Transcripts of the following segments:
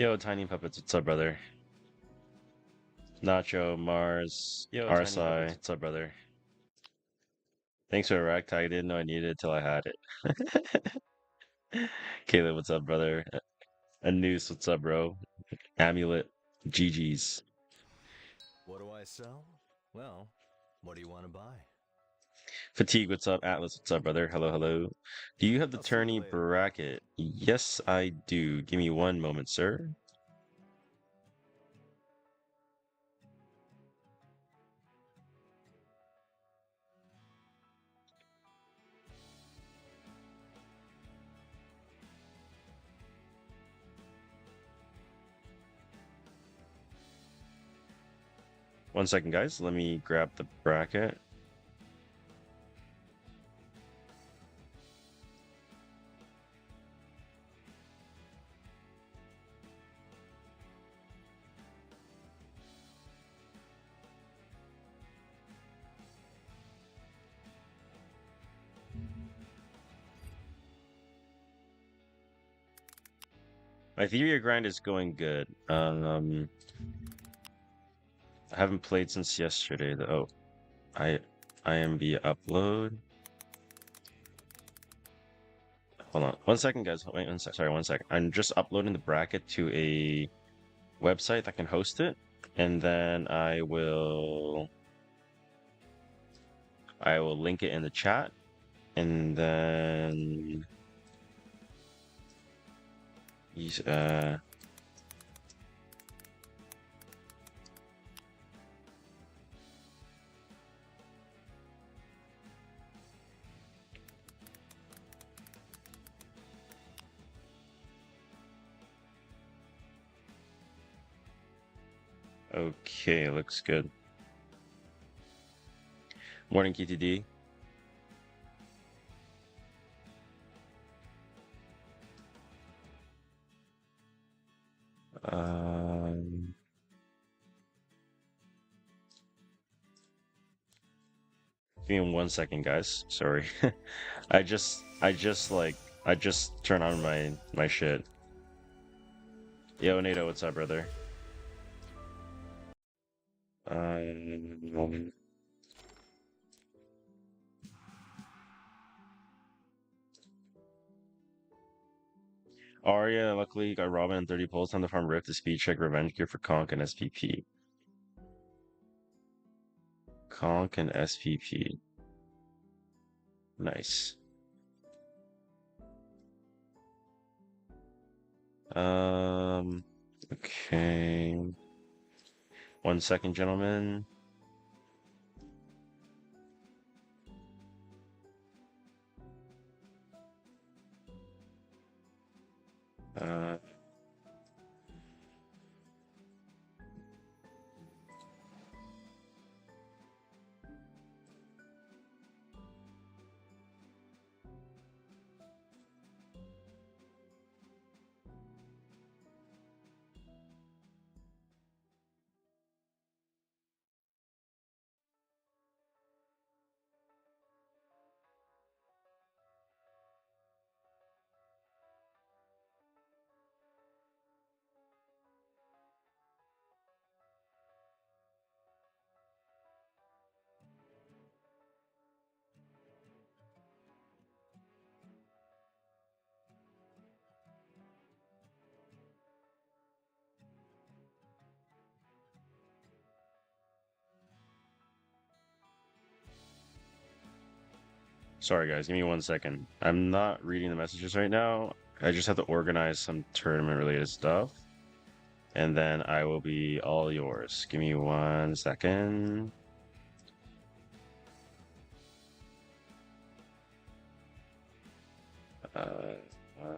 Yo, Tiny Puppets, what's up, brother? Nacho, Mars, Yo, Tiny RSI, Puppets. what's up, brother? Thanks for the rec tag. I didn't know I needed it till I had it. Caleb, what's up, brother? A Noose, what's up, bro? Amulet, GG's. What do I sell? Well, what do you want to buy? Fatigue, what's up? Atlas, what's up, brother? Hello, hello. Do you have the I'll see you tourney later. bracket? Yes, I do. Give me one moment, sir. One second, guys. Let me grab the bracket. My Etheria grind is going good. I haven't played since yesterday, though. Oh, IMB upload. Hold on. One second, guys. Wait, one sec. Sorry, one second. I'm just uploading the bracket to a website that can host it, and then I will link it in the chat, and then he's okay, looks good. Morning, KTD. Um, Give me one second, guys. Sorry. I just turned on my shit. Yo, NATO, what's up, brother? Um, Arya, luckily got Robin and 30 pulls. Time to farm Rift to speed check revenge gear for Conk and SPP. Conk and SPP. Nice. Um, okay. One second, gentlemen. Uh, Sorry, guys. Give me one second. I'm not reading the messages right now. I just have to organize some tournament-related stuff, and then I will be all yours. Give me one second. Uh, uh,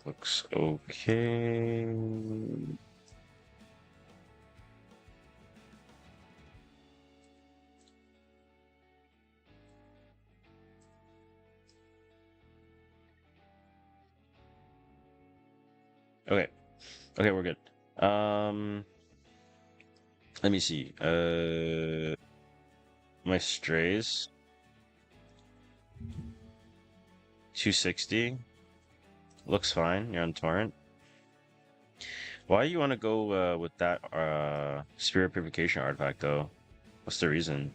Looks okay. Okay. Okay, we're good. Let me see. My strays 260. Looks fine. You're on torrent. Why do you want to go with that spirit purification artifact though? What's the reason?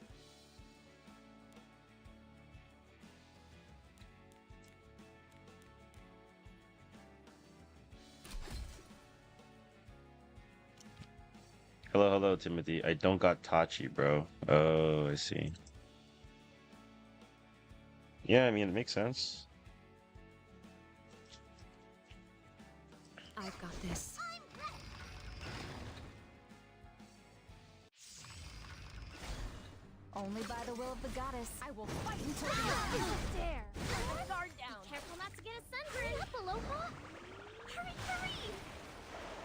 Hello, hello, Timothy. I don't got Tachi, bro. Oh, I see. Yeah, I mean, it makes sense. I've got this. Only by the will of the goddess. I will fight until the end. Dare. Let guard down. Be careful not to get a sunburn. Hurry up, Aloha. Hurry, hurry.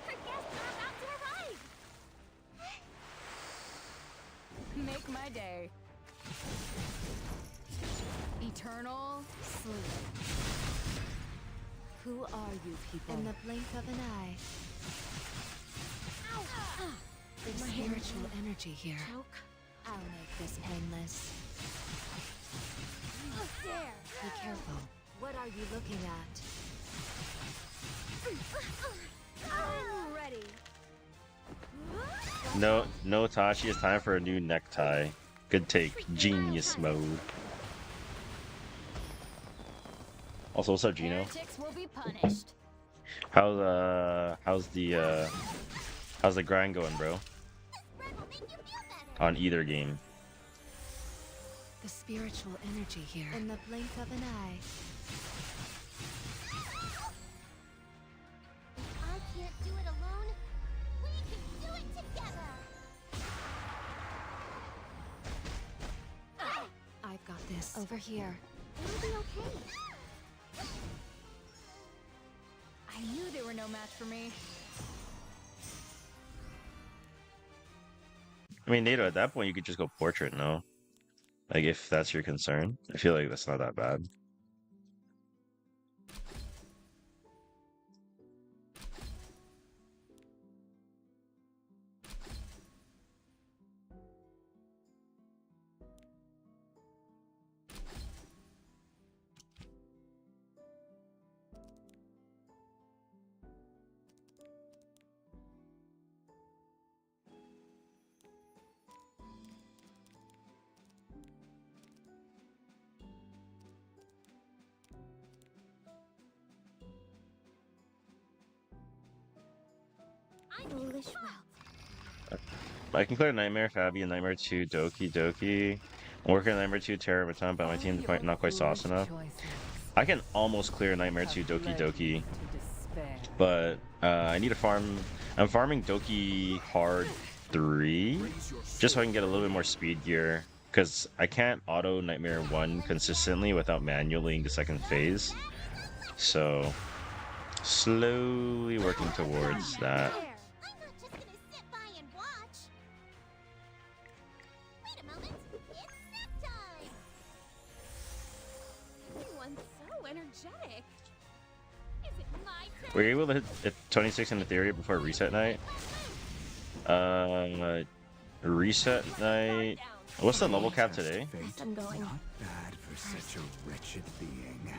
Her guests are about to arrive. Make my day. Eternal sleep. Who are you people? In the blink of an eye. Ow. There's spiritual energy here. Choke. I'll make this painless. Dare. Be careful. What are you looking at? I'm ready. No, no, Tachi. It's time for a new necktie. Good take. Genius mode. Also, what's up, Gino? Heretics will be punished. How's the grind going, bro? Red will make you feel better. On either game. The spiritual energy here. In the blink of an eye. If I can't do it alone, we can do it together. I've got this. Over here. It'll be okay. I knew there were no match for me. I mean, Nato, at that point, you could just go portrait, no? Like, if that's your concern. I feel like that's not that bad. Foolish wealth. I can clear Nightmare, Fabi, and Nightmare 2, Doki Doki. I'm working on Nightmare 2, Terra Baton, but my team's not quite sauce enough. I can almost clear Nightmare 2, Doki Doki. But I need to farm. I'm farming Doki Hard 3 just so I can get a little bit more speed gear. Because I can't auto Nightmare 1 consistently without manualing the second phase. So, slowly working towards that. There. I'm not just gonna sit by and watch. Wait a moment. It's snack time. Everyone's so energetic. Is it my turn? Were you able to hit 26 in Etheria before reset night? Reset night. What's the level cap today? I'm going. Not bad for such a wretched being.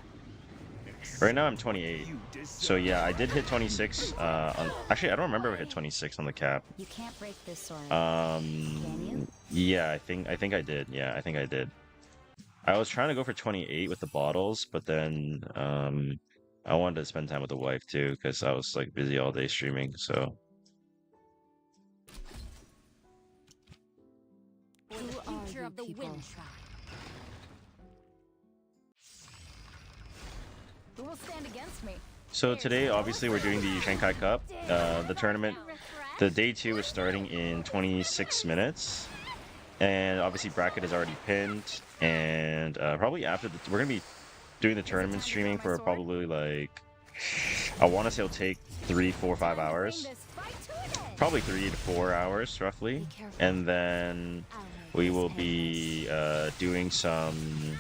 Right now I'm 28. So yeah, I did hit 26. Actually, I don't remember if I hit 26 on the cap. You can't break this sword. Can you? Yeah, I think I did. Yeah, I think I did. I was trying to go for 28 with the bottles, but then I wanted to spend time with the wife too because I was like busy all day streaming. So Who The are future you of the people? wind tribe. Who will stand against me? so today, obviously, we're doing the Shanghai Cup. The tournament, the day 2 is starting in 26 minutes, and obviously bracket is already pinned. And probably after we're gonna be doing the tournament streaming for probably like I want to say it'll take 3, 4, 5 hours, Bring this fight to an end. probably 3 to 4 hours roughly, Be careful. and then I'll make we this will painless. be doing some.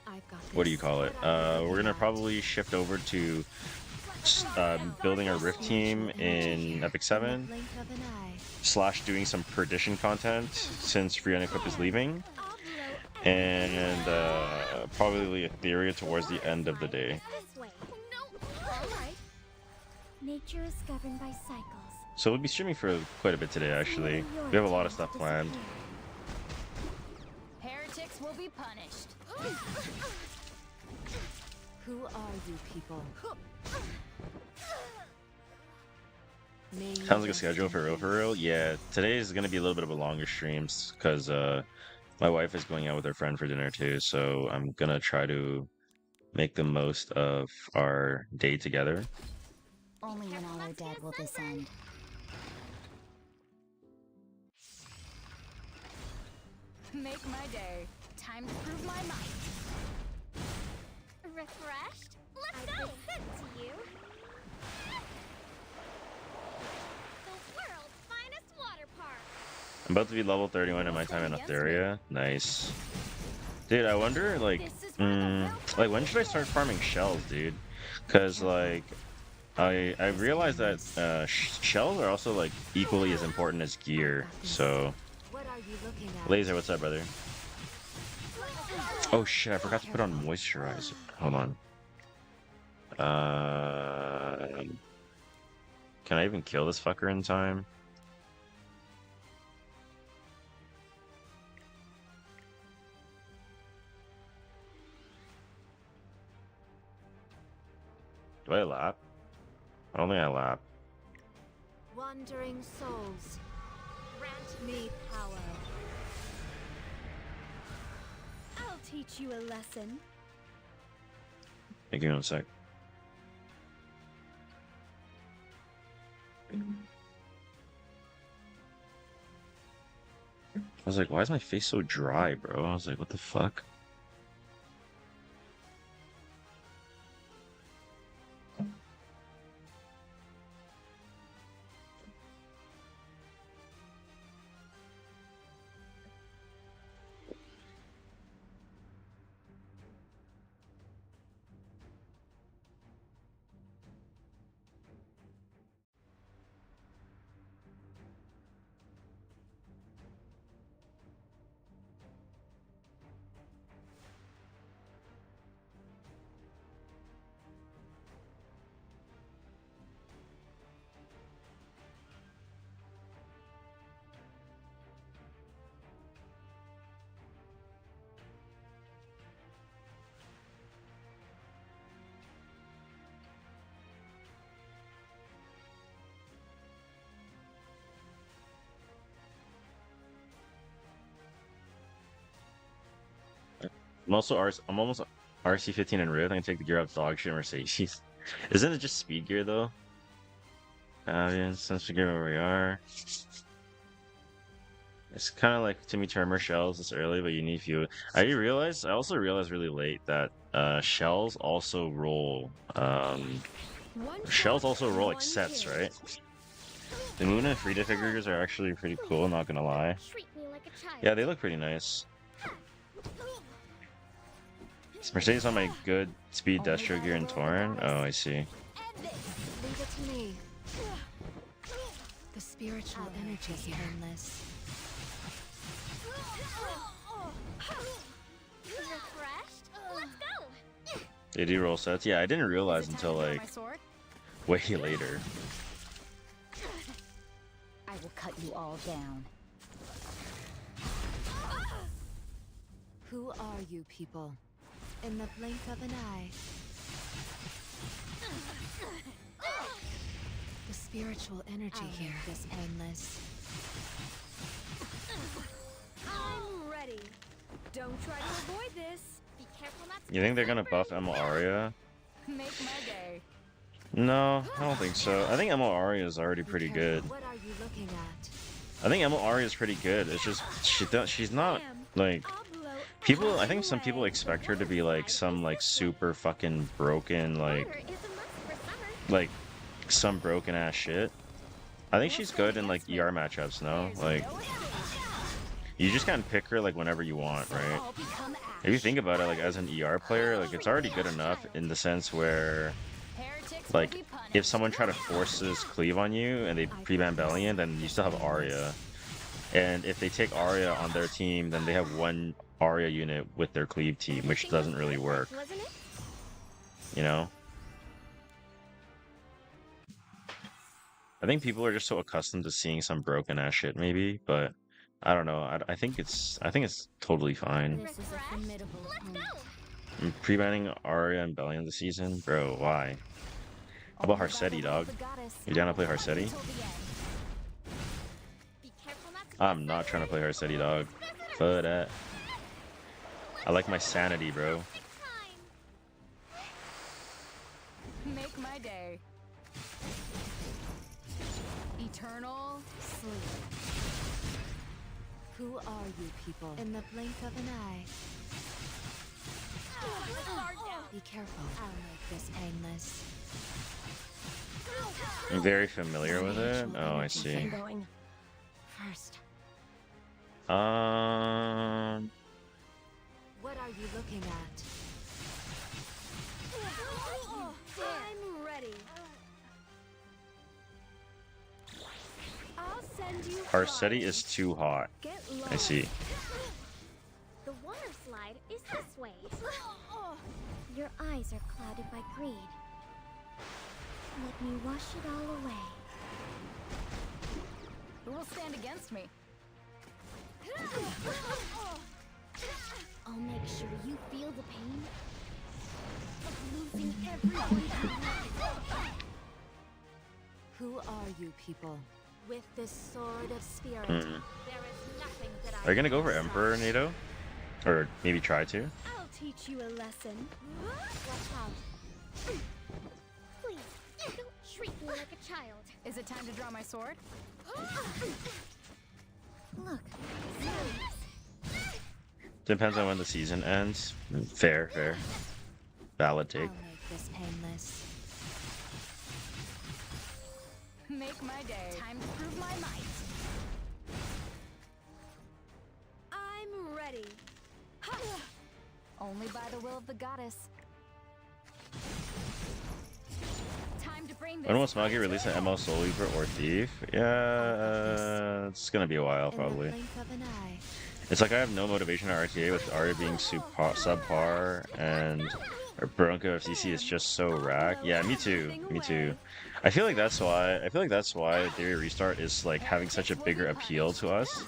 I've got What do this. you call it? We're gonna probably shift over to building our Rift team in Epic 7 Blink of an eye. / doing some perdition content since Free Unequip is leaving, and probably Etheria towards the end of the day. This way. No. Nature is governed by cycles. So we'll be streaming for quite a bit today, actually. We have a lot of stuff planned. Heretics will be punished. Who are you people? Sounds like a schedule for real. Yeah, today is gonna be a little bit of a longer stream because my wife is going out with her friend for dinner too. So I'm gonna try to make the most of our day together. Only when all are dead will this end. Make my day. Time to prove my might. Refreshed? Let's go! To you. The world's finest water park. I'm about to be level 31 in my time in Etheria. Nice. Dude, I wonder, like, like when should I start farming shells, dude? Because, like, I realized that shells are also, like, equally as important as gear, so... What are you looking at? Laser, what's up, brother? Oh shit, I forgot to put on moisturizer. Hold on. Can I even kill this fucker in time? Do I lap? I don't think I lap. Wandering souls, grant me power. I'll teach you a lesson. Hey, give me 1 sec. I was like, why is my face so dry, bro? I was like, what the fuck? I'm almost RC15 and Riv. I can take the gear up dog shit Mercedes. Isn't it just speed gear though? Yeah, since we gear where we are. It's kind of like Timmy Turner shells. It's early, but you need fuel. I also realized really late that shells also roll. Shells also roll like sets, right? The Moon and Frida figures are actually pretty cool. Not gonna lie. Treat me like a child. Yeah, they look pretty nice. Is Mercedes on my good speed Destro gear in Torrent? Oh, I see. Leave it to me. The spiritual energy is endless. Refreshed? Let's go! They do roll sets? Yeah, I didn't realize until like My sword? way later. I will cut you all down. Who are you people? In the blink of an eye. The spiritual energy here is endless. I'm ready. Don't try to avoid this. Be careful not to You think they're gonna buff separate. Aria? Make my day. No, I don't think so. I think Aria is already Be pretty careful. good. What are you looking at? I think Aria is pretty good. It's just she's not like people. I think some people expect her to be like some like super fucking broken Water like is a must for summer. like some broken ass shit. I think she's good in like ER matchups. No, like you just kind of pick her like whenever you want, right? All become If you think about it, like as an ER player, like it's already good enough in the sense where heretics will like be punished. if someone try to force this cleave on you and they pre-ban Bellion, then you still have Arya. And if they take Arya on their team, then they have one Arya unit with their cleave team, which doesn't really work, Wasn't it? you know? I think people are just so accustomed to seeing some broken ass shit, maybe, but I don't know. I think it's totally fine. This is a formidable opponent. I'm pre-banning Arya and Bellion this season, bro. Why? How about Harsetti, dog? You down to play Harsetti? Be careful not to I'm not trying to play Harsetti, dog. For that. I like my sanity, bro. next time. Make my day. Eternal sleep. Who are you people? In the blink of an eye. Be careful. I'll make this painless. I'm very familiar with it. Oh, I see. Going first. What are you looking at? I'm ready. I'll send you. Harsetti is too hot. Get I see. The water slide is this way. Your eyes are clouded by greed. Let me wash it all away. Who will stand against me? I'll make sure you feel the pain of losing everyone you love. Who are you people? With this sword of spirit, Hmm. there is nothing that I Are you gonna go won't for Emperor, smash. NATO? Or maybe try to? I'll teach you a lesson. Watch out. Please, don't treat me like a child. Is it time to draw my sword? Look, Depends on when the season ends. Fair, fair. Valid I'll take. make this painless. Make my day. Time to prove my might. I'm ready. Only by the will of the goddess. Time to bring this. When will Smoggy release an ML Soul Weaver or Thief? Yeah, it's gonna be a while, In probably. the blink of an eye. It's like I have no motivation at RTA with Arya being subpar and Bronco FCC is just so rack. Yeah, me too. Me too. I feel like that's why Etheria Restart is like having such a bigger appeal to us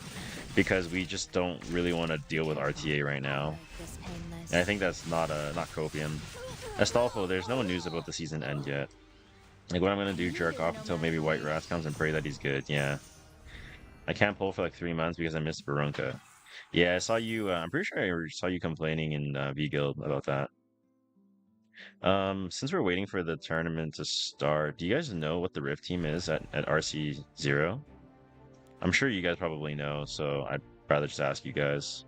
because we just don't really want to deal with RTA right now. Make this painless. And I think that's not copium. Astolfo, there's no news about the season end yet. Like what I'm gonna do, jerk off until maybe White Wrath comes and pray that he's good. Yeah. I can't pull for like 3 months because I missed Barunka. Yeah, I saw you. I'm pretty sure I saw you complaining in V Guild about that. Since we're waiting for the tournament to start, do you guys know what the Rift team is at RC0? I'm sure you guys probably know, so I'd rather just ask you guys.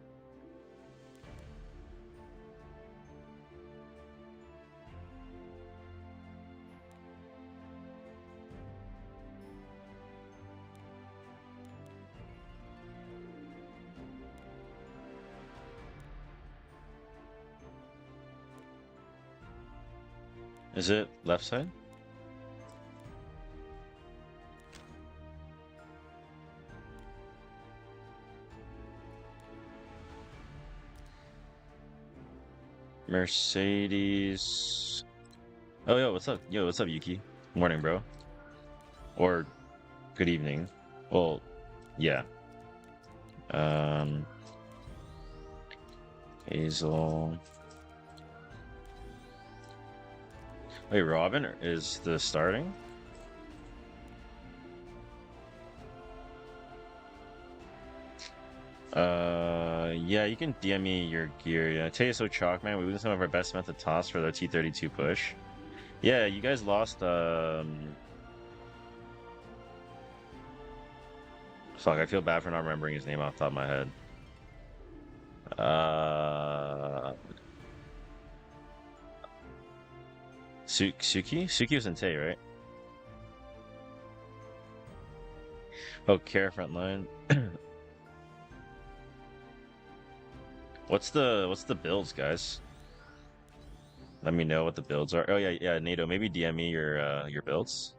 Is it left side? Mercedes. Oh, yo, what's up? Yo, what's up, Yuki? Morning, bro. Or good evening. Well, yeah. Hazel. Wait, Robin is the starting? Yeah, you can DM me your gear. Yeah, I tell you so, Chalk, man. We lose some of our best method toss for the T32 push. Yeah, you guys lost. Fuck, I feel bad for not remembering his name off the top of my head. Suki? Suki was in Tay, right? Oh, Kara frontline. What's the builds, guys? Let me know what the builds are. Oh yeah, NATO. Maybe DM me your builds.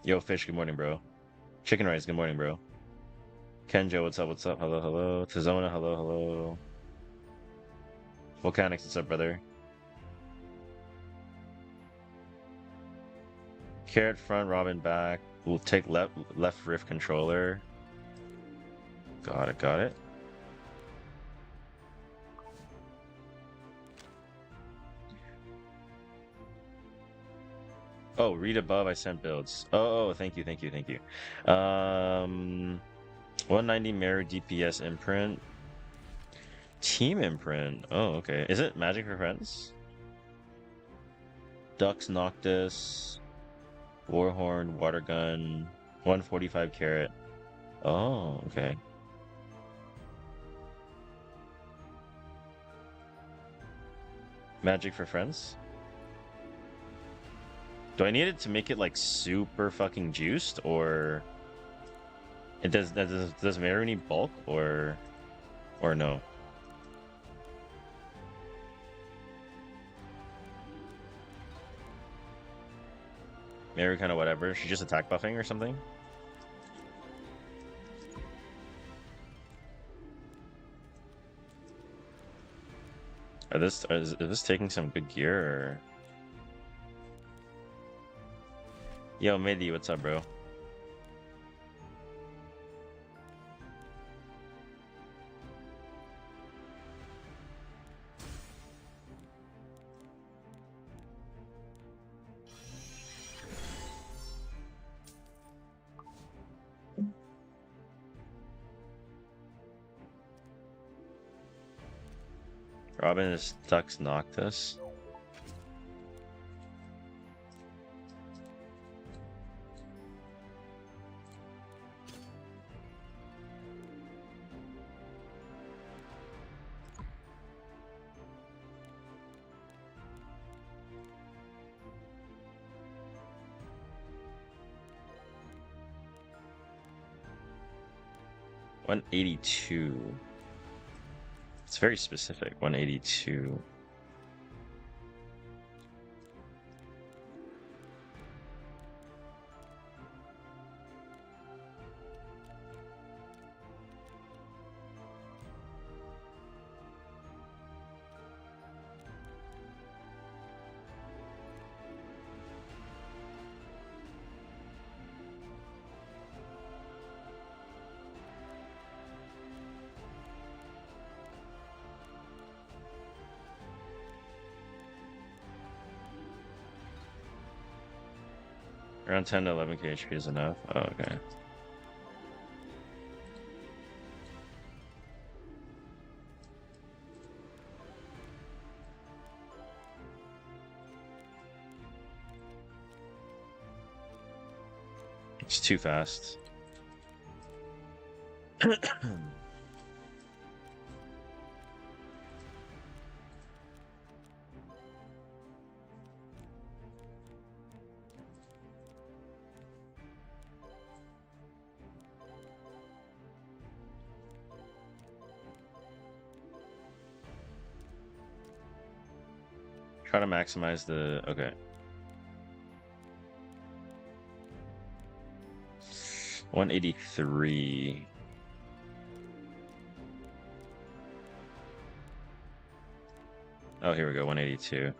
Yo, Fish. Good morning, bro. Chicken Rice. Good morning, bro. Kenjo, what's up? What's up? Hello, hello. Tizona, hello, hello. Volcanics, what's up, brother? Carrot front, Robin back. We'll take left riff controller. Got it, got it. Oh, read above. I sent builds. Oh, thank you, thank you, thank you. 190 mirror DPS imprint. Team imprint. Oh, okay. Is it Magic for Friends? Dux Noctis, Warhorn, Water Gun, 145 carrot. Oh, okay. Magic for Friends? Do I need it to make it like super fucking juiced, or it does Meru need bulk, or no? Meru kind of whatever. She just attack buffing or something. Is this taking some good gear or? Yo, Midi, what's up, bro? Robin is Dux Noctis. $182. It's very specific. 182. Around 10 to 11k HP is enough. Oh, okay. It's too fast. Try to maximize the... Okay. 183. Oh, here we go. 182.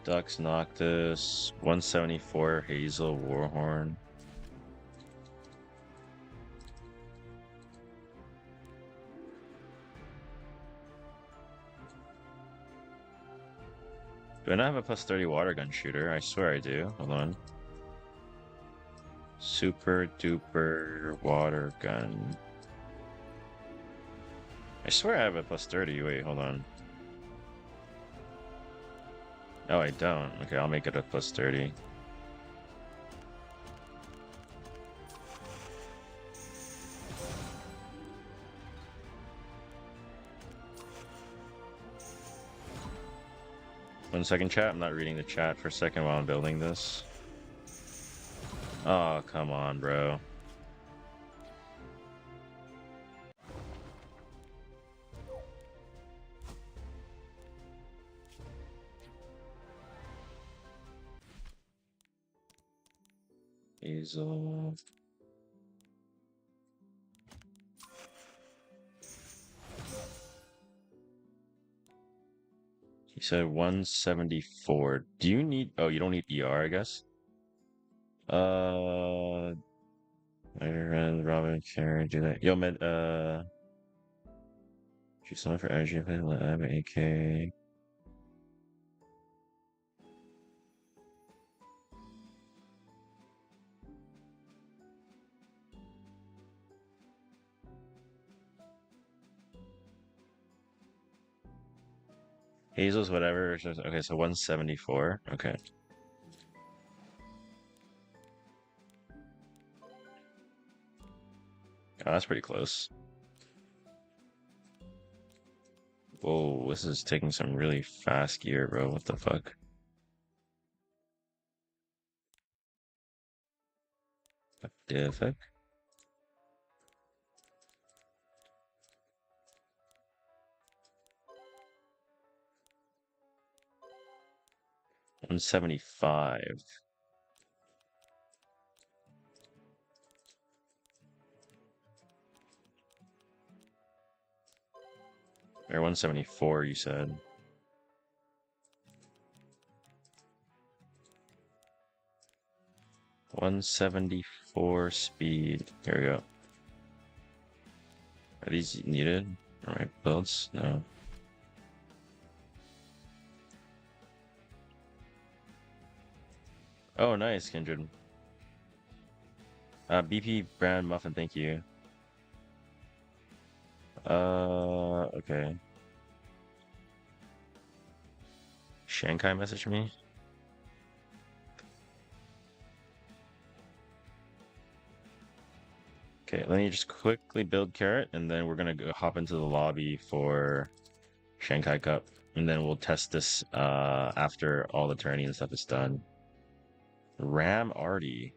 Dux Noctis. 174 Hazel Warhorn. Do I not have a plus 30 water gun shooter? I swear I do. Hold on. Super duper water gun. I swear I have a plus 30. Wait, hold on. Oh, I don't. Okay, I'll make it a plus 30. One second, chat. I'm not reading the chat for a second while I'm building this. Oh, come on, bro. Hazel. You said 174. Do you need? Oh, you don't need ER, I guess. Later, Robin, Karen, do that. Yo, man. She's someone for energy. Lab, AK. Hazel's whatever. Okay, so 174. Okay. Oh, that's pretty close. Whoa, this is taking some really fast gear, bro. What the fuck? What the fuck? $175. Or 174, you said. $174 speed. Here we go. Are these needed? Alright, builds? No. Oh, nice, Kindred. BP brand muffin, thank you. Okay. Shanghai message me. Okay, let me just quickly build Carrot, and then we're gonna go hop into the lobby for Shanghai Cup, and then we'll test this after all the tourney and stuff is done. Ram Artie.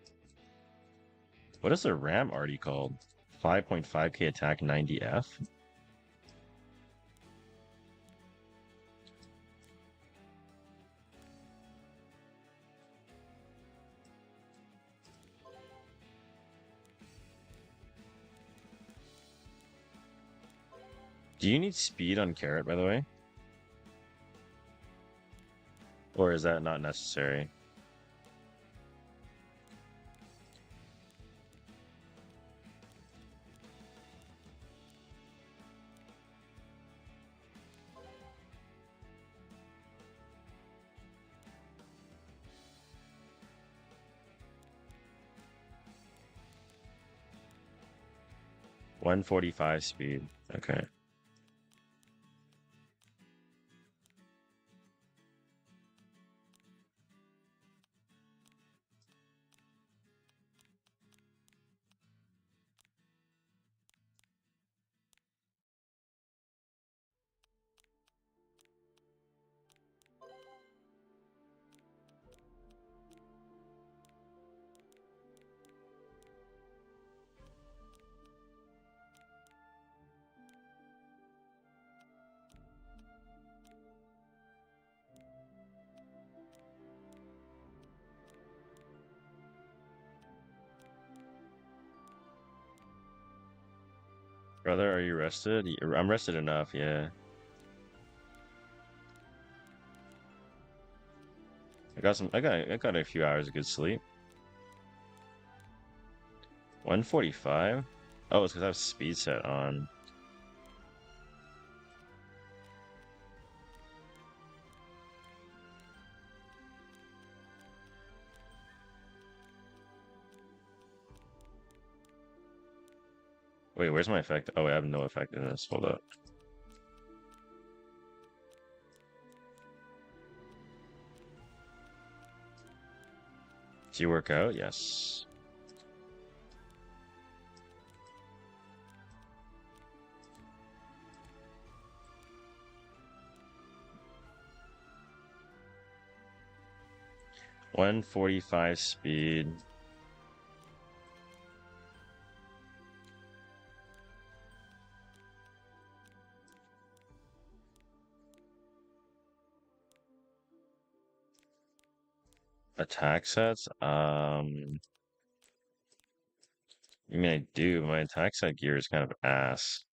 What is the Ram Artie called? 5.5k attack, 90F? Do you need speed on Carrot, by the way? Or is that not necessary? $145 speed. Okay. Brother, are you rested? I'm rested enough, yeah. I got a few hours of good sleep. 145? Oh, it's because I have speed set on. Wait, where's my effect? Oh, I have no effectiveness. Hold up. Do you work out? Yes. $145 speed. Attack sets? I mean, I do. My attack set gear is kind of ass.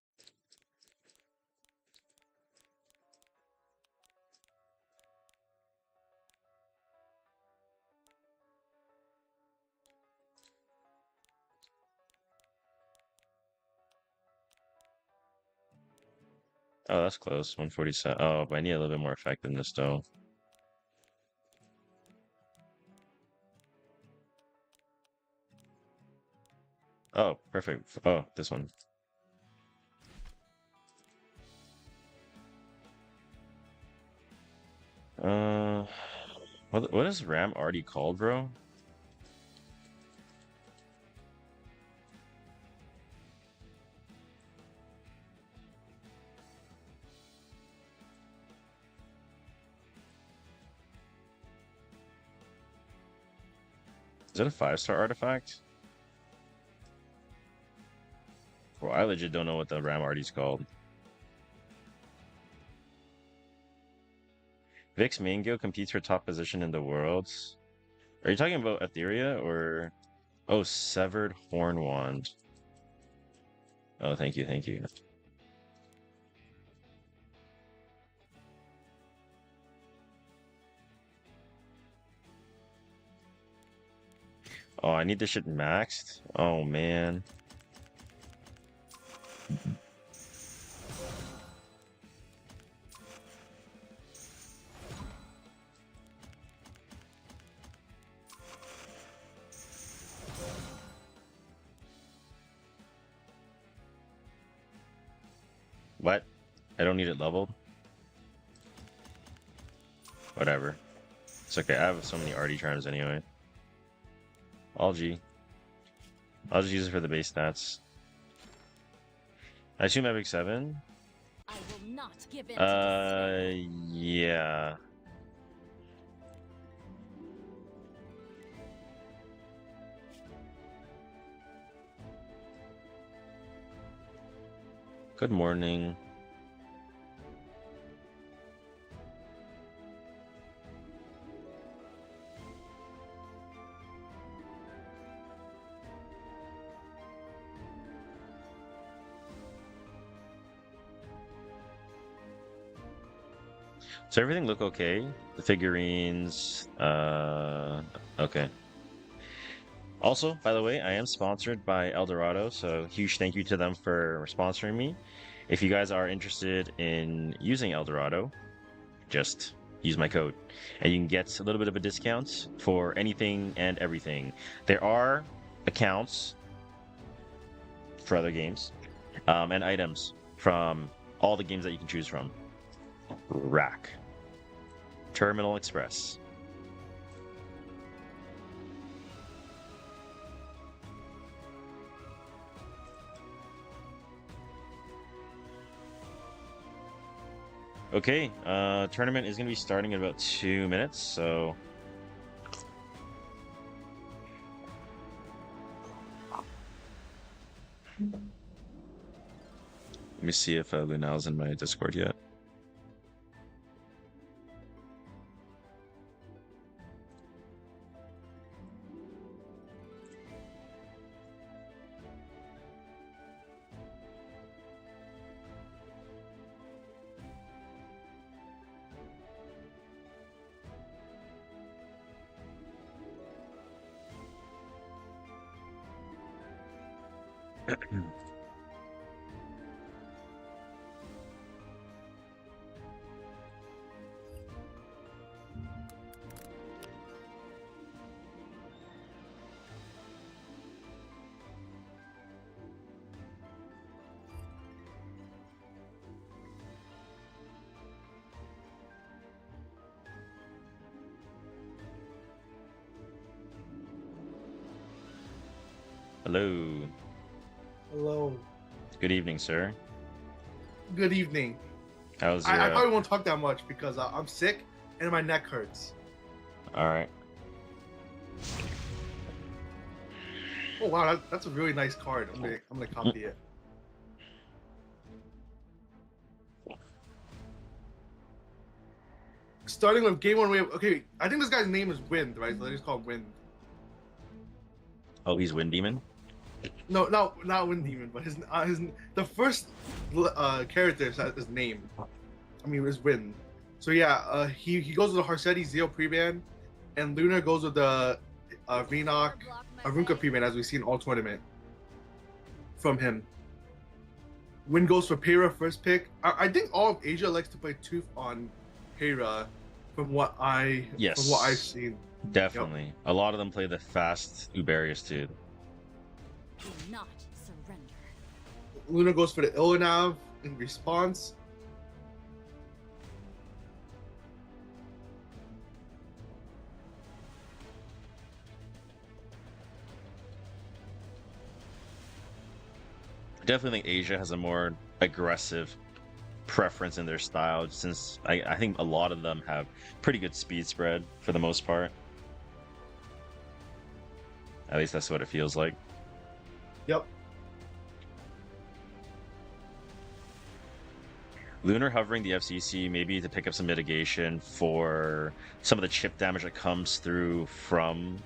Oh, that's close. 147. Oh, but I need a little bit more effectiveness though. Oh, perfect. Oh, this one. Uh, what is RAM already called, bro? Is it a 5-star artifact? Well, I legit don't know what the RAM arty's called. Vix Mango competes for top position in the world. Are you talking about Etheria or... Oh, Severed Horn Wand. Oh, thank you, thank you. Oh, I need this shit maxed? Oh, man. What? I don't need it leveled? Whatever. It's okay, I have so many arty charms anyway. Algae. I'll just use it for the base stats. I assume Epic 7? I will not give in to Yeah. Good morning. Does everything look okay? The figurines, okay. Also, by the way, I am sponsored by Eldorado, so huge thank you to them for sponsoring me. If you guys are interested in using Eldorado, just use my code and you can get a little bit of a discount for anything and everything. There are accounts for other games and items from all the games that you can choose from. Rack. Terminal Express. Okay, tournament is going to be starting in about 2 minutes, so... Let me see if Lunal's in my Discord yet. Hello. Hello. Good evening, sir. Good evening. How's your... I probably won't talk that much because I'm sick and my neck hurts. All right. Oh wow, that's a really nice card. I'm gonna copy it. Starting with game one, we have okay. I think this guy's name is Wind, right? So they just call him Wind. Oh, he's Wind Demon? No, not Wind Demon, but his the first character is his name. I mean, is Wind. So yeah, he goes with the Harsetti Zeo pre-ban, and Luna goes with the Venok Arunka pre-ban, as we see in all tournament from him. Win goes for Peyra first pick. I think all of Asia likes to play Tooth on Peyra, from what I've seen. Definitely. A lot of them play the fast Uberius too. Do not surrender. Luna goes for the Illinav in response. I definitely think Asia has a more aggressive preference in their style, since I think a lot of them have pretty good speed spread for the most part. At least that's what it feels like. Yep. Lunar hovering the FCC maybe to pick up some mitigation for some of the chip damage that comes through from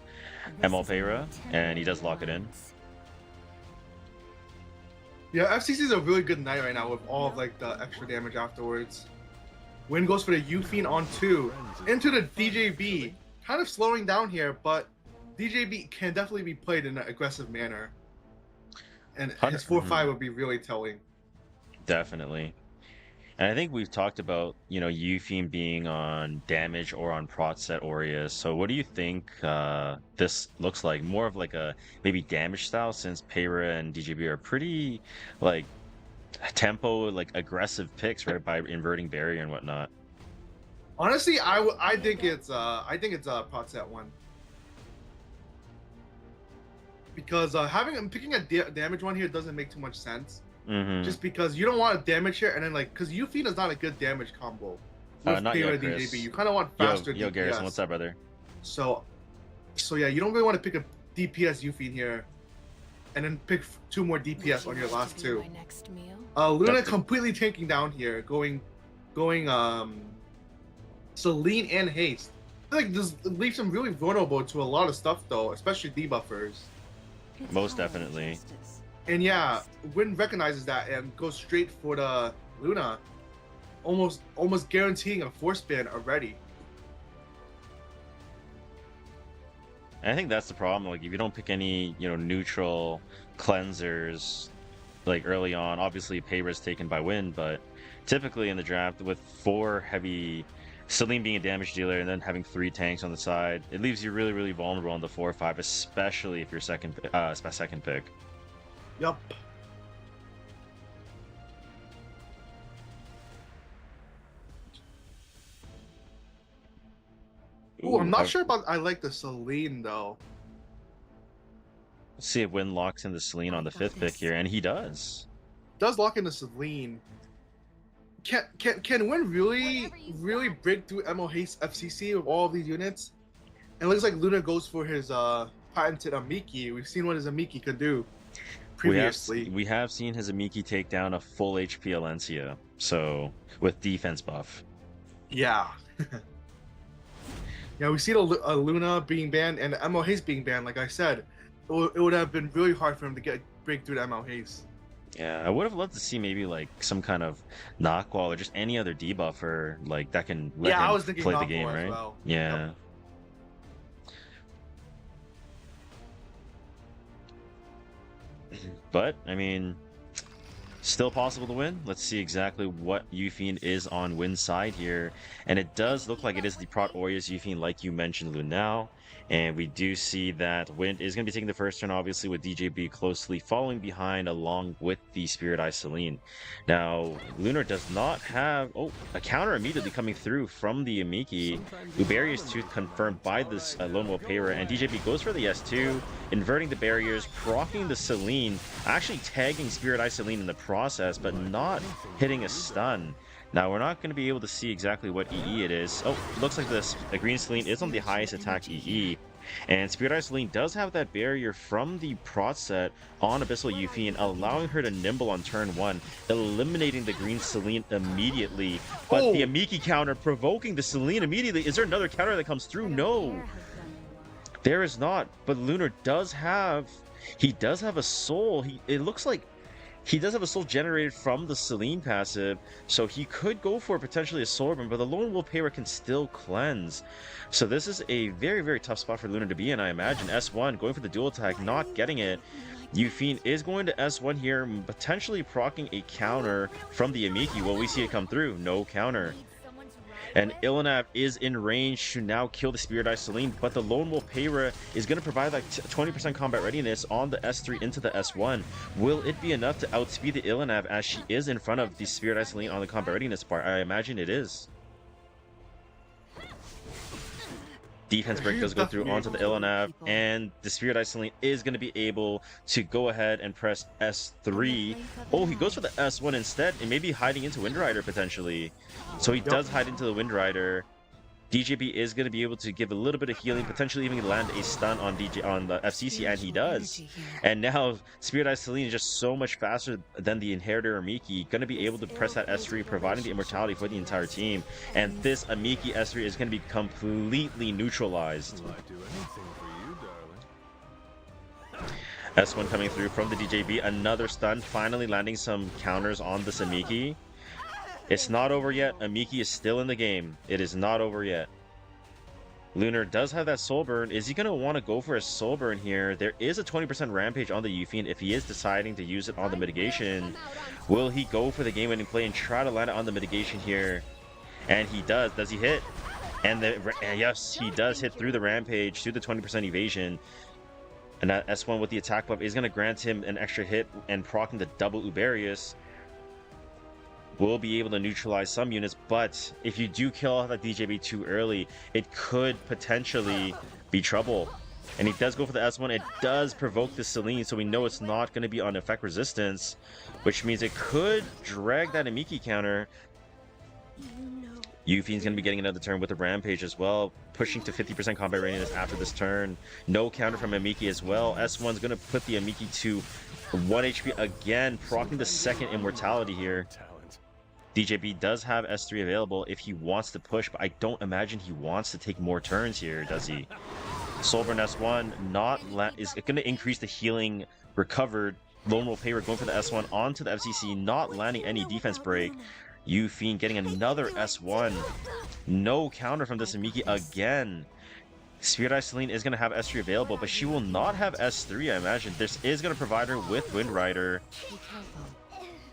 Peyra, and he does lock it in. Yeah, FCC is a really good night right now with all of like the extra damage afterwards. Win goes for the Ufine on 2 into the DJB. Kind of slowing down here, but DJB can definitely be played in an aggressive manner. And his 4-5 would be really telling. Definitely. And I think we've talked about, Ufine being on damage or on prot set Aureus. So what do you think this looks like? More of like a maybe damage style, since Peyra and DJB are pretty like tempo, like aggressive picks, right? By inverting barrier and whatnot. Honestly, I think it's prot set 1. Because picking a damage one here doesn't make too much sense. Just because you don't want to damage here, and then because Ufine is not a good damage combo with not yet, DJB. You kind of want faster Yo, DPS. Garrison, what's up, brother? So yeah, you don't really want to pick a DPS Ufine here, and then pick 2 more DPS on your last 2. My next meal. Luna completely tanking down here, going Celine and Haste. I feel like this leaves him really vulnerable to a lot of stuff though, especially debuffers. Most definitely. And yeah, Win recognizes that and goes straight for the Luna, almost guaranteeing a force ban already. And I think that's the problem. Like, if you don't pick any, neutral cleansers, like early on, obviously Peyra's taken by Win, but typically in the draft with 4 heavy, Celine being a damage dealer and then having 3 tanks on the side, it leaves you really, really vulnerable on the 4 or 5, especially if you're second pick. Yup. Ooh, I'm not sure about I like the Celine though. Let's see if Win locks in the Celine on the 5th pick here, and he does. Does lock in the Celine. Can Win really break through MO Haste FCC with all of these units? And it looks like Luna goes for his patented Amiki. We've seen what his Amiki could do previously. We have seen his Amiki take down a full HP Alencia, so with defense buff. Yeah. Yeah, we see a Luna being banned and the MO Haste being banned. Like I said, it would have been really hard for him to break through the MO Haste. Yeah, I would have loved to see maybe like some kind of knockwall or just any other debuffer like that can let him play the game, right? Well. Yeah. Yep. But I mean, still possible to win. Let's see exactly what Ufine is on Win's side here, and it does look like it is the Prot Aureus Ufine, like you mentioned, Lunao. And we do see that Wind is going to be taking the first turn, obviously, with DJB closely following behind along with the Spirit Eye Celine. Now, Lunar does not have... Oh, a counter immediately coming through from the Amiki. Uberius Tooth confirmed by this Lone Wolf Peyra, and DJB goes for the S2, inverting the barriers, proccing the Celine, actually tagging Spirit Eye Celine in the process, but not hitting a stun. Now, we're not going to be able to see exactly what EE it is. Oh, looks like this Green Celine is on the highest attack EE. And Spirit Eye Celine does have that barrier from the prot set on Abyssal Ufine, allowing her to nimble on turn 1, eliminating the Green Celine immediately. But the Amiki counter provoking the Celine immediately. Is there another counter that comes through? No! There is not. But Lunar does have... He does have a soul. It looks like he does have a soul generated from the Celine passive, so he could go for potentially a Soulburn, but the Lone Wolf Peyra can still cleanse. So this is a very, very tough spot for Lunar to be in, I imagine. S1 going for the dual attack, not getting it. Yufine is going to S1 here, potentially proccing a counter from the Amiki. Will we see it come through? No counter. And Ilanav is in range to now kill the Spirit Eye Celine, but the Lone Wolf Peyra is going to provide like 20% combat readiness on the S3 into the S1. Will it be enough to outspeed the Ilanav as she is in front of the Spirit Eye Celine on the combat readiness part? I imagine it is. Defense break does go through onto the Ilanav, and the Spirit Eye Celine is going to be able to go ahead and press S3. Oh, he goes for the S1 instead, and maybe hiding into Wind Rider potentially. So he does hide into the Wind Rider. DJB is going to be able to give a little bit of healing, potentially even land a stun on the FCC, and he does. And now Spirit Eye Celine is just so much faster than the Inheritor Amiki, going to be able to press that S3, providing the immortality for the entire team. And this Amiki S3 is going to be completely neutralized. S1 coming through from the DJB, another stun, finally landing some counters on this Amiki. It's not over yet. Amiki is still in the game. It is not over yet. Lunar does have that soul burn. Is he going to want to go for a soul burn here? There is a 20% rampage on the Yufine if he is deciding to use it on the mitigation. Will he go for the game-winning play and try to land it on the mitigation here? And he does. Does he hit? And yes, he does hit through the rampage, through the 20% evasion. And that S1 with the attack buff is going to grant him an extra hit and proccing the double Uberius. Will be able to neutralize some units, but if you do kill off that DJB too early, it could potentially be trouble. And he does go for the S1. It does provoke the Celine, so we know it's not going to be on effect resistance, which means it could drag that Amiki counter. Yufine's going to be getting another turn with the Rampage as well, pushing to 50% combat readiness after this turn. No counter from Amiki as well. S1's going to put the Amiki to 1 HP again, proccing the second immortality here. DJB does have S3 available if he wants to push, but I don't imagine he wants to take more turns here, does he? Soulburn S1 is going to increase the healing recovered. Lone Wolf Peyra going for the S1 onto the FCC, not landing any defense break. Yufine getting another S1. No counter from this Amiki again. Spirit Eye Celine is going to have S3 available, but she will not have S3, I imagine. This is going to provide her with Wind Rider.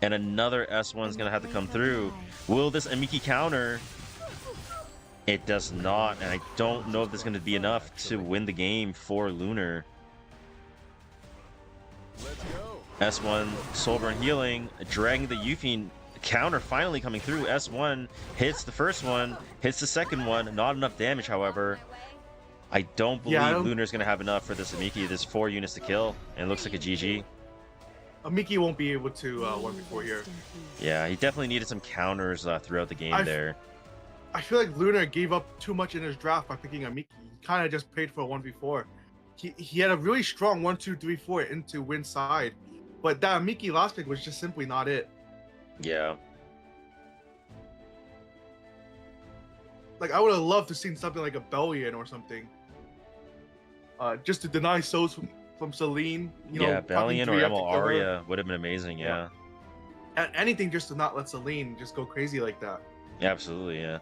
And another S1 is going to have to come through. Will this Amiki counter? It does not, and I don't know if this is going to be enough to win the game for Lunar. S1 Soulburn healing, dragging the Yufine counter finally coming through. S1 hits the first one, hits the second one. Not enough damage, however. I don't believe Lunar's going to have enough for this Amiki. There's 4 units to kill, and it looks like a GG. Amiki won't be able to 1v4 here. Yeah, he definitely needed some counters throughout the game there. I feel like Lunar gave up too much in his draft by picking Amiki. He kind of just paid for a 1v4. He had a really strong 1-2-3-4 into win side, but that Amiki last pick was just simply not it. Yeah. Like, I would have loved to seen something like a Bellion or something. Just to deny souls from Celine, you know, Bellion or Eldorado would have been amazing. Yeah. And anything just to not let Celine just go crazy like that. Yeah, absolutely. Yeah.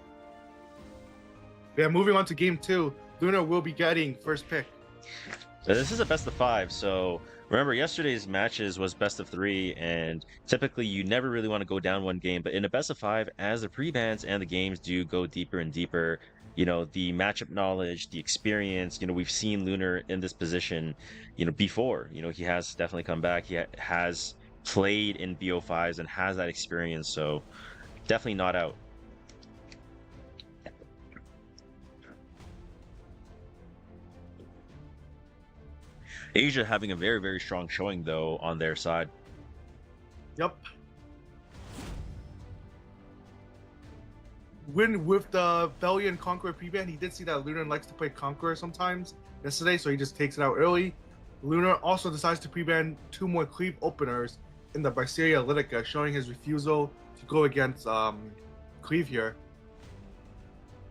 Yeah. Moving on to game 2, Lunar will be getting first pick. This is a best of 5, so remember yesterday's matches was best of 3, and typically you never really want to go down one game, but in a best of 5, as the pre-bans and the games do go deeper and deeper, you know, the matchup knowledge, the experience, you know, we've seen Lunar in this position, you know, before. You know, he has definitely come back. He has played in BO5s and has that experience, so definitely not out. Asia having a very, very strong showing, though, on their side. Yep. When with the Bellion Conqueror pre-ban, he did see that Lunar likes to play Conqueror sometimes yesterday, so he just takes it out early. Lunar also decides to pre-ban 2 more Cleave openers in the Etheria Litica, showing his refusal to go against Cleave here.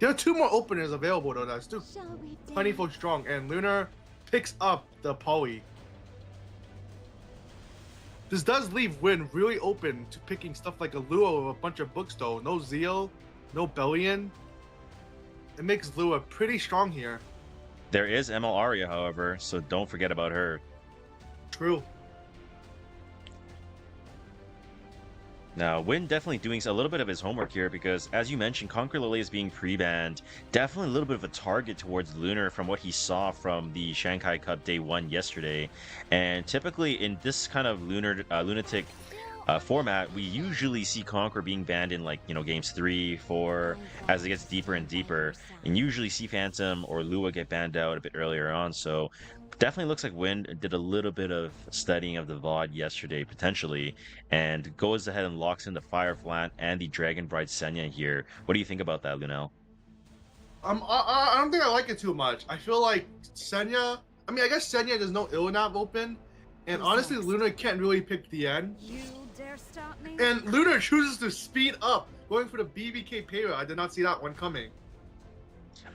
There are 2 more openers available though, that's still plentiful strong, and Lunar picks up the Poly. This does leave Win really open to picking stuff like a Lua or a bunch of books though. No Zeal, no Bellion. It makes Lua pretty strong here. There is ML Aria, however, so don't forget about her. True. Now, Win definitely doing a little bit of his homework here because, as you mentioned, Conquer Lily is being pre-banned. Definitely a little bit of a target towards Lunar from what he saw from the Shanghai Cup Day 1 yesterday. And typically in this kind of lunatic format, we usually see Conquer being banned in like, games 3, 4, as it gets deeper and deeper. And usually see Phantom or Lua get banned out a bit earlier on. So definitely looks like Win did a little bit of studying of the VOD yesterday, potentially, and goes ahead and locks in the Fire Flant and the Dragon Bride Senya here. What do you think about that, Lunel? I don't think I like it too much. I feel like Senya. I mean, I guess Senya there's no Illinav open, and honestly, Luna can't really pick the end. You dare stop me? And Luna chooses to speed up, going for the BBK Payra. I did not see that one coming.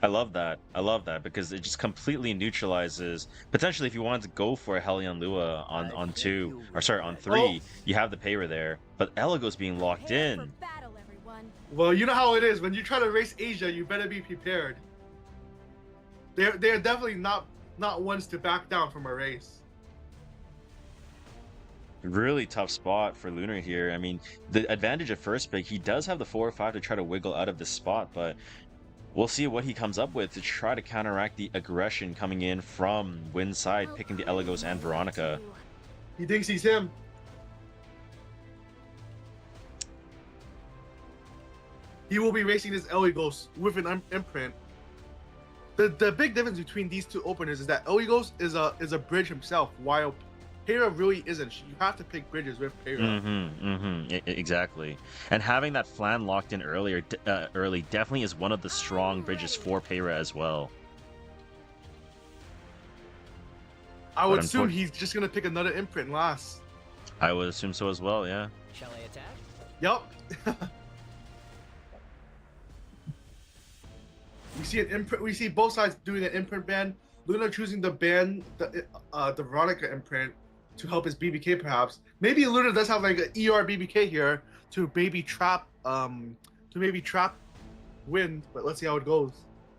I love that. I love that because it just completely neutralizes potentially if you wanted to go for a Hellion Lua on 2 or sorry on 3, you have the Payra there, but Elagos being locked Prepare for in. battle, everyone. Well, you know how it is. When you try to race Asia, you better be prepared. They're definitely not ones to back down from a race. Really tough spot for Lunar here. I mean, the advantage of first pick, he does have the 4 or 5 to try to wiggle out of this spot, but we'll see what he comes up with to try to counteract the aggression coming in from Win's side, picking the Elagos and Veronica. He thinks he's him. He will be racing this Elagos with an imprint. The big difference between these two openers is that Elagos is a bridge himself, while Payra really isn't. You have to pick bridges with Payra. Exactly. And having that Flan locked in early definitely is one of the strong bridges for Payra as well. I would assume he's just gonna pick another imprint last. I would assume so as well, yeah. Shall I attack? Yup. We see an imprint. We see both sides doing an imprint ban. Luna choosing to ban the Veronica imprint to help his BBK perhaps. Maybe Luna does have like an ER BBK here to maybe trap Win, but let's see how it goes.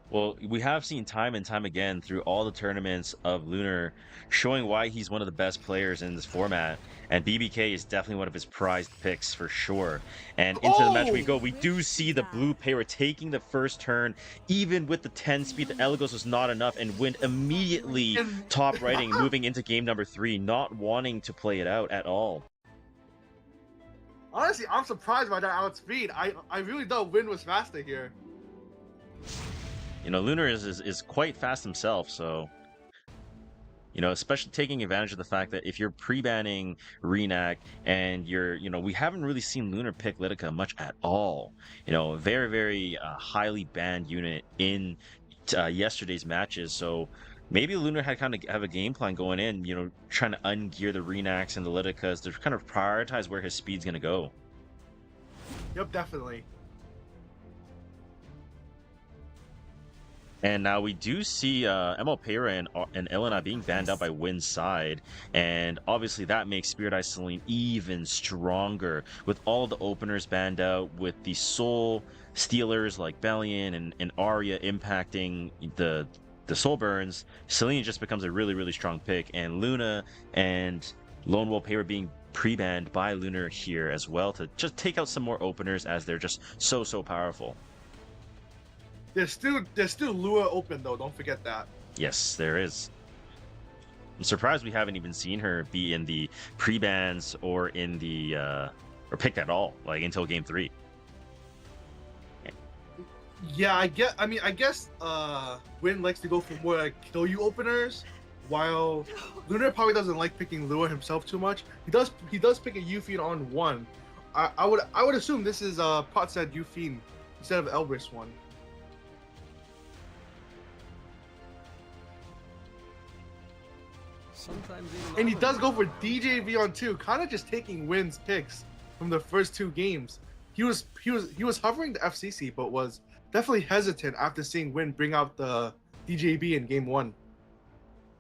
Well, we have seen time and time again through all the tournaments of Lunar showing why he's one of the best players in this format. And BBK is definitely one of his prized picks for sure. And into the match we go. We do see the blue Payra taking the first turn. Even with the 10 speed, the Elagos was not enough. And Wind immediately top righting, moving into game number 3, not wanting to play it out at all. Honestly, I'm surprised by that outspeed. I really thought Win was faster here. Lunar is quite fast himself, so especially taking advantage of the fact that if you're pre-banning Renak and we haven't really seen Lunar pick Lidica much at all. Very, very highly banned unit in yesterday's matches, so maybe Lunar had kind of have a game plan going in, trying to ungear the Renaks and the Lidicas to kind of prioritize where his speed's going to go. Yep, definitely. And now we do see ML Payra and Elena being banned out by Win's side. And obviously that makes Spirit Eye Celine even stronger. With all the openers banned out, with the soul stealers like Bellion and Arya impacting the soul burns, Celine just becomes a really, really strong pick. And Luna and Lone Wolf Payra being pre-banned by Lunar here as well to just take out some more openers as they're just so powerful. There's still Lua open though, don't forget that. Yes, there is. I'm surprised we haven't even seen her be in the pre-bans or in the or picked at all, like until game 3. Yeah, I guess Win likes to go for more like kill you openers, while Lunar probably doesn't like picking Lua himself too much. He does pick a Yuffie on 1. I would assume this is Pot said Yuffie instead of Elbrus one. And he does go for DJV on 2, kind of just taking Win's picks from the first 2 games. He was hovering the FCC, but was definitely hesitant after seeing Win bring out the DJB in game 1.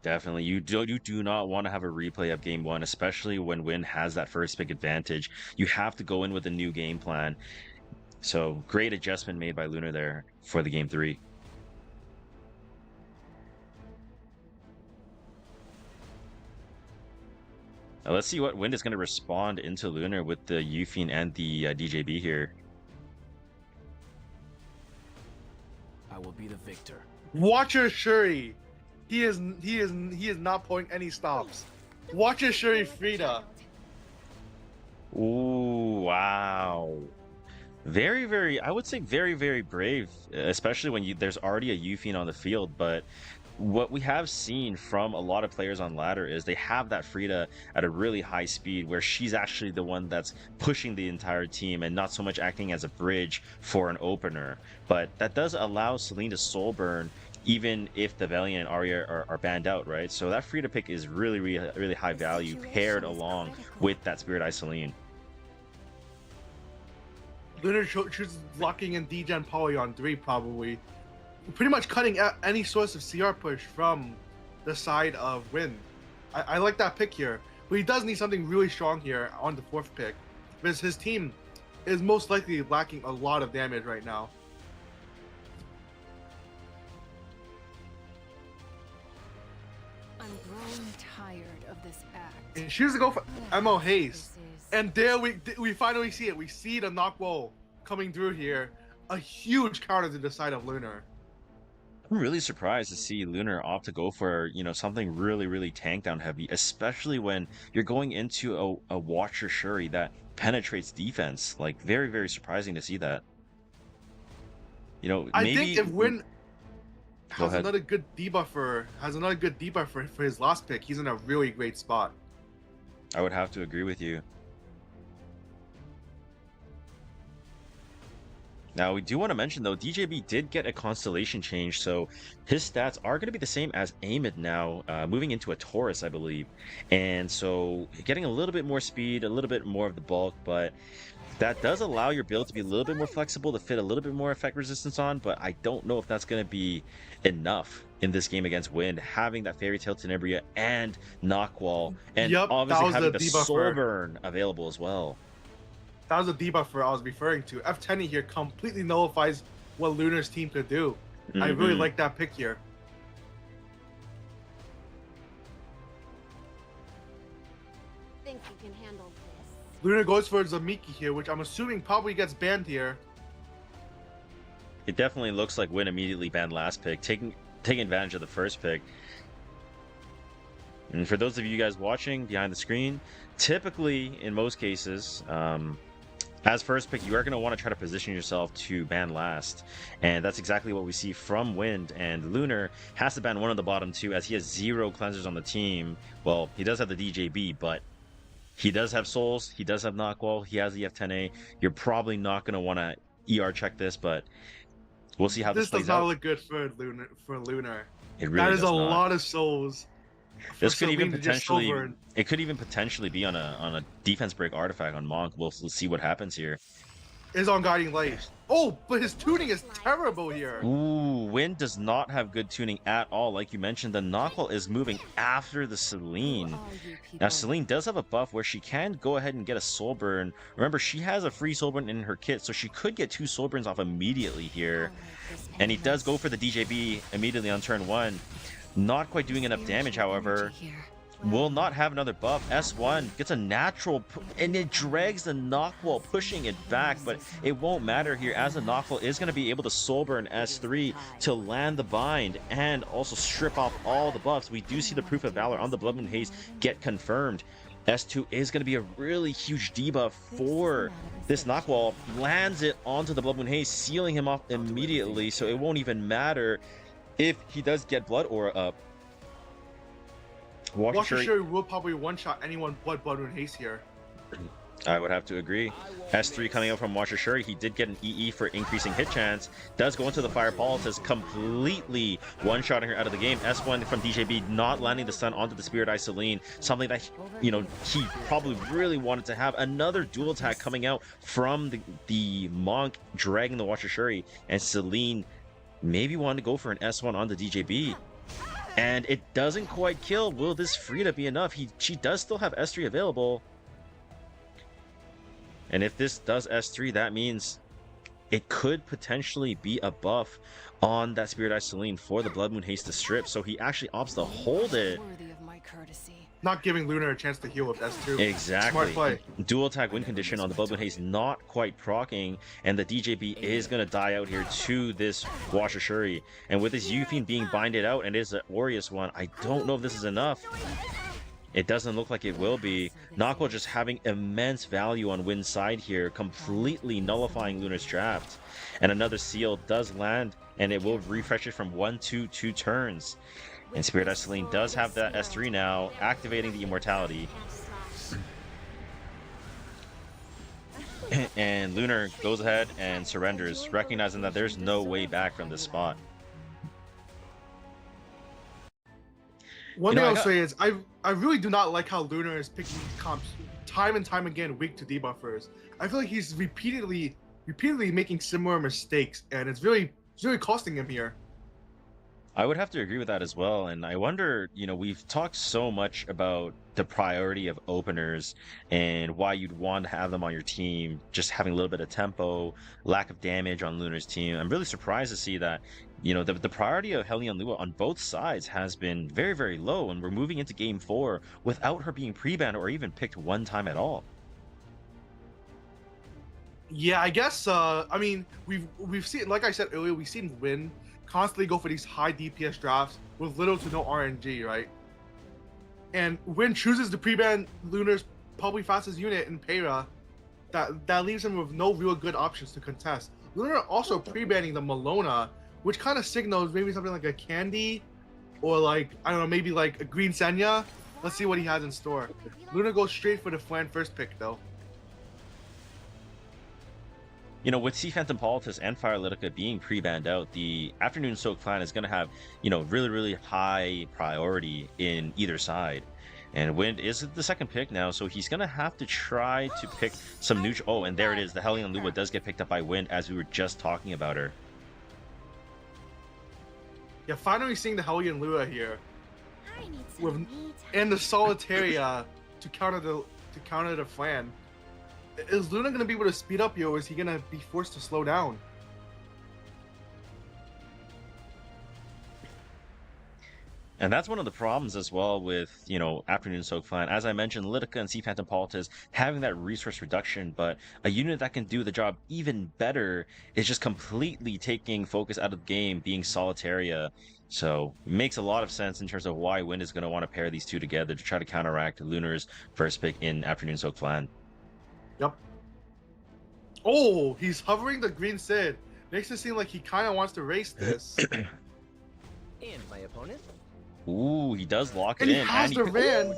Definitely, you do not want to have a replay of game 1, especially when Win has that first pick advantage. You have to go in with a new game plan. So great adjustment made by Lunar there for the game 3. Let's see what Wind is going to respond into Lunar with the Yuffie and the DJB here. I will be the victor. Watch your Shuri. He is not pulling any stops. Watch your Shuri Frida. Ooh, wow. Very, very, I would say very, very brave, especially when there's already a Yuffie on the field. But what we have seen from a lot of players on ladder is they have that Frida at a really high speed where she's actually the one that's pushing the entire team and not so much acting as a bridge for an opener. But that does allow Celine to soul burn even if the Valiant and Arya are banned out, right? So that Frida pick is really, really, really high value paired along with that Spirit Eye Celine. Lunar chooses locking in Degen Poly on 3 probably. Pretty much cutting out any source of CR push from the side of Wind. I like that pick here. But he does need something really strong here on the 4th pick. Because his team is most likely lacking a lot of damage right now. I'm growing tired of this act. And she was to go for MO Haste. This is- And there we finally see it. We see the Knockwall coming through here. A huge counter to the side of Lunar. I'm really surprised to see Lunar opt to go for, something really, really tank down heavy, especially when you're going into a Watcher Shuri that penetrates defense. Like, very, very surprising to see that. I maybe... think if Win Go has ahead. another good debuff for his last pick, he's in a really great spot. I would have to agree with you. Now, we do want to mention, though, DJB did get a constellation change, so his stats are going to be the same as Amid now, moving into a Taurus, I believe. And so getting a little bit more speed, a little bit more of the bulk, but that does allow your build to be a little bit more flexible, to fit a little bit more effect resistance on, but I don't know if that's going to be enough in this game against Wind, having that Fairy Tail Tenebria and Knockwall, and Yep, that obviously was having the the debuff Soul for- Burn available as well. That was the debuff I was referring to. F10 here completely nullifies what Lunar's team could do. I really Mhm. like that pick here. Think you can handle this. Lunar goes for Zamiki here, which I'm assuming probably gets banned here. It definitely looks like Win immediately banned last pick, taking advantage of the first pick. And for those of you guys watching behind the screen, typically, in most cases, as first pick, you are going to want to try to position yourself to ban last. And that's exactly what we see from Wind. And Lunar has to ban one of the bottom two as he has 0 cleansers on the team. Well, he does have the DJB, but he does have Souls. He does have Knockwall. He has the F10A. You're probably not going to want to ER check this, but we'll see how this This plays does not out. look good for Lunar. It really That is does a not. lot of souls. This for could even Celine to just soul potentially, burn. it could even potentially be on a defense break artifact on Monk. We'll see what happens here. Is on Guiding Light. Oh, but his tuning is terrible here. Ooh, Wind does not have good tuning at all. Like you mentioned, the Knockwall is moving after the Celine. all you Now, people. Celine does have a buff where she can go ahead and get a Soul Burn. Remember, she has a free Soul Burn in her kit, so she could get 2 Soul Burns off immediately here. I'll make this And he does endless. go for the DJB immediately on turn 1. Not quite doing enough damage, Spiritual however. energy here. Will not have another buff. S1 gets a natural, and it drags the Knockwall, pushing it back, but it won't matter here as the Knockwall is going to be able to Soul Burn S3 to land the bind and also strip off all the buffs. We do see the Proof of Valor on the Blood Moon Haze get confirmed. S2 is going to be a really huge debuff for this Knockwall. Lands it onto the Blood Moon Haze, sealing him off immediately, so it won't even matter if he does get Blood Aura up. Watcher Shuri will probably one-shot anyone but Blood Moon Haste here. I would have to agree. S3 coming out from Watcher Shuri. He did get an EE for increasing hit chance. Does go into the Fire Politis, completely one-shotting her out of the game. S1 from DJB not landing the stun onto the Spirit Eye Celine. Something that, he probably really wanted to have. Another dual attack coming out from the Monk, dragging the Watcher Shuri. And Celine maybe wanted to go for an S1 on the DJB. And it doesn't quite kill. Will this Frida be enough? She does still have S3 available. And if this does S3, that means it could potentially be a buff on that Spirit Eye Celine for the Blood Moon Haste to strip. So he actually opts to hold it. Worthy of my courtesy. not giving Lunar a chance to heal with S2. Exactly. Smart play. Dual attack win condition on the Bloodwind Haze not quite proccing, and the DJB is going to die out here to this Washer Shuri. And with this Yuffie being binded out, and it is an Aureus one, I don't know if this is enough. It doesn't look like it will be. Nockwell just having immense value on Wind's side here, completely nullifying Lunar's draft. And another seal does land, and it will refresh it from 1 to 2 turns. And Spirit Celine does have that S3 now, activating the Immortality. And Lunar goes ahead and surrenders, recognizing that there's no way back from this spot. One thing I'll say is I really do not like how Lunar is picking these comps time and time again weak to debuffers. I feel like he's repeatedly making similar mistakes, and it's really costing him here. I would have to agree with that as well. And I wonder, we've talked so much about the priority of openers and why you'd want to have them on your team, just having a little bit of tempo, lack of damage on Lunar's team. I'm really surprised to see that, the priority of Hellion Lua on both sides has been very, very low. And we're moving into game 4 without her being pre-banned or even picked one time at all. Yeah, I guess, I mean, we've seen, like I said earlier, we've seen Win constantly go for these high DPS drafts with little to no RNG, right? And Win chooses to pre-ban Lunar's probably fastest unit in Pera, that leaves him with no real good options to contest. Lunar also pre-banning the Malona, which kind of signals maybe something like a Candy, or like, I don't know, maybe like a Green Senya. Let's see what he has in store. Lunar goes straight for the Flan first pick though. With Sea Phantom Politis and Firelytica being pre-banned out, the Afternoon Soak clan is going to have, really, really high priority in either side. And Wind is the second pick now, so he's going to have to try to pick some neutral. Oh, and there it is. The Hellion Lua does get picked up by Wind, as we were just talking about her. Yeah, finally seeing the Hellion Lua here. And the Solitaria to counter the Flan. Is Luna going to be able to speed up here, or is he going to be forced to slow down? And that's one of the problems as well with, Afternoon Soak Clan. As I mentioned, Litica and Sea Phantom Politis having that resource reduction, but a unit that can do the job even better is just completely taking focus out of the game, being Solitaria. So it makes a lot of sense in terms of why Wind is going to want to pair these two together to try to counteract Lunar's first pick in Afternoon Soak Clan. Yep. Oh, he's hovering the Green Sid. Makes it seem like he kind of wants to race this. And my opponent? Ooh, he does lock it and in. He has the Ran.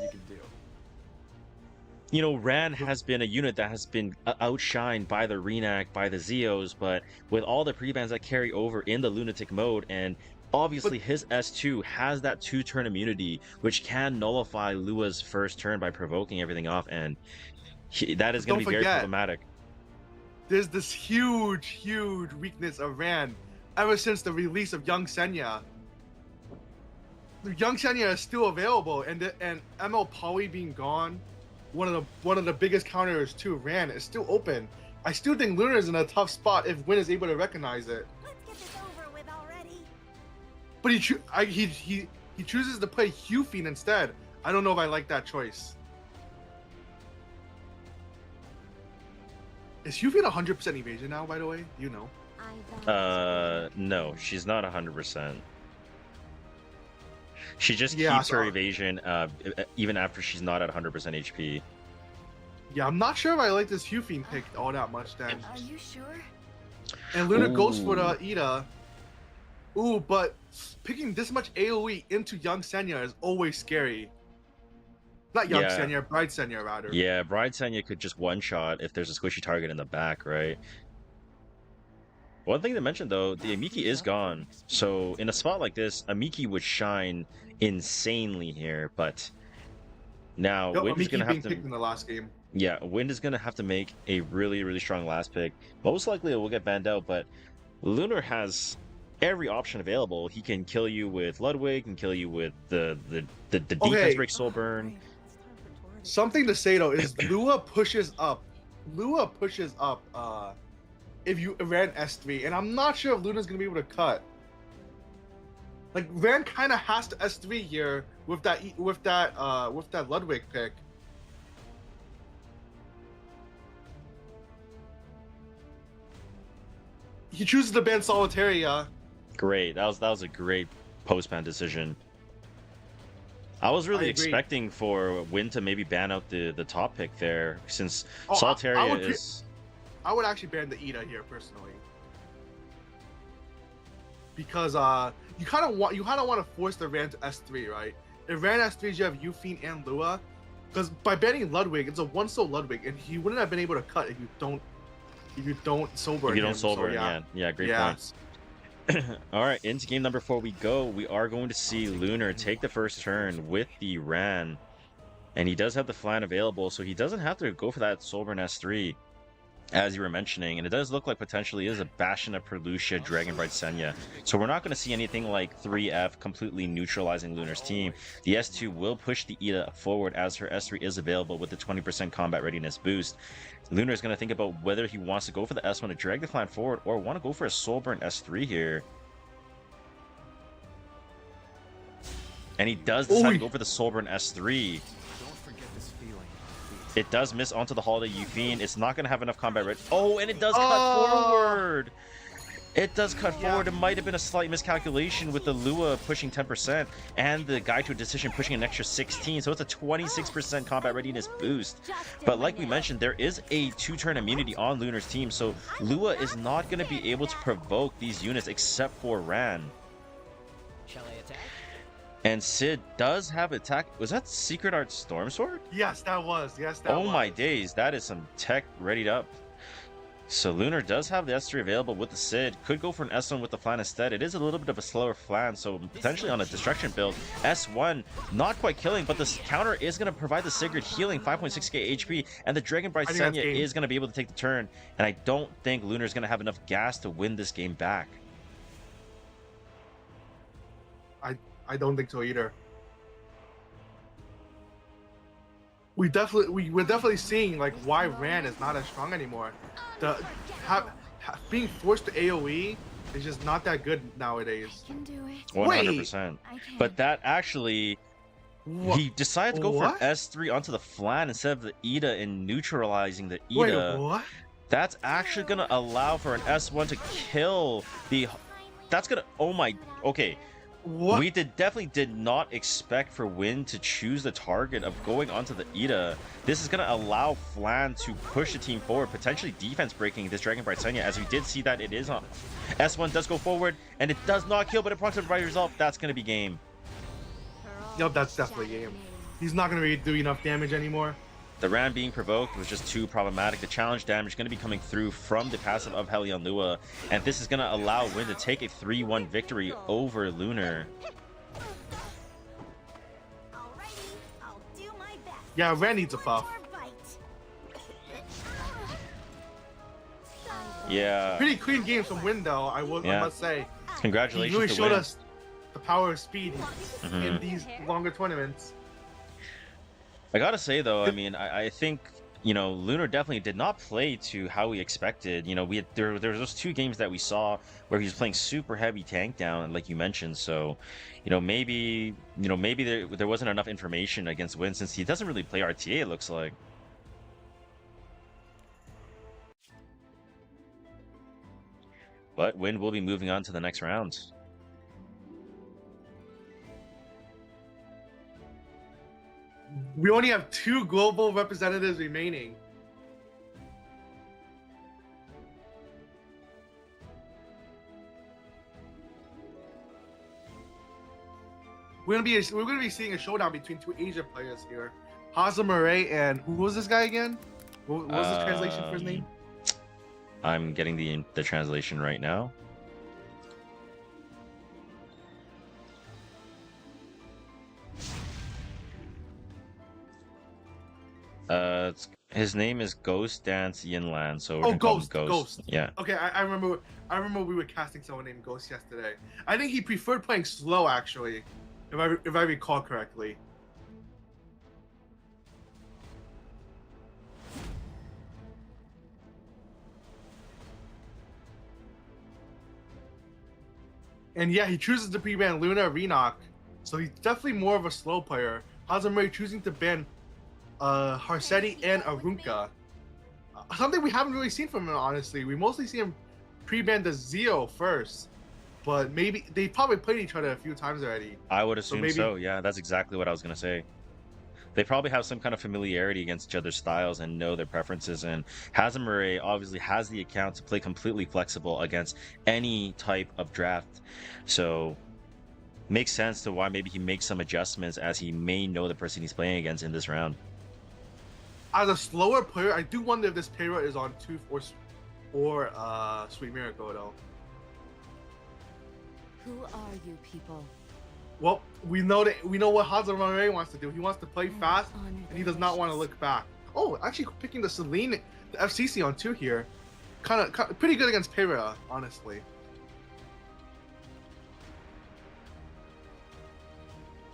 Ran has been a unit that has been outshined by the Renak, by the Zeos, but with all the pre-bans that carry over in the Lunatic mode, and obviously his S2 has that 2-turn immunity, which can nullify Lua's first turn by provoking everything off, and that is going to be very problematic. There's this huge weakness of Ran ever since the release of Young Senya. The Young Senya is still available, and ML Poly being gone, one of the biggest counters to Ran is still open. I still think Lunar is in a tough spot if Win is able to recognize it. Let's get this over with already. But he chooses to play Hufine instead. I don't know if I like that choice. Is Hufine 100% evasion now, by the way? You know. No, she's not 100%. She just keeps her evasion even after she's not at 100% HP. Yeah, I'm not sure if I like this Hufine pick all that much then. Are you sure? And Luna goes for the Ida. Ooh, but picking this much AoE into Young Senya is always scary. Not Young Senya, Bride Senya rather. Yeah, Bride Senya could just one-shot if there's a squishy target in the back, right? One thing to mention though, the Amiki is gone. So in a spot like this, Amiki would shine insanely here, but now Wind is going to have to... picked in the last game. Yeah, Wind is going to have to make a really, really strong last pick. Most likely it will get banned out, but Lunar has every option available. He can kill you with Ludwig, can kill you with the defense break soul burn. Something to say though is Lua pushes up. If you ran S3, and I'm not sure if Luna's gonna be able to cut. Like Van kind of has to S3 here with that Ludwig pick. He chooses to ban Solitaria. Great. That was a great post-ban decision. I was really I agree. expecting for Win to maybe ban out the top pick there, since Oh, Solitaria is. I would actually ban the Ida here personally, because you kind of want to force the Ran to S3, right? If Ran S3s, you have Yufine and Lua, because by banning Ludwig, it's a one-soul Ludwig, and he wouldn't have been able to cut if you don't sober. If you don't him, sober, so, yeah, great yeah. points. All right, into game number 4 we go. We are going to see Lunar take the first turn with the Ran, and he does have the Flan available, so he doesn't have to go for that Soulburn S3, as you were mentioning, and it does look like potentially is a Bastion of Perlucia, Dragonbright Senya. So we're not going to see anything like 3F completely neutralizing Lunar's team. The S2 will push the Ida forward as her S3 is available with the 20% combat readiness boost. Lunar is going to think about whether he wants to go for the S1 to drag the Flan forward or want to go for a Soulburn S3 here. And he does decide to go for the Soulburn S3. It does miss onto the Holiday Yufine. It's not going to have enough combat ready. Oh, and it does cut forward. It does cut forward. It might have been a slight miscalculation with the Lua pushing 10% and the Guide to a Decision pushing an extra 16. So it's a 26% combat readiness boost. But like we mentioned, there is a 2-turn immunity on Lunar's team. So Lua is not going to be able to provoke these units except for Ran. Shall I attack? And Sid does have attack. Was that Secret Art Storm Sword? Yes, that was. Yes, that was. Oh my days, that is some tech readied up. So Lunar does have the S3 available with the Sid. Could go for an S1 with the Flan instead. It is a little bit of a slower Flan, so potentially on a Destruction build. S1, not quite killing, but this counter is going to provide the Sigurd healing, 5.6k HP, and the Dragonbright Senya is going to be able to take the turn. And I don't think Lunar is going to have enough gas to win this game back. I don't think so either. We're definitely seeing like why Ran is not as strong anymore. Being forced to AoE is just not that good nowadays. Can do it. 100%. But that actually, he decided to go for an S3 onto the Flan instead of the Ida and neutralizing the Ida. Wait, what? That's actually gonna allow for an S1 to kill the. That's gonna. Oh my. Okay. What? We definitely did not expect for Win to choose the target of going onto the Ida. This is going to allow Flan to push the team forward, potentially defense breaking this Dragonbright Senya, as we did see that it is on. S1 does go forward, and it does not kill, but it procs the right result. That's going to be game. Yep, that's definitely game. He's not going to do enough damage anymore. The Ran being provoked was just too problematic. The challenge damage is going to be coming through from the passive of Helion Lua, and this is going to allow Win to take a 3-1 victory over Lunar. Yeah, Ran needs a buff. Yeah. Pretty clean games from Win, though, I must say. Congratulations He really to showed Win. us the power of speed in these longer tournaments. I gotta say though, I mean, I think, you know, Lunar definitely did not play to how we expected. You know, there was those 2 games that we saw where he was playing super heavy tank down, like you mentioned. So, maybe there wasn't enough information against Win, since he doesn't really play RTA, it looks like. But Win will be moving on to the next round. We only have 2 global representatives remaining. We're gonna be seeing a showdown between 2 Asia players here. Haza Murray and who was this guy again? What was the translation for his name? I'm getting the translation right now. His name is Ghost Dance Yinlan, so we're gonna call him Ghost. Yeah. Okay, I remember we were casting someone named Ghost yesterday. I think he preferred playing slow, actually, if I recall correctly. And yeah, he chooses to pre-ban Luna Renok, so he's definitely more of a slow player. Hazamori choosing to ban Harsetti and Arunka. Something we haven't really seen from him, honestly. We mostly see him pre-ban the Zeo first, but maybe they probably played each other a few times already. I would assume maybe- so. Yeah, that's exactly what I was gonna say. They probably have some kind of familiarity against each other's styles and know their preferences. And Hazamure obviously has the account to play completely flexible against any type of draft. So makes sense to why maybe he makes some adjustments as he may know the person he's playing against in this round. As a slower player, I do wonder if this Payra is on Tooth or Sweet Miracle though. Who are you people? Well, we know what Hazamure wants to do. He wants to play fast, and he does not want to look back. Oh, actually picking the Celine, the FCC on 2 here. Kind of pretty good against Payra, honestly.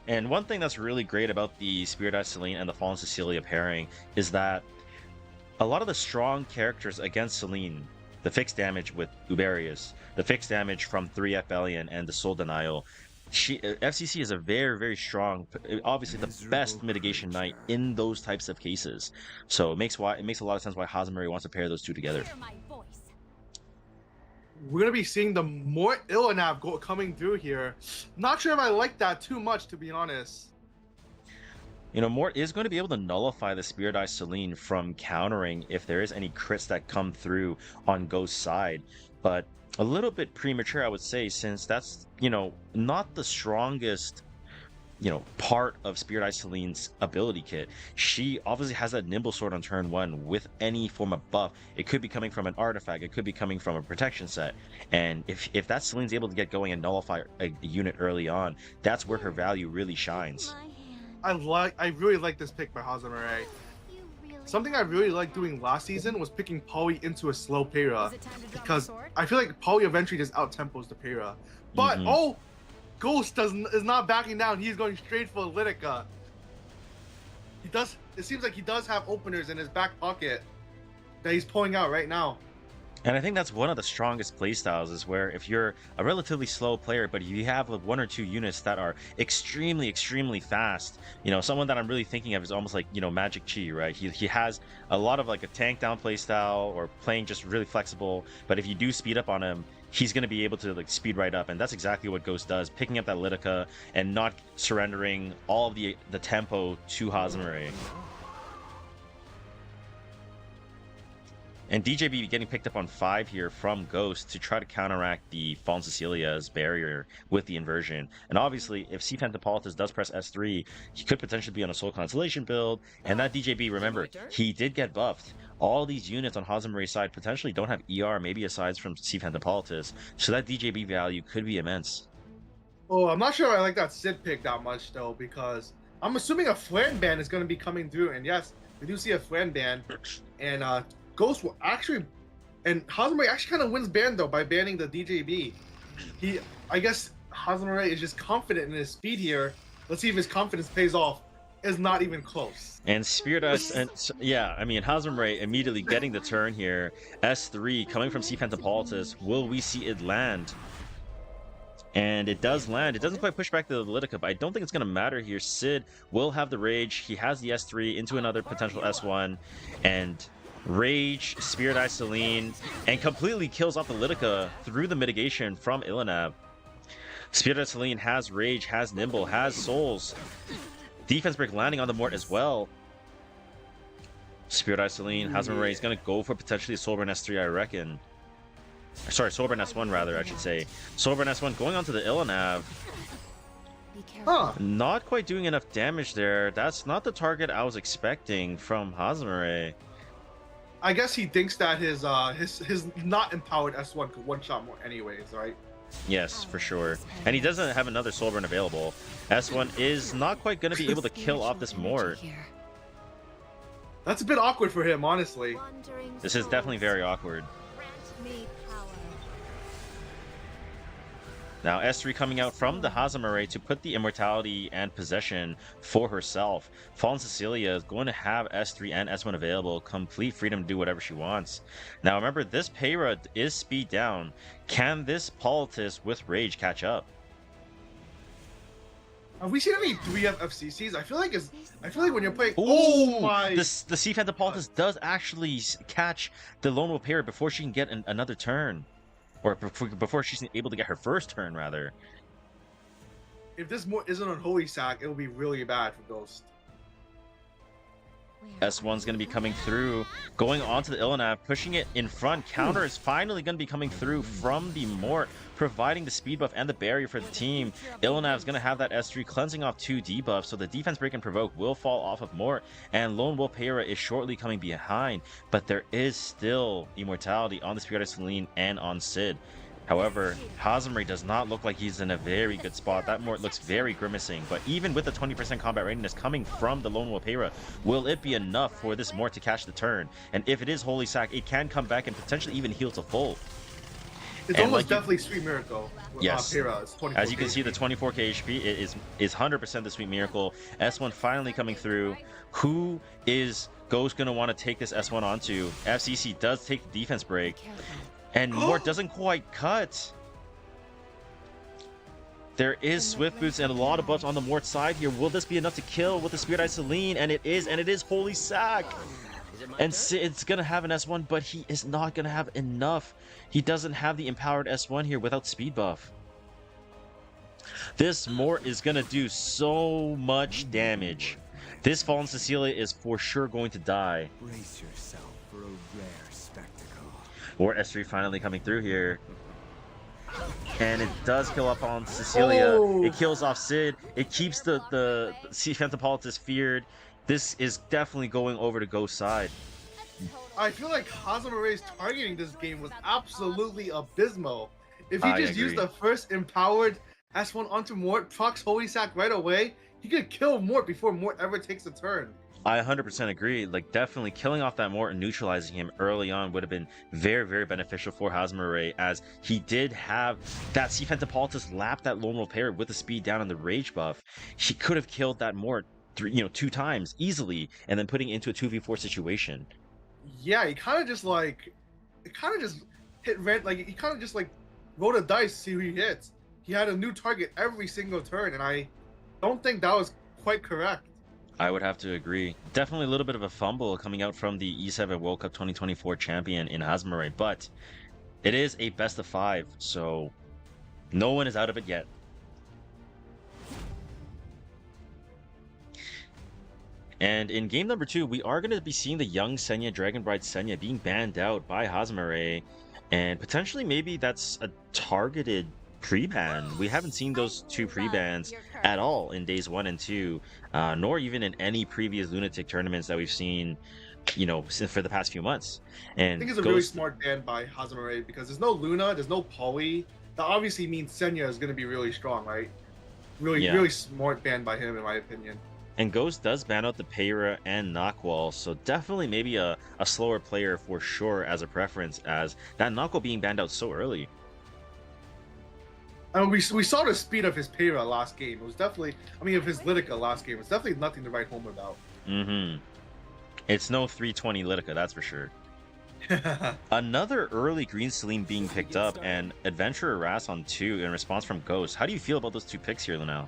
And one thing that's really great about the Spirit Eye Celine and the Fallen Cecilia pairing is that a lot of the strong characters against Celine, the fixed damage with Uberius, the fixed damage from 3F Bellion, and the Soul Denial, FCC is a very, very strong, obviously the best mitigation knight in those types of cases. So it makes a lot of sense why Hazamori wants to pair those two together. Hear my voice. We're gonna be seeing the more Ilanav coming through here. Not sure if I like that too much, to be honest. You know, Mort is going to be able to nullify the Spirit Eye Celine from countering if there is any crits that come through on Ghost's side, but a little bit premature, I would say, since that's, you know, not the strongest, you know, part of Spirit Eye Celine's ability kit. She obviously has that nimble sword on turn 1 with any form of buff. It could be coming from an artifact, it could be coming from a protection set, and if that Celine's able to get going and nullify a unit early on, that's where her value really shines. I really like this pick by Hazamure. Something I really liked doing last season was picking Polly into a slow Payra, Is it time to draw because my sword? I feel like Polly eventually just out-tempos the Payra. But, oh! Ghost is not backing down. He's going straight for Litica. It seems like he does have openers in his back pocket that he's pulling out right now. And I think that's one of the strongest playstyles, is where if you're a relatively slow player, but you have like 1 or 2 units that are extremely, extremely fast. You know, someone that I'm really thinking of is almost like, you know, Magic Chi, right? He has a lot of like a tank down playstyle or playing just really flexible. But if you do speed up on him, he's going to be able to like speed right up. And that's exactly what Ghost does, picking up that Litica and not surrendering all of the tempo to Hazamure. And DJB getting picked up on 5 here from Ghost to try to counteract the Fallen Cecilia's barrier with the inversion. And obviously, if C. Phantopolitus does press S3, he could potentially be on a Soul Constellation build. And that DJB, remember, he did get buffed. All these units on Hazamure's side potentially don't have ER, maybe aside from C. Phantopolitus. So that DJB value could be immense. Oh, I'm not sure I like that Sid pick that much, though, because I'm assuming a Flan ban is going to be coming through. And yes, we do see a Flan ban. And, Ghost will actually, and Hazamure actually kind of wins ban though by banning the DJB. I guess Hazamure is just confident in his speed here. Let's see if his confidence pays off. Is not even close. And Spirit Us, and yeah, I mean Hazamure immediately getting the turn here. S3 coming from C. Phantopolitus. Will we see it land? And it does land. It doesn't quite push back to the Litica, but I don't think it's going to matter here. Sid will have the Rage. He has the S3 into another potential S1, and Rage, Spirit Eye Celine, and completely kills off the Litica through the mitigation from Ilanav. Spirit Eye Celine has Rage, has Nimble, has Souls. Defense Break landing on the Mort as well. Spirit Eye Celine, Hazamure is going to go for potentially a Soulburn S3, I reckon. Sorry, Soulburn S1 rather, I should say. Soulburn S1 going onto the Ilanav. Not quite doing enough damage there. That's not the target I was expecting from Hazamure. I guess he thinks that his not empowered S1 could one-shot more anyways, right? Yes, for sure. And he doesn't have another Soulburn available. S1 is not quite going to be able to kill off this Mort. That's a bit awkward for him, honestly. This is definitely very awkward. Grant me power. Now S3 coming out from the Hazamare to put the immortality and possession for herself. Fallen Cecilia is going to have S3 and S1 available, complete freedom to do whatever she wants. Now remember, this Peyra is speed down. Can this Politis with Rage catch up? Have we seen any 3F FCCs? I feel like when you're playing. Ooh, Oh my! the Sea Phantom Politis does actually catch the Lone Wolf Peyra before she can get another turn. Or before she's able to get her first turn, rather. If this more isn't on Holy Sack, it will be really bad for Ghost. S1's going to be coming through, going onto the Illinav, pushing it in front. Counter is finally going to be coming through from the Mort, providing the speed buff and the barrier for the team. Illinav's going to have that S3 cleansing off 2 debuffs, so the defense break and provoke will fall off of Mort, and Lone Wolf Peyra is shortly coming behind, but there is still immortality on the Spirit Celine and on Sid. However, Hazamare does not look like he's in a very good spot. That Mort looks very grimacing, but even with the 20% combat readiness coming from the Lone Wolf Peyra, will it be enough for this Mort to catch the turn? And if it is Holy Sack, it can come back and potentially even heal to full. It's And almost like definitely Sweet Miracle. Yes. Peyra, it's 24 As you can see, the 24k HP is 100% the Sweet Miracle. S1 finally coming through. Who is Ghost going to want to take this S1 onto? FCC does take the defense break. And Mort doesn't quite cut. There is Swift Boots and a lot of buffs on the Mort side here. Will this be enough to kill with the Spirit Eye Celine? And it is Holy Sack. And Sid's going to have an S1, but he is not going to have enough. He doesn't have the empowered S1 here without speed buff. This Mort is going to do so much damage. This Fallen Cecilia is for sure going to die. Brace yourself for a rare spectacle. Or S3 finally coming through here. And it does kill off on Cecilia. Oh. It kills off Sid. It keeps the Sea Phantom Politis feared. This is definitely going over to Ghost's side. I feel like Hazamare's targeting this game was absolutely abysmal. If he just used the first empowered S1 onto Mort, procs Holy Sack right away, he could kill Mort before Mort ever takes a turn. I 100% agree. Like, definitely killing off that Mort and neutralizing him early on would have been very, very beneficial for Hazamare, as he did have that Sea Phantom Politis lap that Lone Wolf Peyra with the speed down and the rage buff. He could have killed that Mort 2 times easily, and then putting it into a 2v4 situation. Yeah, he kind of just hit red, like he kind of just like rolled a dice to see who he hits. He had a new target every single turn, and I don't think that was quite correct. I would have to agree. Definitely a little bit of a fumble coming out from the E7 World Cup 2024 champion in Hazamare, but it is a best of 5, so no one is out of it yet. And in game number 2, we are going to be seeing the young Senya, Dragonbride Senya, being banned out by Hazamare, and potentially maybe that's a targeted pre-ban. We haven't seen those 2 pre-bans at all in days 1 and 2, nor even in any previous Lunatic tournaments that we've seen, since for the past few months. And I think it's a really smart ban by Hazamare, because there's no Luna, there's no Poly. That obviously means Senya is going to be really strong, right? Really smart ban by him, in my opinion. And Ghost does ban out the Peyra and Knockwall, so definitely maybe a slower player for sure as a preference, as that Knockwall being banned out so early. I mean, we saw the speed of his Peyra last game. It was definitely, of his Litica last game. It's definitely nothing to write home about. It's no 320 Litica, that's for sure. Another early green Celine being picked up, and Adventurer Ras on 2 in response from Ghost. How do you feel about those 2 picks here, Lunel?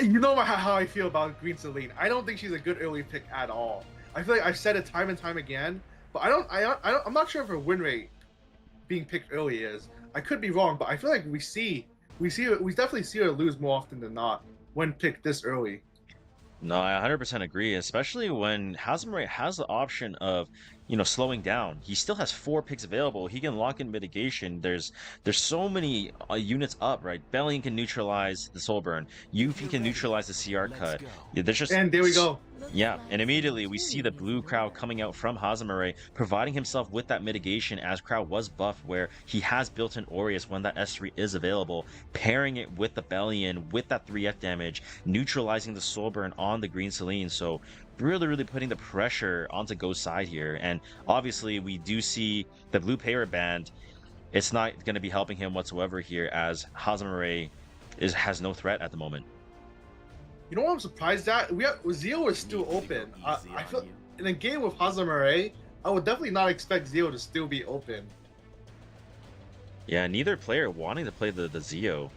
You know how I feel about Green Celine. I don't think she's a good early pick at all. I feel like I've said it time and time again, but I'm not sure if her win rate being picked early is. I could be wrong, but I feel like we definitely see her lose more often than not when picked this early. No, I 100% agree, especially when Hazamare has the option of, slowing down. He still has 4 picks available. He can lock in mitigation. There's so many units up, right? Bellion can neutralize the Soul Burn. Yuffie can neutralize the CR cut. Yeah, there's just... And there we go. Yeah, and immediately we see the blue crowd coming out from Hazamare, providing himself with that mitigation, as crowd was buffed, where he has built in Aureus when that S3 is available, pairing it with the Bellion, with that 3F damage, neutralizing the Soul Burn on the Green Celine. So really putting the pressure onto Ghost's side here. And obviously we do see the blue Peyra band. it's not going to be helping him whatsoever here, as Hazamare has no threat at the moment. You know what I'm surprised at? Zio is still open. I feel in a game with Hazamare, I would definitely not expect Zio to still be open. Yeah, neither player wanting to play the Zio.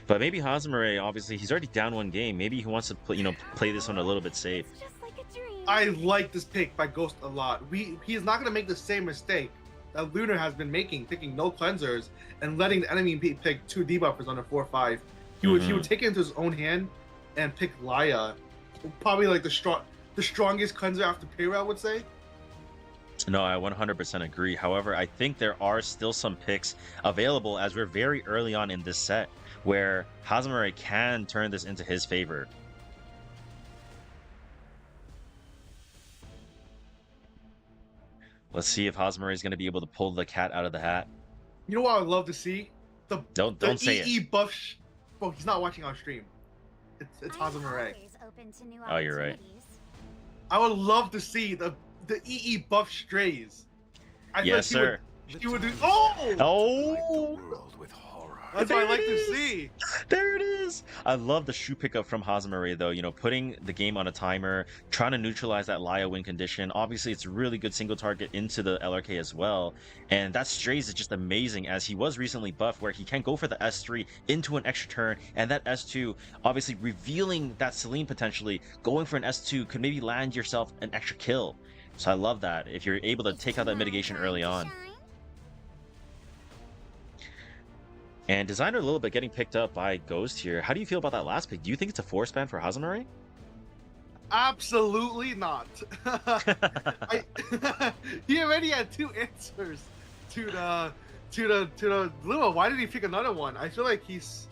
But maybe Hazamare, obviously, he's already down one game. Maybe he wants to play this one a little bit safe. It's just like a dream. I like this pick by Ghost a lot. He is not going to make the same mistake that Lunar has been making, picking no cleansers and letting the enemy pick 2 debuffers on a 4/5. He would take it into his own hand and pick Laya, probably like the strongest cleanser after Pyrrha, I would say. No, I 100% agree. However, I think there are still some picks available, as we're very early on in this set, where Hazamare can turn this into his favor. Let's see if Hazamare is going to be able to pull the cat out of the hat. You know what I would love to see? Don't say EE it. buff. Bro, he's not watching on stream. It's I'm Hazamare. always open to new Oh, you're right. opportunities. I would love to see the EE buff strays. I feel Yes, like sir. He would do. Oh! Oh! World with horror. That's what I like There it to is. see. There it is. I love the shoe pickup from Hazamare, though. Putting the game on a timer, trying to neutralize that Laya win condition. Obviously, it's a really good single target into the LRK as well. And that strays is just amazing, as he was recently buffed, where he can go for the S3 into an extra turn, and that S2 obviously revealing that Celine potentially. Going for an S2 could maybe land yourself an extra kill. So I love that if you're able to take out that mitigation early on. And Designer a little bit getting picked up by Ghost here. How do you feel about that last pick? Do you think it's a force ban for Hazamare? Absolutely not. He already had 2 answers to the Lua. Why did he pick another one? I feel like his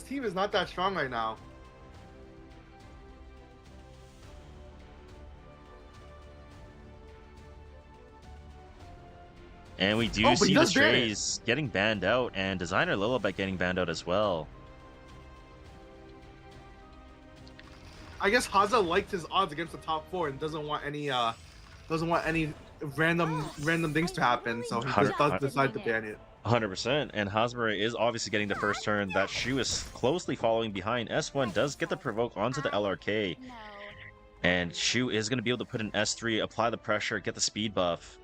team is not that strong right now. And we do Oh, but he see the does ban it. strays getting banned out, and Designer a little bit getting banned out as well. I guess Haza liked his odds against the top 4 and doesn't want any random things to happen, so he just does decide to ban it. 100%. And Hazamare is obviously getting the first turn. That Shu is closely following behind. S1 does get the provoke onto the LRK, No. and Shu is going to be able to put an S3, apply the pressure, get the speed buff.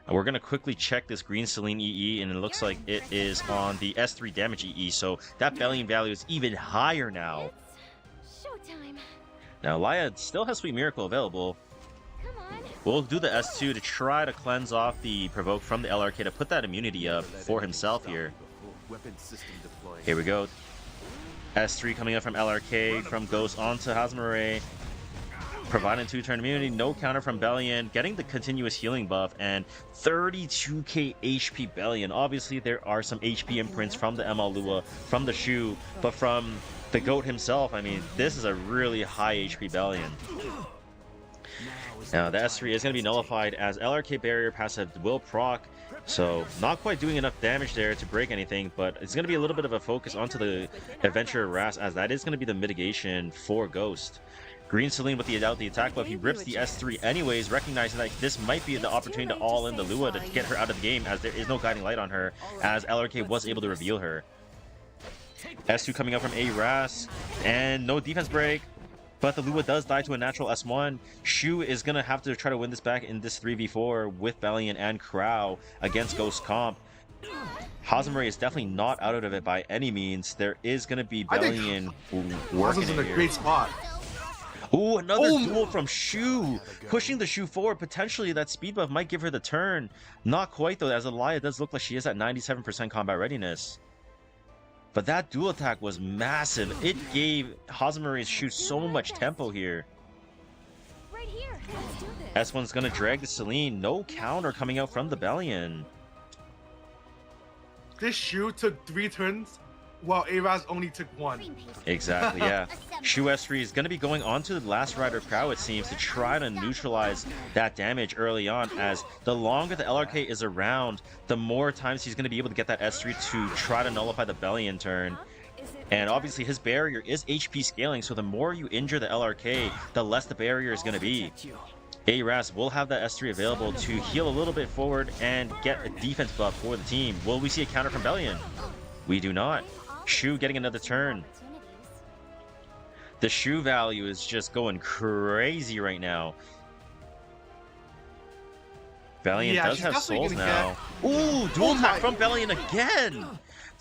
We're going to quickly check this green Celine EE, and it looks like it is on the S3 damage EE, so that Bellion value is even higher now. It's showtime. Now, Laya still has Sweet Miracle available. Come on. We'll do the S2 to try to cleanse off the provoke from the LRK to put that immunity up for himself here. Weapon system deployed. Here we go. S3 coming up from LRK, from Ghost onto Hazamare. Providing 2-turn immunity, no counter from Bellion, getting the continuous healing buff, and 32k HP Bellion. Obviously, there are some HP imprints from the ML Lua, from the Shu, but from the GOAT himself, I mean, this is a really high HP Bellion. Now, the S3 is going to be nullified as LRK barrier passive will proc, so not quite doing enough damage there to break anything, but it's going to be a little bit of a focus onto the Adventurer Ras, as that is going to be the mitigation for Ghost. Green Celine with the attack buff, he rips the S3 anyways, recognizing that this might be the opportunity to all in the Lua to get her out of the game, as there is no guiding light on her, as LRK was able to reveal her. S2 coming up from A Ras, and no defense break, but the Lua does die to a natural S1. Shu is going to have to try to win this back in this 3v4 with Bellion and Crow against Ghost Comp. Hazamare is definitely not out of it by any means. There is going to be Bellion working Haza's in a here. great spot. Ooh, another duel from Shu, pushing the Shu forward. Potentially that speed buff might give her the turn. Not quite though, as Elia does look like she is at 97% combat readiness. But that dual attack was massive. It gave Hazamare's Shu so much tempo here. Right here. Let's do this. S1's gonna drag the Celine. No counter coming out from the Bellion. This Shu took 3 turns, while Araz only took 1. Exactly, yeah. Shu S3 is going to be going on to the last rider Crow, it seems, to try to neutralize that damage early on, as the longer the LRK is around, the more times he's going to be able to get that S3 to try to nullify the Bellion turn. And obviously his barrier is HP scaling, so the more you injure the LRK, the less the barrier is going to be. Aras will have that S3 available to heal a little bit forward and get a defense buff for the team. Will we see a counter from Bellion? We do not. Shu getting another turn. The Shu value is just going crazy right now. Bellion does have souls now. Ooh, dual attack from Bellion again!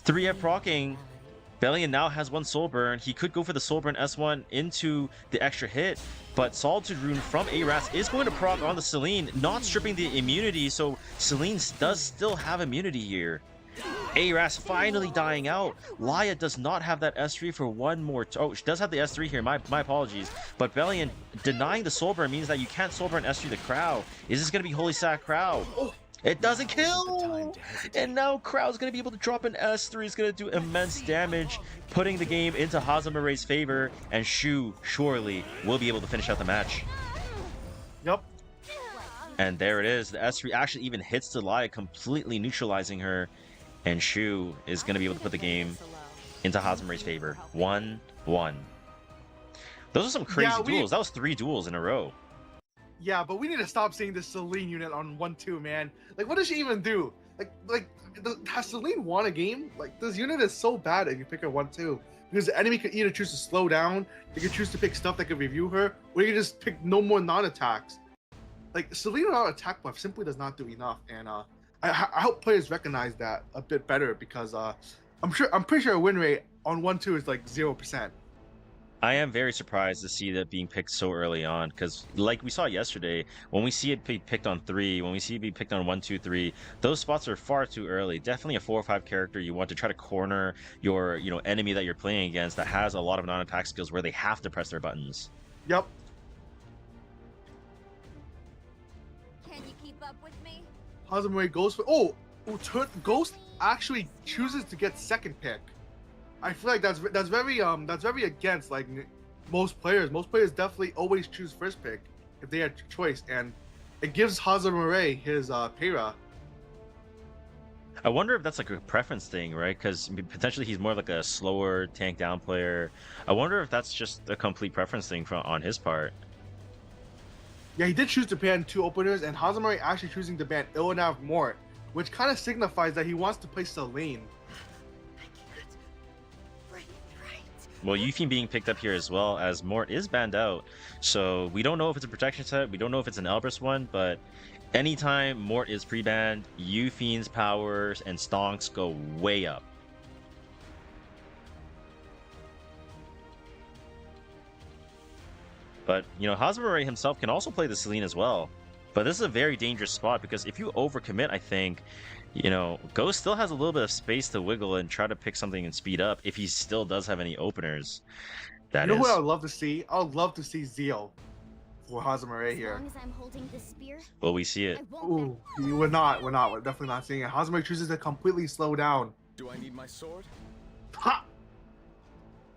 3F proccing. Bellion now has 1 soul burn. He could go for the soul burn S1 into the extra hit, but Solitude Rune from Aras is going to proc on the Celine, not stripping the immunity, so Celine does still have immunity here. Aras finally dying out. Laya does not have that S3 for 1 more. Oh, she does have the S3 here. My apologies. But Bellion denying the soul burn means that you can't soul burn S3 the Crow. Is this going to be Holy Sack Crow? It doesn't kill! And now Crow's going to be able to drop an S3. It's going to do immense damage, putting the game into Hazamaray's favor. And Shu surely will be able to finish out the match. Yep. And there it is. The S3 actually even hits the Laya, completely neutralizing her. And Shu is going to be able to put the game into Hazamaray's favor. 1-1. Those are some crazy duels. That was 3 duels in a row. Yeah, but we need to stop seeing this Celine unit on 1-2, man. Like, what does she even do? Has Celine won a game? Like, this unit is so bad if you pick her 1-2. Because the enemy could either choose to slow down, they could choose to pick stuff that could review her, or you could just pick no more non-attacks. Like, Celine without attack buff simply does not do enough, and I hope players recognize that a bit better, because I'm pretty sure a win rate on 1-2 is like 0%. I am very surprised to see that being picked so early on, because like we saw yesterday, when we see it be picked on 3, when we see it be picked on 1, 2, 3, those spots are far too early. Definitely a 4 or 5 character you want to try to corner your enemy that you're playing against that has a lot of non-attack skills where they have to press their buttons. Yep. Can you keep up with me? Hazamaray goes for Ghost actually chooses to get second pick. I feel like that's very against like most players. Most players definitely always choose first pick if they had choice, and it gives Hazamaray his Pera. I wonder if that's like a preference thing, right? Because potentially he's more like a slower tank down player. I wonder if that's just a complete preference thing on his part. Yeah, he did choose to ban 2 openers, and Hazamaray actually choosing to ban Ilanav Mort, which kind of signifies that he wants to play Celine. Well, Yuffie being picked up here as well, as Mort is banned out. So we don't know if it's a protection set, we don't know if it's an Elbrus one, but anytime Mort is pre-banned, Yuffie's powers and stonks go way up. But, Hazamaray himself can also play the Celine as well. But this is a very dangerous spot, because if you overcommit, I think, Ghost still has a little bit of space to wiggle and try to pick something and speed up if he still does have any openers. What I would love to see? I would love to see Zeal for Hazamaray here. As long as I'm holding the spear, Will we see it? Ooh, we're definitely not seeing it. Hazamaray chooses to completely slow down. Do I need my sword? Ha!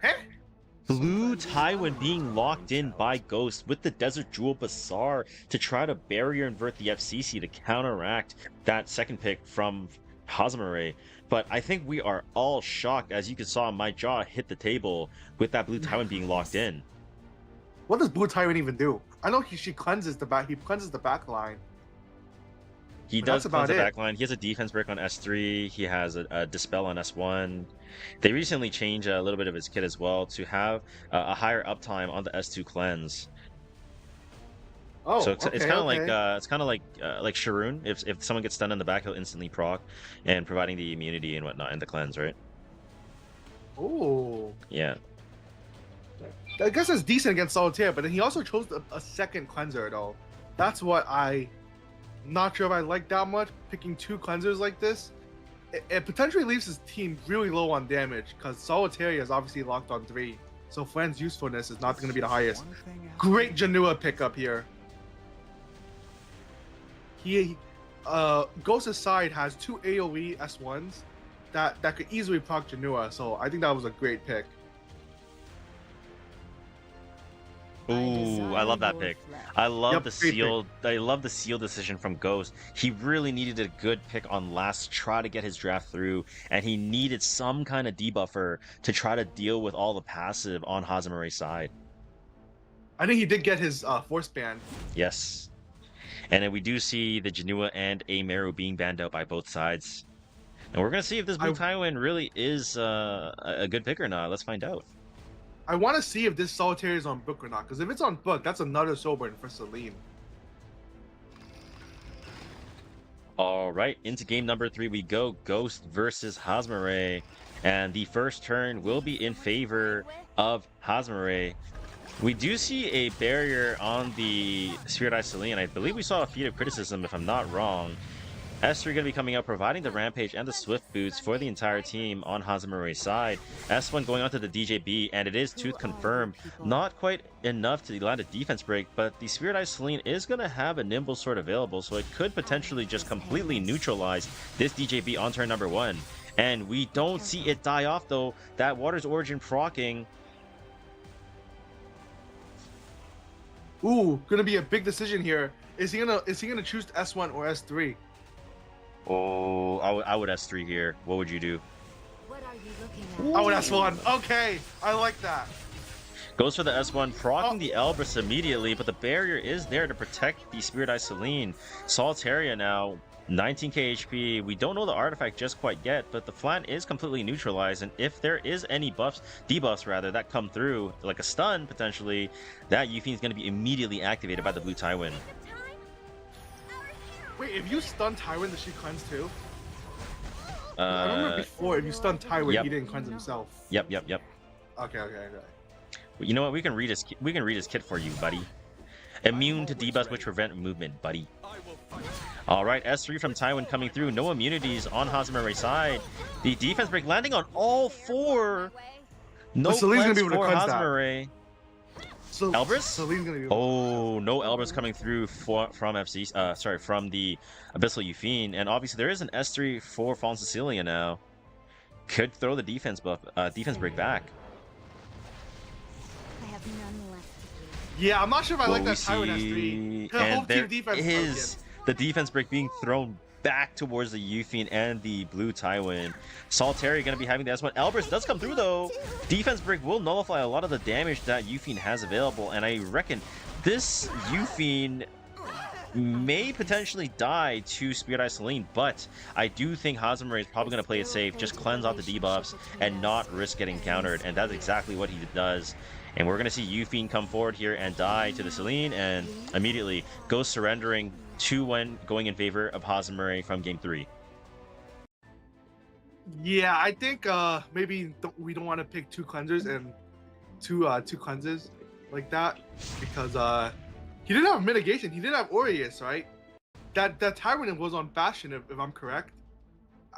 Hey! Blue Tywin being locked in by Ghost with the Desert Jewel Bazaar to try to barrier invert the FCC to counteract that second pick from Hazamaray. But I think we are all shocked, as you can saw my jaw hit the table with that Blue Tywin being locked in. What does Blue Tywin even do? I know she cleanses the back. He cleanses the back line. He does cleanse the back line. He has a defense break on S3. He has a dispel on S1. They recently changed a little bit of his kit as well to have a higher uptime on the S2 cleanse. Oh, so it's kind of like like Sharoon. If someone gets stunned in the back, he'll instantly proc, and providing the immunity and whatnot in the cleanse, right? Oh. Yeah. I guess it's decent against Solitaire, but then he also chose a second cleanser though. That's what not sure if I like that much. Picking 2 cleansers like this, it potentially leaves his team really low on damage, because Solitaire is obviously locked on 3, so Flan's usefulness is not going to be the highest. Great Janua pickup here. Ghost's side has 2 AoE S1s that could easily proc Janua, so I think that was a great pick. Ooh, I love that pick. I love the seal. I love the seal decision from Ghost. He really needed a good pick on last to try to get his draft through, and he needed some kind of debuffer to try to deal with all the passive on Hazamaray's side. I think he did get his force ban. Yes. And then we do see the Janua and Ameru being banned out by both sides. And we're going to see if this Blue Tywin really is a good pick or not. Let's find out. I want to see if this Solitaire is on book or not, because if it's on book, that's another Soulburn for Celine. All right, into game number 3 we go. Ghost versus Hazmare. And the first turn will be in favor of Hazmare. We do see a barrier on the Spirit Eye Celine. I believe we saw a feat of criticism, if I'm not wrong. S3 going to be coming out, providing the Rampage and the Swift Boots for the entire team on Hazamare's side. S1 going on to the DJB, and it is Tooth confirmed. Not quite enough to land a defense break, but the Spirit Eye Celine is going to have a Nimble Sword available, so it could potentially just completely neutralize this DJB on turn number 1. And we don't see it die off, though. That Water's Origin proccing. Ooh, gonna be a big decision here. Is he gonna choose S1 or S3? Oh, I would S3 here. What would you do? What are you looking I would S1. Okay, I like that. Goes for the S1, proccing the Elbrus immediately, but the barrier is there to protect the Spirit Eye Celine. Solitaria now, 19k HP. We don't know the artifact just quite yet, but the flan is completely neutralized, and if there is any debuffs rather, that come through, like a stun potentially, that Yuffie is going to be immediately activated by the Blue Tywin. Wait, if you stun Tywin, does she cleanse too? I remember before, if you stun Tywin, yep. he didn't cleanse himself. Yep. Okay. You know what? We can read his kit for you, buddy. Immune to debuffs which prevent movement, buddy. All right, S3 from Tywin coming through. No immunities on Hazamare's side. The defense break landing on all 4. No cleanse for Hazamare. So Elbrus? Celine's gonna be Oh, no Elbrus coming through from from the Abyssal Euphine, and obviously there is an S3 for Fallen Cecilia now. Could throw the defense break back. I have none left to Yeah, I'm not sure if I like that see, Tywin S3. and Home there team defense is the defense break being thrown back towards the Euphine and the Blue Tywin. Solitaria going to be having the S1. Elbrus does come through though. Defense break will nullify a lot of the damage that Euphine has available, and I reckon this Euphine may potentially die to Spirit Eye Celine, but I do think Hazamare is probably going to play it safe, just cleanse out the debuffs and not risk getting countered, and that's exactly what he does. And we're going to see Euphine come forward here and die to the Celine, and immediately goes surrendering 2-1, going in favor of Hazamare from game 3. Yeah, I think maybe we don't want to pick 2 cleansers and two cleanses like that, because he didn't have mitigation. He didn't have Aureus, right? That Tyrant was on Bastion, if I'm correct.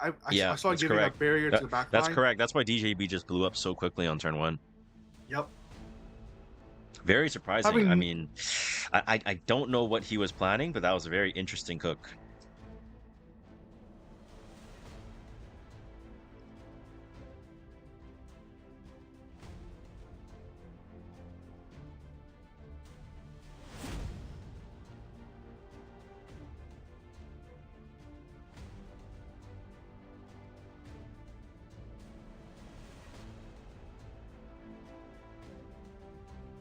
I saw giving correct. a barrier to the back That's line. correct. That's why DJB just blew up so quickly on turn 1. Yep. Very surprising. I mean, I don't know what he was planning, but that was a very interesting cook.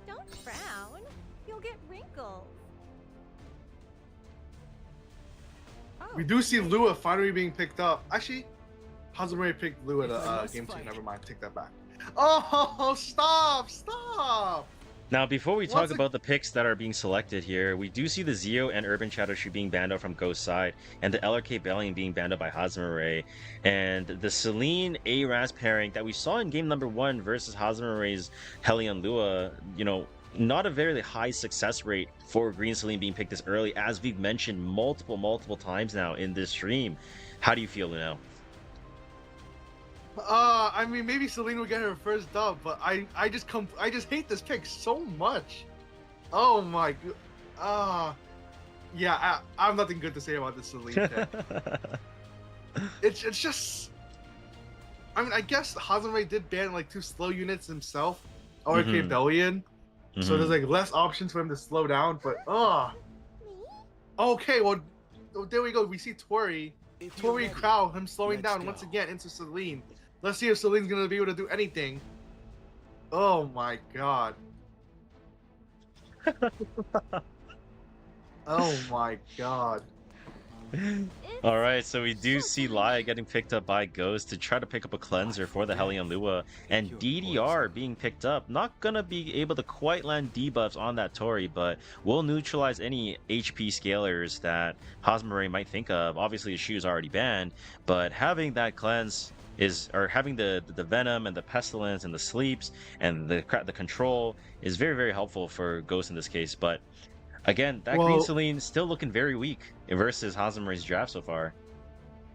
Don't frown. You'll get wrinkles. We do see Lua finally being picked up. Actually, Hazamare picked Lua at game 2. Never mind, take that back. Oh, stop! Now, before we talk about the picks that are being selected here, we do see the Zeo and Urban Shadowtree being banned out from Ghost's side, and the LRK Bellion being banned out by Hazamare, and the Celine Aras pairing that we saw in game number 1 versus Hazamare's Helion Lua, you know, not a very high success rate for Green Celine being picked this early, as we've mentioned multiple times now in this stream. How do you feel now? I mean, maybe Celine will get her first dub, but I just hate this pick so much. Oh my god. Yeah, I have nothing good to say about this Celine pick. It's just, I mean, I guess Hazamare did ban like 2 slow units himself, RK Bellion, so there's like less options for him to slow down. But okay, well, there we go. We see Tori Crow, him slowing down once again into Celine. Let's see if Celine's gonna be able to do anything. Oh my god. Oh my god. All right, so we do see Laya getting picked up by Ghost to try to pick up a cleanser for the Hellion Lua, and DDR being picked up. Not gonna be able to quite land debuffs on that Tori, but will neutralize any HP scalers that Hosmere might think of. Obviously, the shoe's already banned, but having that cleanse or having the venom and the pestilence and the sleeps and the control is very, very helpful for Ghost in this case. But again, that Green Celine still looking very weak versus Hazemere's draft so far.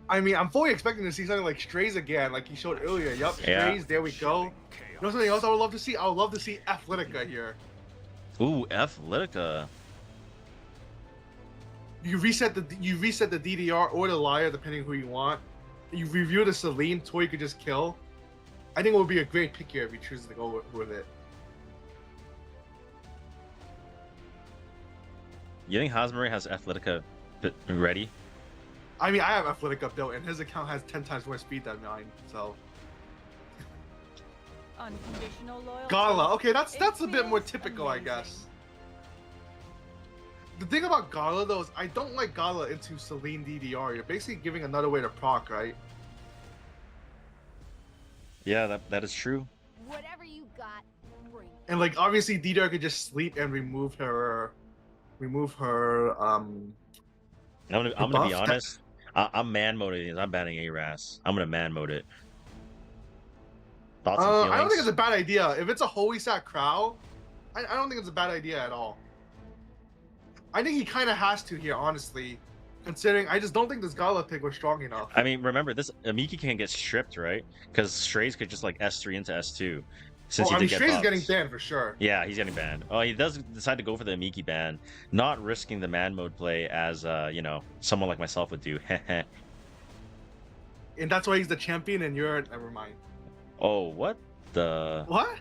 I mean, I'm fully expecting to see something like Strays again, like he showed earlier. Yup, Strays, Yeah. there we go. You know something else I would love to see? I would love to see Athletica here. Ooh, Athletica. You reset the DDR or the Liar, depending who you want. You review the Celine, Tori could just kill. I think it would be a great pick here if you choose to go with it. You think Hosmere has Athletica ready? I mean, I have Athletica built, and his account has 10 times more speed than mine, so. Unconditional loyalty. Gala, okay, that's a bit more feels typical, I amazing. guess. The thing about Gala, though, is I don't like Gala into Celine DDR. You're basically giving another way to proc, right? Yeah, that is true. Whatever you got, bring it. And like, obviously, DDR could just sleep and remove her. I'm gonna be buff? honest. I'm man moding these. I'm banning ARAS. I'm gonna man mode it. Thoughts and feelings? I don't think it's a bad idea. If it's a Holy Sat Crow, I don't think it's a bad idea at all. I think he kind of has to here, honestly, considering I just don't think this Gala pick was strong enough. I mean, remember this Amiki can get stripped, right? Because Strays could just like S3 into S2. Since he I mean, did get Strays is buffs. getting banned for sure. Yeah, he's getting banned. Oh, he does decide to go for the Amiki ban, not risking the man mode play as someone like myself would do. And that's why he's the champion, and you're never mind. Oh, what the? What?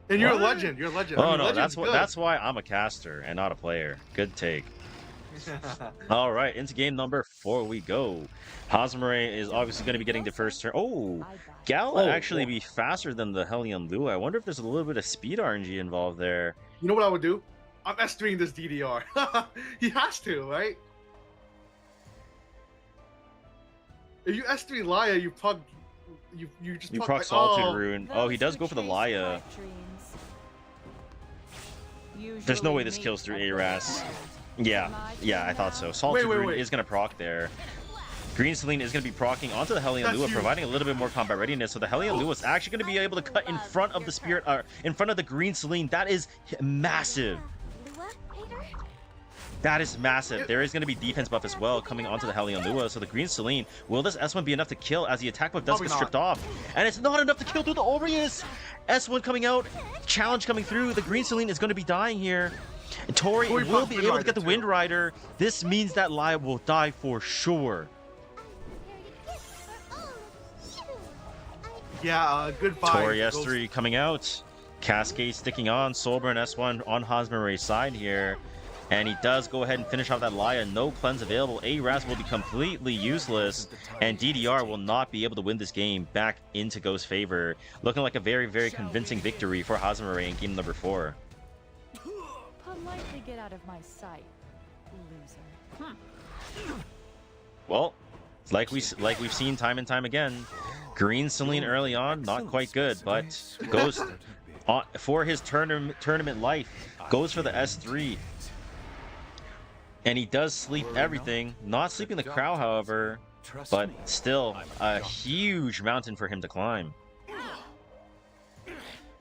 And you're What? a legend. You're a legend. Oh I mean, no, legend's that's why I'm a caster and not a player. Good take. good. All right, into game number 4 we go. Hosmere is obviously going to be getting the first turn. Oh, I got it. Gala Oh, actually oh. be faster than the Hellion Lua. I wonder if there's a little bit of speed RNG involved there. You know what I would do? I'm S3ing this DDR. He has to, right? If you S3 Laya, you plug. You just You plug, proc like, Solitude oh. Rune. Oh, he Those does who go for the chase Laya. pipe dreams There's no way usually this meet kills through at the ARAS. end. Yeah, I thought so. Solitude Wait, Rune wait. is going to proc there. Green Celine is going to be proccing onto the Hellion That's Lua, huge. providing a little bit more combat readiness. So the Hellion Lua is actually going to be able to cut in front of the Spirit, in front of the Green Celine. That is massive. Lua, hater? That is massive. There is going to be defense buff as well coming onto the Hellion Lua. So the Green Celine, will this S1 be enough to kill as the attack buff does Probably get stripped off? And it's not enough to kill through the Aureus. S1 coming out, challenge coming through. The Green Celine is going to be dying here. Tori Tori will pops be Wind able to Rider get the too. Wind Rider. This means that Laya will die for sure. Yeah, good vibes. Tori Goes- S3 coming out. Cascade sticking on. Sober and S1 on Hosmere's side here. And he does go ahead and finish off that Laya. No cleanse available. ARAS will be completely useless. And DDR will not be able to win this game back into Ghost's favor. Looking like a very, very convincing victory for Hosmere in game number 4. Politely get out of my sight, loser. Well, like we've seen time and time again, Green Celine early on, not quite good, but Ghost for his tournament life goes for the S3. And he does sleep everything, not sleeping the Crow, however, but still a huge mountain for him to climb.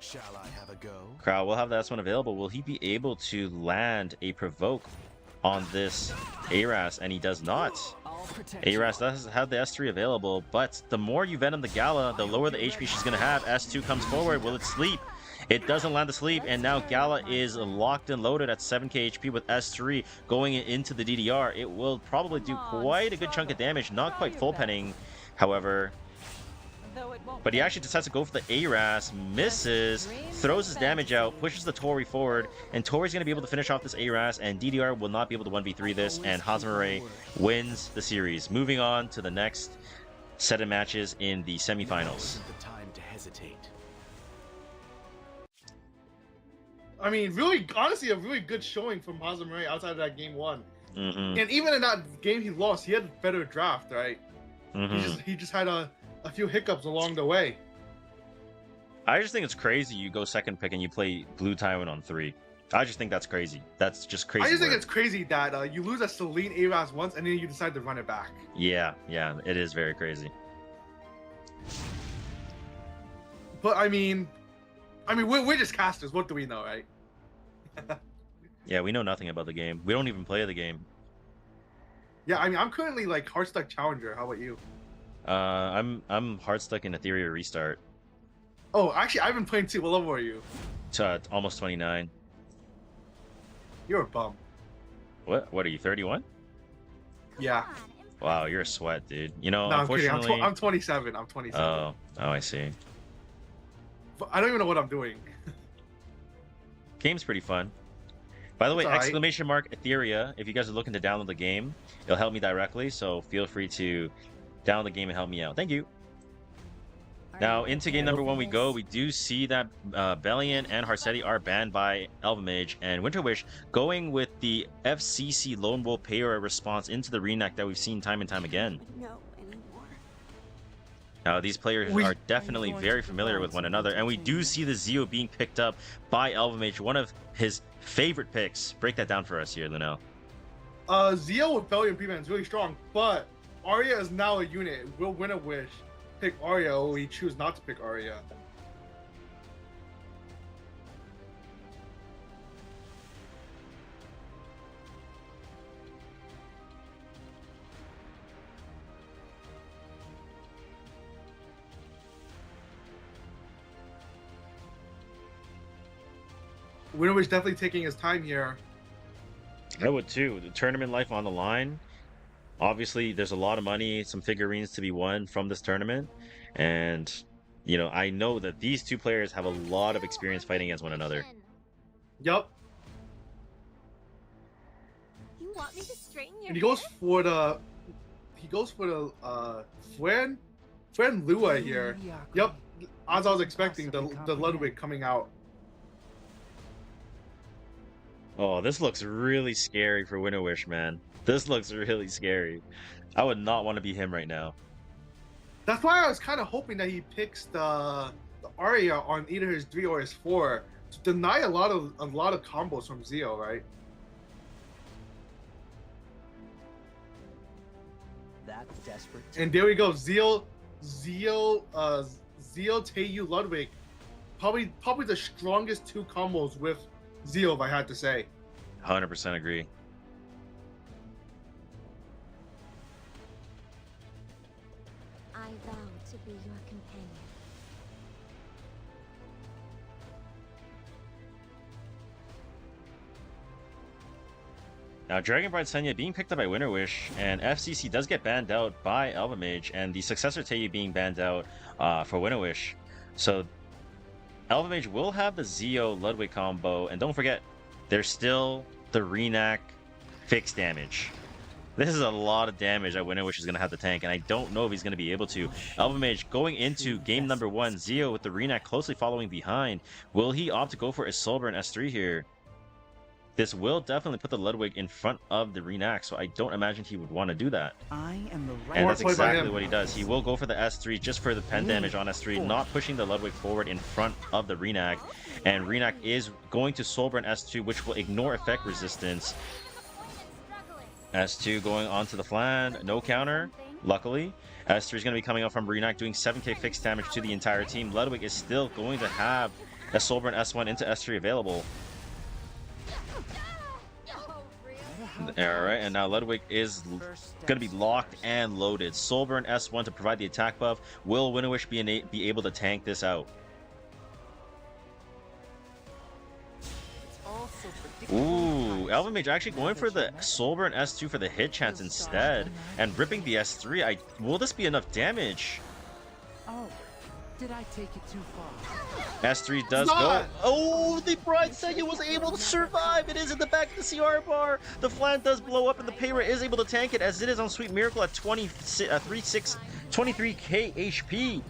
Shall I have a go? Crow will have the S1 available. Will he be able to land a provoke on this ARAS? And he does not. I'll protect you. ARAS does have the S3 available, but the more you venom the Gala, the lower the HP she's going to have. S2 comes forward. Will it sleep? It doesn't land the sleep, and now Gala is locked and loaded at 7k HP with S3 going into the DDR. It will probably do quite a good chunk of damage, not quite full penning, however. Though it won't But he be actually decides to go for the ARAS, misses, throws his damage out, pushes the Tori forward, and Tori's going to be able to finish off this ARAS, and DDR will not be able to 1v3 this, and Hosmere wins the series. Moving on to the next set of matches in the semifinals. Isn't the time to hesitate. I mean, really, honestly, a really good showing from Hosmere outside of that game 1. Mm-hmm. And even in that game he lost, he had a better draft, right? Mm-hmm. He just had a few hiccups along the way. I just think it's crazy you go second pick and you play Blue Tywin on 3. I just think that's crazy. That's just crazy. I just think work. it's crazy that you lose a Celine Aras once and then you decide to run it back. Yeah, it is very crazy. But I mean, we're just casters. What do we know, right? Yeah, we know nothing about the game. We don't even play the game. Yeah, I mean, I'm currently like Heartstuck Challenger. How about you? I'm hard stuck in Etheria restart. Oh, actually, I've been playing too. What level are you? To almost 29. You're a bum. What are you, 31? Yeah. Wow, you're a sweat, dude. You know, No, I'm kidding. unfortunately. I'm 27. I'm 27. Oh, I see. But I don't even know what I'm doing. Game's pretty fun. By the way, It's alright. exclamation mark Etheria. If you guys are looking to download the game, it'll help me directly. So feel free to download the game and help me out. Thank you. Now, into game number 1 we go. We do see that Bellion and Harsetti are banned by Elvamage, and Winter Wish going with the FCC Lone Wolf Payer response into the reenact that we've seen time and time again. No anymore. Now, these players are definitely very familiar with one another, and we do see the Zeo being picked up by Elvamage, one of his favorite picks. Break that down for us here, Lunel. Zeo with Belly and P-Man is really strong, but Arya is now a unit. Will Winter Wish pick Arya, or will he choose not to pick Arya? Winter Wish definitely taking his time here. I would too. The tournament life on the line. Obviously, there's a lot of money, some figurines to be won from this tournament. And, you know, I know that these two players have a lot of experience fighting against one another. Yup. You want me to straighten your And he goes for the Fran Lua here. Yup. As I was expecting, the Ludwig coming out. Oh, this looks really scary for Winter Wish, man. This looks really scary. I would not want to be him right now. That's why I was kind of hoping that he picks the Arya on either his 3 or his 4 to deny a lot of combos from Zeo, right? That desperate. And there we go, Zeo, Taeyu, Ludwig, probably the strongest 2 combos with Zeo, if I had to say. 100% agree. I vow to be your companion. Now, Dragon Bride Senya being picked up by Winter Wish, and FCC does get banned out by Elvamage, and the successor Teiyu being banned out for Winter Wish. So, Elvamage will have the Zeo Ludwig combo, and don't forget, there's still the Renak fixed damage. This is a lot of damage that Winter Wish is going to have to tank, and I don't know if he's going to be able to. Elvamage going into game number 1, Zeo with the Renak closely following behind. Will he opt to go for a Soulburn S3 here? This will definitely put the Ludwig in front of the Renak, so I don't imagine he would want to do that. I am the right And that's More play by exactly him. what he does. He will go for the S3 just for the pen damage on S3, not pushing the Ludwig forward in front of the Renak. And Renak is going to Soulburn S2, which will ignore effect resistance. S2 going onto the flan, no counter, luckily. S3 is going to be coming up from Renak, doing 7k fixed damage to the entire team. Ludwig is still going to have a Soulburn S1 into S3 available. Alright, and now Ludwig is going to be locked and loaded. Soulburn S1 to provide the attack buff. Will Winter Wish be able to tank this out? Ooh, Elvamage actually going for the Soulburn S2 for the hit chance instead, and ripping the S3. Will this be enough damage? Oh, did I take it too far? S3 does go. Oh, the Bride Senya was able to survive. It is in the back of the CR bar. The flan does blow up, and the Payra is able to tank it as it is on Sweet Miracle at 23k HP.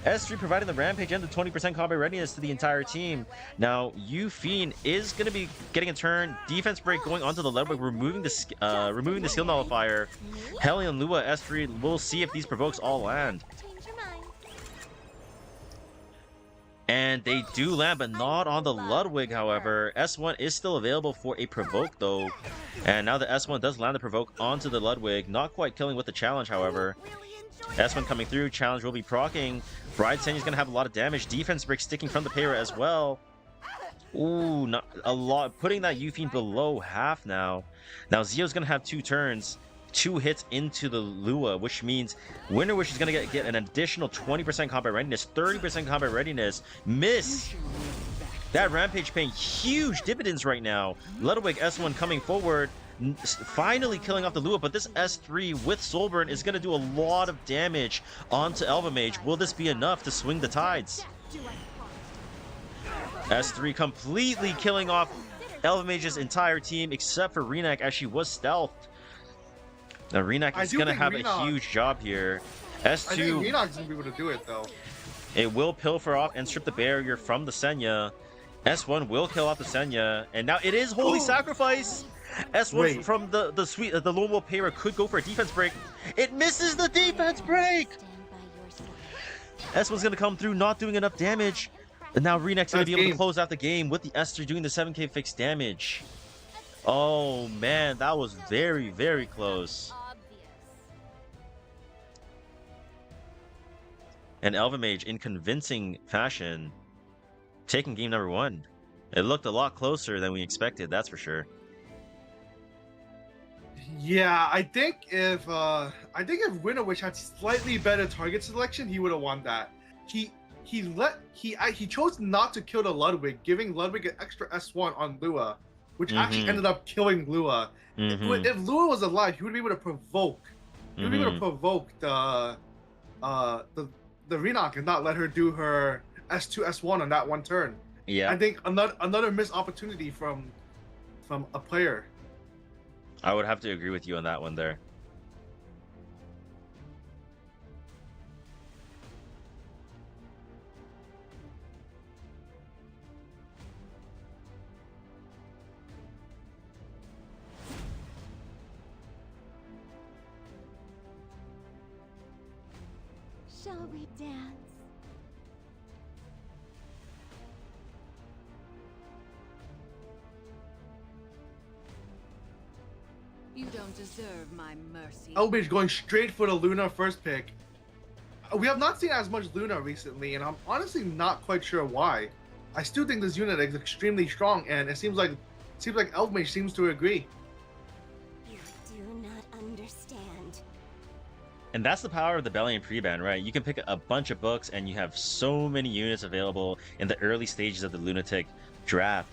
S3 providing the Rampage and the 20% combat readiness to the entire team. Now, Fiend is going to be getting a turn. Defense break going onto the Ludwig, removing the skill nullifier. Hellion, Lua, S3. We'll see if these provokes all land. Change your mind. And they do land, but not on the Ludwig, however. S1 is still available for a provoke, though. And now the S1 does land the provoke onto the Ludwig. Not quite killing with the challenge, however. S1 coming through. Challenge will be proccing. Bride Senya's going to have a lot of damage. Defense break sticking from the Payra as well. Ooh, not a lot. Putting that Fiend below half now. Now Zio's going to have 2 turns. 2 hits into the Lua, which means Winter Wish is going to get an additional 20% combat readiness, 30% combat readiness. Miss! That Rampage paying huge dividends right now. Ludwig S1 coming forward, finally killing off the Lua, but this S3 with Soulburn is going to do a lot of damage onto Elva Mage. Will this be enough to swing the tides? S3 completely killing off Elva Mage's entire team except for Renak, as she was stealthed. Now Renak is going to have a huge job here. S2... I think Renak's going to be able to do it, though. It will pilfer off and strip the barrier from the Senya. S1 will kill off the Senya, and now it is Holy Sacrifice! S1 from the Lone Wolf Payra could go for a defense break. It misses the defense break! S1's going to come through, not doing enough damage. And now Renek's going to be able to close out the game with the S3 doing the 7k fixed damage. Oh man, that was very, very close. And Elva Mage, in convincing fashion, taking game number 1. It looked a lot closer than we expected, that's for sure. Yeah, I think if Winter Wish had slightly better target selection, he would have won that. He chose not to kill the Ludwig, giving Ludwig an extra S1 on Lua, which actually ended up killing Lua. If Lua was alive, he would be able to provoke. He would be able to provoke the Renak and not let her do her S2 S1 on that one turn. Yeah, I think another missed opportunity from a player. I would have to agree with you on that one there. Shall we dance? You don't deserve my mercy. Elva Mage going straight for the Luna first pick. We have not seen as much Luna recently, and I'm honestly not quite sure why. I still think this unit is extremely strong, and it seems like Elva Mage seems to agree. You do not understand. And that's the power of the Bellion pre-ban, right? You can pick a bunch of books and you have so many units available in the early stages of the Lunatic draft.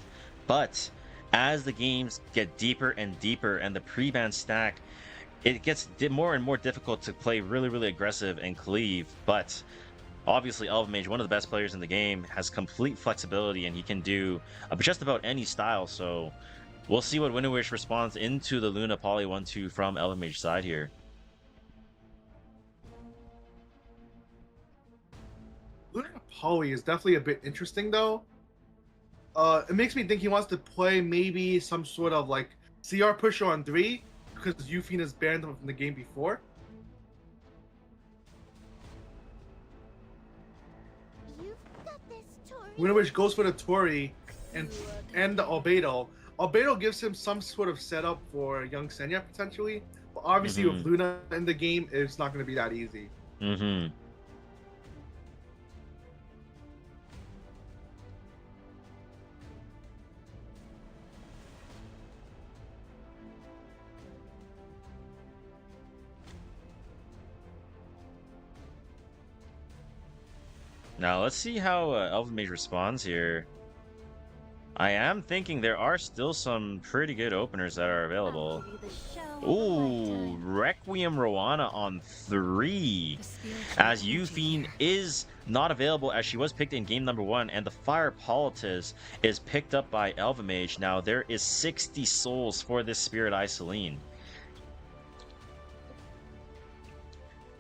But as the games get deeper and deeper and the pre-ban stack, it gets more and more difficult to play really, really aggressive and cleave. But obviously Elva Mage, one of the best players in the game, has complete flexibility and he can do just about any style. So we'll see what Winter Wish responds into the Luna Poly 1-2 from Elva Mage side here. Luna Poly is definitely a bit interesting, though. It makes me think he wants to play maybe some sort of like CR pusher on 3 because Fiend has banned him from the game before. You've got this, Tori. Winter Wish goes for the Tori and the Albedo. Albedo gives him some sort of setup for young Senya potentially, but obviously with Luna in the game, it's not going to be that easy. Now let's see how Elva Mage responds here. I am thinking there are still some pretty good openers that are available. Ooh, Requiem Rowana on 3. As Fiend is not available as she was picked in game number 1, and the Fire Politis is picked up by Elva Mage. Now there is 60 souls for this Spirit Eye Celine.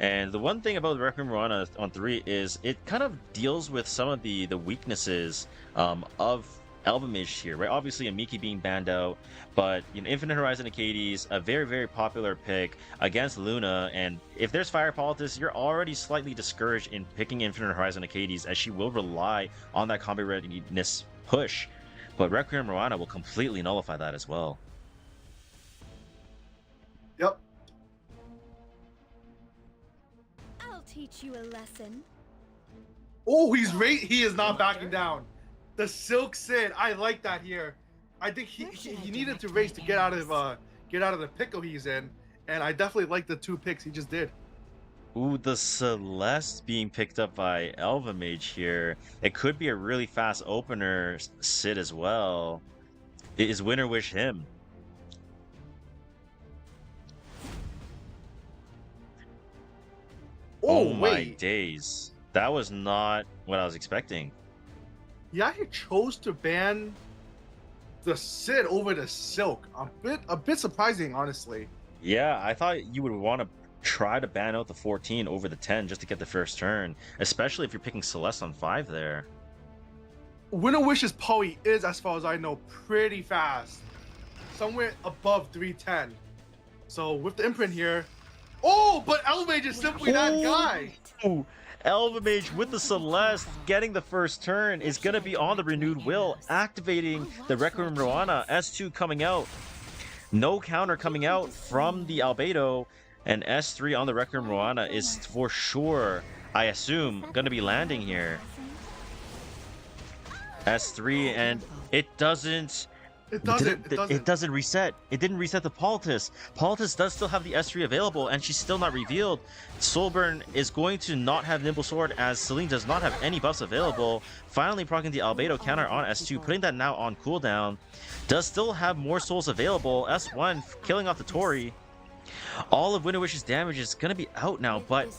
And the one thing about the Requiem Rana on 3 is it kind of deals with some of the weaknesses of Elven Mage here, right? Obviously, a Miki being banned out, but Infinite Horizon Acades, a very, very popular pick against Luna. And if there's Fire Politics, you're already slightly discouraged in picking Infinite Horizon Acades, as she will rely on that combat readiness push. But Requiem Rana will completely nullify that as well. Yep. I'll teach you a lesson. Oh, he is not backing down. The Silk Sid, I like that here. I think he needed to race to get out of the pickle he's in, and I definitely like the 2 picks he just did. Ooh, the Celeste being picked up by Elven Mage here. It could be a really fast opener, Sid as well. Is Winter Wish him? Oh my wait. days. That was not what I was expecting. Yeah, he chose to ban the Sid over the Silk. A bit surprising, honestly. Yeah, I thought you would want to try to ban out the 14 over the 10 just to get the first turn, especially if you're picking Celeste on 5 there. Winter Wish's Poe is, as far as I know, pretty fast. Somewhere above 310. So with the imprint here. Oh, but Elmage is simply that guy. Ooh, Elven Mage with the Celeste getting the first turn is going to be on the Renewed Will, activating the Requiem Rana. S2 coming out. No counter coming out from the Albedo, and S3 on the Requiem Rana is for sure, I assume, going to be landing here. S3, and it doesn't reset. It didn't reset the Politis. Politis does still have the S3 available, and she's still not revealed. Soulburn is going to not have Nimble Sword, as Celine does not have any buffs available. Finally proccing the Albedo counter on S2, putting that now on cooldown. Does still have more souls available. S1 killing off the Tori. All of Winter Wish's damage is going to be out now, but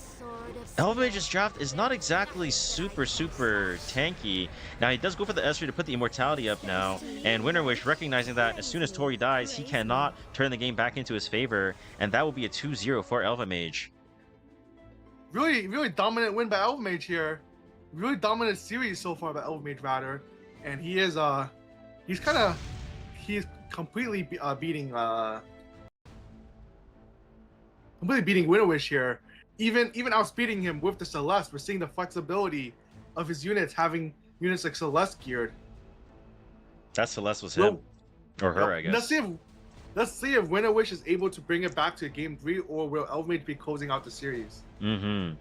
Elven Mage's draft is not exactly super tanky. Now he does go for the S3 to put the immortality up now, and Winter Wish recognizing that as soon as Tori dies, he cannot turn the game back into his favor, and that will be a 2-0 for Elven Mage. Really dominant win by Elven Mage here. Really dominant series so far by Elven Mage rather, and he is he's completely beating Winter Wish here. Even outspeeding him with the Celeste. We're seeing the flexibility of his units, having units like Celeste geared. That Celeste was him. Or her, I guess. Let's see if Winter Wish is able to bring it back to game 3, or will Elven Mage be closing out the series? Mm-hmm.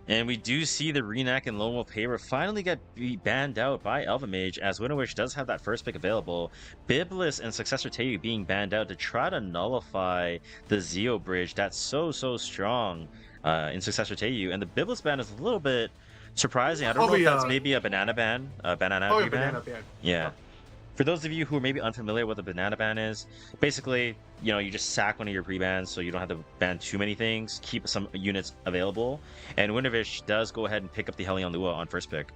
And we do see the Renak and Lone Wolf Haber finally get banned out by Elven Mage, as Winter Wish does have that first pick available. Biblis and Successor Teu being banned out to try to nullify the Zeo bridge that's so strong in Successor Teu. And the Biblis ban is a little bit surprising. I don't know if that's maybe a banana ban. Banana ban. Yeah. For those of you who are maybe unfamiliar with what a banana ban is, basically, you just sack one of your pre-bans so you don't have to ban too many things, keep some units available, and Winterwish does go ahead and pick up the Helion Lua on first pick.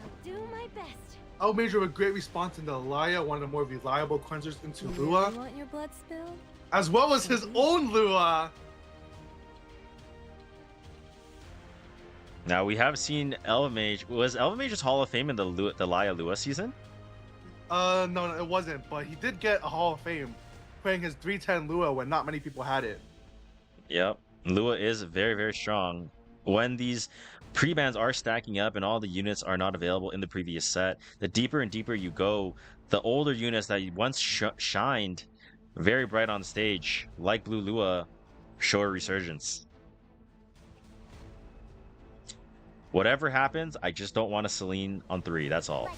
I'll do my best. Elven Mage with a great response into Etheria, one of the more reliable cleansers into Lua, You want your blood spilled? as well as his own Lua. Now we have seen Elven Mage. Was Elven Mage's Hall of Fame in the Laya Lua season? No, it wasn't, but he did get a Hall of Fame playing his 310 Lua when not many people had it. Yep. Lua is very strong. When these pre-bans are stacking up and all the units are not available in the previous set, the deeper and deeper you go, the older units that once shined very bright on stage, like Blue Lua, show a resurgence. Whatever happens, I just don't want a Celine on 3, that's all.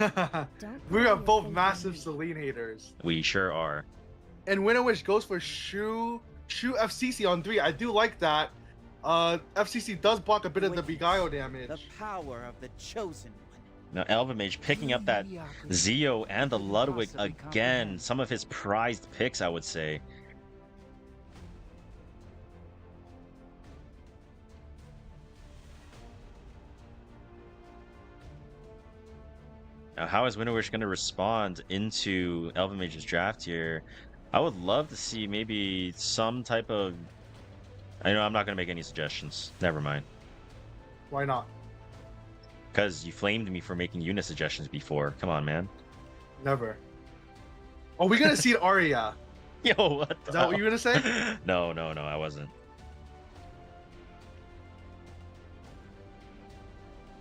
Like I said, We are both massive Celine haters. We sure are. And Winter Wish goes for Shu FCC on 3. I do like that. FCC does block a bit of the Beguile damage. The power of the chosen one. Now Elven Mage picking up that Zeo and the Ludwig again. Some of his prized picks, I would say. Now, how is Winterwish going to respond into Elven Mage's draft here? I would love to see maybe some type of... I know I'm not going to make any suggestions. Never mind. Why not? Because you flamed me for making unit suggestions before. Come on, man. Never. Oh, we're gonna see Aria. Yo, what the Is that what you were gonna say? No, I wasn't.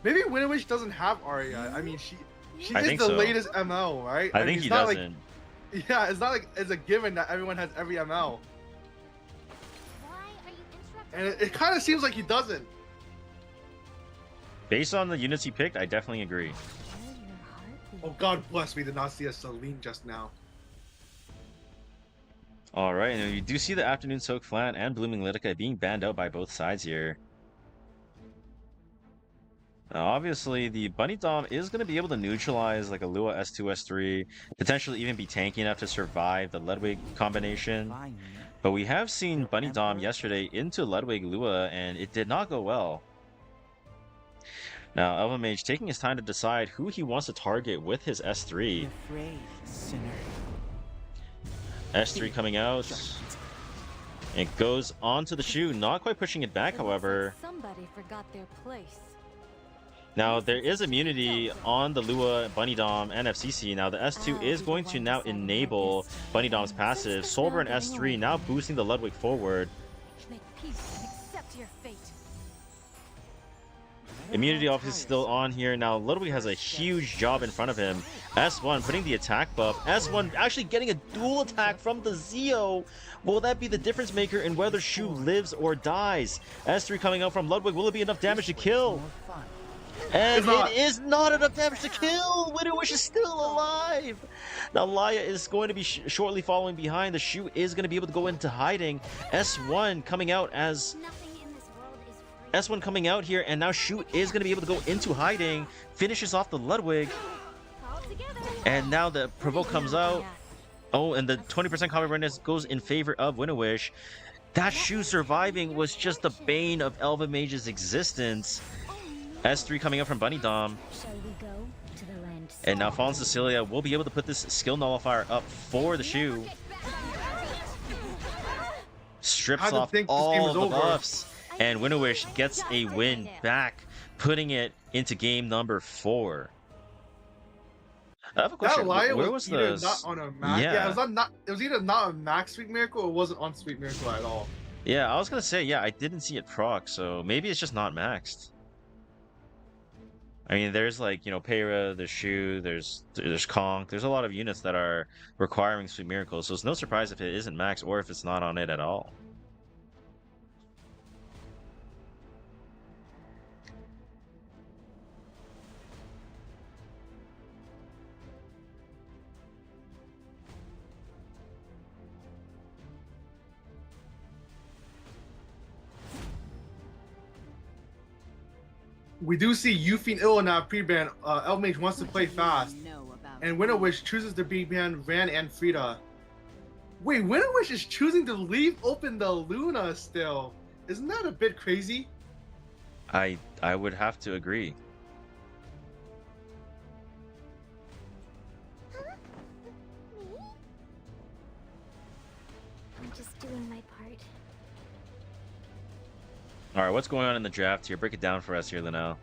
Maybe Winterwish doesn't have Aria. I mean, she I is think the so. latest ML, right? I mean, think it's he not doesn't. Like, yeah, it's not like it's a given that everyone has every ML, Why are you interrupting? and it kind of seems like he doesn't. Based on the units he picked, I definitely agree. Feel your heartbeat. Oh God bless, we did not see a Celine just now. All right, and you do see the Afternoon Soak Flat and Blooming Litica being banned out by both sides here. Now, obviously, the Bunny Dom is going to be able to neutralize like a Lua S2, S3, potentially even be tanky enough to survive the Ludwig combination. But we have seen Bunny Dom yesterday into Ludwig Lua, and it did not go well. Now, Elven Mage taking his time to decide who he wants to target with his S3. Afraid, sinner. S3 coming out. It goes onto the shoe, not quite pushing it back, It looks like however. somebody forgot their place. Now, there is immunity on the Lua, Bunny Dom, and FCC. Now, the S2 is going to now enable Bunny Dom's passive. Solver and S3 now boosting the Ludwig forward. Make peace and accept your fate. Immunity obviously still on here. Now, Ludwig has a huge job in front of him. S1 putting the attack buff. S1 actually getting a dual attack from the Zeo. Will that be the difference maker in whether Shu lives or dies? S3 coming out from Ludwig. Will it be enough damage to kill? And it is not enough damage to kill! Winterwish is still alive! Now Laya is going to be shortly following behind. The Shu is going to be able to go into hiding. S1 coming out as... Nothing in this world is free. S1 coming out here, and now Shu is going to be able to go into hiding. Finishes off the Ludwig. All together. And now the Provoke comes out. Oh, and the 20% combat awareness goes in favor of Winterwish. That Shu surviving was just the bane of Elven Mage's existence. S3 coming up from Bunny Dom. Shall we go to the land? And now Fallen Cecilia will be able to put this skill nullifier up for the Shu. Strips Had to off think this game all was the over. buffs. And Winterwish gets a win back, putting it into game number 4. I have a question. That Laya Where was was either the... not on a max. Yeah. It was not. It was either not a max Sweet Miracle or it wasn't on Sweet Miracle at all. Yeah, I was gonna say, yeah, I didn't see it proc, so maybe it's just not maxed. I mean, there's like, you know, Peyra, there's Shu, there's Conk, there's a lot of units that are requiring Sweet Miracles, so it's no surprise if it isn't maxed or if it's not on it at all. We do see Yuffie Illinak pre-ban. Elmage wants to play fast, and Winterwish chooses to pre-ban Ran and Frida. Wait, Winterwish is choosing to leave open the Luna still. Isn't that a bit crazy? I would have to agree. Huh? Me? I'm just doing my part. All right, what's going on in the draft here? Break it down for us here, Linnell.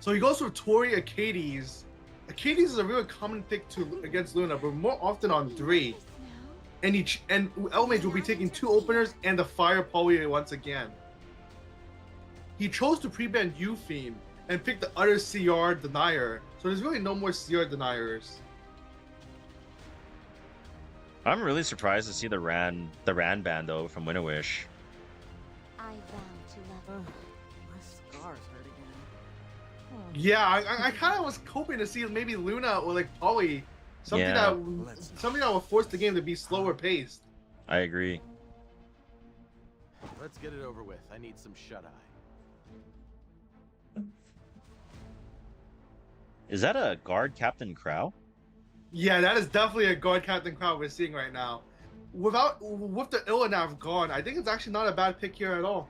So he goes for Tori Acades. Acades is a real common pick against Luna, but more often on 3. And Elmage will be taking 2 openers and the Fire Poly once again. He chose to pre-ban Yuffie and pick the other CR denier, so there's really no more CR deniers. I'm really surprised to see the Ran ban though from Winterwish. I vow to love. My scars hurt again. Yeah, I kind of was hoping to see maybe Luna or like Poly, something Yeah. that will force the game to be slower paced. I agree. Let's get it over with. I need some shut-eye. Is that a guard Captain Crow? Yeah, that is definitely a guard Captain Crowd we're seeing right now. With the Illanav gone, I think it's actually not a bad pick here at all.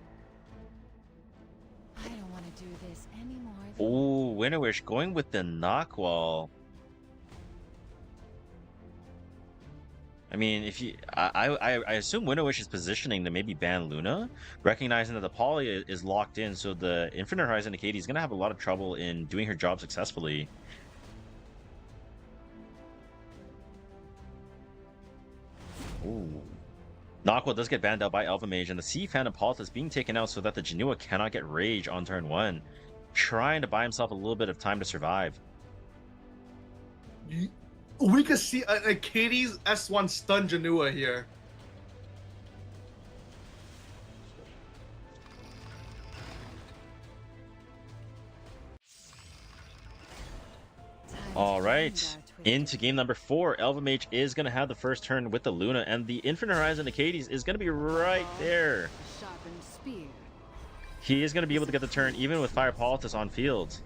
I don't want to do this anymore. Oh, Winter Wish going with the Knockwall. I mean, if you, I assume Winter Wish is positioning to maybe ban Luna, recognizing that the Poly is locked in, so the Infinite Horizon Katie is gonna have a lot of trouble in doing her job successfully. Ooh. Knockwall does get banned out by Alpha Mage, and the Sea Phantom Politis is being taken out so that the Janua cannot get Rage on turn 1, trying to buy himself a little bit of time to survive. We could see a Katie's S1 stun Janua here. All right, into game number 4. Elva Mage is going to have the first turn with the Luna, and the Infinite Horizon Acades is going to be right there. Sharpened spear. He is going to be able to get the turn even with Fire Politis on field.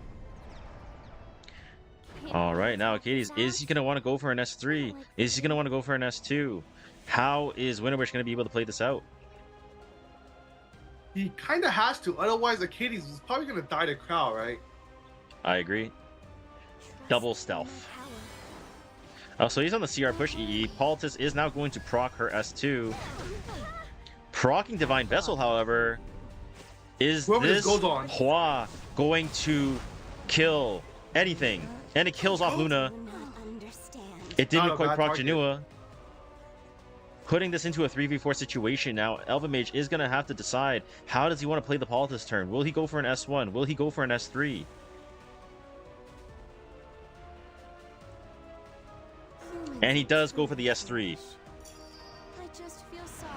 All right, now Acades, is he going to want to go for an S3? Is he going to want to go for an S2? How is Winter Wish going to be able to play this out? He kind of has to, otherwise Acades is probably going to die to Crow, right? I agree. Double stealth. Oh, so he's on the CR push EE. Politis is now going to proc her S2. Procking Divine Vessel, however, is this Hua going to kill anything? And it kills off Luna. It didn't quite proc Janua. Putting this into a 3v4 situation now, Elva Mage is going to have to decide, how does he want to play the Politis turn? Will he go for an S1? Will he go for an S3? And he does go for the S3. I just feel sorry.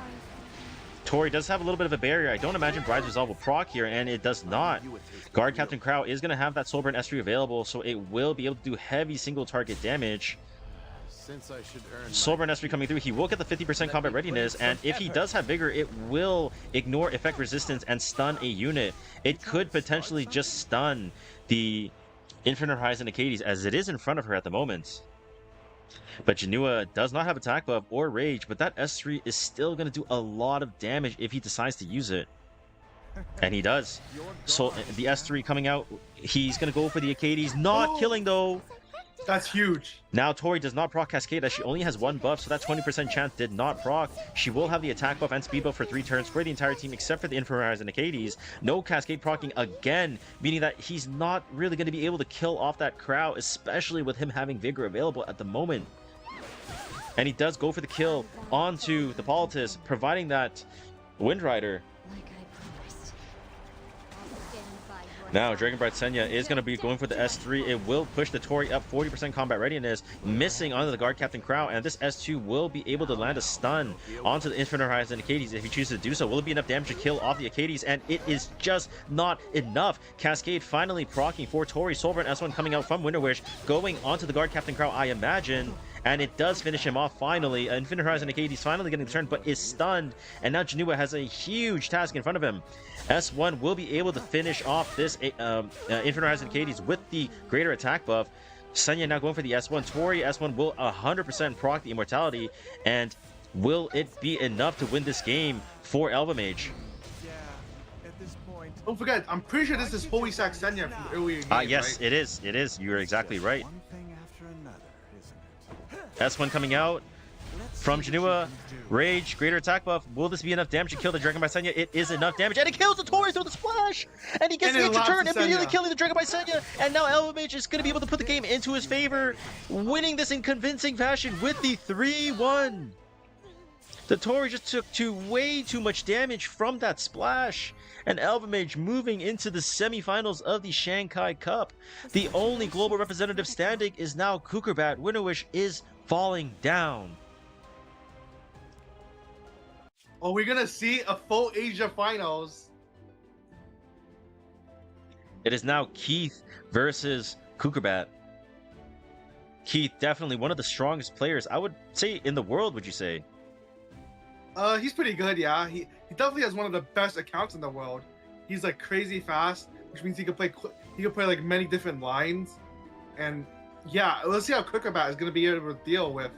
Tori does have a little bit of a barrier. I don't imagine Bride's Resolve will proc here, and it does not. Guard Captain Crow is going to have that Soulburn S3 available, so it will be able to do heavy single target damage. Soulburn S3 coming through, he will get the 50% combat readiness, and if he does have Vigor, it will ignore effect resistance and stun a unit. It could potentially just stun the Infinite Horizon Acades, as it is in front of her at the moment. But Janua does not have attack buff or rage, but that S3 is still going to do a lot of damage if he decides to use it. And he does. So the S3 coming out, he's going to go for the Acades, not killing though. That's huge. Now Tori does not proc Cascade as she only has 1 buff, so that 20% chance did not proc. She will have the attack buff and speed buff for 3 turns for the entire team except for the Infinite Horizon Acades. No Cascade procking again, meaning that he's not really going to be able to kill off that Crow, especially with him having Vigor available at the moment. And he does go for the kill onto the Politis, providing that Wind Rider. Now, Dragonbride Senya is going to be going for the S3. It will push the Tori up 40% combat readiness, missing onto the Guard Captain Crow, and this S2 will be able to land a stun onto the Infinite Horizon Acades if he chooses to do so. Will it be enough damage to kill off the Acades? And it is just not enough. Cascade finally proccing for Tori. Soulburn S1 coming out from Winter Wish, going onto the Guard Captain Crow, I imagine. And it does finish him off finally. Infinite Horizon Acades finally getting the turn, but is stunned. And now Janua has a huge task in front of him. S1 will be able to finish off this Infinite Horizon Acades with the greater attack buff. Senya now going for the S1. Tori S1 will 100% proc the immortality. And will it be enough to win this game for Elva Mage? Yeah, at this point. Don't forget, I'm pretty sure this is Holy Sack Senya from earlier game, yes, right? it is. It is. You're exactly right. One thing after another, isn't it? S1 coming out from Janua. Rage, greater attack buff. Will this be enough damage to kill the Dragon by Senya? It is enough damage, and it kills the Tori through the splash! And he gets the extra turn, immediately killing the Dragon by Senya. And now Elva Mage is going to be able to put the game into his favor, winning this in convincing fashion with the 3-1. The Tori just took way too much damage from that splash. And Elva Mage moving into the semifinals of the Shanghai Cup. The only global representative standing is now Kukerbat. Winter Wish is falling down. Are we gonna see a full Asia finals? It is now Keith versus Kukerbat. Keith, definitely one of the strongest players, I would say, in the world, would you say? He's pretty good, yeah. He definitely has one of the best accounts in the world. He's like crazy fast, which means he can play like many different lines. And yeah, let's see how Kukabat is going to be able to deal with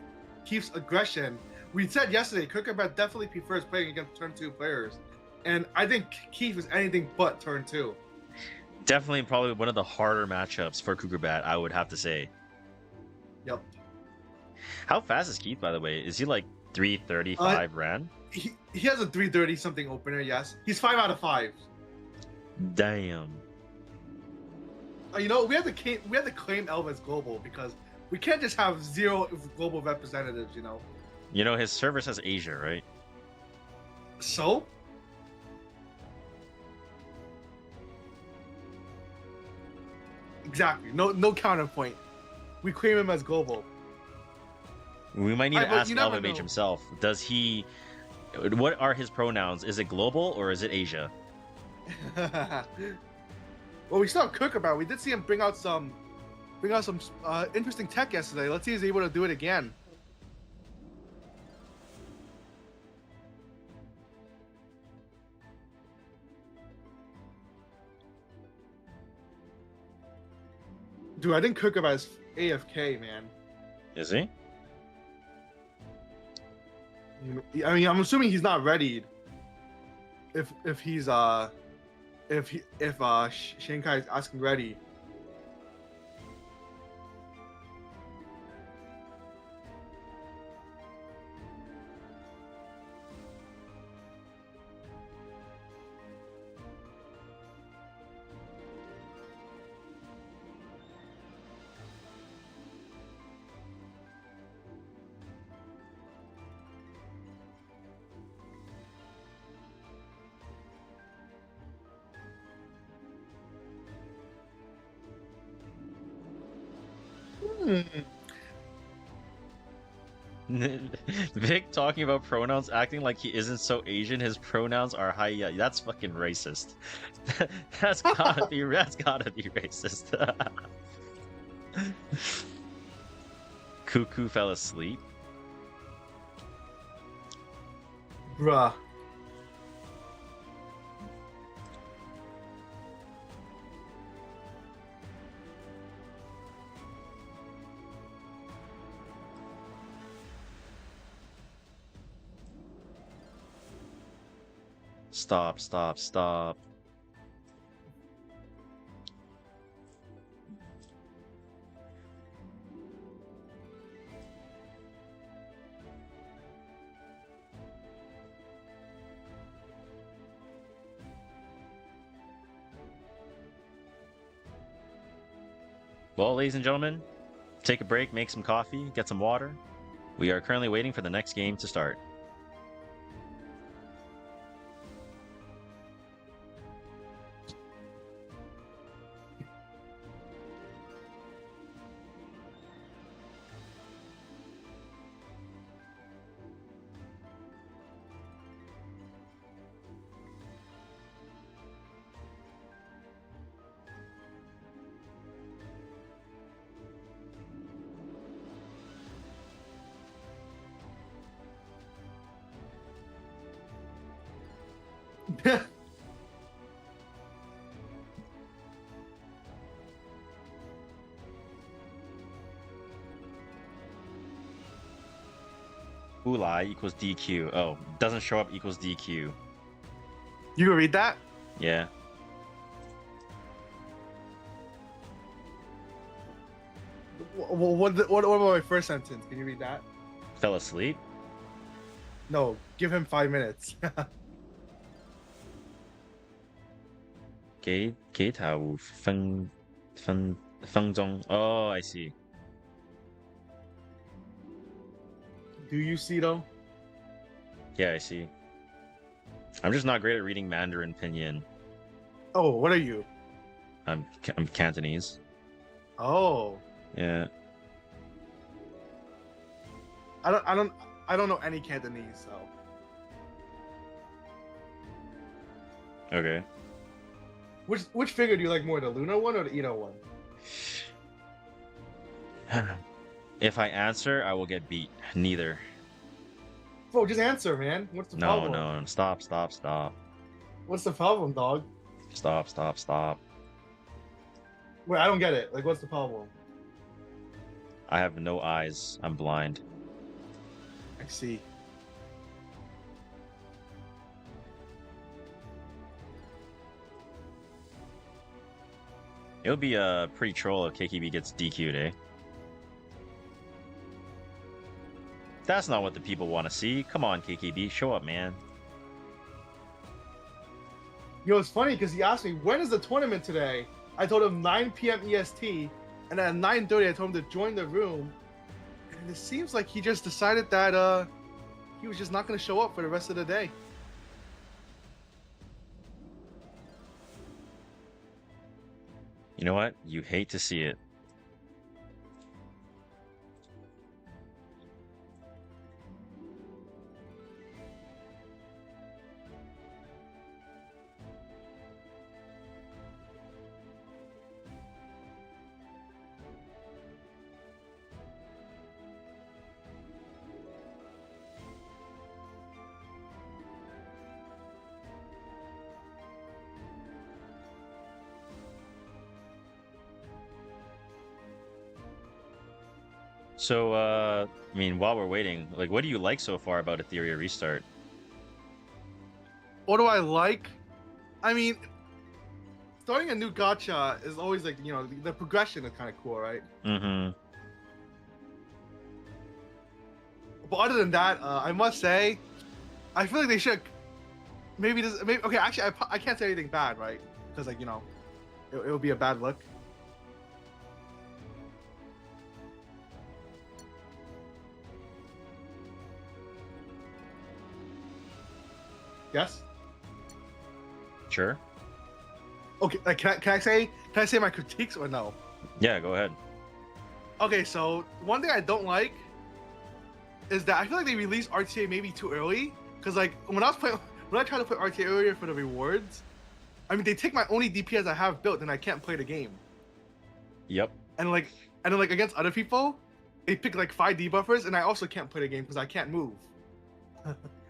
Keith's aggression. We said yesterday, Kukabat definitely prefers playing against turn 2 players. And I think Keith is anything but turn 2. Definitely probably one of the harder matchups for Kukabat, I would have to say. Yep. How fast is Keith, by the way? Is he like 335 ran? He has a 330 something opener, yes. He's 5 out of 5. Damn. You know, we have to claim Elvis global because we can't just have 0 global representatives, you know. You know, his server says Asia, right? So? Exactly. No counterpoint. We claim him as global. We might need to ask never Alvin Mage know. himself. Does he... What are his pronouns? Is it global or is it Asia? Well, we saw Kukabat. We did see him bring out some interesting tech yesterday. Let's see if he's able to do it again. Dude, I think Kukabat is AFK, man. Is he? I mean, I'm assuming he's not readied. If Shankai is asking ready. Vic talking about pronouns, acting like he isn't so Asian. His pronouns are hiya. That's fucking racist. That's gotta be racist. Cuckoo fell asleep. Bruh. Stop. Well, ladies and gentlemen, take a break, make some coffee, get some water. We are currently waiting for the next game to start. Ulai equals DQ. Oh, doesn't show up equals DQ. You can read that? Yeah. What about my first sentence? Can you read that? Fell asleep? No, give him 5 minutes. Feng Oh, I see. Do you see though? Yeah, I see. I'm just not great at reading Mandarin pinyin. Oh, what are you? I'm Cantonese. Oh, Yeah. I don't know any Cantonese, so. Okay. Which figure do you like more, the Luna one or the Ito one? If I answer, I will get beat. Neither. Bro, just answer, man. What's the problem? No. Stop. What's the problem, dog? Stop. Wait, I don't get it. Like, what's the problem? I have no eyes. I'm blind. I see. It would be a pretty troll if KKB gets DQ'd, eh? That's not what the people want to see. Come on, KKB, show up, man. Yo, it's funny because he asked me, when is the tournament today? I told him 9 p.m. EST, and at 9:30 I told him to join the room. And it seems like he just decided that he was just not going to show up for the rest of the day. You know what? You hate to see it. So, I mean, while we're waiting, like, what do you like so far about Etheria Restart? What do I like? I mean, starting a new gacha is always like, you know, the progression is kind of cool, right? Mm-hmm. But other than that, I must say, I feel like they should maybe okay, actually, I can't say anything bad, right? Because, like, you know, it would be a bad look. Yes. Sure. Okay. Like, can I say my critiques or no? Yeah, go ahead. Okay. So one thing I don't like is that I feel like they released RTA maybe too early. Cause like when I tried to play RTA earlier for the rewards, I mean they take my only DPS I have built and I can't play the game. Yep. And then against other people, they pick like 5 debuffers and I also can't play the game because I can't move.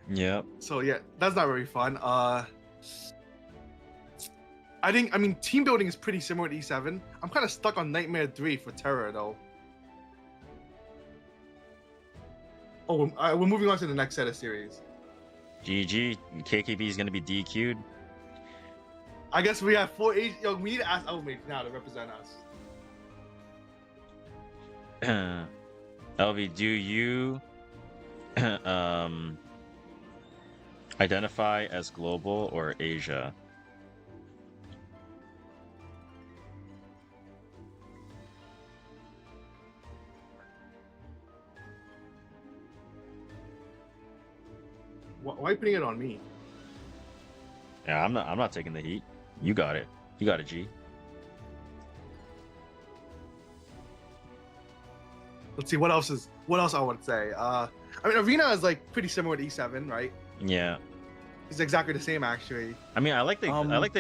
Yep. So yeah, that's not very fun. I mean team building is pretty similar to E7. I'm kind of stuck on Nightmare 3 for Terror though. Oh, we're moving on to the next set of series. GG. KKB is gonna be DQ'd. I guess we have 4 age. Yo, we need to ask Elmate now to represent us. LV, do you identify as global or Asia? Why are you putting it on me? Yeah, I'm not taking the heat. You got it. You got it, G. Let's see what else I would say. I mean Arena is like pretty similar to E7, right? Yeah. It's exactly the same actually. I mean, I like the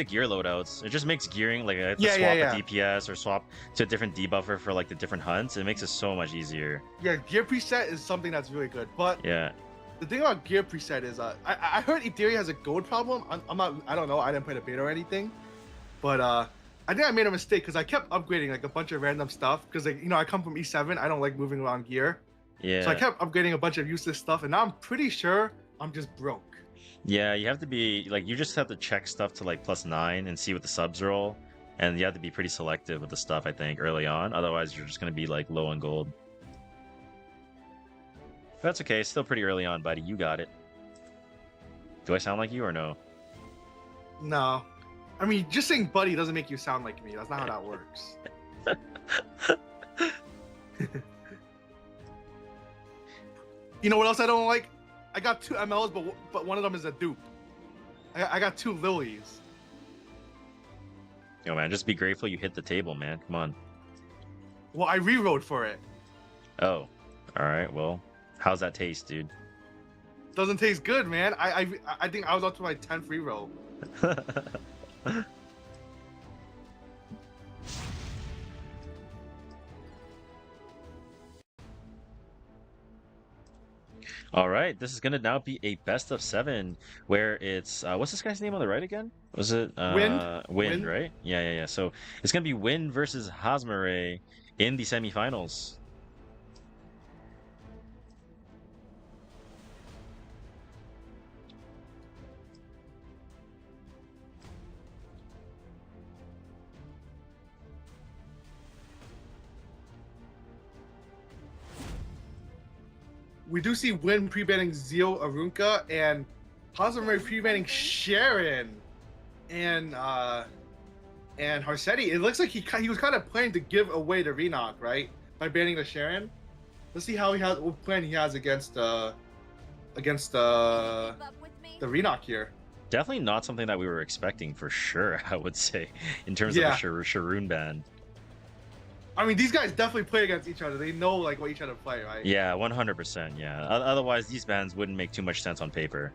gear loadouts. It just makes gearing like I have to Yeah, swap yeah, a DPS or swap to a different debuffer for like the different hunts. It makes it so much easier. Yeah, gear preset is something that's really good. But Yeah. the thing about gear preset is I heard Etheria has a gold problem. I don't know. I didn't play the beta or anything. But I think I made a mistake because I kept upgrading like a bunch of random stuff because like you know I come from E7. I don't like moving around gear. Yeah. So I kept upgrading a bunch of useless stuff, and now I'm pretty sure I'm just broke. Yeah, you have to be like you just have to check stuff to like +9 and see what the subs roll, and you have to be pretty selective with the stuff I think early on. Otherwise, you're just gonna be like low on gold. But that's okay. Still pretty early on, buddy. You got it. Do I sound like you or no? No, I mean just saying buddy doesn't make you sound like me. That's not how that works. You know what else I don't like? I got 2 MLs, but one of them is a dupe. I got 2 lilies. Yo, man, just be grateful you hit the table, man. Come on. Well, I rerolled for it. Oh, all right. Well, how's that taste, dude? Doesn't taste good, man. I think I was up to my 10th reroll. All right, this is gonna now be a best of 7, where it's what's this guy's name on the right again? Was it Wind? Wind, Wind? right? Yeah. So it's gonna be Wind versus Hasmare in the semifinals. we do see Win pre-banning Zeo Arunca and Hazamari pre-banning Sharon and Harsetti. It looks like he was kind of planning to give away the Renok, right? By banning the Sharon. Let's see what plan he has against the Renok here. Definitely not something that we were expecting for sure, I would say, in terms of a Sharoon ban. I mean, these guys definitely play against each other. They know like what each other play, right? Yeah, 100%. Yeah. Otherwise, these bans wouldn't make too much sense on paper.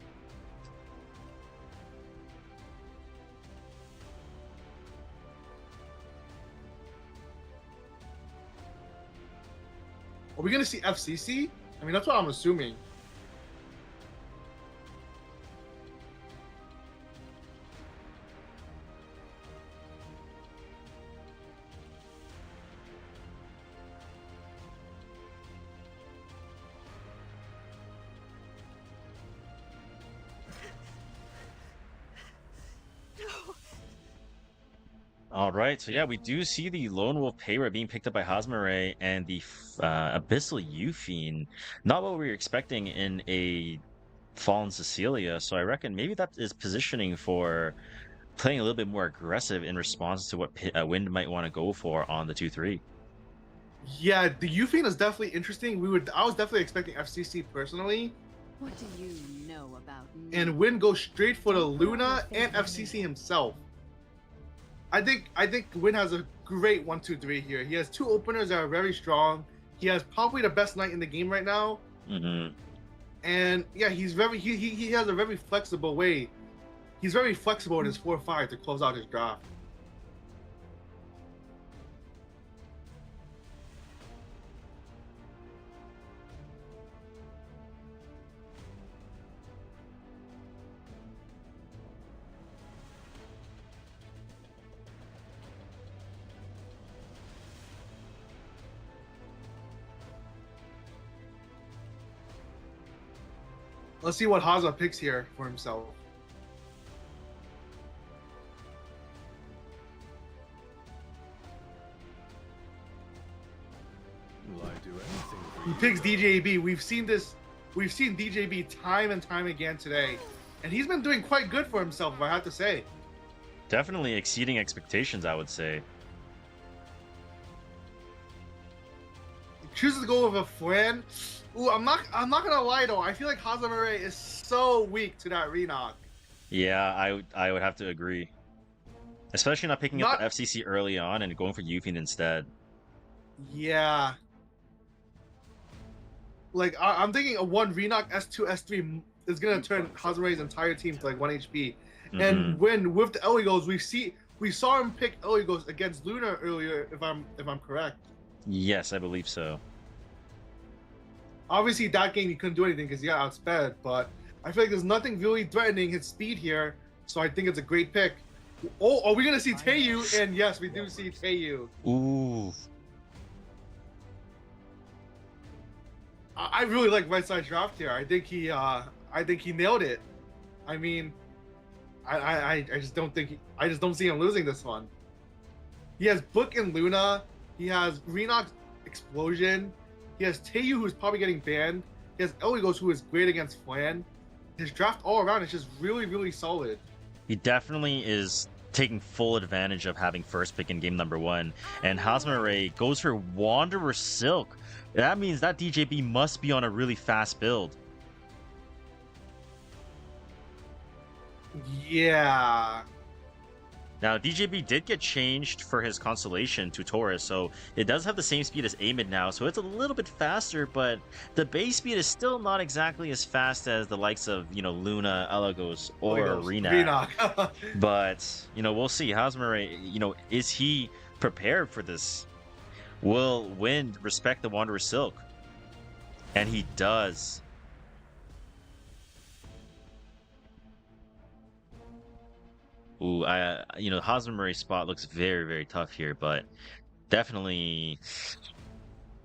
Are we gonna see FCC? I mean, that's what I'm assuming. All right, so yeah, we do see the Lone Wolf Payra being picked up by Hazmare and the Abyssal Euphine. Not what we were expecting in a Fallen Cecilia, so I reckon maybe that is positioning for playing a little bit more aggressive in response to what Wind might want to go for on the 2-3. Yeah, the Euphine is definitely interesting. I was definitely expecting FCC personally. What do you know about me? And Wind goes straight for the Luna and FCC himself. I think Wind has a great 1-2-3 here. He has two openers that are very strong. He has probably the best knight in the game right now. Mm-hmm. And yeah, he has a very flexible way. He's very flexible in his 4-5 to close out his draft. Let's see what Haza picks here for himself. Will I do anything for He you? picks DJB. We've seen DJB time and time again today, and he's been doing quite good for himself, if I have to say. Definitely exceeding expectations, I would say. He chooses to go with a Fran. Ooh, I'm not gonna lie though. I feel like Hazamare is so weak to that Renok. Yeah, I would have to agree. Especially not picking up the FCC early on and going for Euphine instead. Yeah. Like I'm thinking a one Renok S2 S3 is gonna turn Hazamare's entire team to like 1 HP. And when with the Eligos, we saw him pick Eligos against Luna earlier, if I'm correct. Yes, I believe so. Obviously, that game he couldn't do anything because he got outsped, but I feel like there's nothing really threatening his speed here, so I think it's a great pick. Oh, are we gonna see Teiyu? And yes, we do see Teiyu. Ooh. I really like right side draft here. I think he nailed it. I mean, I just don't see him losing this one. He has Book and Luna. He has Renok's Explosion. He has Teiyu, who's probably getting banned. He has Eligos, who is great against Flan. His draft all around is just really, really solid. He definitely is taking full advantage of having first pick in game number 1. And Hazmare goes for Wanderer Silk. That means that DJB must be on a really fast build. Yeah. Now, DJB did get changed for his Constellation to Taurus, so it does have the same speed as Amid now, so it's a little bit faster, but the base speed is still not exactly as fast as the likes of, Luna, Eligos, or Renok. But, we'll see. Hazmare, is he prepared for this? Will Wind respect the Wanderer Silk? And he does. Ooh, Hazmara's spot looks very, very tough here, but definitely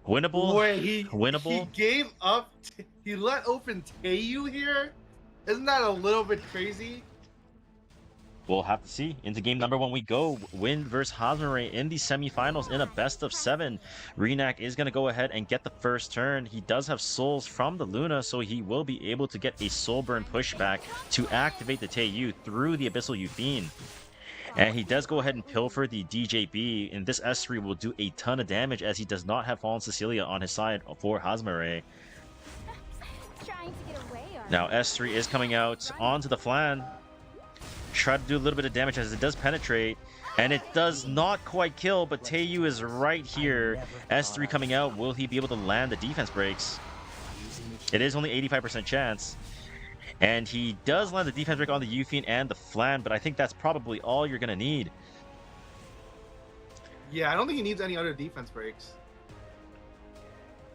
winnable. Wait, winnable. He gave up. He let open Teiyu here. Isn't that a little bit crazy? We'll have to see. Into game number 1 we go. Wind versus Hosmere in the semifinals in a best of 7. Renak is going to go ahead and get the first turn. He does have souls from the Luna, so he will be able to get a soul burn pushback to activate the Teiyu through the Abyssal Euthine. And he does go ahead and pilfer the DJB, and this S3 will do a ton of damage as he does not have Fallen Cecilia on his side for Hosmere. Trying to get away, are Now S3 is coming out onto the flan. Try to do a little bit of damage as it does penetrate, and it does not quite kill, but Teiyu is right here. S3 coming out, will he be able to land the defense breaks? It is only 85% chance. And he does land the defense break on the Euthine and the flan, but I think that's probably all you're going to need. Yeah, I don't think he needs any other defense breaks.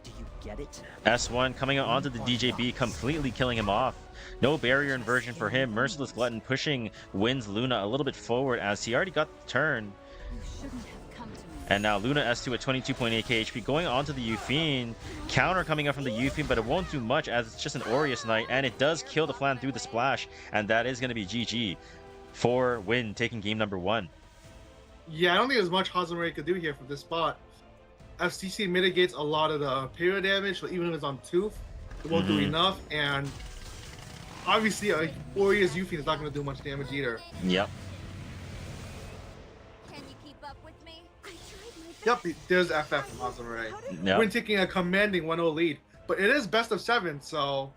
Do you get it? S1 coming out onto the DJB, completely killing him off. No barrier inversion for him. Merciless Glutton pushing Wind's Luna a little bit forward as he already got the turn. you shouldn't have come to me. And now Luna S2 at 22.8k HP going onto the Euthine. Counter coming up from the Euthine, but it won't do much as it's just an Aureus Knight, and it does kill the flan through the splash, and that is going to be GG for Wind taking game number 1. Yeah, I don't think there's much Hosmere could do here from this spot. FCC mitigates a lot of the payload damage, but even if it's on Tooth, it won't do enough. And obviously, Aureus Euthine is not going to do much damage either. Yep. Can you keep up with me? I tried my Yep, there's FF from Hosmere. Yep. We're taking a commanding 1-0 lead, but it is best of 7, so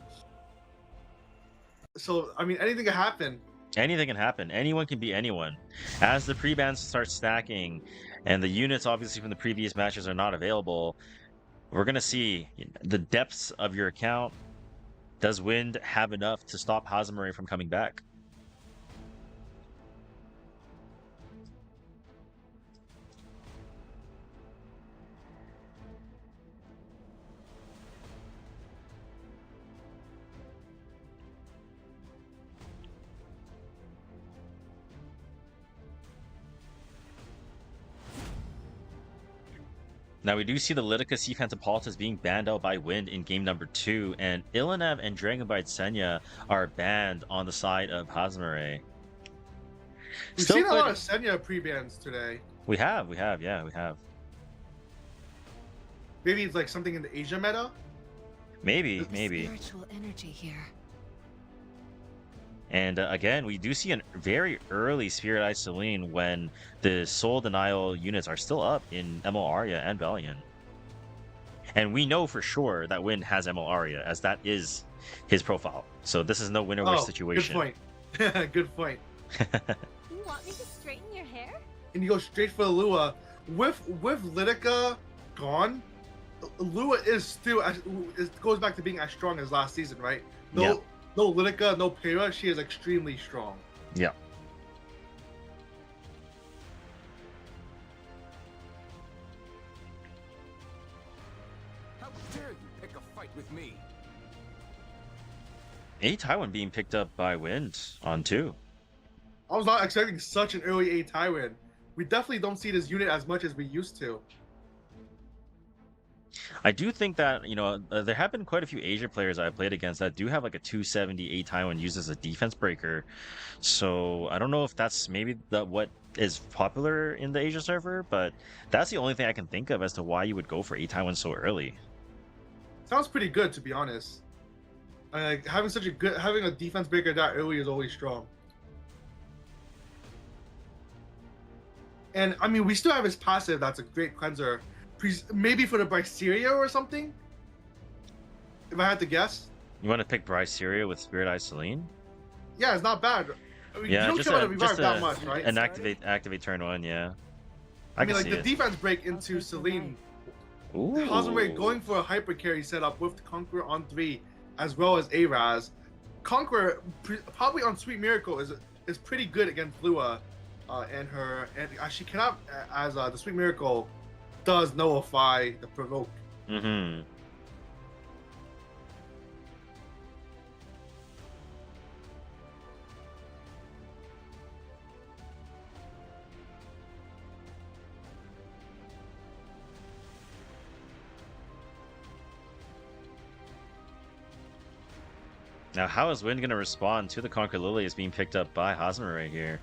I mean, anything can happen. Anything can happen. Anyone can beat anyone. As the pre-bans start stacking, and the units obviously from the previous matches are not available, we're going to see the depths of your account. Does Wind have enough to stop Hosmere from coming back? Now we do see the Litica Sea Phantom Paltas being banned out by Wind in game number 2, and Illinev and Dragonbite Senya are banned on the side of Hosmere. We've seen a lot of Senya pre-bans today. We have, yeah, we have. Maybe it's like something in the Asia meta? Maybe. Spiritual energy here. And again, we do see a very early Spirit Eye Celine when the Soul Denial units are still up in ML Aria and Valiant. And we know for sure that Wind has ML Aria, as that is his profile. So this is no winner-wish situation. Good point. Good point. You want me to straighten your hair? And you go straight for Lua. With Litica gone, Lua is still, it goes back to being as strong as last season, right? Yep. No Litica, no Pera, she is extremely strong. Yeah. How dare you pick a fight with me? A Taiwan being picked up by Wind on 2. I was not expecting such an early A Tywin. We definitely don't see this unit as much as we used to. I do think that, you know, there have been quite a few Asia players I've played against that do have like a 278 Taiwan used as a defense breaker. So I don't know if that's maybe what is popular in the Asia server, but that's the only thing I can think of as to why you would go for A Taiwan so early. Sounds pretty good, to be honest. Like having a defense breaker that early is always strong. And I mean, we still have his passive. That's a great cleanser. Maybe for the Bryceria or something. If I had to guess. You want to pick Bryce Syria with Spirit Eye Celine? Yeah, it's not bad. I mean, Yeah, you don't just kill it revive that much, right? An activate turn 1, yeah. I mean, can like see the it. defense break into Celine. Ooh. Hosmere going for a hyper carry setup with Conqueror on 3, as well as Araz. Conqueror probably on Sweet Miracle is pretty good against Lua, and she cannot, as the Sweet Miracle does nullify the provoke. Mm-hmm. Now, how is Wind going to respond to the Conquer Lily as being picked up by Hosmere right here?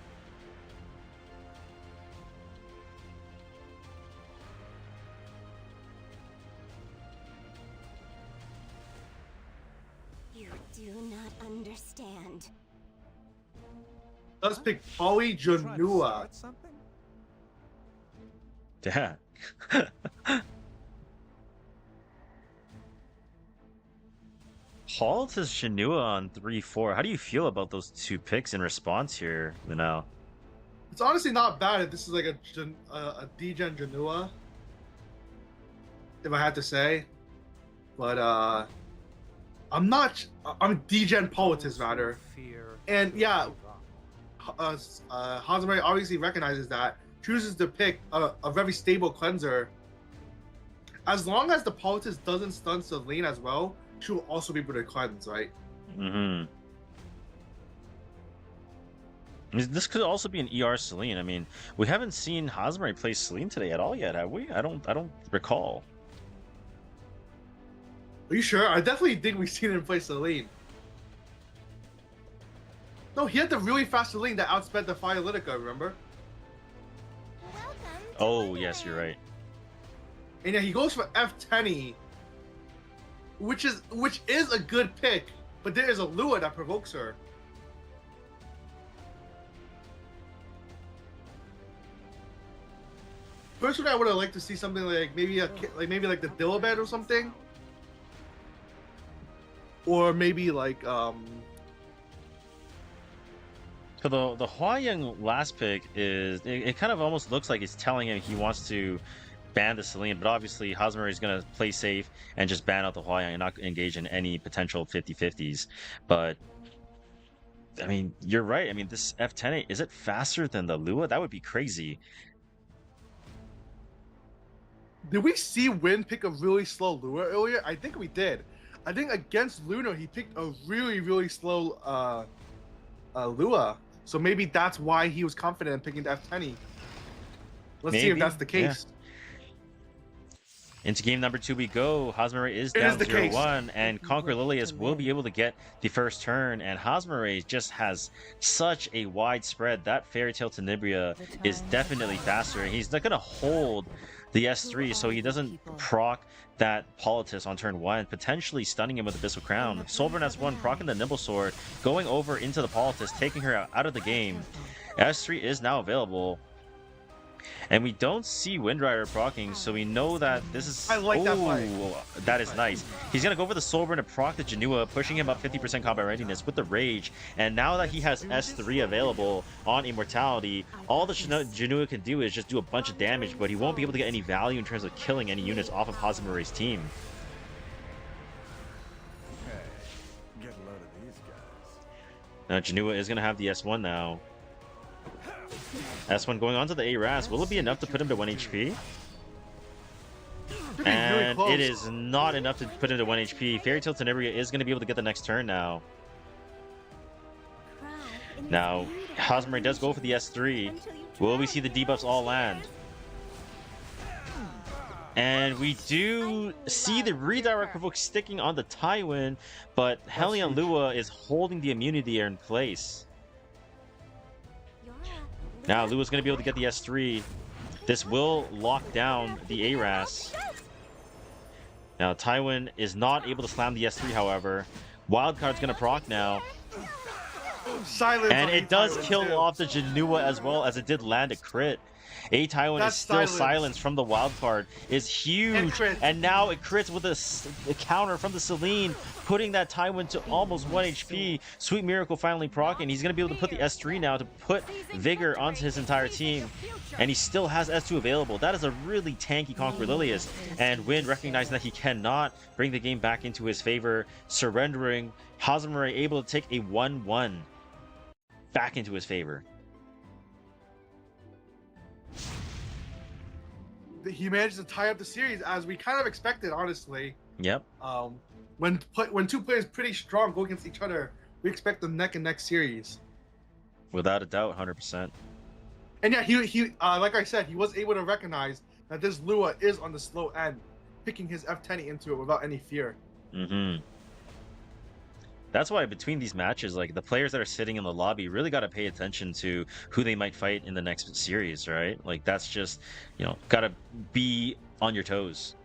do not understand. Let's pick Poly Trying to Janua. start something? Yeah. Hall to Shinua on 3-4. How do you feel about those two picks in response here, Manal? It's honestly not bad if this is like a D-Gen Janua, if I had to say. But I'm D-Gen Poetis rather. And yeah, Hazamari obviously recognizes that, chooses to pick a very stable cleanser. As long as the Poetis doesn't stun Celine as well, she'll also be able to cleanse, right? Mm-hmm. This could also be an ER Celine. I mean, we haven't seen Hazamari play Celine today at all yet, have we? I don't recall. Are you sure? I definitely think we've seen him play Celine. No, he had the really fast Celine that outsped the Fiolitica, remember? Welcome to Oh, yes, you're right. And yeah, he goes for F10, which is a good pick, but there is a Lua that provokes her. Personally, I would have liked to see something like maybe the Dilibet or something, or maybe like So the Huayang last pick is it kind of almost looks like it's telling him he wants to ban the Celine, but obviously Hazamari is going to play safe and just ban out the Huayang and not engage in any potential 50-50s. But I mean, you're right. I mean, this F10, is it faster than the Lua? That would be crazy. Did we see Win pick a really slow Lua earlier? I think we did. I think against Luna, he picked a really, really slow Lua. So maybe that's why he was confident in picking the F10. Let's see if that's the case. Yeah. Into game number 2 we go. Hazamari is It down is the case. 0-1, and Conquer Lilius will be able to get the first turn, and Hazamari just has such a wide spread. That Fairy Tail Tenebria is definitely faster, and he's not going to hold the S3 so he doesn't proc that Politis on turn 1, potentially stunning him with Abyssal Crown. Soulburn S1 procking the Nimble Sword, going over into the Politis, taking her out of the game. S3 is now available. And we don't see Windrider proccing, so we know that this is... I like that fight. That is nice. He's going to go for the Soulburn to proc the Janua, pushing him up 50% combat readiness with the Rage. And now that he has S3 available on Immortality, all the Janua can do is just do a bunch of damage, but he won't be able to get any value in terms of killing any units off of Hazamari's team. Hey, get a load of these guys. Now Janua is going to have the S1 now. S1 going on to the ARAS. Will it be enough to put him to 1 HP? And it is not enough to put him to 1 HP. Fairy Tail Tenebria is going to be able to get the next turn now. Now, Hazamari does go for the S3. Will we see the debuffs all land? And we do see the redirect provoke sticking on the Tywin, but Hellion Lua is holding the immunity in place. Now Lua's going to be able to get the S3. This will lock down the ARAS. Now Tywin is not able to slam the S3, however. Wildcard's going to proc now. Silence, And it does Tywin kill too. off the Janua as well, as it did land a crit. A Tywin That's is still silence. silenced from the wildcard. Is huge. And now it crits with a counter from the Celine, putting that Tywin to almost 1 HP. Sweet Miracle finally proccing. He's going to be able to put the S3 now to put Vigor onto his entire team. And he still has S2 available. That is a really tanky Conquer Lilius. And Win, recognizing that he cannot bring the game back into his favor, surrendering. Hazamari able to take a 1-1 back into his favor. He managed to tie up the series as we kind of expected, honestly. Yep. When two players pretty strong go against each other, we expect a neck and neck series. Without a doubt, 100%. And yeah, he like I said, he was able to recognize that this Lua is on the slow end, picking his F10 into it without any fear. Mm-hmm. That's why between these matches, like the players that are sitting in the lobby really got to pay attention to who they might fight in the next series, right? Like that's just, got to be on your toes.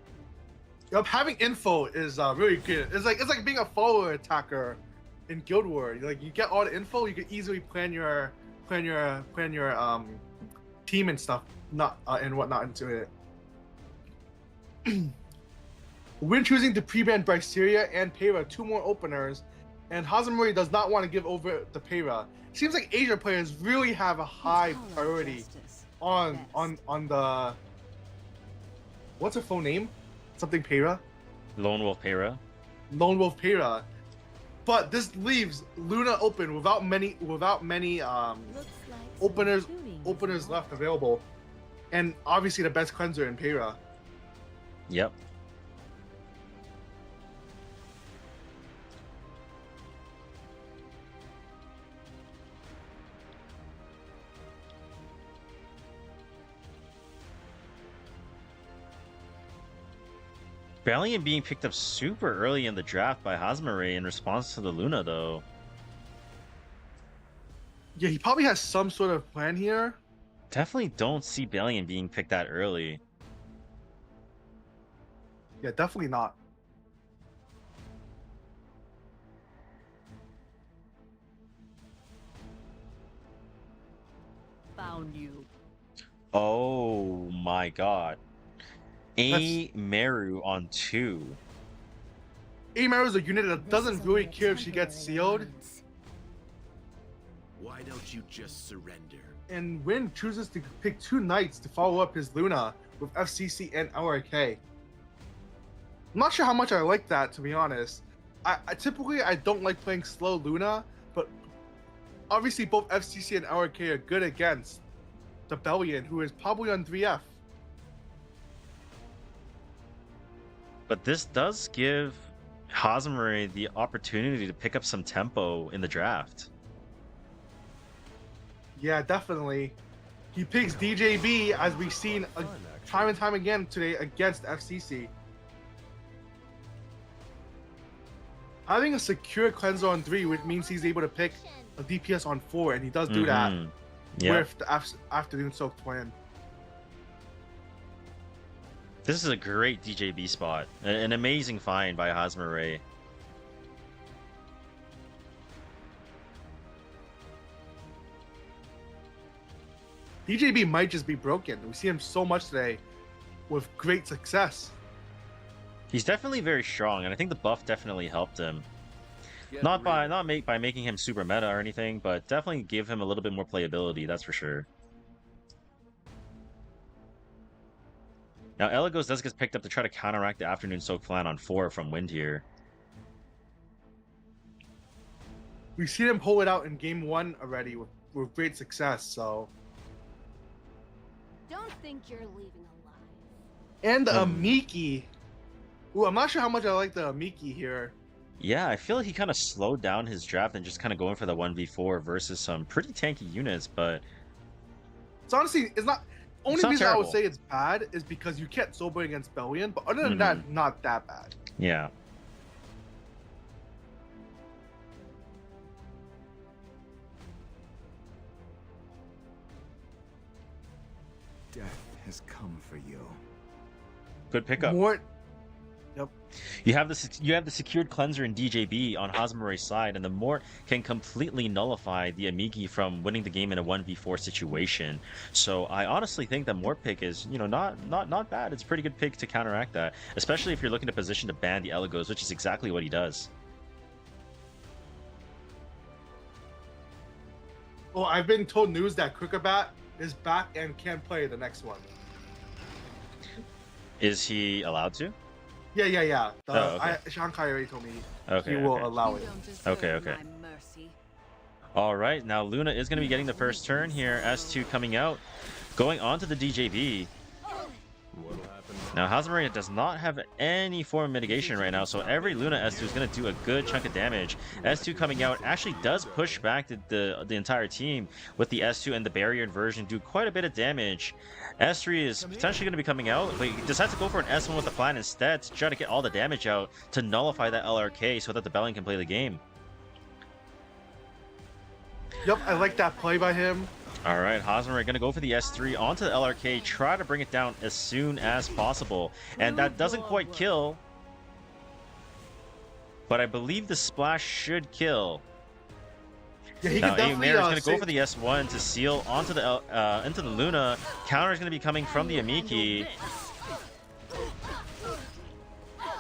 Yep, having info is really good. It's like being a forward attacker in Guild War. Like you get all the info, you could easily plan your team and stuff, not and whatnot into it. When choosing to pre-ban Etheria and Pera, 2 more openers, and Hazamori does not want to give over the Pera. Seems like Asia players really have a high priority on the what's her full name? Something Pera? Lone Wolf Pera. Lone Wolf Pera. But this leaves Luna open without many openers left available. And obviously the best cleanser in Pera. Yep. Valiant being picked up super early in the draft by Hazamori in response to the Luna, though. Yeah, he probably has some sort of plan here. Definitely don't see Valiant being picked that early. Yeah, definitely not. Found you. Oh my god. A Meru on 2. Amaru is a unit that doesn't really care if she gets sealed. Why don't you just surrender? And Win chooses to pick 2 knights to follow up his Luna with FCC and LRK. I'm not sure how much I like that, to be honest. I typically don't like playing slow Luna, but obviously both FCC and LRK are good against the Bellion, who is probably on 3F. But this does give Hazamori the opportunity to pick up some tempo in the draft. Yeah, definitely. He picks DJB, as we've seen time and time again today against FCC. Having a secure cleanser on 3, which means he's able to pick a DPS on 4, and he does do that with the afternoon soaked plan. This is a great DJB spot. An amazing find by Hazamori. DJB might just be broken. We see him so much today with great success. He's definitely very strong, and I think the buff definitely helped him. Not by making him super meta or anything, but definitely give him a little bit more playability, that's for sure. Now Elagos does get picked up to try to counteract the afternoon soak plan on 4 from Wind here. We've seen him pull it out in game 1 already with great success, so. Don't think you're leaving alive. And the Amiki. Ooh, I'm not sure how much I like the Amiki here. Yeah, I feel like he kind of slowed down his draft and just kind of going for the 1v4 versus some pretty tanky units, but it's honestly, it's not. Only reason terrible. I would say it's bad is because you can't sober against Bellion, but other than that, not that bad. Yeah. Death has come for you. Good pickup. More. Yep. You have the secured cleanser in DJB on Hazamori's side, and the Mort can completely nullify the Amigi from winning the game in a 1v4 situation. So I honestly think that Mort pick is, not bad. It's a pretty good pick to counteract that, especially if you're looking to position to ban the Elagos, which is exactly what he does. Well, I've been told news that Crickerbat is back and can play the next one. Is he allowed to? Yeah. Okay. Shankai already told me Okay, he will okay. allow it. Okay. All right, now Luna is going to be getting the first turn here. S2 coming out, going on to the DJB. What'll happen Now Hazamori does not have any form of mitigation right now, so every Luna S2 is going to do a good chunk of damage. S2 coming out actually does push back the entire team with the S2 and the barrier inversion, do quite a bit of damage. S3 is potentially going to be coming out, but he decides to go for an S1 with the plan instead to try to get all the damage out to nullify that LRK so that the Bellion can play the game. Yep, I like that play by him. All right, Hazamori going to go for the S3 onto the LRK, try to bring it down as soon as possible. And that doesn't quite kill. but I believe the splash should kill. Yeah, he Now, can definitely. Aemir is going to go save- for the S1 to seal onto the into the Luna. Counter is going to be coming from the Amiki.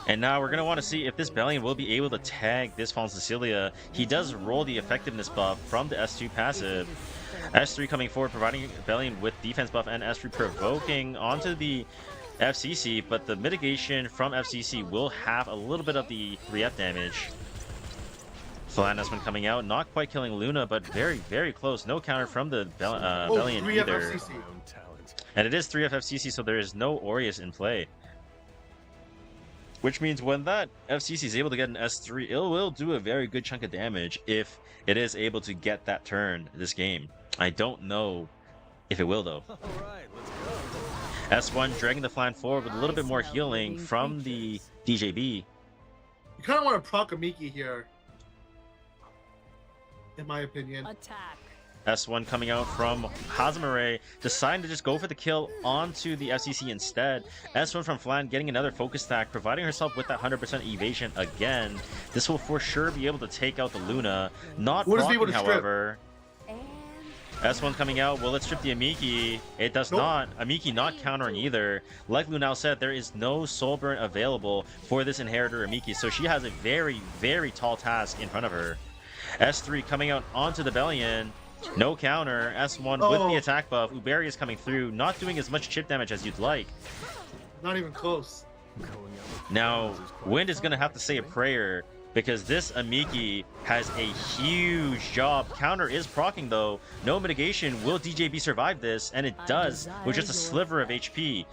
And now we're going to want to see if this Bellion will be able to tag this Fallen Cecilia. He does roll the effectiveness buff from the S2 passive. S3 coming forward, providing Bellion with defense buff, and S3 provoking onto the FCC, but the mitigation from FCC will have a little bit of the 3F damage. Flandasman coming out, not quite killing Luna, but very, very close. No counter from the Bellion 3F either. FCC. Own talent. And it is 3F FCC, so there is no Aureus in play. Which means when that FCC is able to get an S3, it will do a very good chunk of damage if it is able to get that turn this game. I don't know if it will, though. All right, let's go. S1 dragging the flank forward with a little bit more healing from the DJB. You kind of want to proc Amiki here, in my opinion. Attack. S1 coming out from Hazamare, deciding to just go for the kill onto the FCC instead. S1 from Flan getting another focus stack, providing herself with that 100% evasion again. This will for sure be able to take out the Luna. Not What is he able blocking, to strip? however. And S1 coming out, will it strip the Amiki? It does Nope. not. Amiki not countering either. Like Lunao said, there is no soul burn available for this Inheritor Amiki, so she has a very, very tall task in front of her. S3 coming out onto the Bellion. No counter. S1 with the attack buff. Uberi is coming through, not doing as much chip damage as you'd like. Not even close. Going out with Now, is quite Wind is going to have to say a prayer because this Amiki has a huge job. Counter is proccing though. No mitigation. Will DJB survive this? And it does with just a sliver of HP.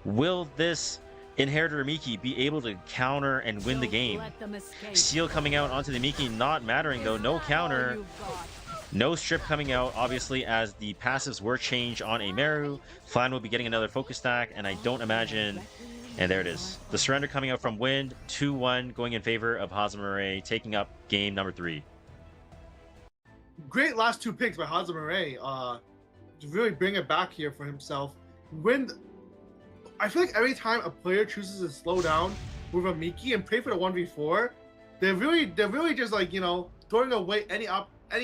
Will this Inheritor Amiki be able to counter and win the game? let them escape. Seal coming out onto the Amiki, not mattering though. No counter. You've got. No strip coming out, obviously, as the passives were changed on Ameru. Flan will be getting another focus stack, and I don't imagine... And there it is. The surrender coming out from Wind, 2-1, going in favor of Hazamare, taking up game number 3. Great last two picks by Hazamare. To really bring it back here for himself. Wind, I feel like every time a player chooses to slow down with a Miki and pray for the 1v4, they're really just like, you know, throwing away any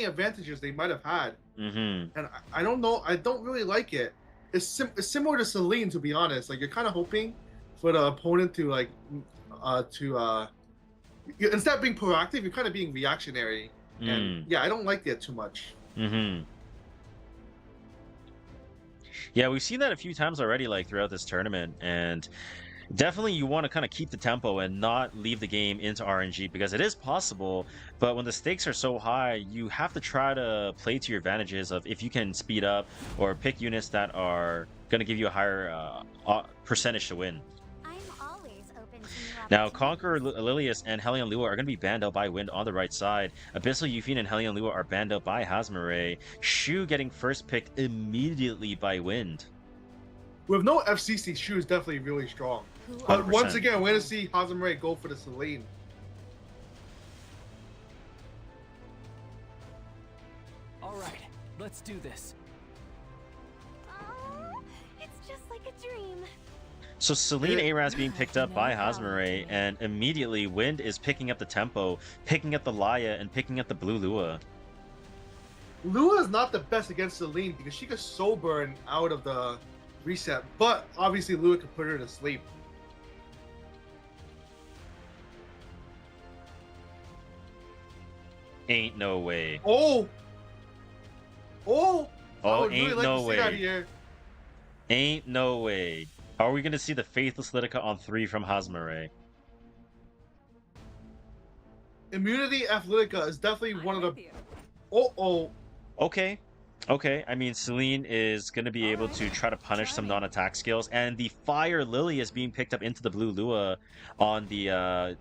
advantages they might have had. Mm-hmm. And I don't know, I don't really like it. It's similar to Celine, to be honest. Like, you're kind of hoping for the opponent to like instead of being proactive, you're kind of being reactionary. And yeah, I don't like that too much. Mm-hmm. Yeah, we've seen that a few times already, like throughout this tournament, and definitely you want to kind of keep the tempo and not leave the game into RNG because it is possible, but when the stakes are so high, you have to try to play to your advantages of if you can speed up or pick units that are going to give you a higher percentage to win. I'm always open to new Now, opportunities. Conqueror Lilius and Helion Lua are going to be banned out by Wind on the right side. Abyssal Yufine and Helion Lua are banned out by Hazamare. Shu getting first picked immediately by Wind. With no FCC, Shu is definitely really strong. But 100%. once again, we're going to see Hazamare go for the Celine. All right, let's do this. Aw, it's just like a dream. So Celine Araz being picked up by Hazamare, and immediately Wind is picking up the tempo, picking up the Laya, and picking up the Blue Lua. Lua is not the best against Celine because she could soul burn out of the reset, but obviously Lua could put her to sleep. Ain't no way. Oh, I Oh, would really ain't like no to see that way. here. Ain't no way. Are we going to see the Faithless Litica on 3 from Hazamare? Immunity Athletica is definitely one of I'm the. with you. Oh, Okay. Okay, I mean, Celine is going to be able to try to punish some non-attack skills, and the Fire Lily is being picked up into the Blue Lua on the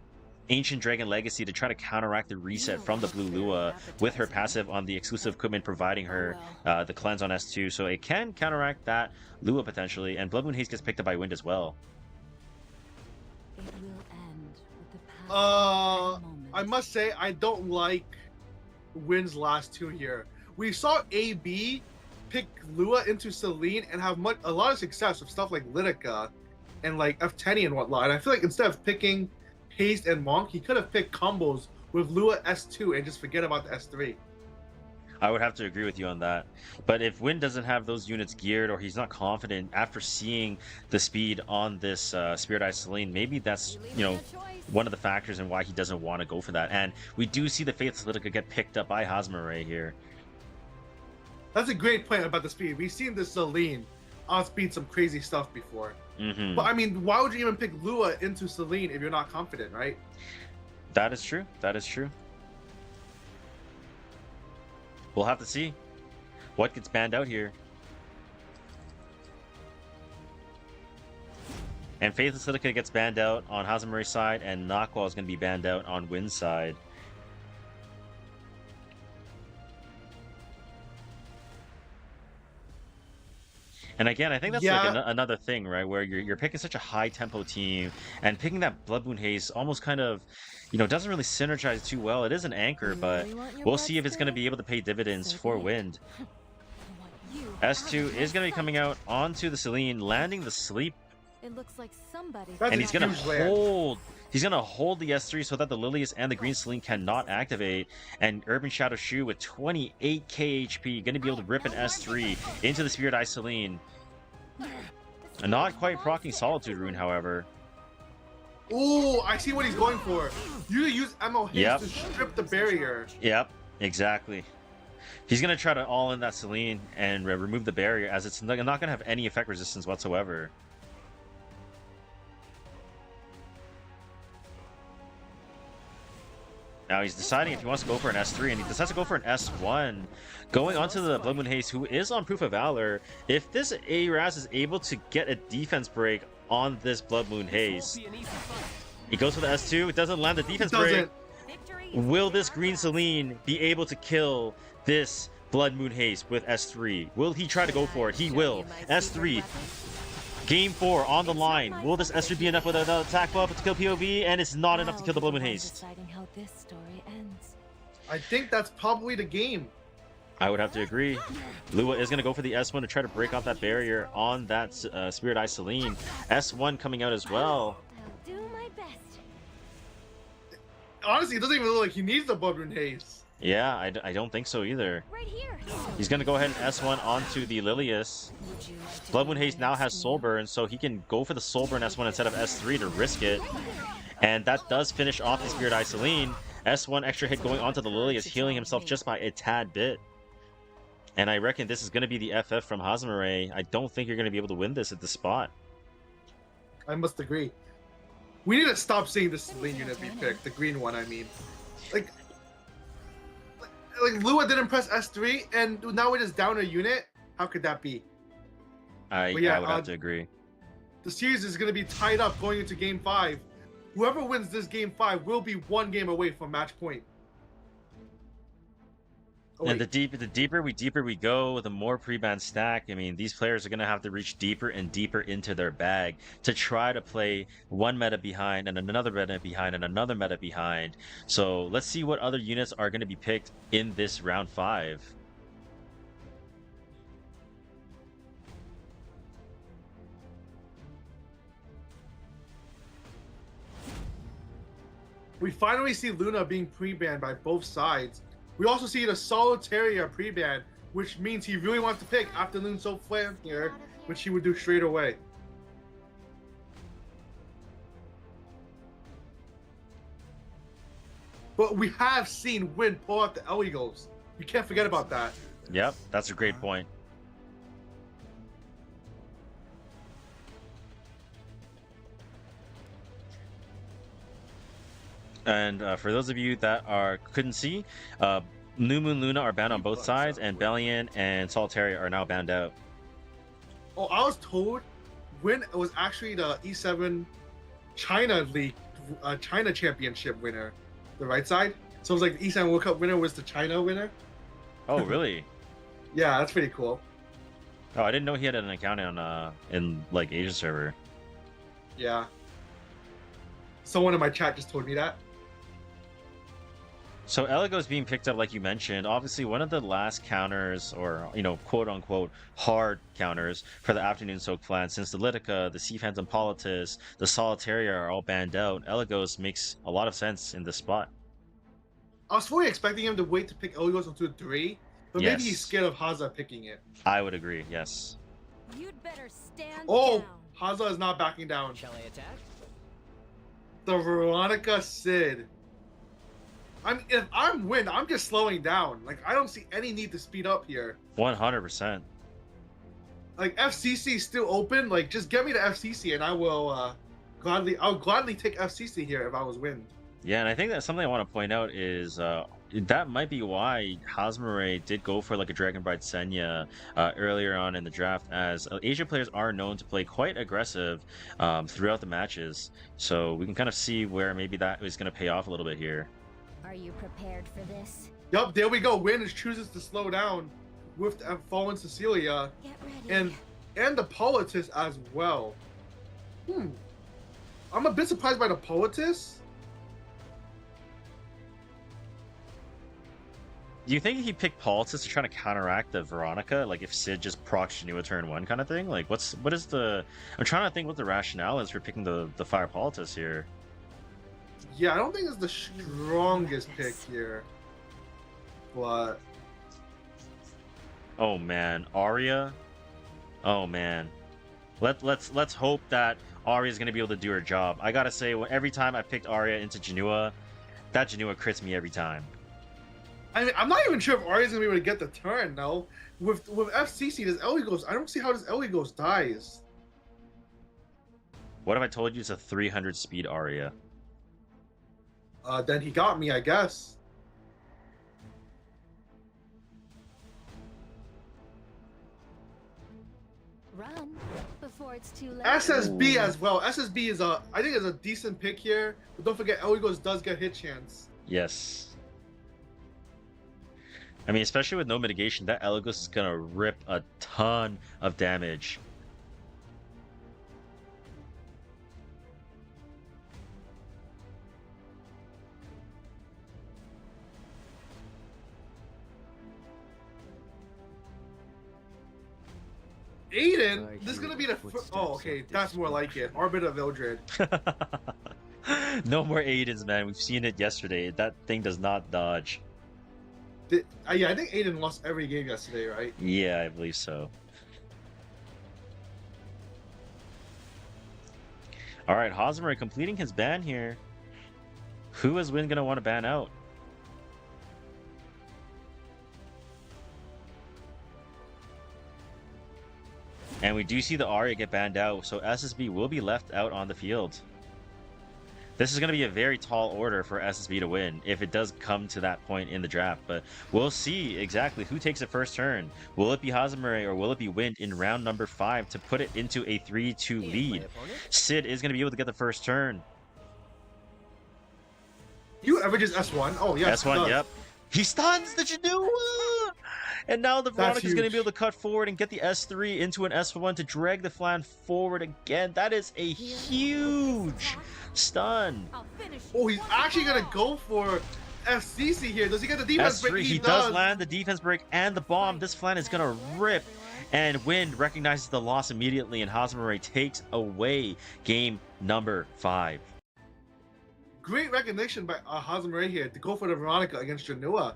Ancient Dragon Legacy to try to counteract the reset from the Blue Lua with her passive on the exclusive equipment providing her the cleanse on S2, so it can counteract that Lua potentially, and Blood Moon Haze gets picked up by Wind as well. It will end with the passing moment. I must say I don't like Wind's last two here. We saw AB pick Lua into Celine and have a lot of success with stuff like Litica and like F10 and whatnot. And I feel like instead of picking Haste and Monk, he could have picked combos with Lua S2 and just forget about the S3. I would have to agree with you on that. But if Win doesn't have those units geared or he's not confident after seeing the speed on this Spirit Eye Celine, maybe that's, you know, one of the factors in why he doesn't want to go for that. And we do see the Faithless Litica get picked up by Hazmare here. That's a great point about the speed. We've seen this Celine outspeed some crazy stuff before. But I mean, why would you even pick Lua into Celine if you're not confident, right? That is true. That is true. We'll have to see what gets banned out here. And Faithless Litica gets banned out on Hazamare's side, and Nakwal is going to be banned out on Win's side. And again, I think that's like another thing, right? Where you're picking such a high tempo team, and picking that Blood Moon Haze almost kind of, you know, doesn't really synergize too well. It is an anchor, but we'll see if it's going to be able to pay dividends for Wind. S2 is going to be coming out onto the Celine, landing the sleep. It looks like somebody. And he's going to hold. He's going to hold the S3 so that the Lilius and the Green Celine cannot activate. And Urban Shadow Shu with 28k HP going to be able to rip an S3 into the Spirit Eye Celine. Not quite proccing Solitude Rune, however. Oh, I see what he's going for. You use Ammo Haste to strip the barrier. Yep, exactly. He's going to try to all-in that Celine and remove the barrier, as it's not going to have any effect resistance whatsoever. Now he's deciding if he wants to go for an S3, and he decides to go for an S1. Going onto the Blood Moon Haze, who is on Proof of Valor. If this Araz is able to get a defense break on this Blood Moon Haze, he goes for the S2, it doesn't land the defense break. Will this Green Celine be able to kill this Blood Moon Haze with S3? Will he try to go for it? He will. S3. Game 4 on the line. Will this S3 be enough with another attack buff to kill POV? And it's not enough to kill the Blood Moon Haze. I think that's probably the game. I would have to agree. Lua is going to go for the S1 to try to break off that barrier on that Spirit Eye Celine. S1 coming out as well. I'll do my best. Honestly, it doesn't even look like he needs the Blood Moon Haze. Yeah, I don't think so either. Right here. He's going to go ahead and S1 onto the Lilius. Blood Moon Haze now has Soul Burn, so he can go for the Soul Burn S1 instead of S3 to risk it. And that does finish off the Spirit Eye Celine. S1 extra hit going onto the Lilius, healing himself just by a tad bit. And I reckon this is going to be the FF from Hazamare. I don't think you're going to be able to win this at the spot. I must agree. We need to stop seeing this Celine unit be picked. The green one, I mean. Like Lua didn't press S3, and now it is down a unit. How could that be? I would have to agree. The series is going to be tied up going into Game 5. Whoever wins this Game 5 will be one game away from match point. Oh, and the deeper we go, the more pre-ban stack. I mean, these players are going to have to reach deeper and deeper into their bag to try to play one meta behind and another meta behind and another meta behind. So let's see what other units are going to be picked in this round 5. We finally see Luna being pre-banned by both sides. We also see the Solitaria pre-ban, which means he really wants to pick Afternoon So Flam here, which he would do straight away. But we have seen Win pull out the Eligos. You can't forget about that. Yep, that's a great point. And for those of you that couldn't see, New Moon Luna are banned on both sides, and Bellion and Solitaria are now banned out. Oh, I was told Win was actually the E7 China League, China Championship winner, the right side. So it was like the E7 World Cup winner was the China winner. Oh, really? Yeah, that's pretty cool. Oh, I didn't know he had an account on in like Asia server. Yeah. Someone in my chat just told me that. So Eligo's being picked up, like you mentioned. Obviously, one of the last counters, or quote unquote hard counters for the Afternoon Soak clan, since the Litica, the Sea Phantom Politis, the Solitaria are all banned out. Eligos makes a lot of sense in this spot. I was fully expecting him to wait to pick Eligos onto 3, but maybe he's Yes. scared of Haza picking it. I would agree. Yes. You'd better stand Oh, down. Haza is not backing down. Shall I attack? The Veronica Sid. If I'm Win, I'm just slowing down. Like, I don't see any need to speed up here. 100%. Like, FCC is still open. Like, just get me to FCC and I'll gladly take FCC here if I was Win. Yeah, and I think that something I want to point out is that might be why Hasmare did go for like a Dragon Bride Senya earlier on in the draft, as Asia players are known to play quite aggressive throughout the matches. So we can kind of see where maybe that is going to pay off a little bit here. Are you prepared for this? Yup, there we go. Win chooses to slow down with Fallen Cecilia Get ready. and the Politis as well. I'm a bit surprised by the Politis. Do you think he picked Politis to try to counteract the Veronica? Like if Sid just procs Janua turn 1 kind of thing? Like what is the... I'm trying to think what the rationale is for picking the Fire Politis here. Yeah, I don't think it's the strongest pick here. But... Oh man, Arya? Oh man. Let's hope that Arya is going to be able to do her job. I gotta say, every time I picked Arya into Janua, that Janua crits me every time. I mean, I'm not even sure if Arya's gonna be able to get the turn though. With FCC, this Eligos, I don't see how this Eligos dies. What if I told you it's a 300 speed Arya? Then he got me, I guess. Run before it's too late. SSB as well. SSB is I think is a decent pick here, but don't forget Eligos does get hit chance. Yes. I mean, especially with no mitigation, that Eligos is gonna rip a ton of damage. Aiden, I this is hear gonna be the the footsteps oh, okay, of that's more like it. Arbiter of Eldred. No more Aidens, man. We've seen it yesterday. That thing does not dodge. Yeah, I think Aiden lost every game yesterday, right? Yeah, I believe so. All right, Hosmer completing his ban here. Who is Win gonna want to ban out? And we do see the Arya get banned out, so SSB will be left out on the field. This is going to be a very tall order for SSB to win if it does come to that point in the draft, but we'll see exactly who takes the first turn. Will it be Hazamare or will it be Wind in round number 5 to put it into a 3-2 lead? Sid is going to be able to get the first turn. You ever just S1? Oh, yes. S1, yep. He stuns the Janua! And now the Veronica's going to huge. be able to cut forward and get the S3 into an S1 to drag the flan forward again. That is a huge stun. I'll finish Oh, he's you actually once and gonna all. go for FCC here. Does he get the defense S3, break? he does land the defense break and the bomb. This flan is going to rip. And Wind recognizes the loss immediately, and Hazamare takes away game number 5. Great recognition by Hazamare here to go for the Veronica against Janua.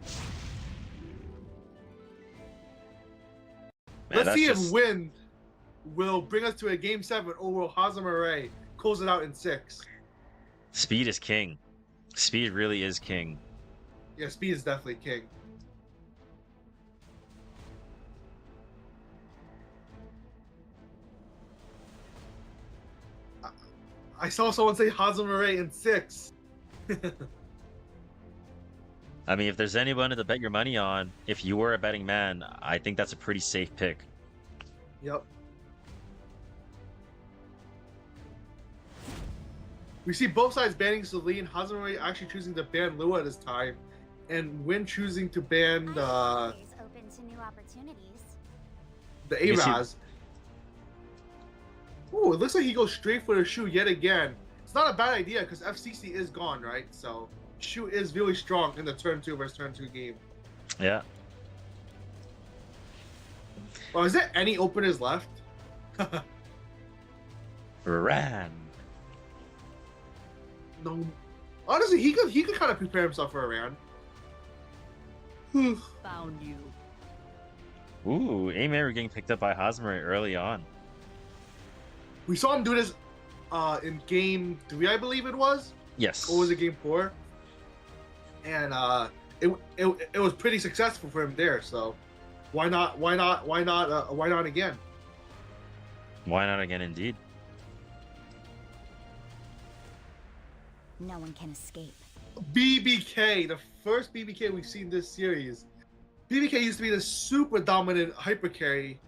Man, Let's see that's if Win will bring us to a game 7 or will Hazamare close it out in 6. Speed is king. Speed really is king. Yeah, speed is definitely king. I saw someone say Hazamare in 6. I mean, if there's anyone to bet your money on, if you were a betting man, I think that's a pretty safe pick. Yep. We see both sides banning Celine, Hazamare actually choosing to ban Lua this time, and Win choosing to ban I'm the always open to new opportunities. You see- Araz. Ooh, it looks like he goes straight for the shoe yet again. It's not a bad idea because FCC is gone, right? So Shu is really strong in the turn 2 versus turn 2 game. Yeah. Well, is there any openers left? Ran. No. Honestly, he could kind of prepare himself for a round. Found you. Ooh, Aimere getting picked up by Hosmer early on. We saw him do this in game 3, I believe it was. Yes. Or was it game 4? And it was pretty successful for him there. So why not again? Why not again, indeed? No one can escape. BBK, the first BBK we've seen this series. BBK used to be the super dominant hyper carry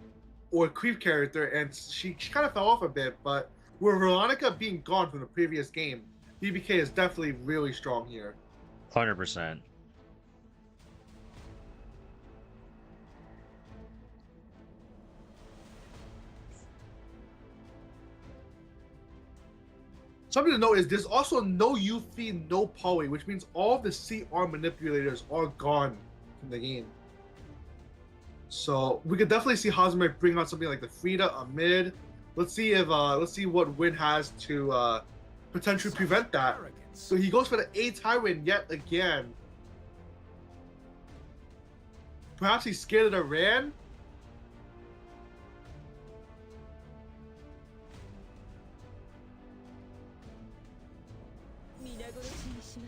or creep character, and she kind of fell off a bit. But with Veronica being gone from the previous game, BBK is definitely really strong here. 100%. Something to note is there's also no Yuffie, no Poe, which means all of the CR manipulators are gone from the game. So we could definitely see Hosmer bring out something like the Frida, a mid. Let's see what Win has to potentially prevent that. So he goes for the A Tyrant yet again. Perhaps he's scared of the Ran.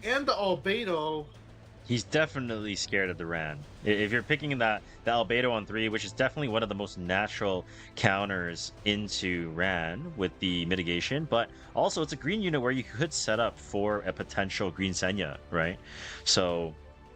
And the Albedo. He's definitely scared of the Ran. If you're picking the Albedo on 3, which is definitely one of the most natural counters into Ran with the mitigation, but also it's a green unit where you could set up for a potential green Senya, right? So,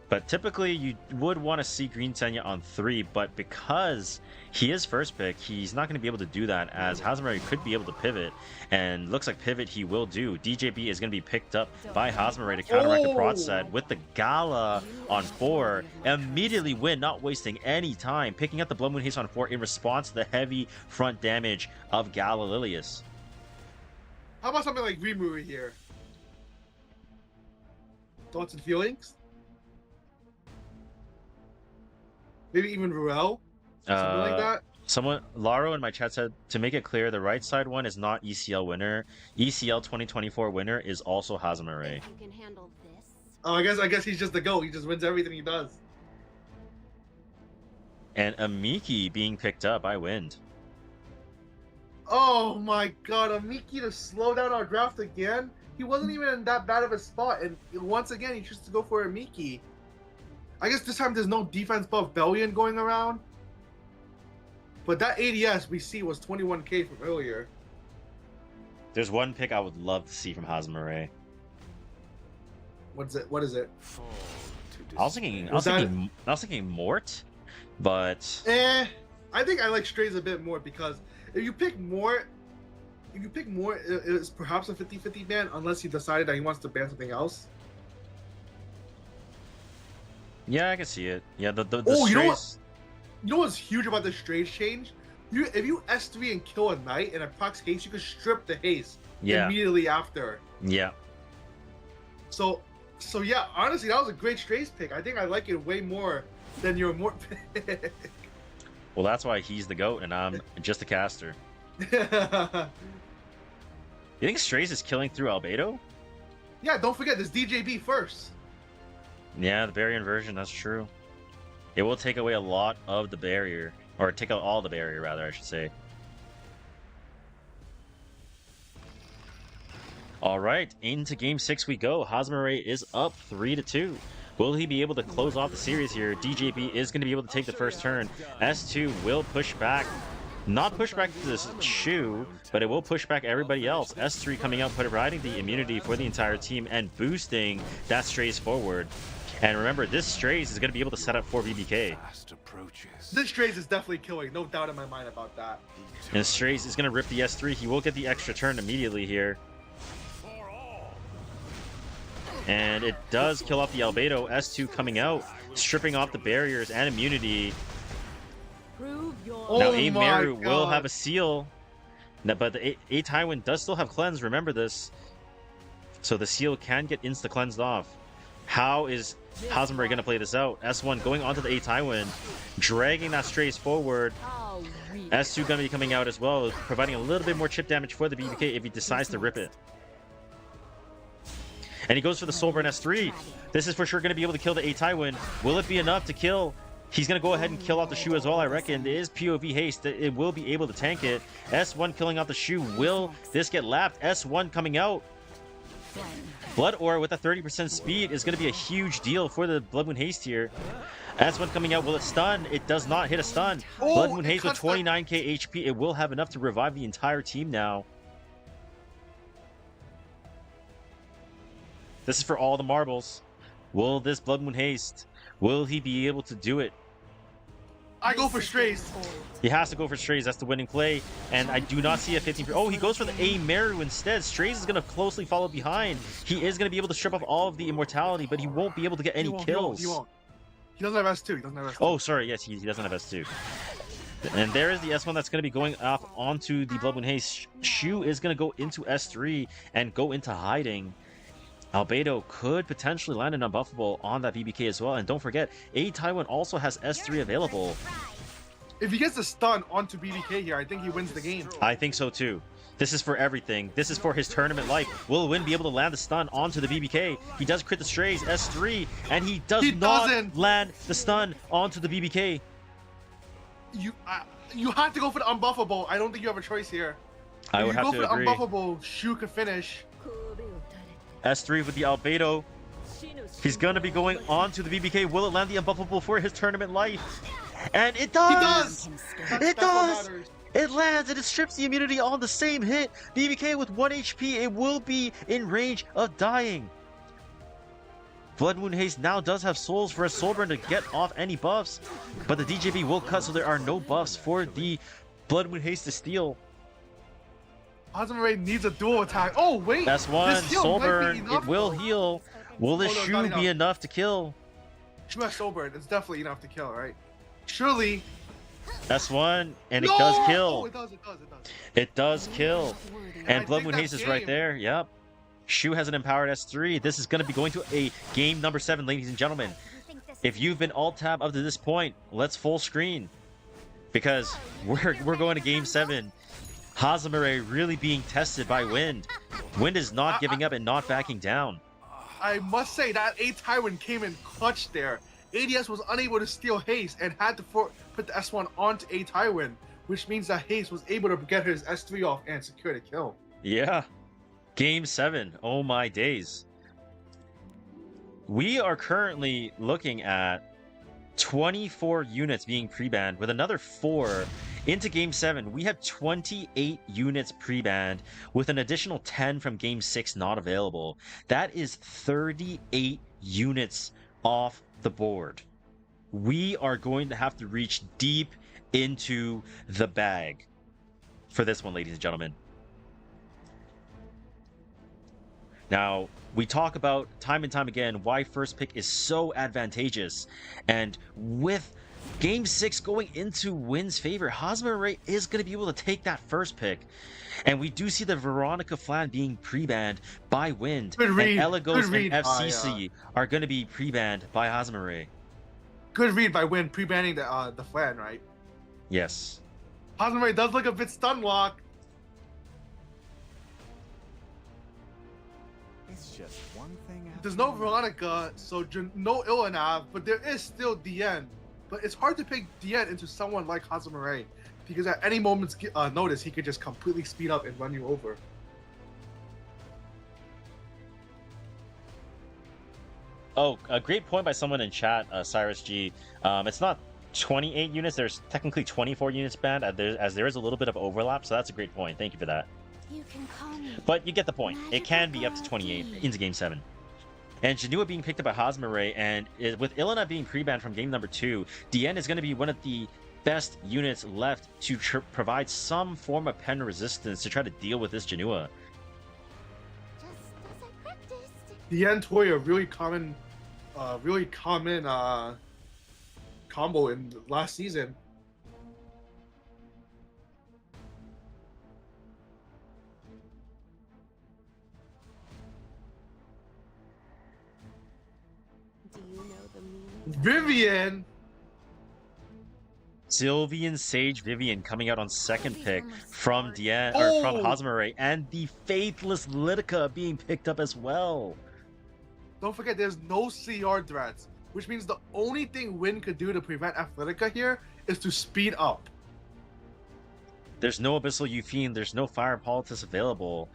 but typically you would want to see green Senya on 3, but because he is first pick, he's not going to be able to do that, as Hosmer could be able to pivot, and looks like pivot he will do. DJB is going to be picked up by Hosmer to counteract the prod set with the Gala on 4. Immediately Win, not wasting any time, picking up the Blood Moon Haste on 4 in response to the heavy front damage of Gala Lilius. How about something like Rimuru here? Thoughts and feelings? Maybe even Ruel? Something like that? Laro in my chat said, to make it clear, the right side one is not ECL winner. ECL 2024 winner is also Hosmer. You can handle this. Oh, I guess he's just the GOAT. He just wins everything he does. And Amiki being picked up by Wind. Oh my god, Amiki to slow down our draft again? He wasn't even in that bad of a spot, and once again he chooses to go for Amiki. I guess this time there's no defense buff Bellion going around. But that ADS we see was 21k from earlier. There's one pick I would love to see from Hosmer. What is it? I was thinking Mort, but I think I like Strays a bit more, because if you pick Mort, it's perhaps a 50-50 ban unless he decided that he wants to ban something else. Yeah, I can see it. Yeah, the oh, Strays... You know what's huge about the Strays change? If you S3 and kill a knight and a procs haste, you can strip the haste immediately after. Yeah. So yeah, honestly, that was a great Strays pick. I think I like it way more than your Mort pick. Well, that's why he's the GOAT and I'm just a caster. You think Strays is killing through Albedo? Yeah, don't forget this DJB first. Yeah, the barrier inversion, that's true. It will take away a lot of the barrier, or take out all the barrier, rather, I should say. All right, into Game 6 we go. Hosmer is up 3-2. Will he be able to close off the series here? DJB is going to be able to take the first turn. S2 will push back. Not push back to this Shu, but it will push back everybody else. S3 coming out, providing the immunity for the entire team and boosting that Strays forward. And remember, this Strays is going to be able to set up for BBK. This Strays is definitely killing, no doubt in my mind about that. And Strays is going to rip the S3. He will get the extra turn immediately here. And it does kill off the Albedo. S2 coming out, stripping off the barriers and immunity. Now Ameru will have a seal. But the A Tywin does still have cleanse, remember this. So the seal can get insta-cleansed off. How is Hazumaru going to play this out? S1 going onto the A Tywin, dragging that Strays forward. Oh, S2 going to be coming out as well, providing a little bit more chip damage for the BBK if he decides to rip it. And he goes for the Soulburn S3. This is for sure going to be able to kill the A Tywin. Will it be enough to kill? He's going to go ahead and kill off the Shu as well, I reckon. It is POV haste. It will be able to tank it. S1 killing off the Shu. Will this get lapped? S1 coming out. Blood Aura with a 30% speed is going to be a huge deal for the Blood Moon Haste here. S1 coming out. Will it stun? It does not hit a stun. Oh, Blood Moon it Haste with cuts the- 29k HP. It will have enough to revive the entire team now. This is for all the marbles. Will this Blood Moon Haste? Will he be able to do it? I go for Strays. He has to go for Strays. That's the winning play. And I do not see a 15. Oh, he goes for the A Meru instead. Strays is going to closely follow behind. He is going to be able to strip off all of the immortality, but he won't be able to get any kills. He won't. He doesn't have S2. He doesn't have S2. Oh, sorry. Yes, he doesn't have S2. And there is the S1 that's going to be going off onto the Blood Moon Haste. Shu is going to go into S3 and go into hiding. Albedo could potentially land an unbuffable on that BBK as well. And don't forget, A Tywin also has S3 available. If he gets a stun onto BBK here, I think he wins the game. I think so too. This is for everything. This is for his tournament life. Will Win be able to land the stun onto the BBK? He does crit the Strays, S3, and he doesn't land the stun onto the BBK. You have to go for the unbuffable. I don't think you have a choice here. I If would you have go to for agree. the unbuffable, Shu could finish. S3 with the Albedo. He's going to be going on to the BBK. Will it land the unbuffable for his tournament life? And it does! He does! It That's what does! matters. It lands and it strips the immunity on the same hit. BBK with 1 HP. It will be in range of dying. Blood Moon Haste now does have souls for a Soulburn to get off any buffs. But the DJB will cut, so there are no buffs for the Blood Moon Haste to steal. Hazumaru needs a dual attack. Oh, wait! That's one. This heal might be Soulburn. enough, It will though. heal. Will this Oh, no, Shu not be enough. enough to kill? Shu has Soulburn. It's definitely enough to kill, right? Surely. That's one, and it No! does Oh, kill. it does, it does, it does. It does kill. I And Blood think Moon that's Haste is right game. there. Yep. Shu has an empowered S3. This is going to be going to a game number 7, ladies and gentlemen. If you've been alt-tab up to this point, let's full screen. Because we're going to game 7. Hazumaru really being tested by Wind. Wind is not giving up and not backing down. I must say that A Tywin came in clutch there. ADS was unable to steal Haste and had to put the S1 onto A Tywin, which means that Haste was able to get his S3 off and secure the kill. Yeah. Game 7. Oh my days. We are currently looking at 24 units being pre-banned with another 4 into Game 7. We have 28 units pre-banned with an additional 10 from Game 6 not available. That is 38 units off the board. We are going to have to reach deep into the bag for this one, ladies and gentlemen. Now, we talk about time and time again why first pick is so advantageous. And with Game 6 going into Wind's favor, Hazumaru is going to be able to take that first pick. And we do see the Veronica Flan being pre-banned by Wind. Good read. And Elegos Good and read by, FCC are going to be pre-banned by Hazumaru. Good read by Win pre-banning the Flan, right? Yes. Hazumaru does look a bit stun locked. It's just one thing after There's no another. Veronica, so no Ilanav, but there is still DN. But it's hard to pick DN into someone like Hazumaru, because at any moment's notice, he could just completely speed up and run you over. Oh, a great point by someone in chat, Cyrus G. It's not 28 units. There's technically 24 units banned, as there is a little bit of overlap. So that's a great point. Thank you for that. You can call me. But you get the point. It can be up to 28 into Game 7. And Janua being picked up by Hazumaru, and with Ilana being pre-banned from Game number 2, DN is going to be one of the best units left to provide some form of pen resistance to try to deal with this Janua. Just as I practiced. DN Toya, really common combo in last season. Vivian. Sylveon, Sage, Vivian coming out on second These pick almost from scored. Dian or from Oh! Hazamare, and the faithless Litika being picked up as well. Don't forget, there's no CR threats, which means the only thing Win could do to prevent Athletica here is to speed up. There's no Abyssal Euphine, there's no Fire Politis available.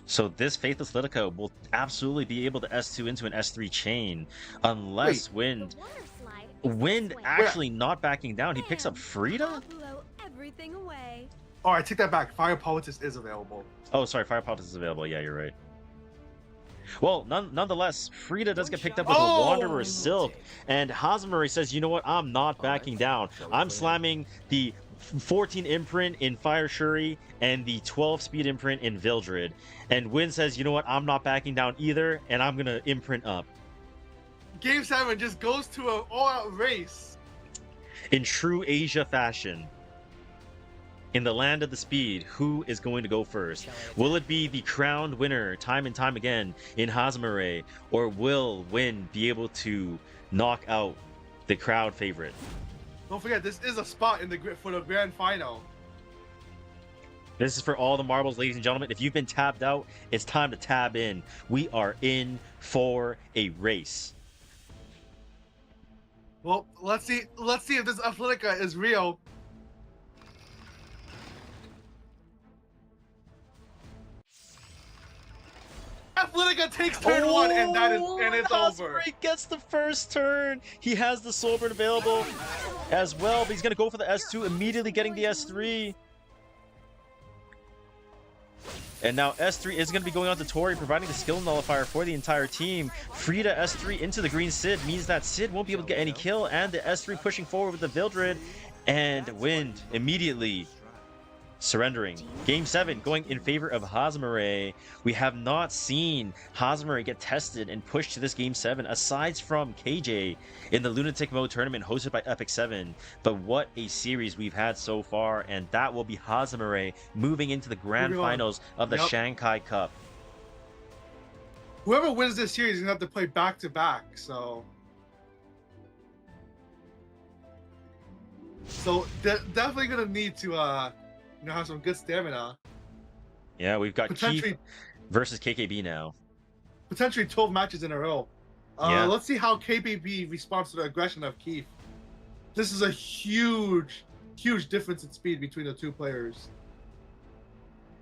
So this Faithless Litika will absolutely be able to S2 into an S3 chain unless Wind The water slide is Wind this way. actually not backing down. He picks up I'll Frida? blow everything away. All right, take that back. Fire Politis is available. Oh, sorry, Fire Politis is available. Yeah, you're right. Well, nonetheless, Frida does get picked up with a Wanderer Silk, and Hazamari says, you know what, I'm not backing down. I'm slamming the 14 imprint in Fire Shuri and the 12 speed imprint in Vildred. And Win says, you know what, I'm not backing down either, and I'm going to imprint up. Game 7 just goes to an all-out race. In true Asia fashion, in the land of the speed, who is going to go first? Will it be the crowned winner time and time again in Hazamare, or will Win be able to knock out the crowd favorite? Don't forget, this is a spot in the for the grand final. This is for all the marbles, ladies and gentlemen. If you've been tabbed out, it's time to tab in. We are in for a race. Well, let's see if this Athletica is real. Athletica takes turn 1, and it's over. Hazamare gets the first turn. He has the Soulburn available as well, but he's going to go for the S2, immediately getting the S3. And now S3 is going to be going on to Tori, providing the skill nullifier for the entire team. Frida S3 into the green Sid means that Sid won't be able to get any kill, and the S3 pushing forward with the Vildred, and Wind immediately surrendering. Game 7 going in favor of Hazamare. We have not seen Hazamare get tested and pushed to this Game 7 aside from KJ in the Lunatic Mode tournament hosted by Epic 7. But what a series we've had so far, and that will be Hazamare moving into the grand finals of the Shanghai Cup. Whoever wins this series is going to have to play back-to-back, so definitely going to need to have some good stamina. Yeah, we've got Potentially- Keith versus KKB now. Potentially 12 matches in a row. Yeah. Let's see how KBB responds to the aggression of Keith. This is a huge difference in speed between the two players.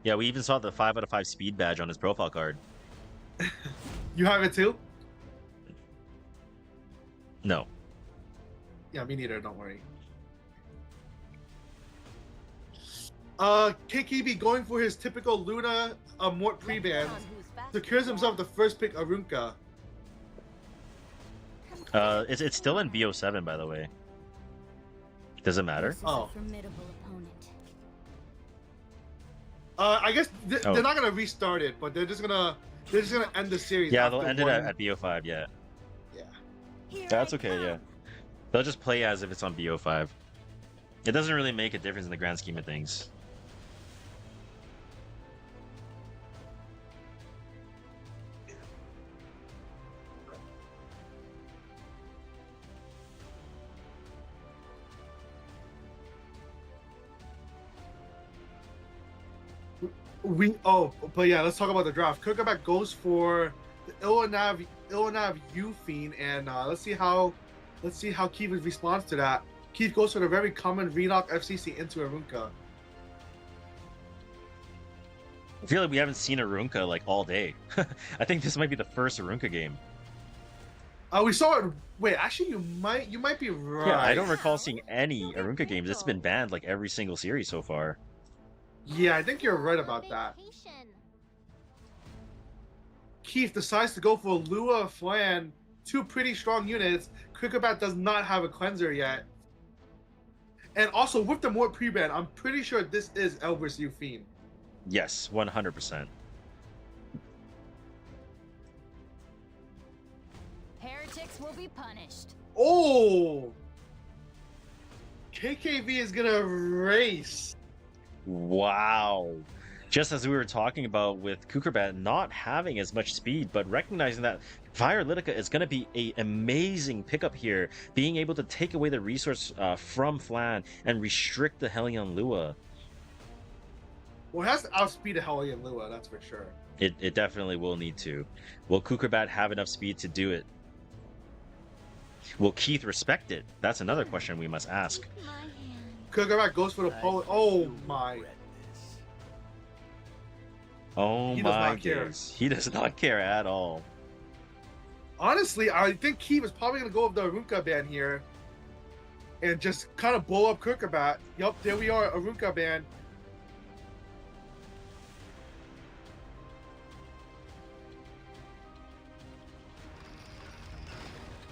Yeah, we even saw the 5 out of 5 speed badge on his profile card. You have it too? No. Yeah, me neither, don't worry. KKB going for his typical Luna Mort pre-ban, secures himself the first pick Arunka. It's still in BO7, by the way. Does it matter? This is Oh. a formidable opponent. I guess they're not gonna restart it, but they're just gonna end the series. Yeah, after they'll end it one- at BO5, yeah. Here That's I okay, come. yeah. They'll just play as if it's on BO5. It doesn't really make a difference in the grand scheme of things. But yeah, let's talk about the draft. Kirkabak goes for the Illanav Euphine, and let's see how Keith responds to that. Keith goes for the very common Renock FCC into Arunka. I feel like we haven't seen Arunka like all day. I think this might be the first Arunka game. We saw it. Wait, actually, you might be right. Yeah, I don't recall seeing any Arunka games. It's been banned like every single series so far. Yeah, I think you're right about that. Keith decides to go for Lua Flan, two pretty strong units. Kirkabat does not have a cleanser yet. And also, with the Mort pre-ban, I'm pretty sure this is Elbrus Euphine. Yes, 100%. Heretics will be punished. Oh! KKV is gonna race. Wow. Just as we were talking about with Kukerbat not having as much speed, but recognizing that Fire Litica is going to be an amazing pickup here, being able to take away the resource from Flan and restrict the Hellion Lua. Well, it has to outspeed a Hellion Lua, that's for sure. It definitely will need to. Will Kukerbat have enough speed to do it? Will Keith respect it? That's another question we must ask. My hand. Kugerbat goes for the pole. Oh my. Regret this. Oh He does my not care. days. He does not care at all. Honestly, I think Keith is probably going to go with the Arunka ban here and just kind of blow up Kugerbat. Yup, there we are, Arunka ban.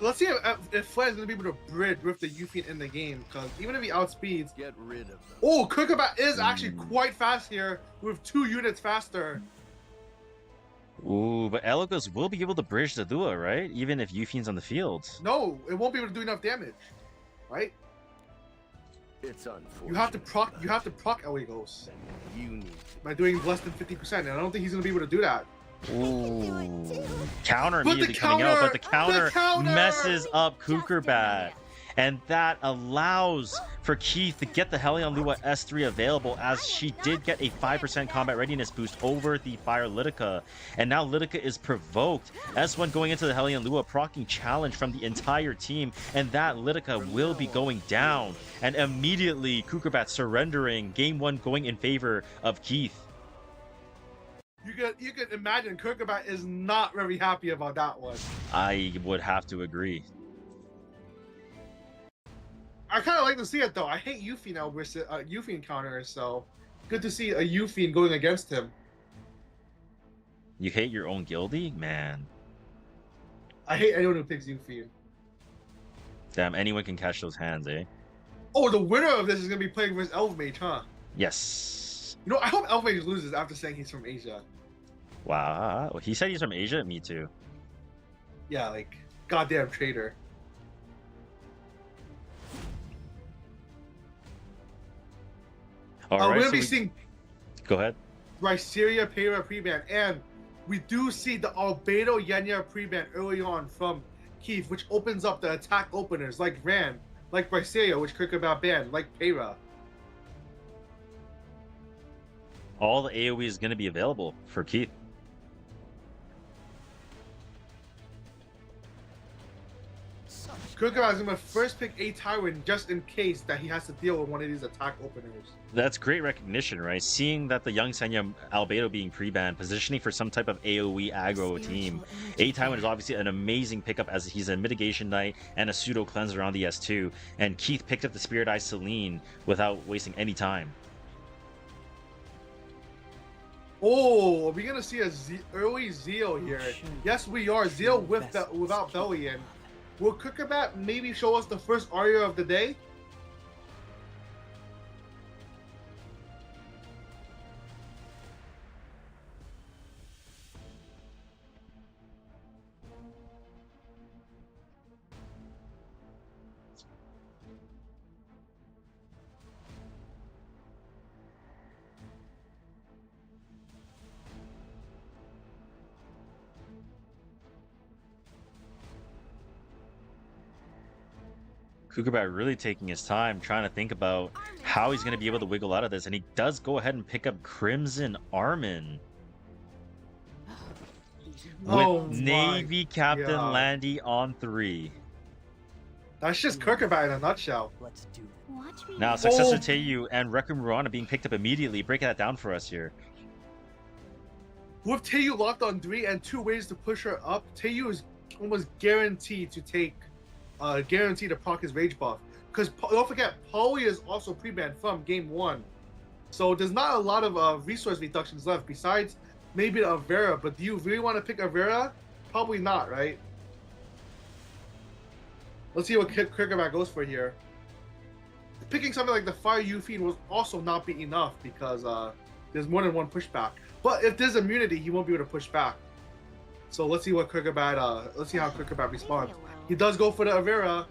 Let's see if Flan is going to be able to bridge with the Yuffie in the game, because even if he outspeeds... Get rid of them. Oh, Kugerbat is actually quite fast here, with 2 units faster. Ooh, but Elagos will be able to bridge the Lua, right? Even if Yufien's on the field. No, it won't be able to do enough damage, right? It's unfortunate. You have to proc Elagos You need to by doing less than 50%, and I don't think he's going to be able to do that. Ooh. Counter But the immediately coming out, but the counter- counter messes up Just a Kukerbat. minute. And that allows for Keith to get the Hellion Lua S3 available, as she did get a 5% combat readiness boost over the Fire Litica. And now Litica is provoked. S1 going into the Hellion Lua, proccing challenge from the entire team, and that Litica will be going down. And immediately Kukerbat surrendering, game 1 going in favor of Keith. You can imagine Kugerbat is not very happy about that one. I would have to agree. I kind of like to see it though. I hate Yuffie now versus Yuffie counters, so good to see a Yuffie going against him. You hate your own guildie? Man. I hate anyone who picks Yuffie. Damn, anyone can catch those hands, eh? Oh, the winner of this is gonna be playing versus Elfmage, huh? Yes. You know, I hope Elfmage loses after saying he's from Asia. Wow. He said he's from Asia? Me too. Yeah, like goddamn traitor. All We're right, gonna so be we- seeing Go ahead. Rhysteria Pera pre-ban, and we do see the Albedo Yenya pre-ban early on from Keith, which opens up the attack openers like Rand, like Rhysteria, which Kugerbat banned, like Pera. All the AoE is going to be available for Keith. Kugerbat is gonna first pick a Tyrant just in case that he has to deal with one of these attack openers. That's great recognition, right? Seeing that the young Senya Albedo being pre-banned, positioning for some type of AoE aggro team. A Tywin is obviously an amazing pickup, as he's a mitigation knight and a pseudo cleanser on the S2. And Keith picked up the Spirit Eye Celine without wasting any time. Oh, are we gonna see a early Zeal here? Yes, we are. Zeal without Bellion. Will Kugerbat maybe show us the first Aria of the day? Kugerbat really taking his time, trying to think about how he's going to be able to wiggle out of this. And he does go ahead and pick up Crimson Armin. Oh With my Navy Captain God. Landy on 3. That's just Kugerbat in a nutshell. Let's do it. Watch me. Now, Successor Oh. Teiyu and Requiem Ruana being picked up immediately. Breaking that down for us here. With Teiyu locked on 3 and 2 ways to push her up, Teiyu is almost guaranteed to take, guaranteed to proc his rage buff. Because don't forget, Polly is also pre-banned from game 1. So there's not a lot of resource reductions left besides maybe the Avera. But do you really want to pick Avera? Probably not, right? Let's see what Kugerbat goes for here. Picking something like the Fire Yuffie will also not be enough because there's more than one pushback. But if there's immunity, he won't be able to push back. So let's see what Kugerbat, let's see how Kugerbat responds. He does go for the Avera.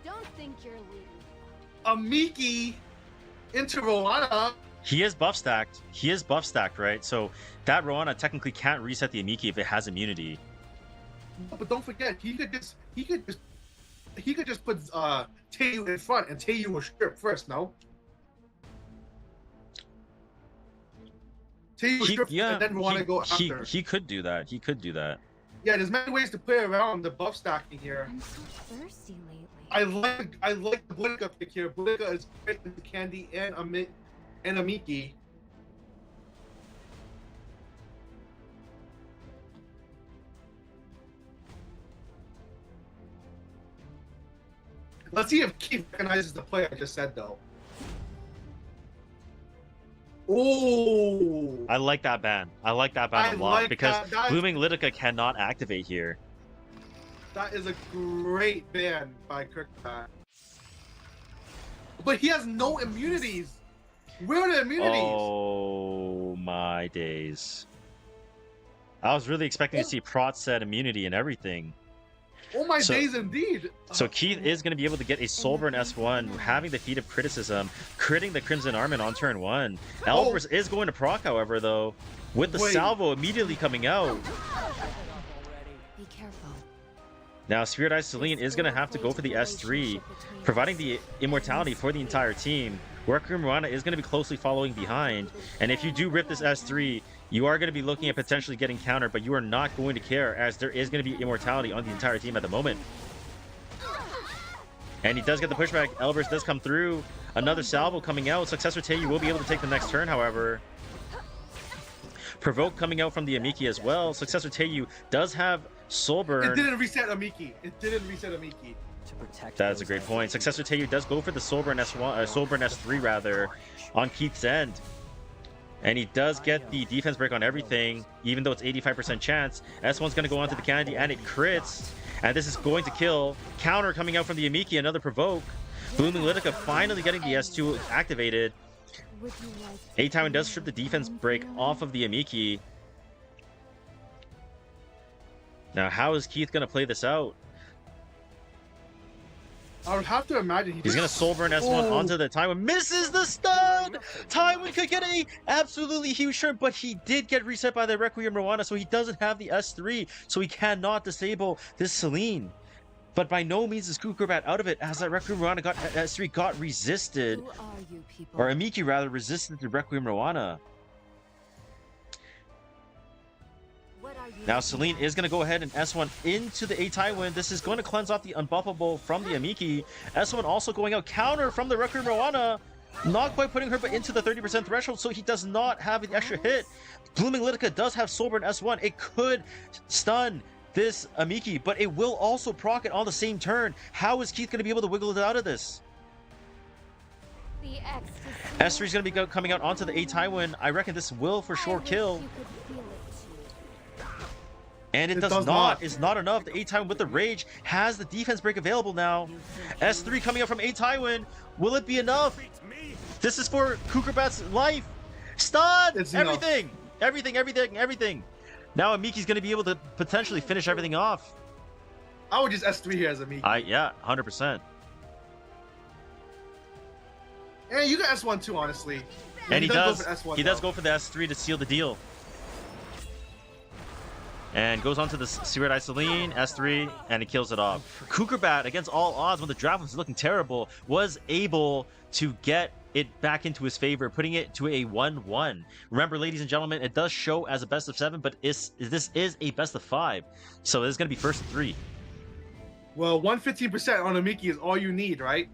Don't think you're leading. A Miki! into Roana. He is buff stacked. He is buff stacked, right? So that Roana technically can't reset the Amiki if it has immunity. But don't forget, he could just put Teiyu in front and Teiyu will strip first. No. Teiyu will strip and then Roana go after. He could do that. He could do that. Yeah, there's many ways to play around the buff stacking here. I'm so thirsty lately. I like the Bulika pick here. Bulika is great with the Candy and Amiki. Let's see if Keith recognizes the play I just said, though. Oh! I like that ban. I like that ban a lot because Blooming Litica cannot activate here. That is a great ban by Kirkbat. But he has no immunities. Where are the immunities? Oh my days. I was really expecting to see Prot set immunity and everything. Oh my days indeed. So Keith is going to be able to get a Soulburn S1, having the feat of criticism, critting the Crimson Armin on turn 1. Elvers is going to proc, however, though, with the salvo immediately coming out. Be careful. Now, Spirit Eye Celine is going to have to go for the S3, providing the immortality for the entire team. Requiem Rana is going to be closely following behind, and if you do rip this S3, you are going to be looking at potentially getting countered, but you are not going to care, as there is going to be immortality on the entire team at the moment. And he does get the pushback. Elvers does come through. Another salvo coming out. Successor Teiyu will be able to take the next turn, however. Provoke coming out from the Amiki as well. Successor Teiyu does have Soulburn. It didn't reset Amiki. It didn't reset Amiki. To protect That's a great point. Successor Teiyu does go for the Soulburn S1, Soulburn S3 rather, on Keith's end. And he does get the defense break on everything, even though it's 85% chance. S1's going to go onto the Candy, and it crits. And this is going to kill. Counter coming out from the Amiki, another provoke. Blooming Litica finally getting the S2 activated. A-Time does strip the defense break off of the Amiki. Now, how is Keith going to play this out? I would have to imagine he's going to Soulburn S1 onto the Tywin. Misses the stun! Tywin could get a absolutely huge turn, but he did get reset by the Requiem Rowana, so he doesn't have the S3, so he cannot disable this Celine. But by no means is Kukurbat out of it, as that Requiem Rowana got S3 got resisted. Who are you people? Or Amiki rather resisted the Requiem Rowana. Now Celine is going to go ahead and S1 into the A-Tywin. This is going to cleanse off the unbuffable from the Amiki. S1 also going out counter from the Requiem Rowana. Not quite putting her but into the 30% threshold, so he does not have an extra hit. Blooming Litica does have Soulburn S1. It could stun this Amiki, but it will also proc it on the same turn. How is Keith going to be able to wiggle it out of this? S3 is going to be coming out onto the A-Tywin. I reckon this will for sure kill. And it does not. It's not enough. The A-Tywin with the Rage has the defense break available now. S3 coming up from A-Tywin. Will it be enough? This is for Kukurbat's life. Stun! Everything! Everything! Now Amiki's going to be able to potentially finish everything off. I would just S3 here as Amiki. Yeah, 100%. And you got S1 too, honestly. And he does go for the S3 to seal the deal. And goes on to the Spirit Eye Celine, S3, and it kills it off. Kukurbat, against all odds, when the draft was looking terrible, was able to get it back into his favor, putting it to a 1-1. Remember, ladies and gentlemen, it does show as a best of 7, but this is a best of 5. So this is going to be first of 3. Well, 115% on Amiki is all you need, right?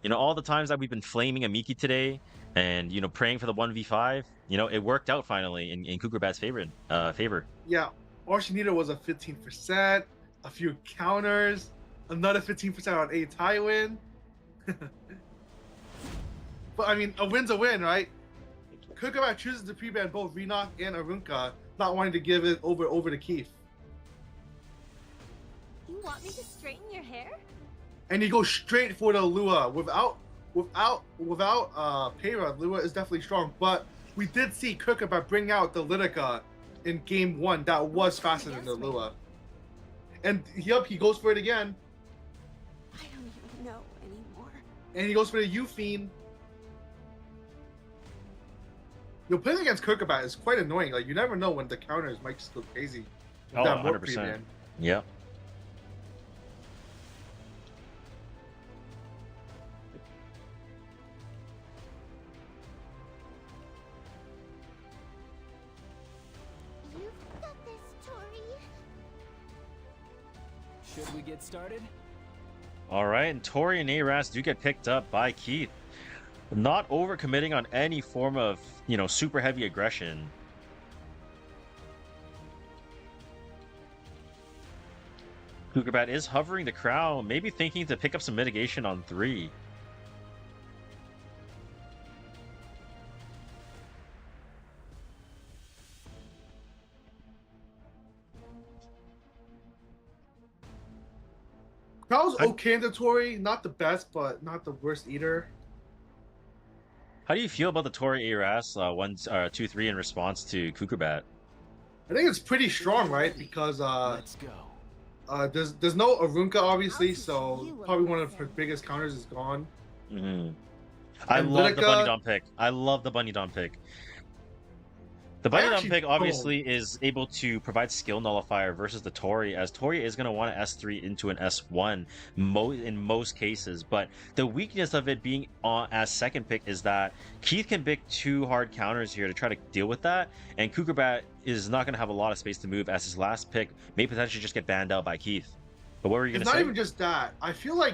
You know, all the times that we've been flaming Amiki today and, you know, praying for the 1v5, you know, it worked out finally in Kukurbat's favor. Yeah, all she needed was a 15%, a few counters, another 15% on A-Tywin. But, I mean, a win's a win, right? Kukurbat chooses to pre-ban both Renok and Arunka, not wanting to give it over to Keith. You want me to straighten your hair? And he goes straight for the Lua. Without Peyra, Lua is definitely strong, but we did see Kukurbat bring out the Litica in game 1. That was faster than the Lua. And yep, he goes for it again. I don't even know anymore. And he goes for the U-Fiend. Yo, playing against Kurkabat is quite annoying. Like, you never know when the counters might just go crazy. Oh, That warp 100%. premium. Yep. You've got this, Tori. Should we get started? All right, and Tori and Aras do get picked up by Keith. Not overcommitting on any form of, super heavy aggression. Kugerbat is hovering the crown, maybe thinking to pick up some mitigation on 3. Crow's okay in the Tori, not the best, but not the worst either. How do you feel about the Tori Aras 2-3 in response to Kugerbat? I think it's pretty strong, right? Because Let's go. there's no Arunka obviously, I'll teach so you a probably one of lesson. her biggest counters is gone. Mm-hmm. I And love the Litica- Bunny Dom pick. I love the Bunny Dom pick. The Bunny Dom actually pick don't. obviously is able to provide skill nullifier versus the Tori, as Tori is going to want an S3 into an S1 in most cases. But the weakness of it being on as second pick is that Keith can pick 2 hard counters here to try to deal with that, and Kugerbat is not going to have a lot of space to move, as his last pick may potentially just get banned out by Keith. But what were you going It's to not say? even just that. I feel like,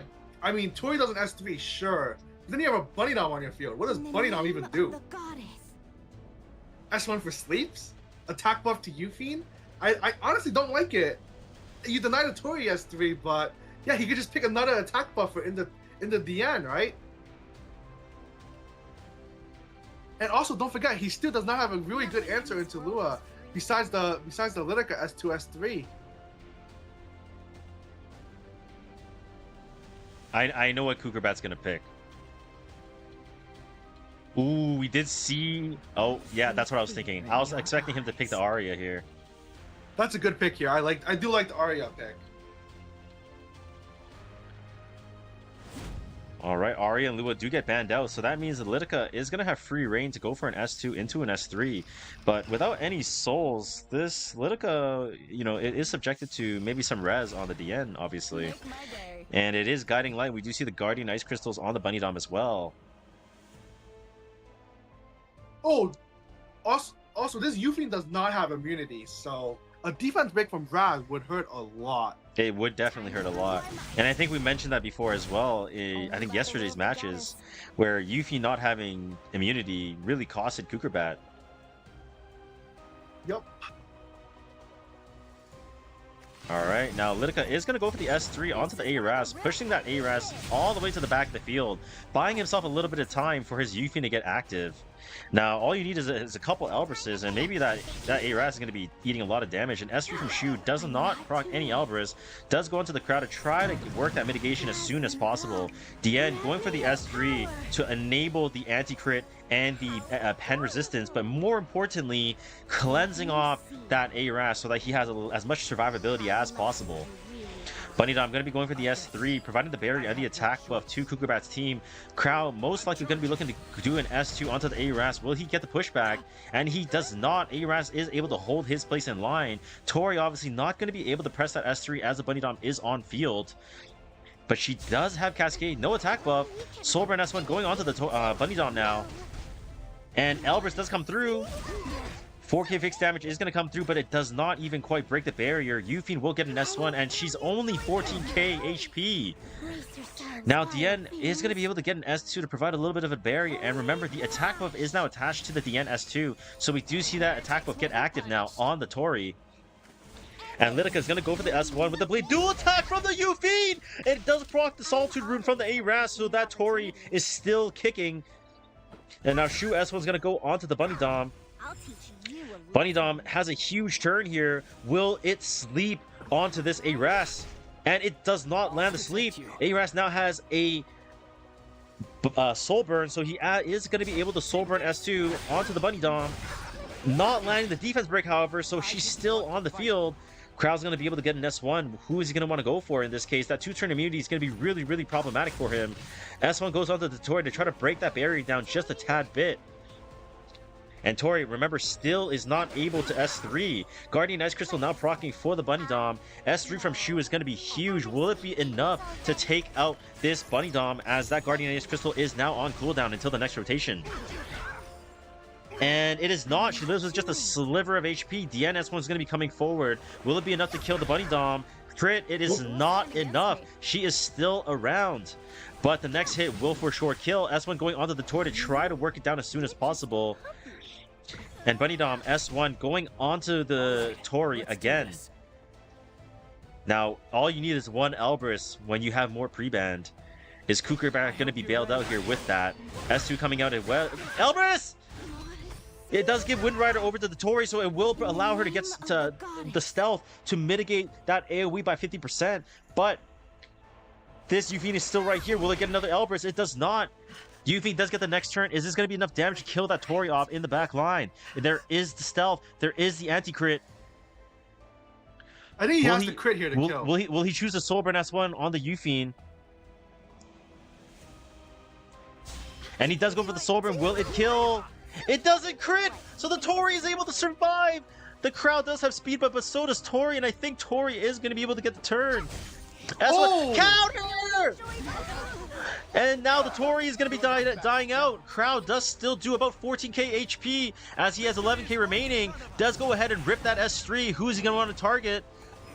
Tori does an S3, sure. But then you have a Bunny Dom on your field. What does In the Bunny Dom name even of do? the goddess. S1 for sleeps? Attack buff to U-Fiend? I honestly don't like it. You deny the Tori S3, but yeah, he could just pick another attack buffer in the DN, right? And also, don't forget, he still does not have a really good answer into Lua, besides the Litica S2, S3. I know what Kugerbat's going to pick. Ooh, we did see... Oh, yeah, that's what I was thinking. I was expecting him to pick the Aria here. That's a good pick here. I do like the Arya pick. All right, Aria and Lua do get banned out, so that means that Litica is going to have free reign to go for an S2 into an S3. But without any souls, this Litica, it is subjected to maybe some res on the DN, obviously. Make my day. And it is Guiding Light. We do see the Guardian Ice Crystals on the Bunny Dom as well. Oh, also this Yuffie does not have immunity, so a defense break from Brad would hurt a lot. It would definitely hurt a lot. And I think we mentioned that before as well, I think yesterday's matches, where Yuffie not having immunity really costed Kugerbat. Yep. Alright, now Litica is going to go for the S3 onto the Aras, pushing that Aras all the way to the back of the field, buying himself a little bit of time for his Yuffie to get active. Now, all you need is a couple Elbrises, and maybe that Aras is going to be eating a lot of damage. And S3 from Shu does not proc any Elbris, does go into the crowd to try to work that mitigation as soon as possible. Dien going for the S3 to enable the anti-crit and the pen resistance, but more importantly, cleansing off that Aras so that he has as much survivability as possible. Bunny Dom going to be going for the S3, providing the barrier and the attack buff to Kugerbat's team. Crow most likely going to be looking to do an S2 onto the Aras. Will he get the pushback? And he does not. Aras is able to hold his place in line. Tori obviously not going to be able to press that S3 as the Bunny Dom is on field. But she does have Cascade, no attack buff. Soulburn S1 going onto the Bunny Dom now. And Elbrus does come through. 4k fixed damage is going to come through, but it does not even quite break the barrier. Yuffie will get an S1, and she's only 14k HP. Now, Dien is going to be able to get an S2 to provide a little bit of a barrier, and remember, the attack buff is now attached to the Dien S2, so we do see that attack buff get active now on the Tori. And Litica is going to go for the S1 with the blade. Dual attack from the Yuffie! It does proc the Solitude Rune from the Aras, so that Tori is still kicking. And now Shu S1 is going to go onto the Bunny Dom. I'll teach you a Bunny Dom has a huge turn here. Will it sleep onto this Aras? And it does not land the sleep. Aras now has a Soul Burn, so he is going to be able to Soul Burn S2 onto the Bunny Dom. Not landing the defense break, however, so she's still on the field. Crowd's going to be able to get an S1. Who is he going to want to go for in this case? That 2-turn immunity is going to be really, really problematic for him. S1 goes onto the Tori to try to break that barrier down just a tad bit. And Tori, remember, still is not able to S3. Guardian Ice Crystal now proccing for the Bunny Dom. S3 from Shu is going to be huge. Will it be enough to take out this Bunny Dom, as that Guardian Ice Crystal is now on cooldown until the next rotation? And it is not. She lives with just a sliver of HP. DNS1 is going to be coming forward. Will it be enough to kill the Bunny Dom? Crit, it is not enough. She is still around. But the next hit will for sure kill. S1 going onto the Tor to try to work it down as soon as possible. And Bunny Dom, S1 going onto the Tori again. Now, all you need is one Elbrus when you have more pre-banned. Is Kukerback going to be bailed out here with that? S2 coming out as well. Elbrus! It does give Wind Rider over to the Tori, so it will allow her to get to the stealth to mitigate that AoE by 50%. But this Yuffie is still right here. Will it get another Elbrus? It does not. Yuffie does get the next turn. Is this going to be enough damage to kill that Tori off in the back line? There is the stealth. There is the anti-crit. I think he has the crit here to kill. Will he choose a Soulburn S1 on the Yuffie? And he does go for the Soulburn. Will it kill? It doesn't crit! So the Tori is able to survive! The crowd does have speed, but so does Tori, and I think Tori is going to be able to get the turn. S1 counter! And now the Tori is going to be dying out. Crowd does still do about 14k HP as he has 11k remaining. Does go ahead and rip that S3. Who is he going to want to target?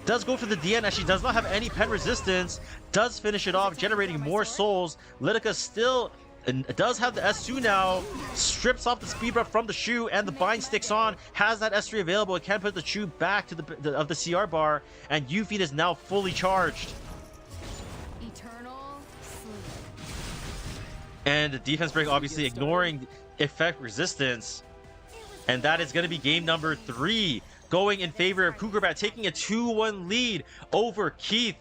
Does go for the DN as she does not have any pen resistance. Does finish it off, generating more souls. Lidica still does have the S2 now. Strips off the speed buff from the Shu, and the bind sticks on. Has that S3 available. It can put the Shu back to the CR bar, and Yuffie is now fully charged. And the defense break obviously ignoring effect resistance. And that is going to be game number 3, going in favor of Kukerbat, taking a 2-1 lead over Keith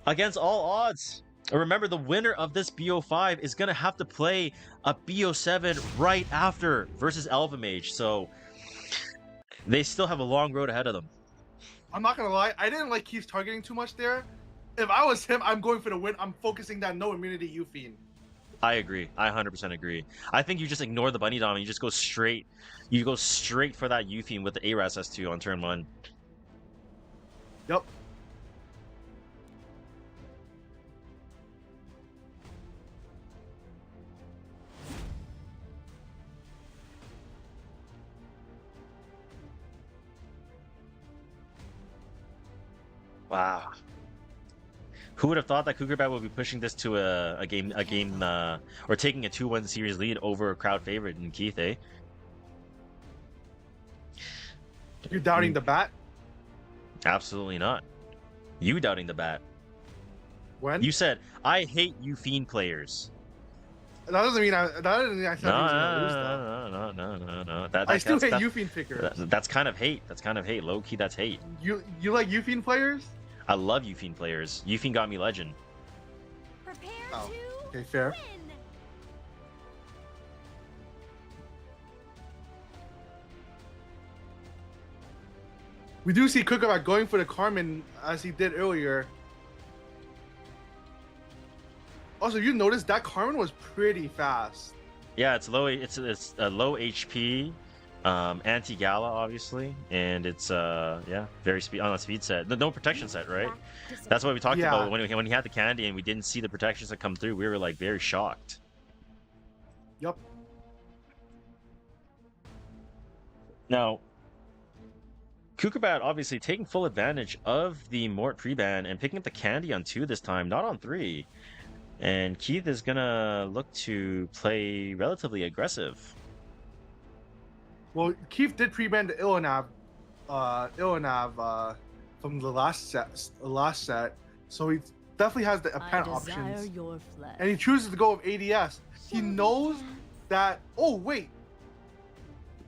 against all odds. Remember, the winner of this BO5 is going to have to play a BO7 right after versus Elva Mage. So they still have a long road ahead of them. I'm not going to lie. I didn't like Keith targeting too much there. If I was him, I'm going for the win. I'm focusing that no immunity Yuffie. I agree. I 100% agree. I think you just ignore the Bunny Dom and you just go straight. You go straight for that Yuffie with the ARAS S2 on turn 1. Yep. Wow. Who would have thought that Kukerbat would be pushing this to a game, or taking a 2-1 series lead over a crowd favorite in Keith, eh? You're doubting the bat? Absolutely not. You doubting the bat. When? You said, I hate you Fiend players. That doesn't mean I said he was gonna lose, though. No. I still hate Yuffie pickers. That's kind of hate. That's kind of hate. Low key, that's hate. You like Yuffie players? I love Yuffie players. Yuffie got me legend. Prepare Okay, fair. win. We do see Kukerbat going for the Carmen as he did earlier. Also, you noticed that Carmen was pretty fast. Yeah, it's low. It's a low HP, anti-Gala obviously, and it's very speed on a speed set. No protection set, right? That's what we talked about when he had the candy and we didn't see the protection set come through. We were like very shocked. Yep. Now, Kukerbat obviously taking full advantage of the Mort pre-ban and picking up the candy on 2 this time, not on 3. And Keith is gonna look to play relatively aggressive. Well, Keith did pre-ban the Ilanav from the last set, so he definitely has the apparent options. And he chooses to go with ADS. He knows that. Oh wait,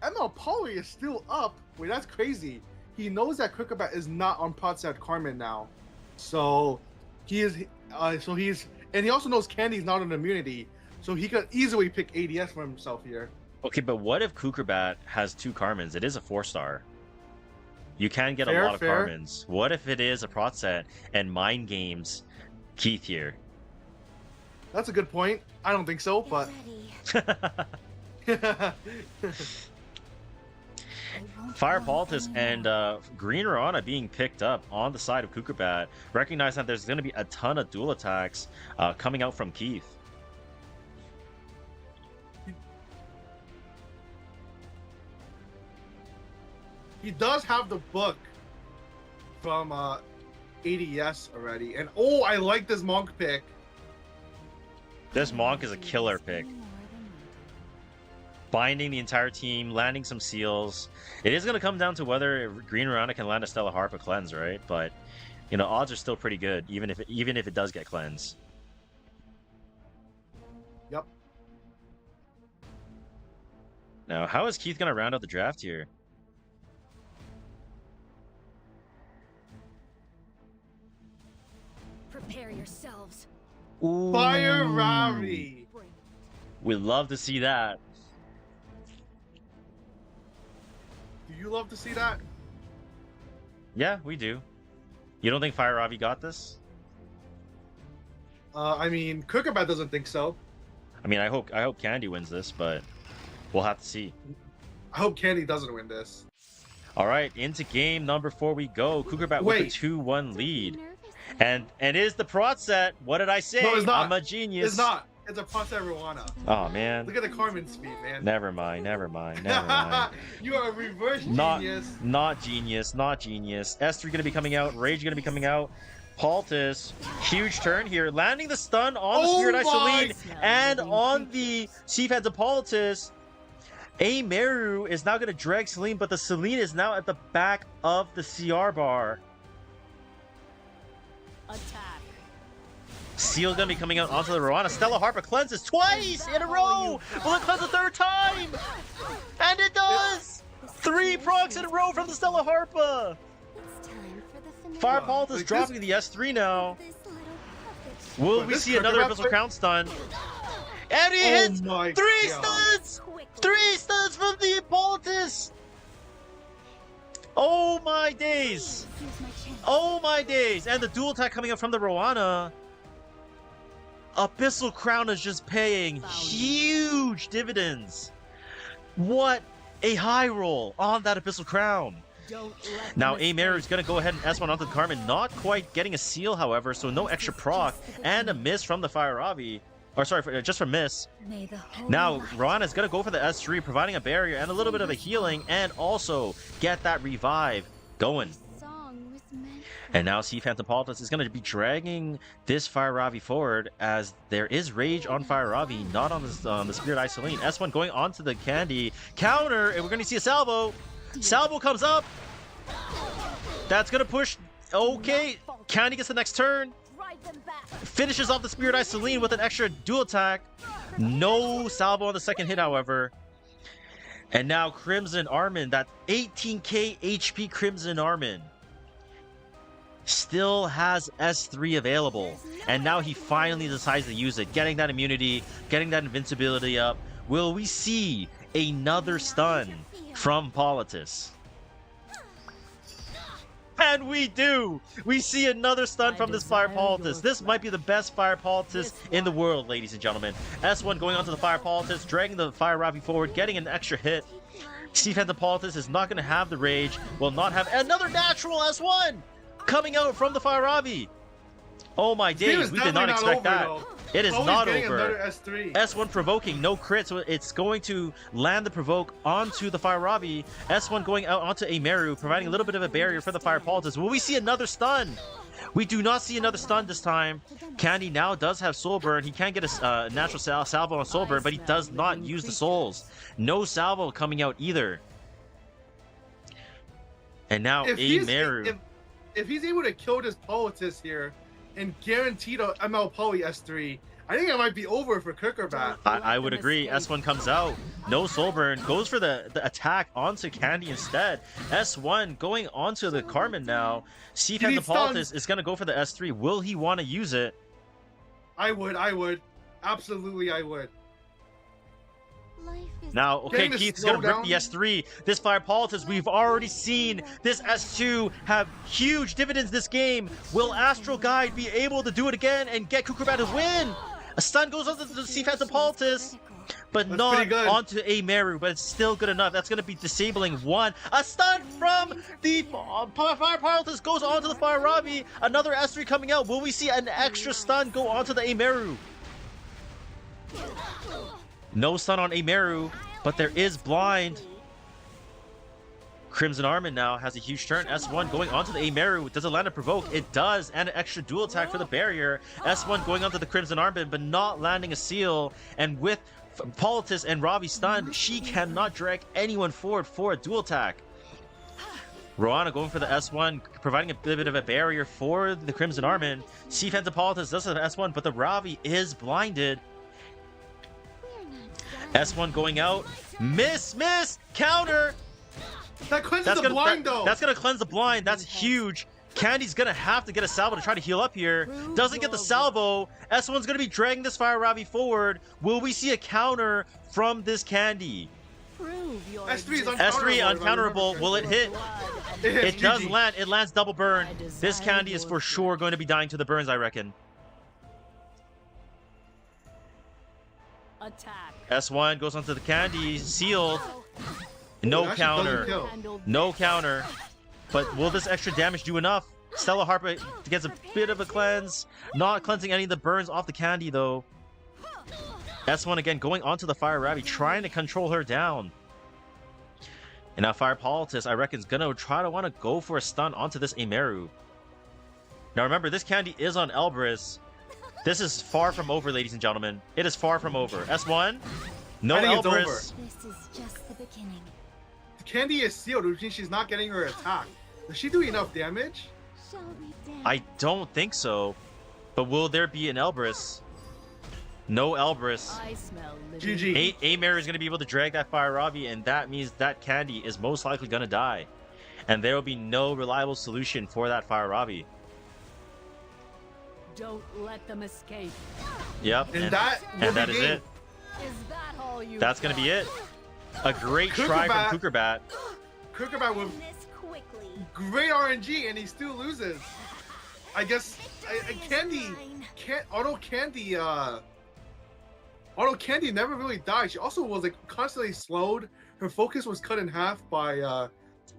ML Poly is still up. Wait, that's crazy. He knows that Kukerbat is not on Potsat Carmen now, so he is. And he also knows Candy's not an immunity, so he could easily pick ADS for himself here. Okay, but what if Kukerbat has 2 Carmens? It is a 4-star. You can get a Fair, lot of fair. Carmens. What if it is a prot set and mind games Keith here? That's a good point. I don't think so, but Fire Poultice and Green Rana being picked up on the side of Kukerbat. Recognize that there's going to be a ton of dual attacks coming out from Keith. he does have the book from ADS already, and oh, I like this monk pick. This Monk is a killer pick. Binding the entire team, landing some seals. It is going to come down to whether Green Rana can land a Stella Harpa cleanse, right? But, you know, odds are still pretty good, even if it does get cleanse. Yep. Now, how is Keith going to round out the draft here? Prepare yourselves. Ooh. Fire Ravi. We'd love to see that. Do you love to see that? Yeah, we do. You don't think Fire Ravi got this? I mean, Kukerbat doesn't think so. I mean, I hope Candy wins this, but we'll have to see. I hope Candy doesn't win this. All right, into game number 4 we go. Kukerbat with Wait. a 2-1 lead. And is the prot set. What did I say? No, it's not. I'm a genius. It's not. It's a Ponce Ruana. Oh, man. Look at the Carmen speed, man. Never mind. Never mind. You are a reverse Not genius. genius. S3 going to be coming out. Rage going to be coming out. Poultice, huge turn here, landing the stun on the Spirit Eye Celine and on the Chief Heads of Poultice. Meru is now going to drag Celine, but the Celine is now at the back of the CR bar. Attack. Seal's going to be coming out onto the Rowana. Stella Harpa cleanses twice in a row. Will it cleanse a third time? And it does! 3 procs in a row from the Stella Harpa. It's time for the finale. Fire Poultice Like dropping the S3 now. This little puppet. Will But we this see another Kukerbat Abyssal Crown stun? And he hits my 3 God. stuns! 3 stuns from the Poultice! Oh my days! Here's my chance. Oh my days! And the dual attack coming up from the Rowana. Abyssal Crown is just paying huge dividends. What a high roll on that Abyssal Crown. Don't let Now, them Meru is escape. going to go ahead and S1 onto the Carmen. Not quite getting a seal, however, so no extra proc. And a miss from the Fire Ravi. Or sorry, just for miss. May the holy Now, light Ron is going to go for the S3, providing a barrier and a little bit of a healing, and also get that revive going. song was meant And now Sea Phantom Poultice is going to be dragging this Fire Ravi forward, as there is rage on Fire Ravi, not on the Spirit Eye Celine. S1 going onto the Candy. Counter, and we're going to see a Salvo. Salvo comes up. That's going to push. Okay, Candy gets the next turn. Drive them back. Finishes off the Spirit Eye Celine with an extra dual attack. No salvo on the second hit, however. And now Crimson Armin, that 18k HP Crimson Armin, still has S3 available. And now he finally decides to use it, getting that immunity, getting that invincibility up. Will we see another stun from Politis? And we do! We see another stun from this Fire Poultice. This might be the best Fire Poultice in the world, ladies and gentlemen. S1 going onto the Fire Poultice, dragging the Fire Ravi forward, getting an extra hit. Steve Phantom Poultice is not going to have the rage, will not have another natural S1 coming out from the Fire Ravi. Oh my days, we did not expect that. It is not over. Another S3. S1 provoking, no crit, so it's going to land the provoke onto the Fire Ravi. S1 going out onto Meru, providing a little bit of a barrier for the Fire Poultice. Will we see another stun? We do not see another stun this time. Candy now does have Soul Burn. He can get a natural salvo on Soul Burn, but he does not use the souls. No salvo coming out either. And now Meru. If he's able to kill this Poultice here and guarantee the ML Poly S3, I think it might be over for Kukerbat. I would agree. S1 comes out. No Soul Burn. Goes for the attack onto Candy instead. S1 going onto the Carmen now. Sea Phantom Poultice is going to go for the S3. Will he want to use it? I would. Absolutely, I would. life is Now, okay, Getting the Keith's gonna rip slowdown. the S3. This Fire Politics, we've already seen this S2 have huge dividends this game. Will Astral Guide be able to do it again and get Kukurbat to win? A stun goes onto the Semifinals Politics, but That's not pretty good. onto Ameru, but it's still good enough. That's gonna be disabling one. A stun from the Fire Politics goes onto the Fire Ravi. Another S3 coming out. Will we see an extra stun go onto the Ameru? No stun on Ameru, but there is blind. Crimson Armin now has a huge turn. S1 going onto the Ameru. Does it land a provoke? It does, and an extra dual attack for the barrier. S1 going onto the Crimson Armin, but not landing a seal. And with Politis and Ravi stunned, she cannot drag anyone forward for a dual attack. Roana going for the S1, providing a bit of a barrier for the Crimson Armin. Defense of Politis does have S1, but the Ravi is blinded. S1 going out. Miss! Counter! That cleanses the blind, though. That's gonna cleanse the blind. That's huge. Candy's gonna have to get a salvo to try to heal up here. Doesn't get the salvo. S1's gonna be dragging this Fire Ravi forward. Will we see a counter from this Candy? S3 is S3 uncounterable. Will it hit? It does GG. land. It lands double burn. This Candy is for sure going to be dying to the burns, I reckon. Attack. S1 goes onto the Candy. Sealed. No That shit counter. doesn't kill. No counter. But will this extra damage do enough? Stella Harper gets a bit of a cleanse. Not cleansing any of the burns off the Candy, though. S1 again going onto the Fire Ravi, trying to control her down. And now Fire Politis, I reckon, is going to try to want to go for a stun onto this Ameru. Now remember, this Candy is on Elbrus. This is far from over, ladies and gentlemen. It is far from over. S1, no I think it's over. Elbrus. This is just the beginning. Candy is sealed, which means she's not getting her attack. Does she do enough damage? Shall we dance? I don't think so. But will there be an Elbrus? No Elbrus. I smell living. GG. Amer is going to be able to drag that Fire Ravi, and that means that Candy is most likely going to die. And there will be no reliable solution for that Fire Ravi. Don't let them escape. Yep, And that will and that be is game. it. Is that all you That's going to be it. A great try from Kukurbat. Kukurbat with This quickly. great RNG, and he still loses. I guess Candy can't Auto Candy never really died. She also was like constantly slowed. Her focus was cut in half by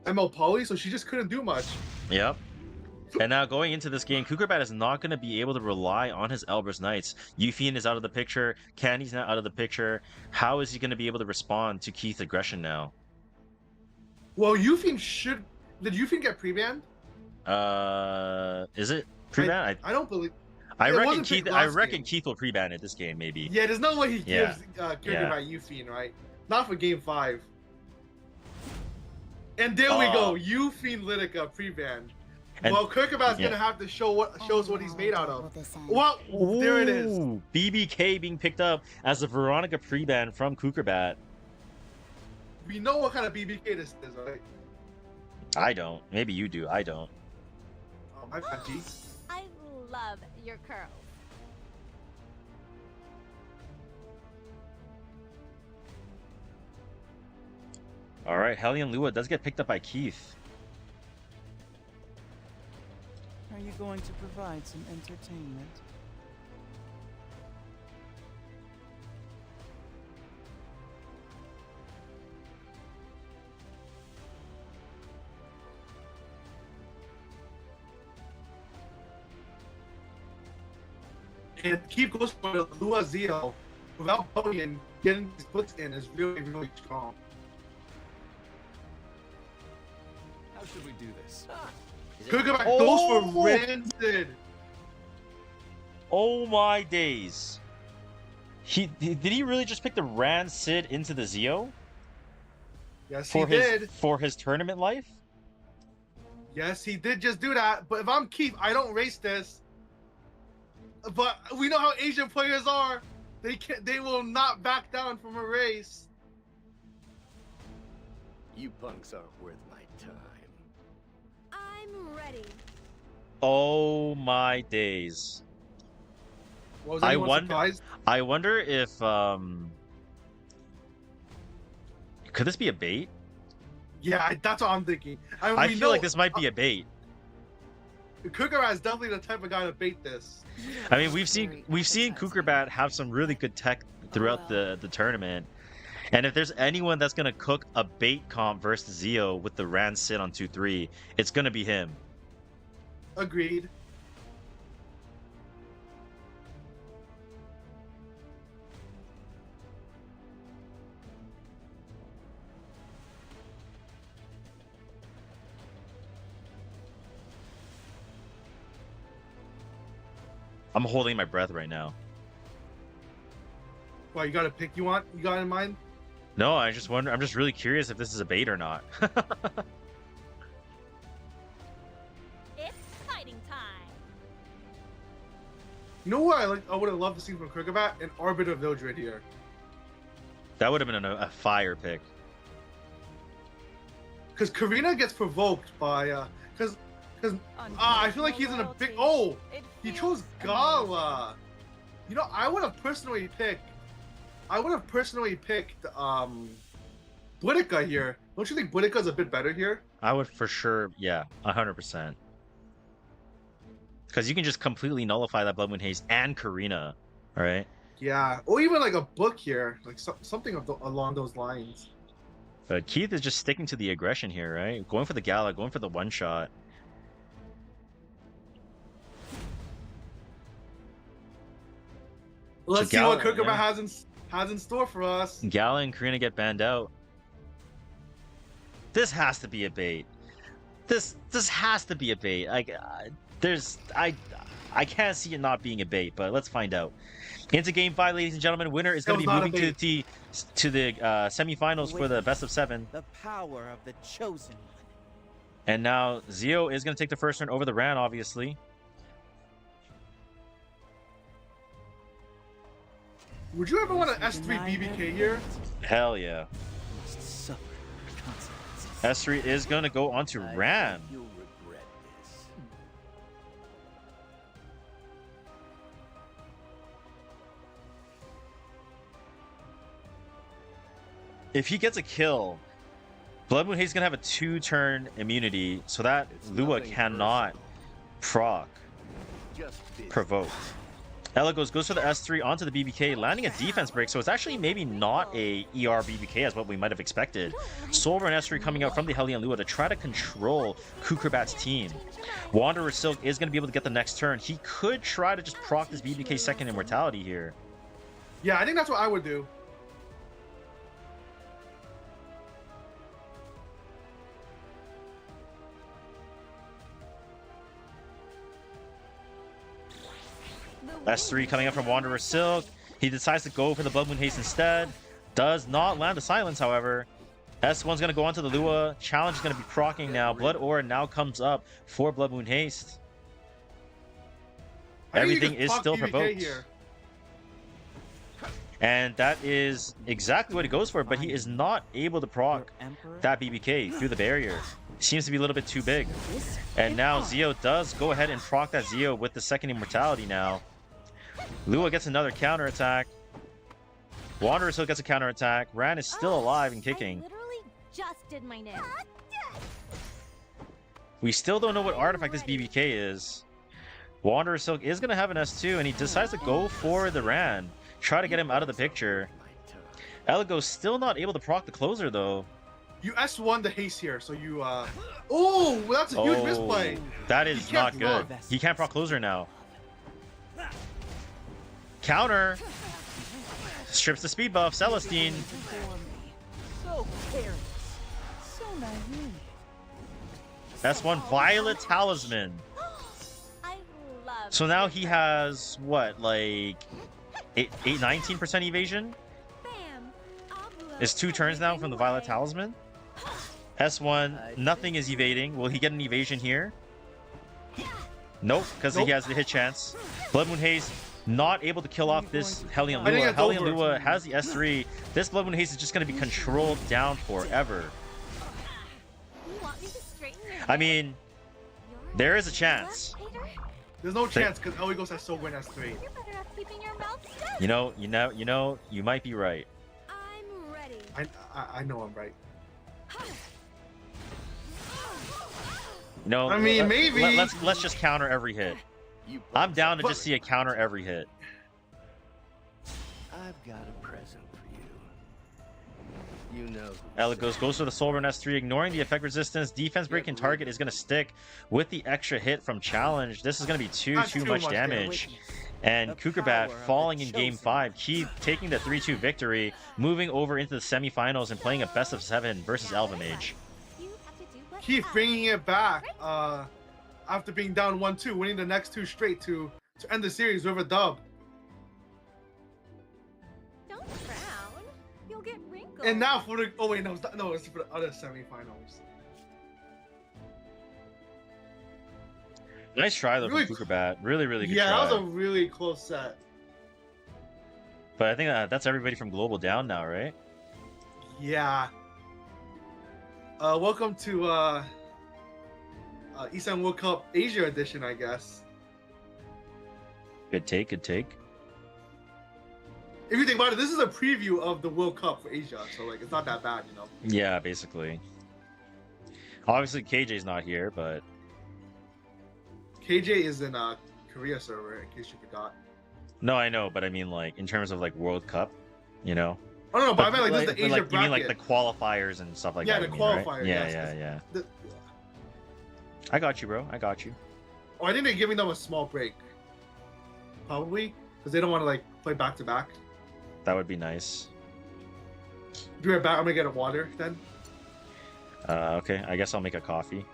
ML Poly, so she just couldn't do much. Yep. And now going into this game, Kukurbat is not going to be able to rely on his Elbrus Knights. Yuffie is out of the picture. Candy's not out of the picture. How is he going to be able to respond to Keith's aggression now? Well, Yuffie should. Did Yuffie get pre-banned? Is it pre-ban? I don't believe. I it reckon wasn't Keith. pre- I last reckon game. Keith will pre-ban it this game, maybe. Yeah, there's no way he Yeah. gives Kukurbat Yuffie, right? Not for game 5. And there we go. Yuffie Litica pre-banned. And- Well, Kukurbat's yeah. gonna have to show what what he's made out How of. will this end? Well, there it is. Ooh, BBK being picked up as a Veronica pre-ban from Kukurbat. We know what kind of BBK this is, right? I don't. Maybe you do. I don't. My bad, G. I love your curls. All right, Hellion Lua does get picked up by Keith. Are you going to provide some entertainment? And Keith goes for Lua Zio without Pony and getting his puts in is really, really strong. How should we do this? Kukurbat Oh! goes for Rancid. Oh my days. Did he really just pick the Rancid into the Zio Yes, for he his did. for his tournament life? Yes, he did just do that. But if I'm Keith, I don't race this. But we know how Asian players are. They will not back down from a race. You punks aren't worth my time. I'm ready. Oh my days. Was I anyone wonder- surprised? I wonder if Could this be a bait? Yeah, that's what I'm thinking. I feel like this might be a bait. Kukurat is definitely the type of guy to bait this. I mean, we've seen Kukurat have some really good tech throughout the tournament, and if there's anyone that's gonna cook a bait comp versus Zio with the Ran sit on 2-3, it's gonna be him. Agreed. I'm holding my breath right now. Well, you got a pick you got in mind? No, I just wonder. I'm just really curious if this is a bait or not. It's fighting time. You know what I would have loved to see from Kukurat? An Arbiter Village right here. That would have been a fire pick. Because Karina gets provoked by because I feel like he's in a big. Oh, he chose Gala. You know, I would have personally picked Boudica here. Don't you think Boudica's a bit better here? I would for sure, yeah, 100%. Because you can just completely nullify that Blood Moon Haste and Karina, right? Yeah, or even like a book here, like something along those lines. But Keith is just sticking to the aggression here, right? Going for the Gala, going for the one shot. Let's see what Kukurat has in store for us. Gala and Karina get banned out. This has to be a bait. This has to be a bait. Like, I can't see it not being a bait, but let's find out. Into game 5, ladies and gentlemen. Winner is going to be moving to the semifinals for the best of 7. The power of the chosen one. And now Zio is going to take the first turn over the Ran, obviously. Would you ever want an S3 BBK here? Hell yeah. S3 is going to go onto Ran. You'll regret this. If he gets a kill, Blood Moon Haze is going to have a 2-turn immunity, so that Lua cannot proc provoke. Ella goes for the S3 onto the BBK, landing a defense break, so it's actually maybe not a ER BBK as what we might have expected. Solver and S3 coming out from the Hellion Lua to try to control Kukurat's team. Wanderer Silk is going to be able to get the next turn. He could try to just proc this BBK second immortality here. Yeah, I think that's what I would do. S3 coming up from Wanderer Silk. He decides to go for the Blood Moon Haste instead. Does not land the silence, however. S1's going to go onto the Lua. Challenge is going to be proccing now. Blood Aura now comes up for Blood Moon Haste. Everything is still provoked. Here. And that is exactly what he goes for, but he is not able to proc that BBK through the barrier. Seems to be a little bit too big. And now Zio does go ahead and proc that Zio with the second immortality now. Lua gets another counterattack. Wanderer still gets a counterattack. Ran is still alive and kicking. I literally just did my nails. We still don't know what artifact this BBK is. Wanderer Silk is going to have an S2, and he decides to go for the Ran. Try to get him out of the picture. Eligo's still not able to proc the closer, though. You S1 the haste here, so you, Oh, that's a huge misplay. That is not good. He can't proc closer now. Counter. Strips the speed buff. Celestine. So careless. So naive. S1 Violet Talisman. I love So now he has, what, like 19% evasion? Bam. It's 2 turns now from the Violet Talisman. S1, nothing is evading. Will he get an evasion here? Nope, because he has the hit chance. Blood Moon Haze not able to kill off this Hellion Lua. Hellion Lua has the S3. This Blood Moon Haze is just going to be controlled down forever. I mean, there is a chance. There's no chance because Eligos has so win S3. You're better at keeping your mouth shut. You know, you might be right. I'm ready. I know I'm right. No, I mean, maybe. Let's just counter every hit. I'm down to just see a counter every hit. I've got a present for you. You know. Eligos goes for the Soulburn S3, ignoring the effect resistance. Defense breaking target is going to stick with the extra hit from challenge. This is going to be too much damage. And Kukerbat falling in game 5. Keith taking the 3-2 victory, moving over into the semifinals and playing a best of 7 versus Elvamage. Keith bringing it back after being down 1-2, winning the next 2 straight to end the series with a dub. Don't frown. You'll get wrinkled. And now for the it's for the other semifinals. Nice try though Really- from Kukerbat. Really good Yeah, try. that was a really close set. But I think that's everybody from Global down now, right? Yeah. Welcome to Eastern World Cup Asia edition, I guess. Good take. If you think about it, this is a preview of the World Cup for Asia, so like it's not that bad, you know. Yeah, basically. Obviously KJ's not here, but KJ is in Korea server, in case you forgot. no, I know, but I mean like in terms of like World Cup, you know. Oh no, but I meant like this is the Asia like, bracket. you mean like the qualifiers and stuff like Yeah, that? the you mean, right? qualifier, Yeah, yes. yeah. The- I got you, bro. I got you. Oh, I think they're giving them a small break. Probably because they don't want to like play back to back. That would be nice. Be right back. I'm gonna get a water then. Okay, I guess I'll make a coffee.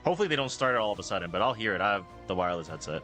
Hopefully they don't start it all of a sudden, but I'll hear it. I have the wireless headset.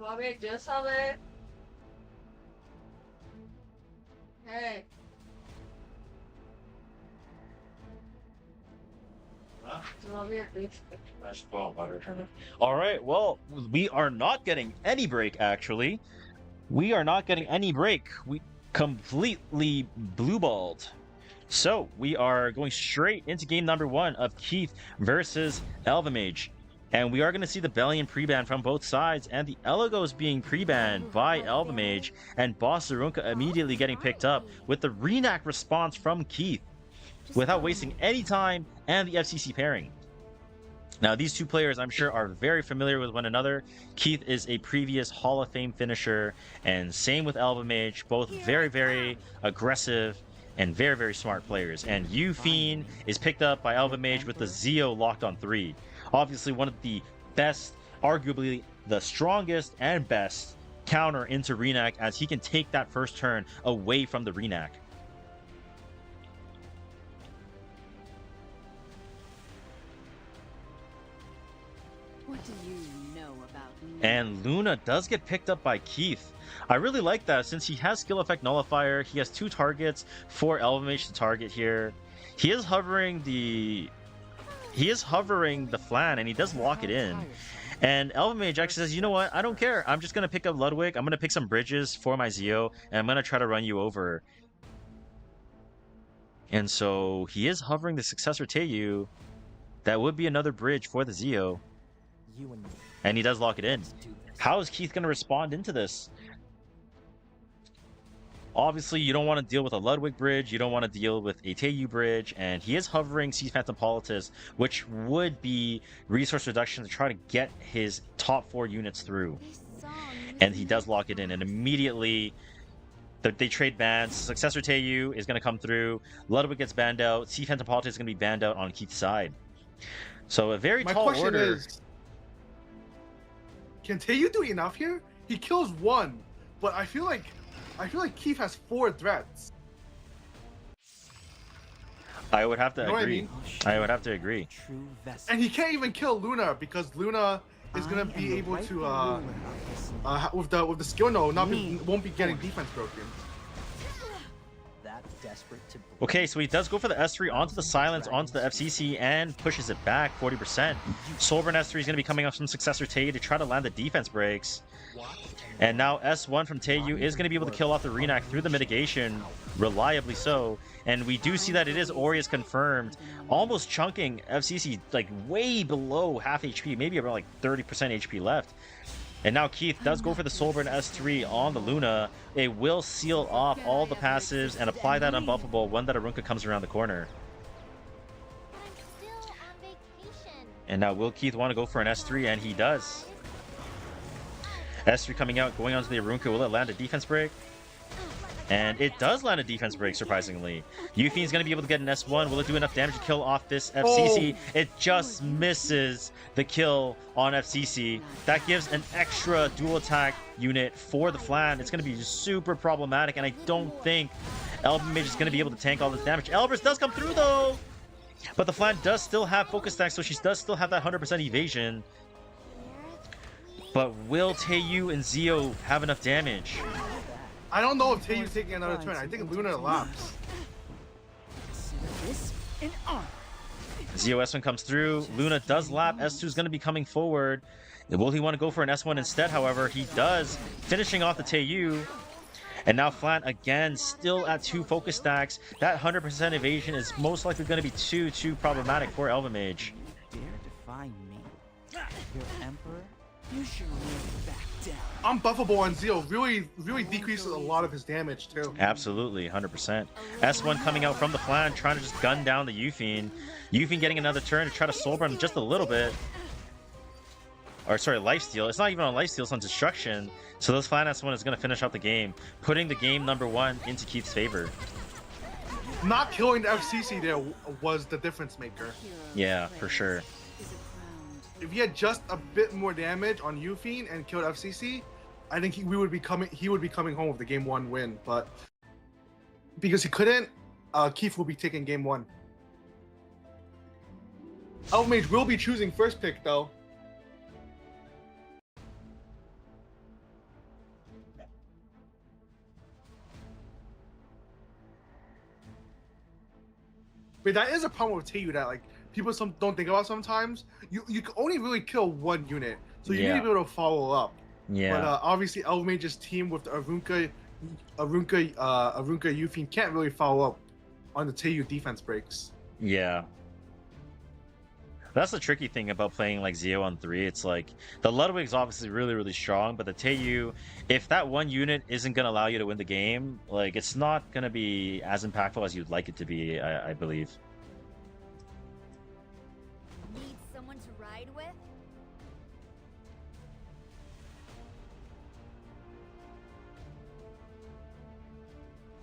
Mami, ya sabes. Hey. All right, well, we are not getting any break, actually. We are not getting any break. We completely blue-balled. So, we are going straight into game number 1 of Keith versus Elvamage. And we are going to see the Bellion pre-ban from both sides, and the Eligos being pre-banned by Elvamage, and Boss Zarunka immediately getting picked up with the Renac response from Keith, without wasting any time, and the FCC pairing. Now, these two players, I'm sure, are very familiar with one another. Keith is a previous Hall of Fame finisher, and same with Elvamage, both very aggressive and very smart players. And Fiend is picked up by Elvamage with the Zeo locked on 3. Obviously one of the best, arguably the strongest and best counter into Renac, as he can take that first turn away from the Renac. What do you know about me? And Luna does get picked up by Keith. I really like that, since he has skill effect nullifier. He has 2 targets for Elvamage to target here. He is hovering the flan, and he does lock it in. And Elvamage actually says, you know what, I don't care. I'm just going to pick up Ludwig. I'm going to pick some bridges for my Zeo, and I'm going to try to run you over. And so he is hovering the successor Teiyu. That would be another bridge for the Zeo. And he does lock it in. How is Keith going to respond into this? Obviously, you don't want to deal with a Ludwig bridge, you don't want to deal with a Teiyu bridge, and he is hovering Sea Phantom Politis, which would be resource reduction to try to get his top 4 units through. And he does lock it in, and immediately they trade bans. Successor Teiyu is going to come through, Ludwig gets banned out, Sea Phantom Politis is going to be banned out on Keith's side. So a very tall order. My question is, can Teiyu do enough here? He kills 1, but I feel like Keith has 4 threats. I would have to You know what I agree. mean? I would have to agree. And he can't even kill Luna because Luna is gonna I am be the able rightful to ruler of this land. with the skill node Me, won't be getting defense broken. That desperate to Okay, so he does go for the S3 onto the silence, onto the FCC, and pushes it back 40%. Soulburn S3 is going to be coming up from Successor Tae to try to land the defense breaks. And now S1 from Taeyu is going to be able to kill off the Renak through the mitigation, reliably so. And we do see that it is Aureus confirmed, almost chunking FCC like way below half HP, maybe around like 30% HP left. And now Keith does go for the Soulburn S3 on the Luna. It will seal off all the passives and apply that unbuffable when that Arunka comes around the corner. But I'm still on vacation. And now will Keith want to go for an S3? And he does. S3 coming out, going onto the Arunka. Will it land a defense break? And it does land a defense break, surprisingly. Yufi's going to be able to get an S1. Will it do enough damage to kill off this FCC? It just misses the kill on FCC. That gives an extra dual attack unit for the Flan. It's going to be super problematic, and I don't think Elven Mage is going to be able to tank all this damage. Elbrus does come through, though! But the Flan does still have focus stack, so she does still have that 100% evasion. But will Taeyu and Zio have enough damage? I don't know if Taeyu's taking another turn. I think Luna laps. This and on. Zio S1 comes through. Luna does lap. S2 is going to be coming forward. Will he want to go for an S1 instead? However, he does, finishing off the Taeyu. And now Flan again, still at 2 focus stacks. That 100% evasion is most likely going to be too problematic for Elven Mage. Dare defy me, your emperor? You should really back down. Unbuffable on Zio really decreases a lot of his damage too. Absolutely, 100%. S1 coming out from the Flan, trying to just gun down the Yufine. Yufine getting another turn to try to soulburn just a little bit. Or sorry, lifesteal. It's not even on lifesteal, it's on destruction. So this Flan S1 is going to finish out the game, putting the game number 1 into Keith's favor. Not killing the FCC there was the difference maker. Yeah, for sure. If he had just a bit more damage on Yufine and killed FCC, I think he would be coming home with the game 1 win. But because he couldn't, Keith will be taking game 1. Elven Mage will be choosing first pick though. But that is a problem with Taeyu that like people don't think about sometimes. You can only really kill 1 unit, so you need to be able to follow up. Yeah. But obviously Elven Mage's team with the Arunka Yufine can't really follow up on the Taeyu defense breaks. Yeah. That's the tricky thing about playing like Zio on 3. It's like the Ludwig's obviously really strong, but the Taeyu, if that 1 unit isn't going to allow you to win the game, like it's not going to be as impactful as you'd like it to be, I believe. Need someone to ride with?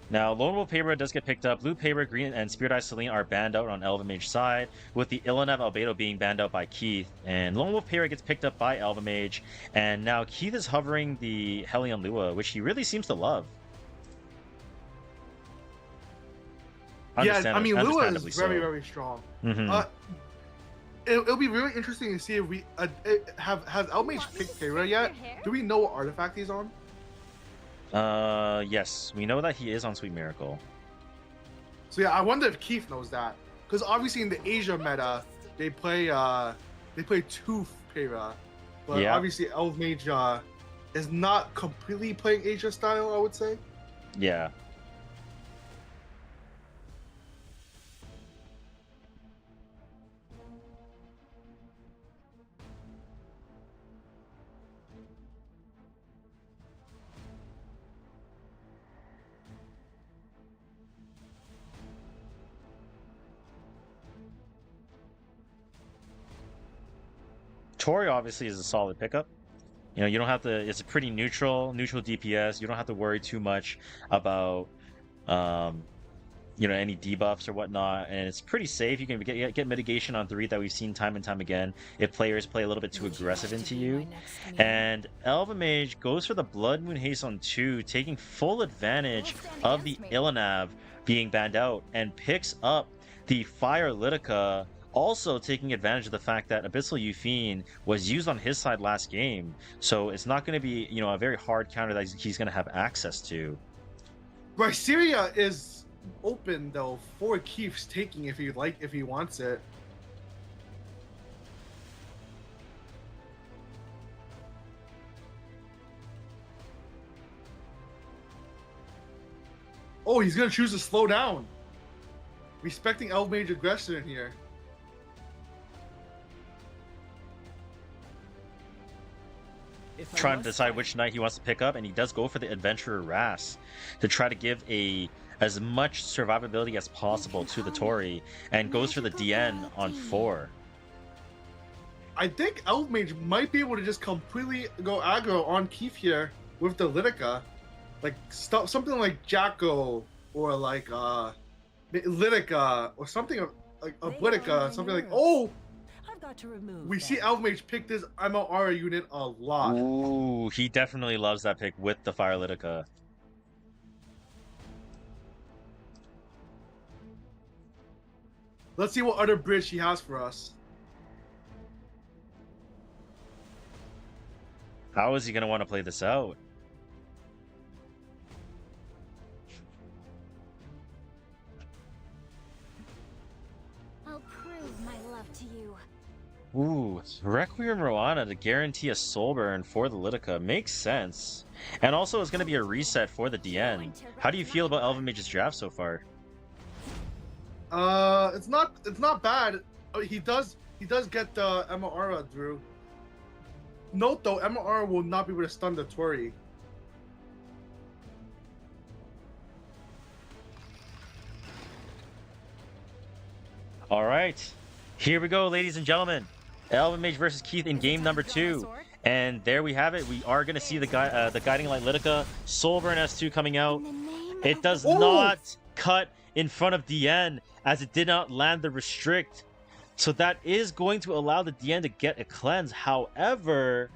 Now, Lone Wolf Paper does get picked up. Blue Paper, Green, and Spirit Eye Celine are banned out on Elven Mage side, with the Illinev Albedo being banned out by Keith. And Lone Wolf Paper gets picked up by Elven Mage, and now Keith is hovering the Helion Lua, which he really seems to love. Yeah, I mean Lua is so. very strong. Mm-hmm. It'll be really interesting to see if we has Elven Mage picked Pera yet? Do we know what artifact he's on? Yes, we know that he is on Sweet Miracle. So yeah, I wonder if Keith knows that, because obviously in the Asia meta they play 2 Pera, but obviously Elven Mage is not completely playing Asia style, I would say. Yeah. Tori obviously is a solid pickup. You know, you don't have to. It's a pretty neutral DPS. You don't have to worry too much about, you know, any debuffs or whatnot, and it's pretty safe. You can get mitigation on 3 that we've seen time and time again if players play a little bit too aggressive into you. And Elven Mage goes for the Blood Moon Haste on 2, taking full advantage of the Illinev being banned out, and picks up the Fire Litica Also taking advantage of the fact that Abyssal Euphine was used on his side last game, so it's not going to be, you know, a very hard counter that he's going to have access to. Etheria is open though for Keith's taking if he wants it. Oh, he's gonna choose to slow down. Respecting Elf Mage aggression in here. Trying to decide which knight he wants to pick up, and he does go for the Adventurer Ras to try to give as much survivability as possible to the Tori, and goes for the DN on 4. I think Elf Mage might be able to just completely go aggro on Keith here with the Litica. Like something like Jacko or like Litica or something like a Litica, something like I've got to remove we see Elf Mage pick this MLR unit a lot. Ooh, he definitely loves that pick with the Fire Litica. Let's see what other bridge he has for us. How is he going to want to play this out? I'll prove my love to you. Ooh, Requiem Roana to guarantee a soul burn for the Litica makes sense. And also it's going to be a reset for the DN. How do you feel about Elven Mage's draft so far? It's not bad. He does get the MLR Drew. Note though, MLR will not be able to stun the Tori. All right, here we go, ladies and gentlemen. Elven Mage versus Keith in game number 2. And there we have it. We are going to see the Guiding Light Litica, Soulburn S2 coming out. It does not cut in front of DN as it did not land the restrict. So that is going to allow the DN to get a cleanse. However,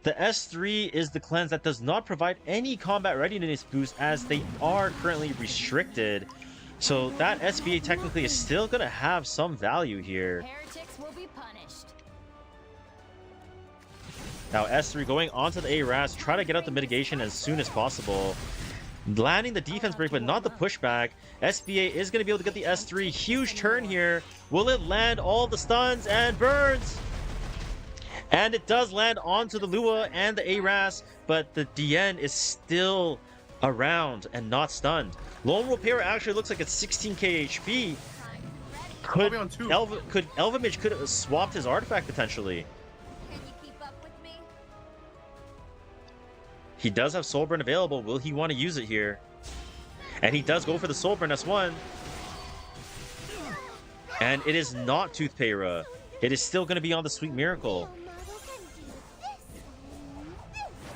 the S3 is the cleanse that does not provide any combat readiness boost as they are currently restricted. So that SBA technically is still going to have some value here. Heretics will be punished. Now S3 going onto the ARAS, try to get out the mitigation as soon as possible. Landing the defense break, but not the pushback. SBA is going to be able to get the S3. Huge turn here. Will it land all the stuns and burns? And it does land onto the Lua and the ARAS, but the DN is still around and not stunned. Lone Repair actually looks like it's 16k HP. Could Elven Mage could have swapped his artifact potentially. Can you keep up with me? He does have Soulburn available. Will he want to use it here? And he does go for the Soulburn S1. And it is not Tooth Payra. It is still going to be on the Sweet Miracle.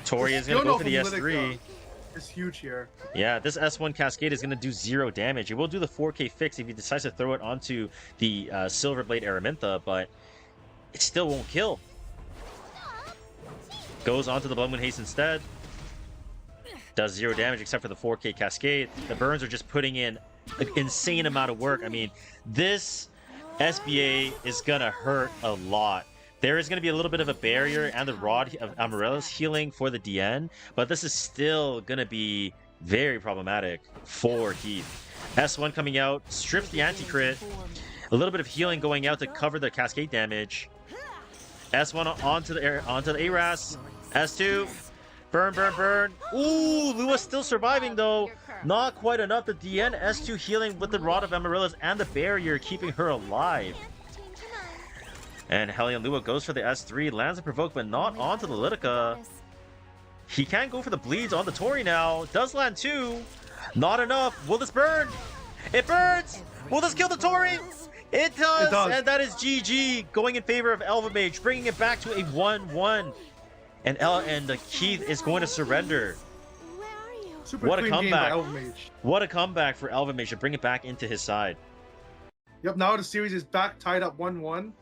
Tori is going to go for the S3. It's huge here. Yeah, this S1 Cascade is going to do 0 damage. It will do the 4k fix if he decides to throw it onto the Silverblade Araminta, but it still won't kill. Goes onto the Blood Moon Haste instead. Does 0 damage except for the 4k Cascade. The burns are just putting in an insane amount of work. I mean, this SBA is going to hurt a lot. There is going to be a little bit of a barrier and the Rod of Amarella's healing for the DN, but this is still going to be very problematic for Keith. S1 coming out, strips the anti-crit. A little bit of healing going out to cover the Cascade damage. S1 onto the ARAS. S2. Burn, burn, burn. Ooh, Lua's still surviving though. Not quite enough. The DN S2 healing with the Rod of Amaryllis and the barrier keeping her alive. And Hellion Lua goes for the S3, lands a provoke, but not onto the Litica. He can go for the bleeds on the Tori now. Does land 2. Not enough. Will this burn? It burns! Will this kill the Tori? It does! And that is GG, going in favor of Elven Mage, bringing it back to a 1-1. And Keith is going to surrender. What a comeback. What a comeback for Elven Mage to bring it back into his side. Yep, now the series is back tied up 1-1.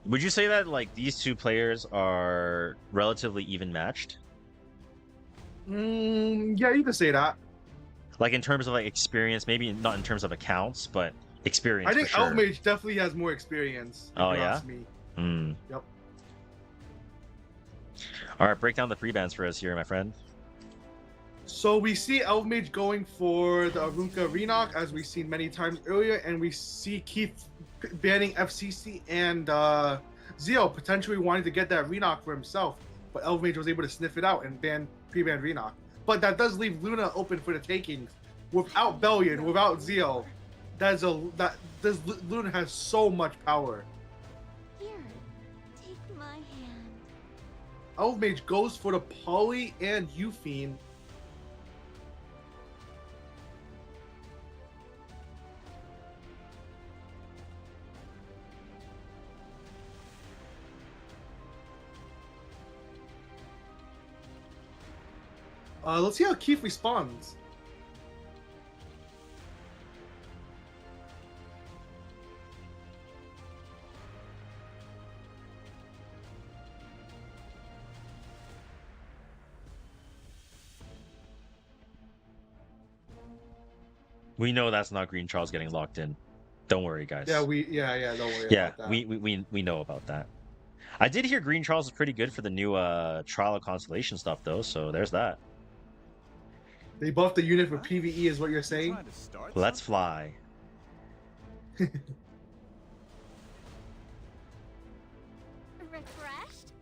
Would you say that like these two players are relatively even matched? Yeah, you can say that. Like in terms of like experience, maybe not in terms of accounts, but experience. I think for sure. Elfmage definitely has more experience. If Oh, you yeah? ask me. Yep. All right, break down the free bans for us here, my friend. So we see Elfmage going for the Arunka Renok, as we've seen many times earlier, and we see Keith banning FCC and Zeo potentially wanting to get that Renok for himself, but Elfmage was able to sniff it out and pre-ban Renok. But that does leave Luna open for the taking. Without Bellion, without Zeo, Luna has so much power. Here, take my hand. Elfmage goes for the Poly and Euphine. Let's see how Keith responds. We know that's not Green Charles getting locked in. Don't worry, guys. Yeah, don't worry Yeah, about that. we know about that. I did hear Green Charles is pretty good for the new Trial of Constellation stuff, though, so there's that. They buffed the unit for PvE, is what you're saying? Let's fly. Refreshed?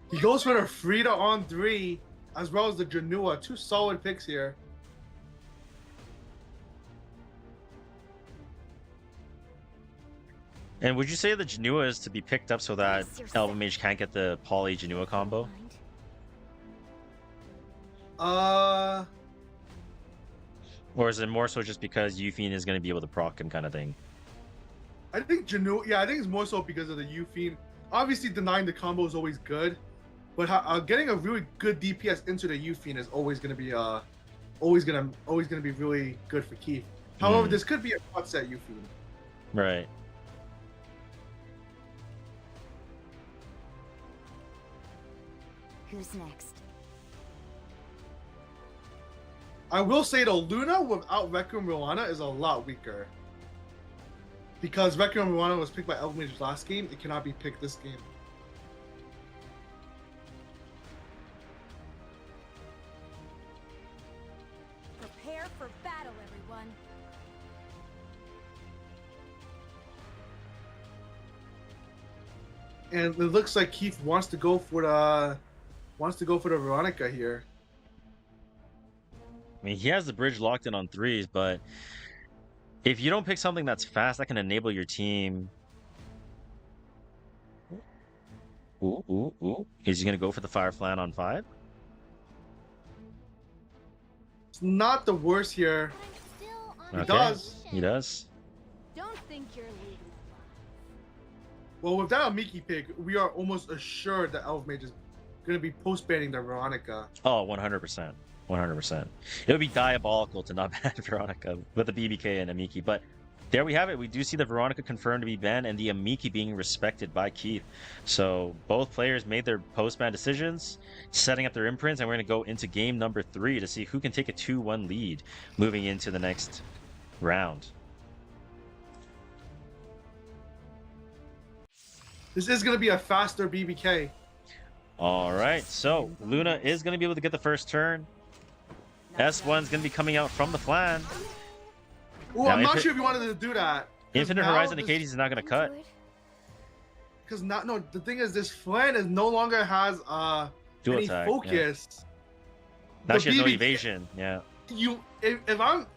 He goes for the Frida on 3, as well as the Janua. Two solid picks here. And would you say the Janua is to be picked up so that Elven Mage can't get the Poly Janua combo? Or is it more so just because Euphine is going to be able to proc him kind of thing? I think Janua, yeah, I think it's more so because of the Euphine. Obviously, denying the combo is always good, but getting a really good DPS into the Euphine is always going to be always going to be really good for Keith. However, this could be a hot set Euphine. Right. Who's next? I will say though, Luna without Requiem Rowana is a lot weaker. Because Requiem Rowana was picked by Elfmage's last game, it cannot be picked this game. Prepare for battle, everyone. And it looks like Keith wants to go for the Veronica here. I mean, he has the bridge locked in on 3s, but if you don't pick something that's fast, that can enable your team. Ooh. Is he going to go for the Fire Flan on 5? It's not the worst here. He does. He does. Don't think you're leaving. Well, with that Miki pick, we are almost assured that Elfmage is going to be post-banning the Veronica. Oh, 100%. 100%. It would be diabolical to not ban Veronica with the BBK and Amiki, but there we have it. We do see the Veronica confirmed to be banned and the Amiki being respected by Keith. So both players made their post-ban decisions, setting up their imprints, and we're going to go into game number 3 to see who can take a 2-1 lead moving into the next round. This is going to be a faster BBK. All right, so Luna is going to be able to get the first turn. S1's going to be coming out from the flan. Oh, I'm not sure if you wanted to do that. Infinite Horizon Acades is not going to cut. Because the thing is, this flan is no longer has Dual any attack, focus. Yeah. Now she has no evasion. Yeah. If I'm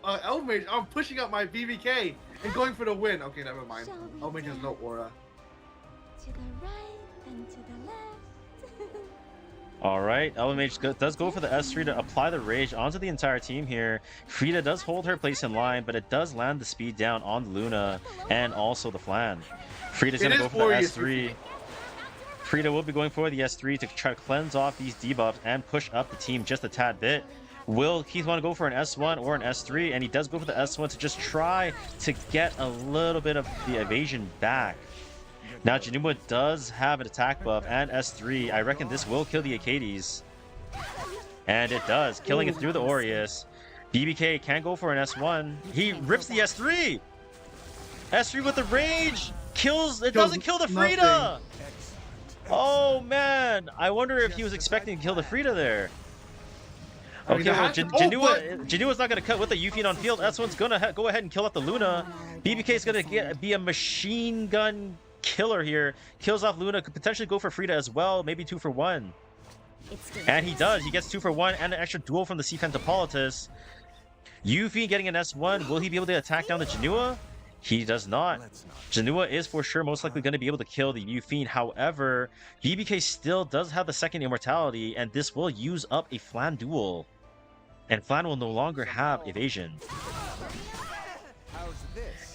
Elfmage, I'm pushing up my BBK and going for the win. Okay, never mind. Elfmage has no aura. To the right and to the left. All right, Elfmage does go for the S3 to apply the rage onto the entire team here. Frida does hold her place in line, but it does land the speed down on Luna and also the flan. Frida's going to go for the S3. Frida will be going for the S3 to try to cleanse off these debuffs and push up the team just a tad bit. Will Keith want to go for an S1 or an S3? And he does go for the S1 to just try to get a little bit of the evasion back. Now Januma does have an attack buff and S3. I reckon this will kill the Acades. And it does, killing it through the Aureus. BBK can go for an S1. He rips the S3! S3 with the rage! Kills, it doesn't kill the Frida! Oh man! I wonder if he was expecting to kill the Frida there. Okay, well, Janua's not going to cut with the Yuffie on field. S1's going to go ahead and kill off the Luna. BBK is going to be a machine gun killer here. Kills off Luna, could potentially go for Frida as well. Maybe 2 for 1. And he does. He gets 2 for 1 and an extra duel from the Sea Phantopolitus. Yuffie getting an S1. Will he be able to attack down the Janua? He does not. Janua is for sure most likely going to be able to kill the Yuffie. However, BBK still does have the second immortality, and this will use up a Flan duel. And Flan will no longer have evasion.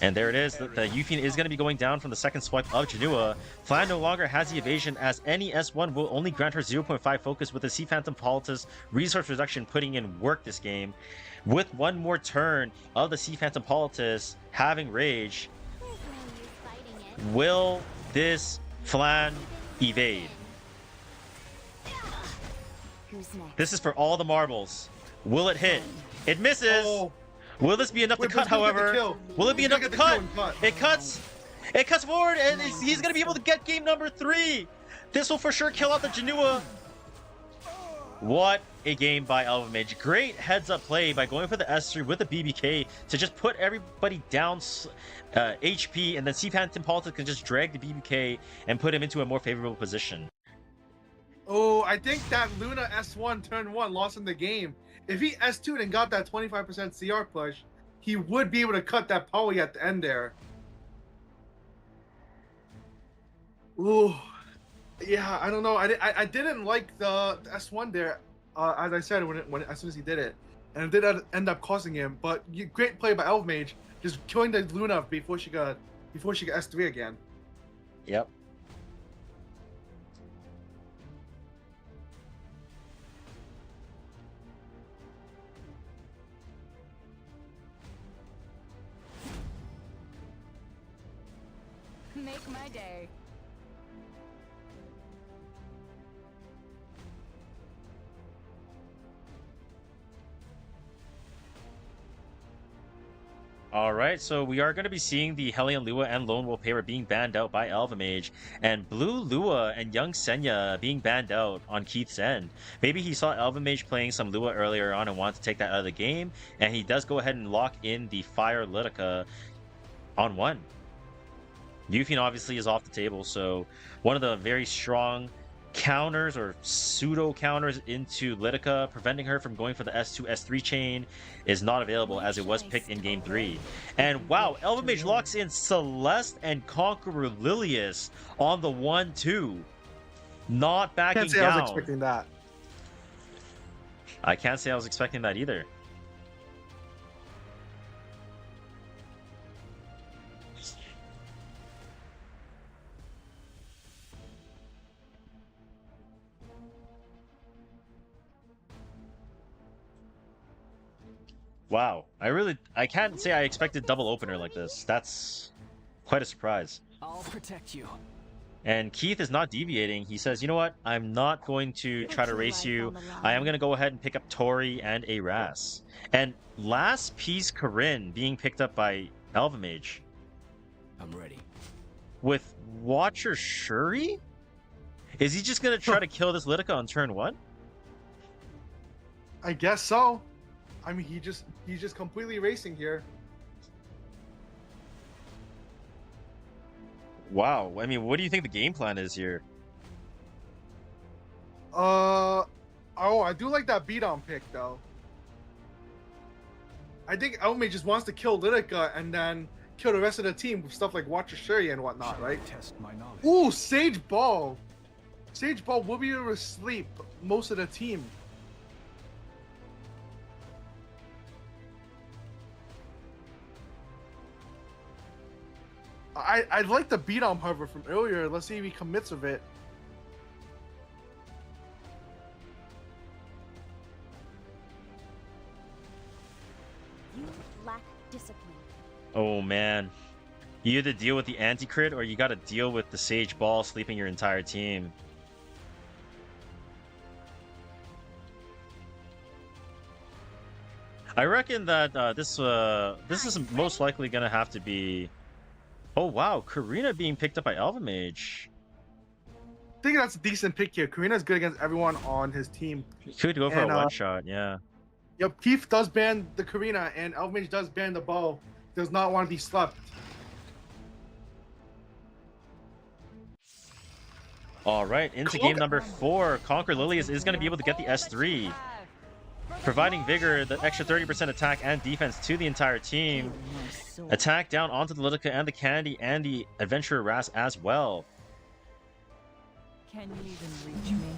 And there it is. The Yuffie is going to be going down from the second swipe of Janua. Flan no longer has the evasion, as any S1 will only grant her 0.5 focus, with the Sea Phantopolitus resource reduction putting in work this game. With one more turn of the Sea Phantopolitus having rage, will this Flan evade? This is for all the marbles. Will it hit? It misses. Oh. Will this be enough to cut, however? Will it be enough to cut? It cuts. It cuts forward, and he's going to be able to get game number 3. This will for sure kill out the Janua. What a game by Elvamage. Great heads-up play by going for the S3 with the BBK to just put everybody down HP, and then Sea Phantopolitus can just drag the BBK and put him into a more favorable position. Oh, I think that Luna S1 turn 1 lost in the game. If he S2'd and got that 25% CR push, he would be able to cut that poly at the end there. Ooh, yeah, I don't know. I didn't like the S1 there, as I said as soon as he did it, and it did end up costing him. But great play by Elfmage, just killing the Luna before she got S3 again. Yep. Make my day. Alright, so we are going to be seeing the Hellion Lua and Lone Wolf Pair being banned out by Elvamage, and Blue Lua and Young Senya being banned out on Keith's end. Maybe he saw Elvamage playing some Lua earlier on and wanted to take that out of the game, and he does go ahead and lock in the Fire Litica on 1. Yuffie obviously is off the table, so one of the very strong counters or pseudo counters into Litica, preventing her from going for the S2 S3 chain, is not available, as it was picked in game 3. And wow, Elvamage locks in Celeste and Conqueror Lilius on the 1-2, not backing down. Can't say I was expecting that. I can't say I was expecting that either. Wow, I can't say I expected double opener like this. That's quite a surprise. I'll protect you. And Keith is not deviating. He says, you know what? I'm not going to try to race you. I am going to go ahead and pick up Tori and a Ras. And last piece, Corinne being picked up by Elvamage. I'm ready. With Watcher Shuri? Is he just going to try to kill this Litica on turn 1? I guess so. I mean, he's just completely racing here. Wow. I mean, what do you think the game plan is here? Oh, I do like that beat-on pick, though. I think Elme just wants to kill Litica and then kill the rest of the team with stuff like Watcher Shuri and whatnot, right? Test my knowledge. Ooh, Sage Ball. Sage Ball will be able to sleep most of the team. I like the beat on hover from earlier. Let's see if he commits of it. You lack discipline. Oh man. You either deal with the anti-crit or you gotta deal with the Sage Ball sleeping your entire team. I reckon that this is most likely gonna have to be... Oh wow, Karina being picked up by Elven Mage. I think that's a decent pick here. Karina's good against everyone on his team. Could go for a one-shot, yeah. Yep, Keith does ban the Karina, and Elven Mage does ban the bow. Does not want to be slept. All right, into game number 4. Conquer Lilius is going to be able to get the S3, providing Vigor the extra 30% attack and defense to the entire team. Attack down onto the Lidica and the Candy and the Adventurer Ras as well. Can you even reach me?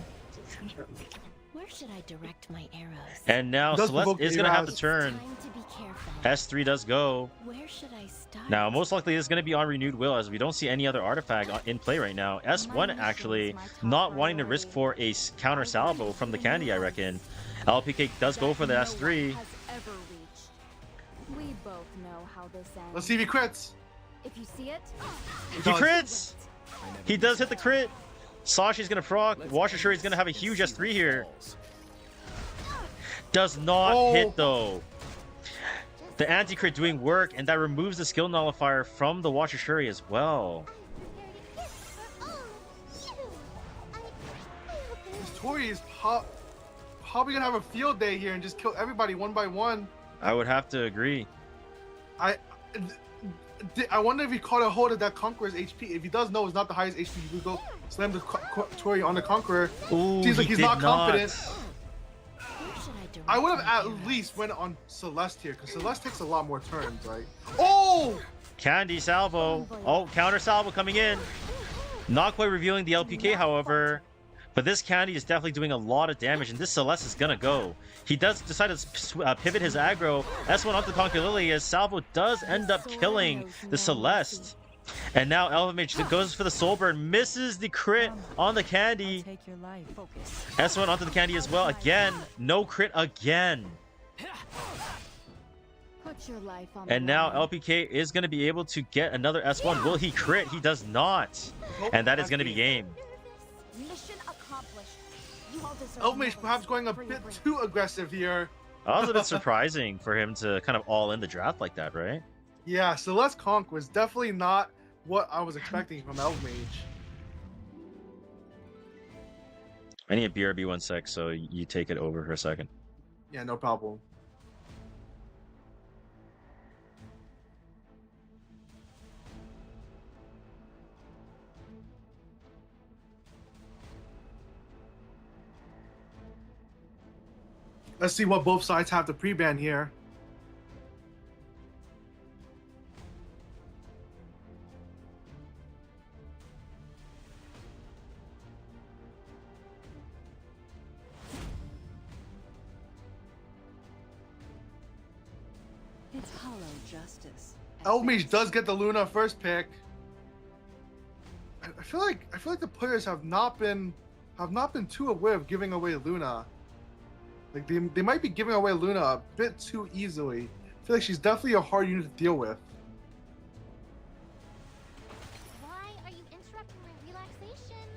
Where should I direct my arrows? And now Celeste is going to have to turn. Time to be careful. S3 does go. Where should I start? Now, most likely it's going to be on Renewed Will, as we don't see any other artifact in play right now. S1 actually not wanting to risk for a counter salvo from the Candy, I reckon. LPK does go for the S3. We both know how this ends. Let's see if he crits. If you see it, He crits! He does hit the crit. Sashi's going to proc. Washer Shuri's going to have a huge S3 here. Does not hit, though. The anti-crit doing work, and that removes the skill nullifier from the Watcher Shuri as well. Tori is probably gonna have a field day here and just kill everybody one by one. I would have to agree. I wonder if he caught a hold of that Conqueror's HP. If he does know it's not the highest HP, he would go slam the Tori on the Conqueror. Ooh, seems like he's not confident. I would have at arrows? least went on Celeste here, because Celeste takes a lot more turns, right? Oh! Candy salvo. Oh, counter salvo coming in. Not quite revealing the LPK, however. But this Candy is definitely doing a lot of damage, and this Celeste is gonna go. He does decide to pivot his aggro. S1 onto Conquer Lily, as salvo does end up killing the Celeste. And now Elven Mage goes for the Soulburn, misses the crit on the Candy. S1 onto the Candy as well. Again, no crit again. put your life on And the now line. LPK is going to be able to get another S1. Will he crit? He does not. And that is going to be game. Mission accomplished. You all deserve Elven Mage medals perhaps going a for your bit bravery. too aggressive here. That was a bit surprising for him to kind of all in the draft like that, right? Yeah, Celeste Conk was definitely not what I was expecting from Elven Mage. I need a BRB 1 sec, so you take it over for a second. Yeah, no problem. Let's see what both sides have to pre-ban here. It's hollow justice. Elven Mage does get the Luna first pick. I feel like the players have not been too aware of giving away Luna. Like they might be giving away Luna a bit too easily. I feel like she's definitely a hard unit to deal with. Why are you interrupting my relaxation?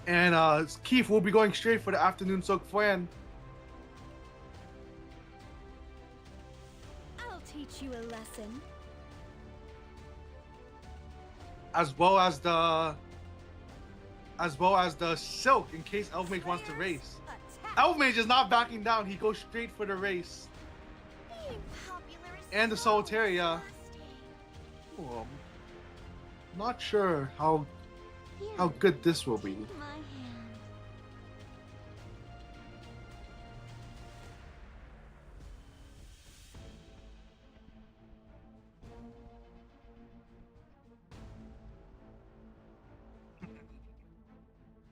And Keith will be going straight for the afternoon soak flan. I'll teach you a lesson. As well as the silk in case Elven Mage wants to race. Elven Mage is not backing down. He goes straight for the race. Being popular is And the so Solitaria. exhausting. Oh, I'm not sure how good this will be. Take my hand.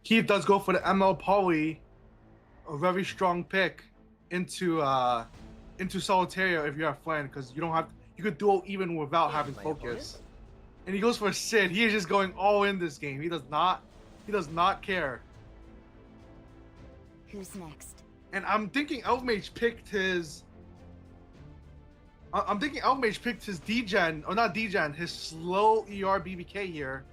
Keith does go for the ML Poly, a very strong pick into Solitaria if you have Flan, because you could duo even without having focus. And he goes for Sid. He is just going all in this game. He does not care. Who's next? And I'm thinking Elven Mage picked his I'm thinking Elmage picked his D-Gen, or not D-Gen, his slow ER BBK here.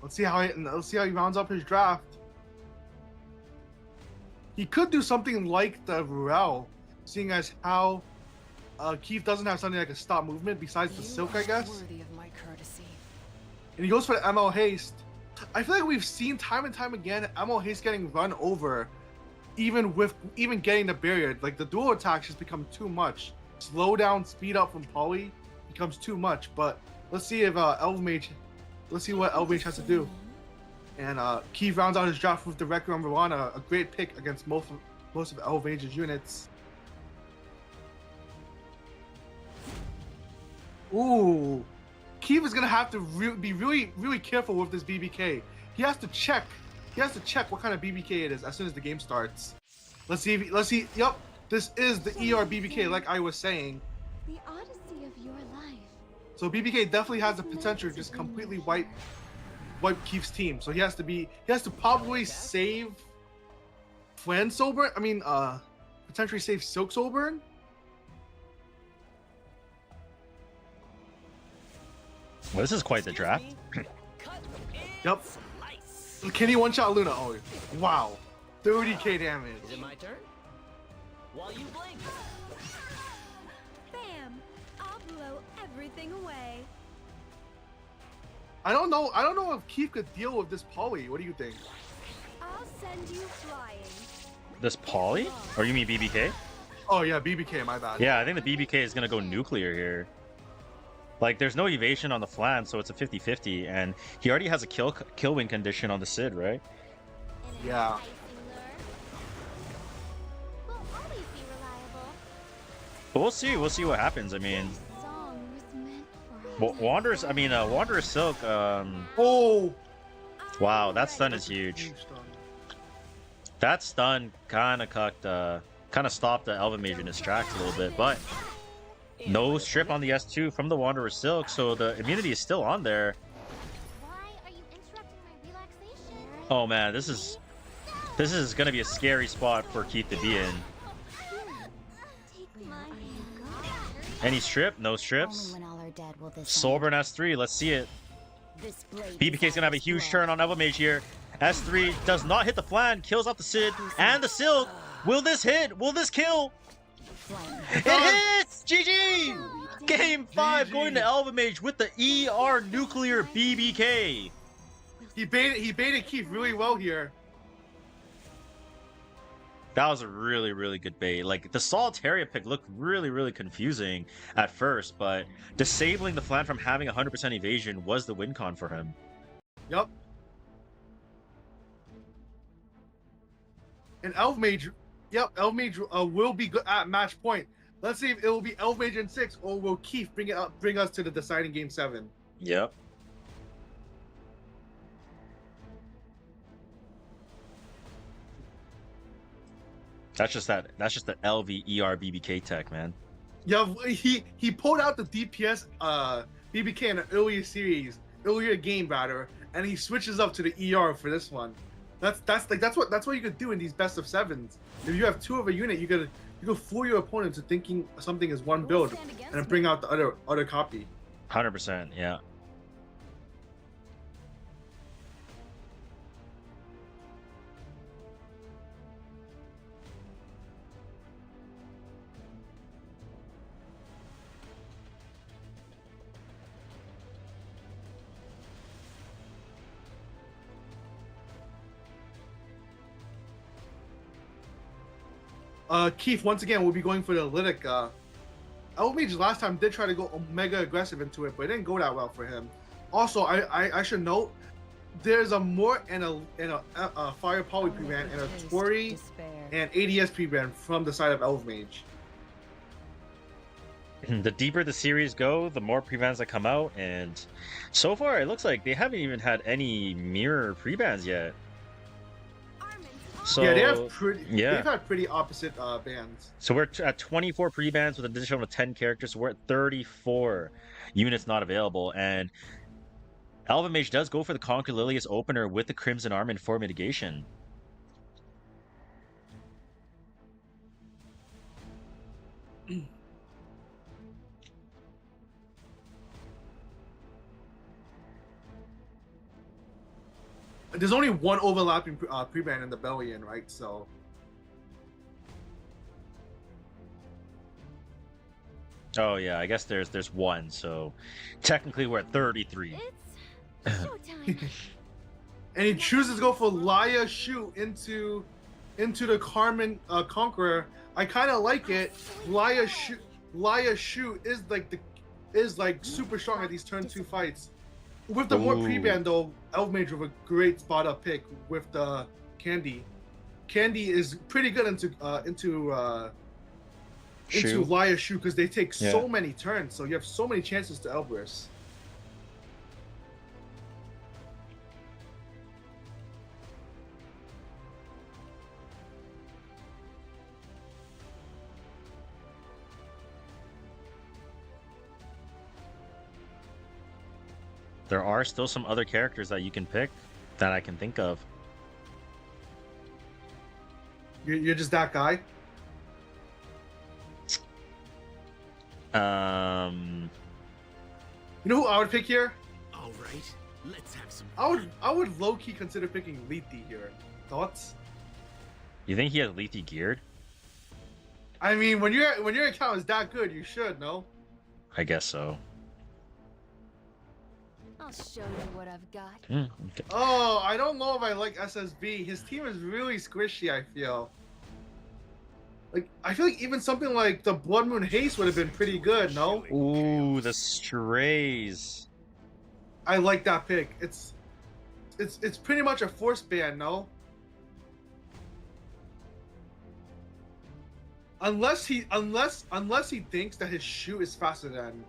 Let's see how he rounds up his draft. He could do something like the Ruel, seeing as how Keith doesn't have something like a stop movement besides the Silk, I guess. Worthy of my courtesy. And he goes for the ML Haste. I feel like we've seen time and time again ML Haste getting run over, even getting the barrier. Like the dual attacks just become too much. Slow down, speed up from Poly becomes too much. But let's see if let's see what Elvmage has to do. And Keith rounds out his draft with the record number 1, a great pick against most of Elvmage's units. Ooh, Keith is gonna have to be really careful with this BBK. He has to check what kind of BBK it is as soon as the game starts. Let's see. Yep, this is the ER BBK, like I was saying. The odyssey of your life. So BBK definitely has the potential to just completely wipe Keith's team. So he has to probably save Flan Soulburn. I mean, potentially save Silk Soulburn. Well, this is quite the draft. Yep. Can he one-shot Luna? Oh, wow. 30k damage. Is it my turn? While you blink. Bam! I'll blow everything away. I don't know if Keith could deal with this Poly. What do you think? I'll send you flying. This Poly? Or you mean BBK? Oh yeah, BBK, my bad. Yeah, I think the BBK is gonna go nuclear here. Like, there's no evasion on the flank, so it's a 50-50, and he already has a kill win condition on the Sid, right? Yeah. Will always be reliable. But we'll see what happens. I mean, This song was meant for Wanderer Silk, Oh! wow, that stun is huge. That stun kind of stopped the Elvmage in his tracks a little bit, but no strip on the S2 from the Wanderer Silk, so the immunity is still on there. Why are you interrupting my relaxation? Oh man, this is gonna be a scary spot for Keith to be in. Take my hand. Any strip? No strips. Soulburn S3, let's see it. BBK's gonna have a huge turn on Elvmage here. S3 does not hit the flank, kills off the Sid and the Silk. Will this hit? Will this kill? It hits! GG! Game 5 going to Elvmage with the ER Nuclear BBK. He baited Keith really well here. That was a really good bait. Like, the Etheria pick looked really confusing at first, but disabling the flank from having 100% evasion was the win con for him. Yep. And Elvmage will be good at match point. Let's see if it will be Elvmage in 6, or will Keith bring us to the deciding game 7. Yep. That's just the LV ER BBK tech, man. Yeah, he pulled out the DPS BBK in an earlier game rather, and he switches up to the ER for this one. That's what you could do in these best of 7s. If you have 2 of a unit, you could fool your opponent to thinking something is one build, and then bring out the other copy. 100%, yeah. Keith, once again, will be going for the Lytic. Elvmage last time did try to go mega aggressive into it, but it didn't go that well for him. Also, I should note, there's a Mort and a Fire Poly pre-ban and a Tori and ADS pre-ban from the side of Elvmage. The deeper the series go, the more pre-bans that come out, and so far it looks like they haven't even had any mirror pre-bans yet. So yeah, they have pretty. yeah. They've had pretty opposite bands. So we're at 24 pre-bans with an additional 10 characters. So we're at 34 units not available. And Elven Mage does go for the Conquer Lilius opener with the Crimson Arm and 4 mitigation. There's only one overlapping pre-ban in the Bellion, right? So Oh yeah, I guess there's one. So technically we're at 33. It's showtime. and he chooses to go for Laya Shoot into the Carmen Conqueror. I kind of like it. Laya Shoot is like super strong at these turn 2 fights. With the more pre-ban though, Elfmage with a great spot up pick with the Candy. Candy is pretty good into Laya Shoot because they take so many turns, so you have so many chances to Elbrus. There are still some other characters that you can pick that I can think of. You're just that guy? You know who I would pick here? All right, let's have some. I would low key consider picking Lethe here. Thoughts? You think he has Lethe geared? I mean, when your account is that good, you should, no? I guess so. I'll show you what I've got. Okay. Oh, I don't know if I like SSB. His team is really squishy, I feel. Like, I feel like even something like the Blood Moon Haste would have been pretty good, no? Ooh, the strays. I like that pick. It's pretty much a force ban, no? Unless he thinks that his shoe is faster than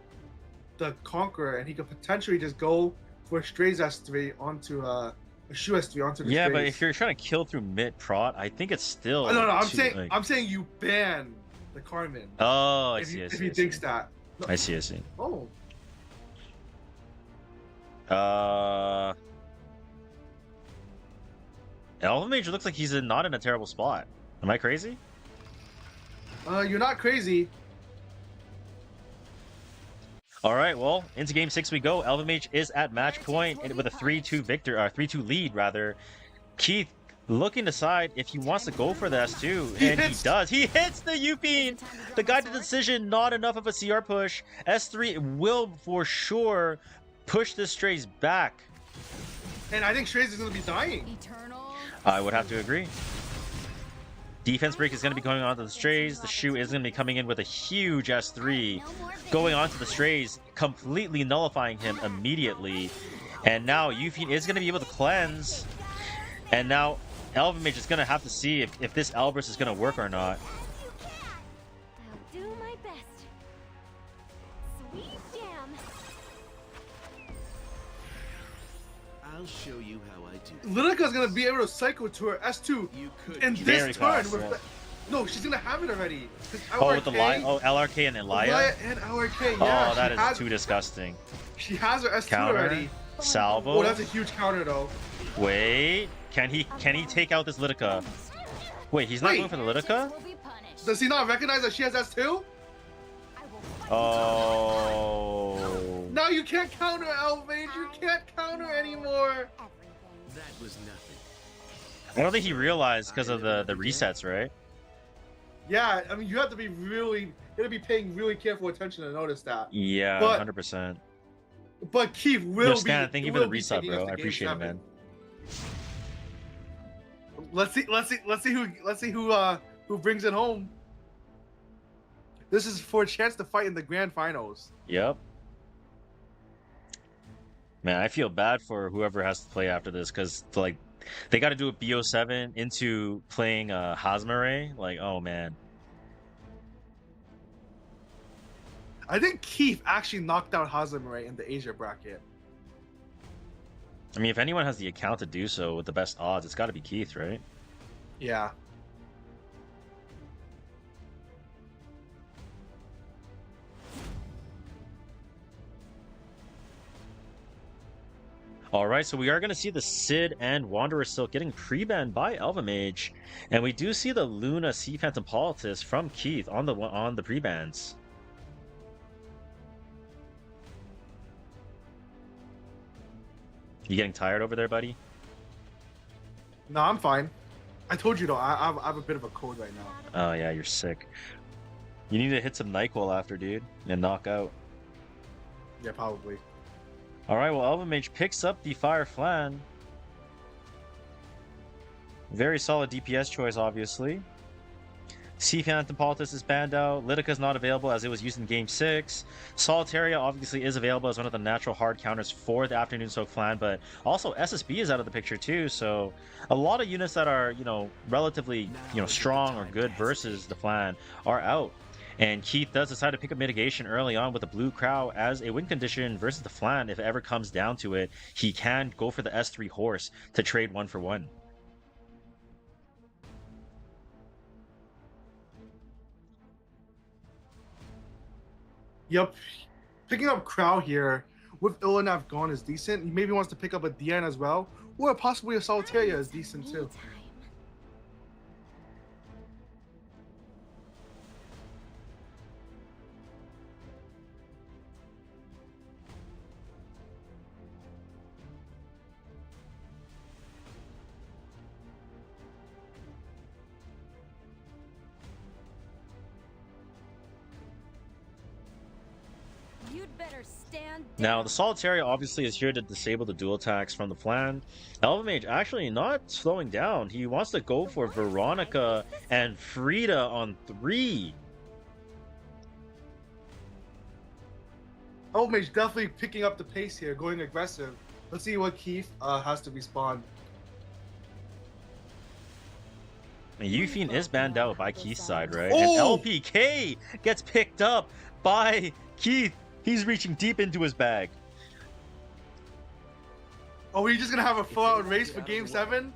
the Conqueror, and he could potentially just go for a Strays S3 onto a shoe S3 onto the Yeah, Strays. but if you're trying to kill through mid prot, I think it's still. No, too, I'm saying you ban the Carmen. Oh, I if see. If he thinks that. No. I see. Oh. Elven Mage looks like he's not in a terrible spot. Am I crazy? You're not crazy. All right, well, into game 6 we go. Elven Mage is at match point and with a 3-2 lead rather. Keith looking to decide if he wants to go for the S2, and he does. He hits the Yupin. The guided decision, not enough of a CR push. S3 will for sure push the Strays back. And I think Strays is going to be dying. I would have to agree. Defense break is going to be going on to the Strays. The shoe is going to be coming in with a huge S3, going on to the Strays, completely nullifying him immediately. And now Yufin is going to be able to cleanse. And now Elven Mage is going to have to see if this Elbrus is going to work or not. I'll do my best. Sweet jam. I'll show you how I do. Lilica's going to be able to cycle to her S2 You could in Very this turn. fast, With yeah. No, she's going to have it already. Oh, with the LRK and Elia? Elia and LRK, yeah. Oh, that is too disgusting. She has her S2 Counter. already. Salvo. Oh, that's a huge counter, though. Wait, can he take out this Litica? Wait, he's not going for the Litica? Does he not recognize that she has S2? Oh. Now you can't counter Elvage. You can't counter anymore. That was nothing. I don't think he realized because of the resets, right? Yeah, I mean, you have to be paying really careful attention to notice that. Yeah, But- 100%. But Keith will Yo, be. Stan, thank you for will the be reset, taking us bro. to I game appreciate it, 7. man. Let's see who brings it home. This is for a chance to fight in the grand finals. Yep. Man, I feel bad for whoever has to play after this because like they got to do a BO7 into playing Hazmare. Like, oh man. I think Keith actually knocked out Hazamare in the Asia bracket. I mean, if anyone has the account to do so with the best odds, it's got to be Keith, right? Yeah. All right, so we are going to see the Sid and Wanderer Silk getting pre-banned by Elvamage, and we do see the Luna Sea Phantom Politis from Keith on the pre-bans. You getting tired over there, buddy? No, I'm fine. I told you though, I have a bit of a cold right now. Oh yeah, you're sick. You need to hit some NyQuil after, dude, and knock out. Yeah, probably. All right, well, Elvamage picks up the Fire Flan. Very solid DPS choice, obviously. Sea Phantom Politis is banned out. Litica is not available as it was used in Game 6. Solitaria obviously is available as one of the natural hard counters for the Afternoon Soak Flan, but also SSB is out of the picture too, so a lot of units that are, relatively, strong or good versus the Flan are out. And Keith does decide to pick up mitigation early on with the Blue Crow as a win condition versus the Flan. If it ever comes down to it, he can go for the S3 horse to trade 1-for-1. Yep. Picking up Crow here with Ilanav gone is decent. He maybe wants to pick up a Dian as well, or possibly a Solitaria is decent too. You'd better stand down. Now, the Solitaria obviously is here to disable the dual attacks from the Flan. Elvamage actually not slowing down. He wants to go for Veronica and Frida on 3. Elvamage definitely picking up the pace here, going aggressive. Let's see what Keith has to respond. Euphine is banned out by Keith's side, right? Oh! And LPK gets picked up by Keith. He's reaching deep into his bag. Are we just gonna have a full-out race for Game 7?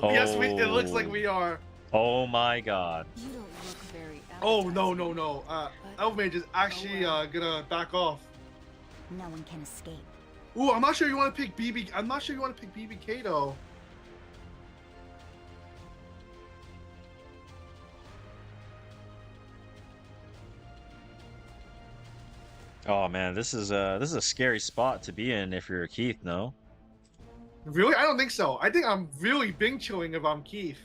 Yes, it looks like we are. Oh my god. You don't look very Oh no. Elvamage is actually gonna back off. No one can escape. Ooh, I'm not sure you want to pick BB. I'm not sure you want to pick BBK though. Oh man, this is a scary spot to be in if you're Keith, no? Really? I don't think so. I think I'm really Bing chilling if I'm Keith.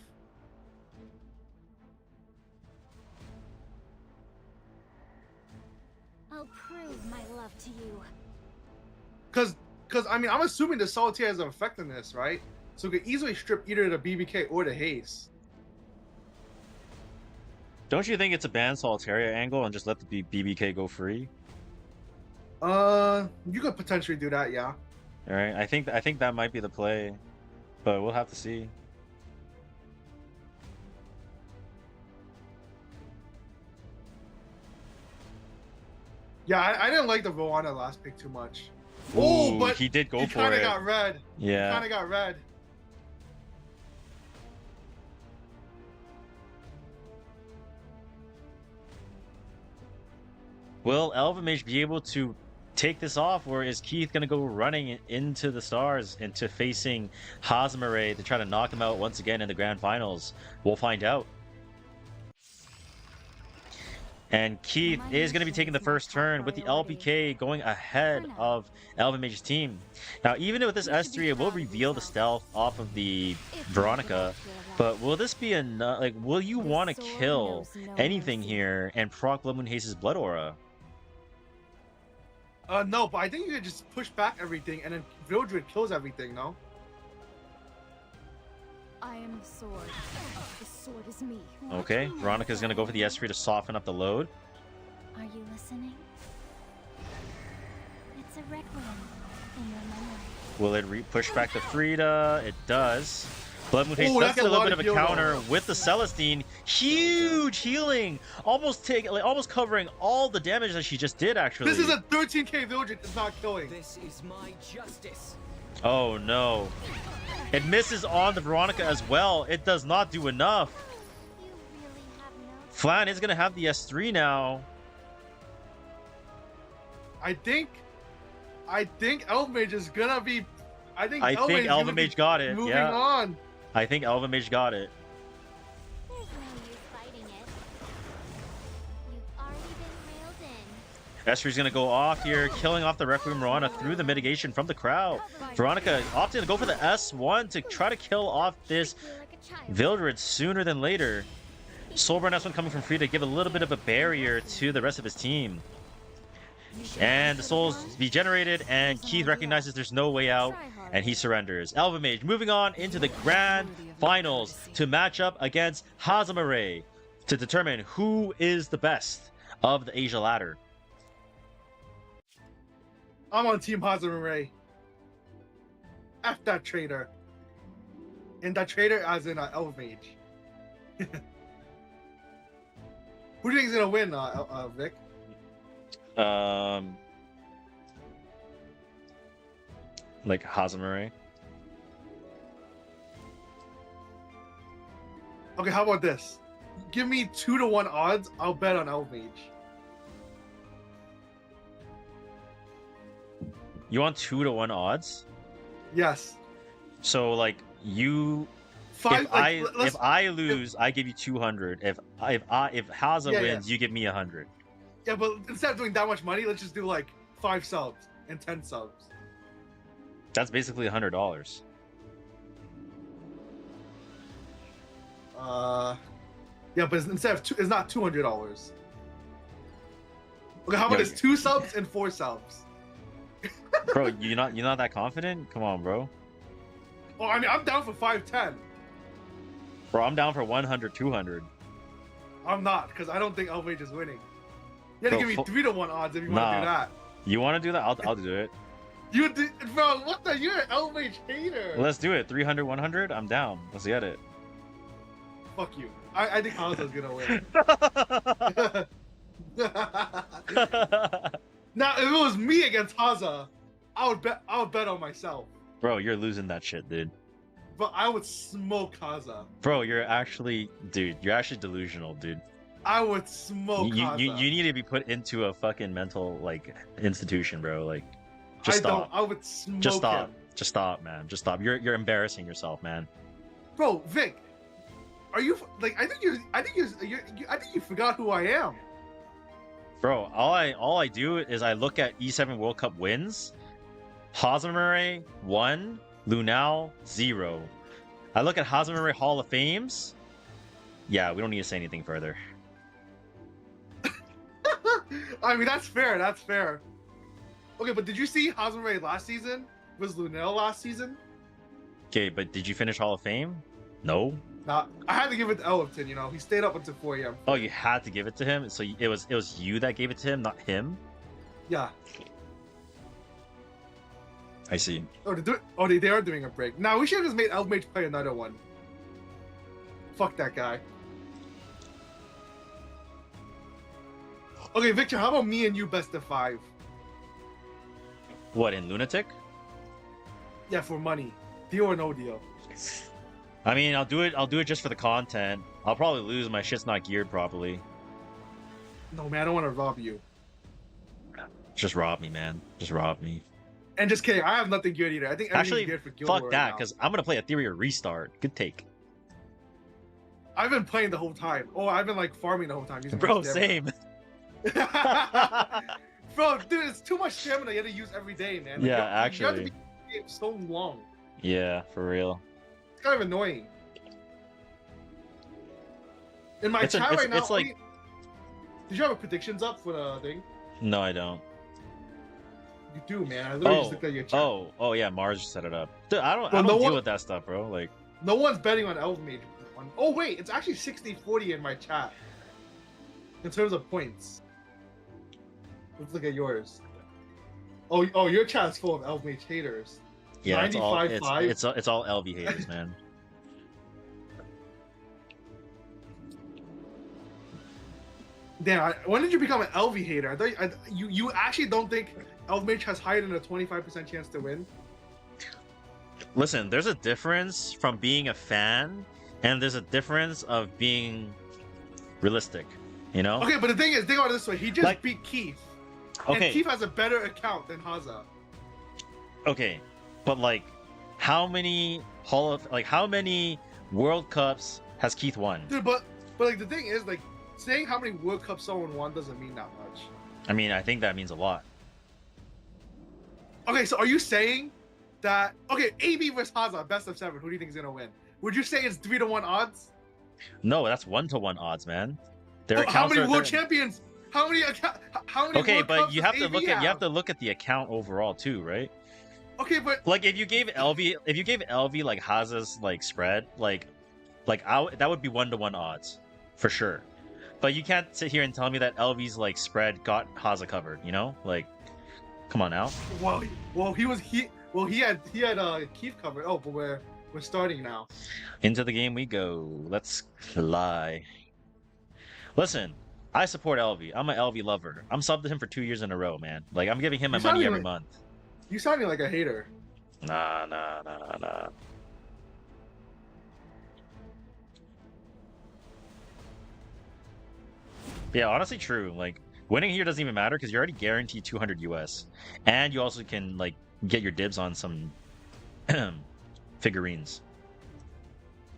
I'll prove my love to you. Cause I mean I'm assuming the Solitaire has an effect on this, right? So we could easily strip either the BBK or the haste. Don't you think it's a ban Solitaria angle and just let the BBK go free? You could potentially do that, yeah. All right, I think that might be the play, but we'll have to see. Yeah, I didn't like the Rowana last pick too much. Ooh, Oh, but he did go he for kind it. of got red. Yeah. He kind of got red. Will Elvamage be able to take this off, or is Keith going to go running into the stars, into facing Hazamare to try to knock him out once again in the grand finals? We'll find out. And Keith is going to be taking the first turn with the LPK going ahead of Elvamage's team. Now, even with this S3, it will reveal the stealth off of the Veronica. But will this be enough? Like, will you want to kill anything here and proc Blood Moon Haste's Blood Aura? No, but I think you could just push back everything and then Vildred kills everything, no? I am the sword. The sword is me. Okay, Veronica's going to go for the S3 to soften up the load. Are you listening? It's a requiem in your memory. Will it push back the Frida? It does. Blood Moon Haste Ooh, does that's get a a little lot bit of of a heal, counter though. with the Celestine. Huge healing, almost covering all the damage that she just did. Actually, This is a 13k Vildred. It's not killing. This is my justice. Oh no. It misses on the Veronica as well. It does not do enough. You really have no Flan is gonna have the S3 now. I think Elvmage is gonna be. I think Elvamage got it. Moving Yeah. on. I think Elvamage got it. There's no use fighting it. You've already been railed in. S3's gonna go off here, killing off the Requiem Veronica through the mitigation from the crowd. Veronica opting to go for the S1 to try to kill off this Feel like a child. Vildred sooner than later. Soulburn S1 coming from free to give a little bit of a barrier to the rest of his team. And the souls be generated, and Keith recognizes there's no way out, and he surrenders. Elvamage moving on into the grand finals to match up against Hazamare to determine who is the best of the Asia ladder. I'm on Team Hazamare. F that traitor. And that traitor as in Elvmage. Who do you think is gonna win, Vic? Like Hazamare. Okay, how about this? Give me 2-1 odds. I'll bet on Elvmage. You want 2-1 odds? Yes. So like you, Five. if I lose, I give you 200. If Haza Yeah, wins, you give me 100. Yeah, but instead of doing that much money, let's just do like 5 subs and 10 subs. That's basically $100. Yeah, but instead of it's not $200. Okay, how about this? 2 subs and 4 subs. Bro, you're not that confident? Come on, bro. Oh, I mean, I'm down for 5-10. Bro, I'm down for 100, 200. I'm not, because I don't think Elvmage is winning. You gotta Bro, give me 3-1 odds if you want to do that. You want to do that? I'll do it. You do, bro? What the? You're an Elvmage hater. Let's do it. 300, 100. I'm down. Let's get it. Fuck you. I think Hanzo's gonna win. Now, if it was me against Haza, I would bet on myself. Bro, you're losing that shit, dude. But I would smoke Haza. Bro, you're actually delusional, dude. I would smoke Haza. You need to be put into a fucking mental like institution, bro. Like, just I stop. don't. I would smoke Just stop. him. Just stop, man. Just stop. You're embarrassing yourself, man. Bro, Vic, are you like? I think you forgot who I am. Bro, all I do is I look at E7 World Cup wins. Hazamare 1, Lunal 0. I look at Hazamare Hall of Fames. Yeah, we don't need to say anything further. I mean, that's fair. That's fair. Okay, but did you see Hazamare last season? Was Lunel last season? Okay, but did you finish Hall of Fame? No. Nah, I had to give it to Ellerton. You know, he stayed up until 4 a.m. Oh, you had to give it to him. So it was you that gave it to him, not him. Yeah. I see. Oh, they are doing a break. Now we should have just made Elvmage play another one. Fuck that guy. Okay, Victor, how about me and you best of 5? What, in Lunatic? Yeah, for money. Deal or no deal? I mean, I'll do it just for the content. I'll probably lose. My shit's not geared properly. No, man, I don't want to rob you. Just rob me, man. Just rob me. And just kidding, I have nothing good either. I think Actually, good for Guild fuck Wars that, now. because I'm gonna play Etheria Restart. Good take. I've been playing the whole time. Oh, I've been like farming the whole time. using my Bro, stamina. same. Bro, dude, it's too much stamina you have to use every day, man. Like, Yeah, you have actually. to be in the game so long. Yeah, for real. It's kind of annoying. In my It's chat right now, it's like... did you have a predictions up for the thing? No, I don't. You do, man. I literally just looked at your chat. Oh, yeah, Mars set it up. Dude, I don't Well, no deal one- with that stuff, bro. Like, No one's betting on Elvmage. Oh, wait, it's actually 60-40 in my chat. In terms of points. Let's look at yours. Oh, your chat's full of Elvmage haters. yeah, it's all 95-5. it's all LV haters, man. Damn, when did you become an LV hater? I thought you actually don't think Elvmage has higher than a 25% chance to win? Listen, there's a difference from being a fan, and there's a difference of being realistic. You know? Okay, but the thing is, think about it this way: he just Like- beat Keith, Okay. and Keith has a better account than Haza. Okay, but like, how many how many World Cups has Keith won? Dude, but like the thing is, like saying how many World Cups someone won doesn't mean that much. I mean, I think that means a lot. Okay, so are you saying that AB versus Haza, best of 7? Who do you think is gonna win? Would you say it's 3-1 odds? No, that's 1-to-1 odds, man. Their How accounts many are world they're- champions? How many? How many? Okay, World but Cups you does have to AB look at you have to look at the account overall too, right? Okay, but Like if you gave LV like Haza's like spread, that would be 1-to-1 odds for sure. But you can't sit here and tell me that LV's like spread got Haza covered, you know? Like, come on now. well, he had Keith covered. Oh, but we're starting now. Into the game we go. Let's fly. Listen, I support LV. I'm an LV lover. I'm subbed to him for 2 years in a row, man. Like I'm giving him my You money sounded every like- month. You sounding like a hater. Nah. Yeah, honestly, true. Like winning here doesn't even matter because you're already guaranteed 200 US, and you also can like get your dibs on some figurines.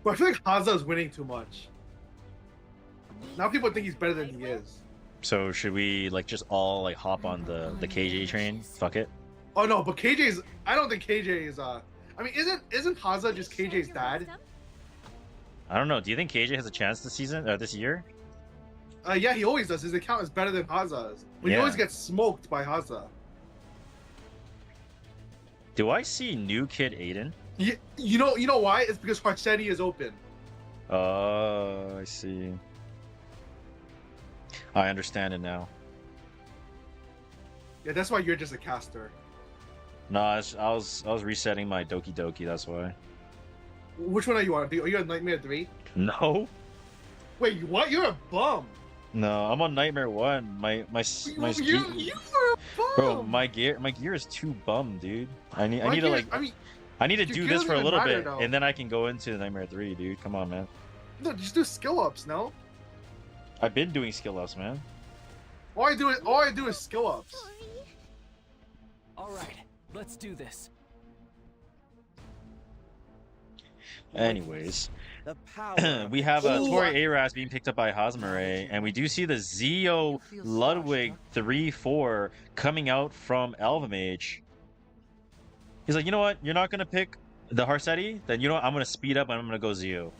But I feel like Haza is winning too much. Now people think he's better than he is. So should we like just all like hop on the KJ train? Fuck it. Oh no, but KJ's. I don't think KJ is. I mean, isn't Haza just KJ's dad? I don't know. Do you think KJ has a chance this season or this year? Yeah, he always does. His account is better than Haza's, but he Yeah. always gets smoked by Haza. Do I see new kid Aiden? You know why? It's because Harsetti is open. Oh, I see. I understand it now. Yeah, that's why you're just a caster. No, I was resetting my Doki Doki. That's why. Which one are you on? Are you on Nightmare 3? No, Wait, what? You're a bum. no, I'm on Nightmare 1. My You were a bum. bro, my gear is too bum, dude. I need My to gear- like I mean, I need to your do gear this doesn't for a even little matter, bit, though. and then I can go into Nightmare 3, dude. Come on, man. no, just do skill ups. No. I've been doing skill ups, man. All I do is skill ups. All right, let's do this. Anyways, The power. we have Ooh, Tori Aras being picked up by Hosmere, and we do see the Zeo Ludwig 3-4 coming out from Elvamage. He's like, you know what? You're not gonna pick the Harsetti? Then you know what? I'm gonna speed up and I'm gonna go Zeo.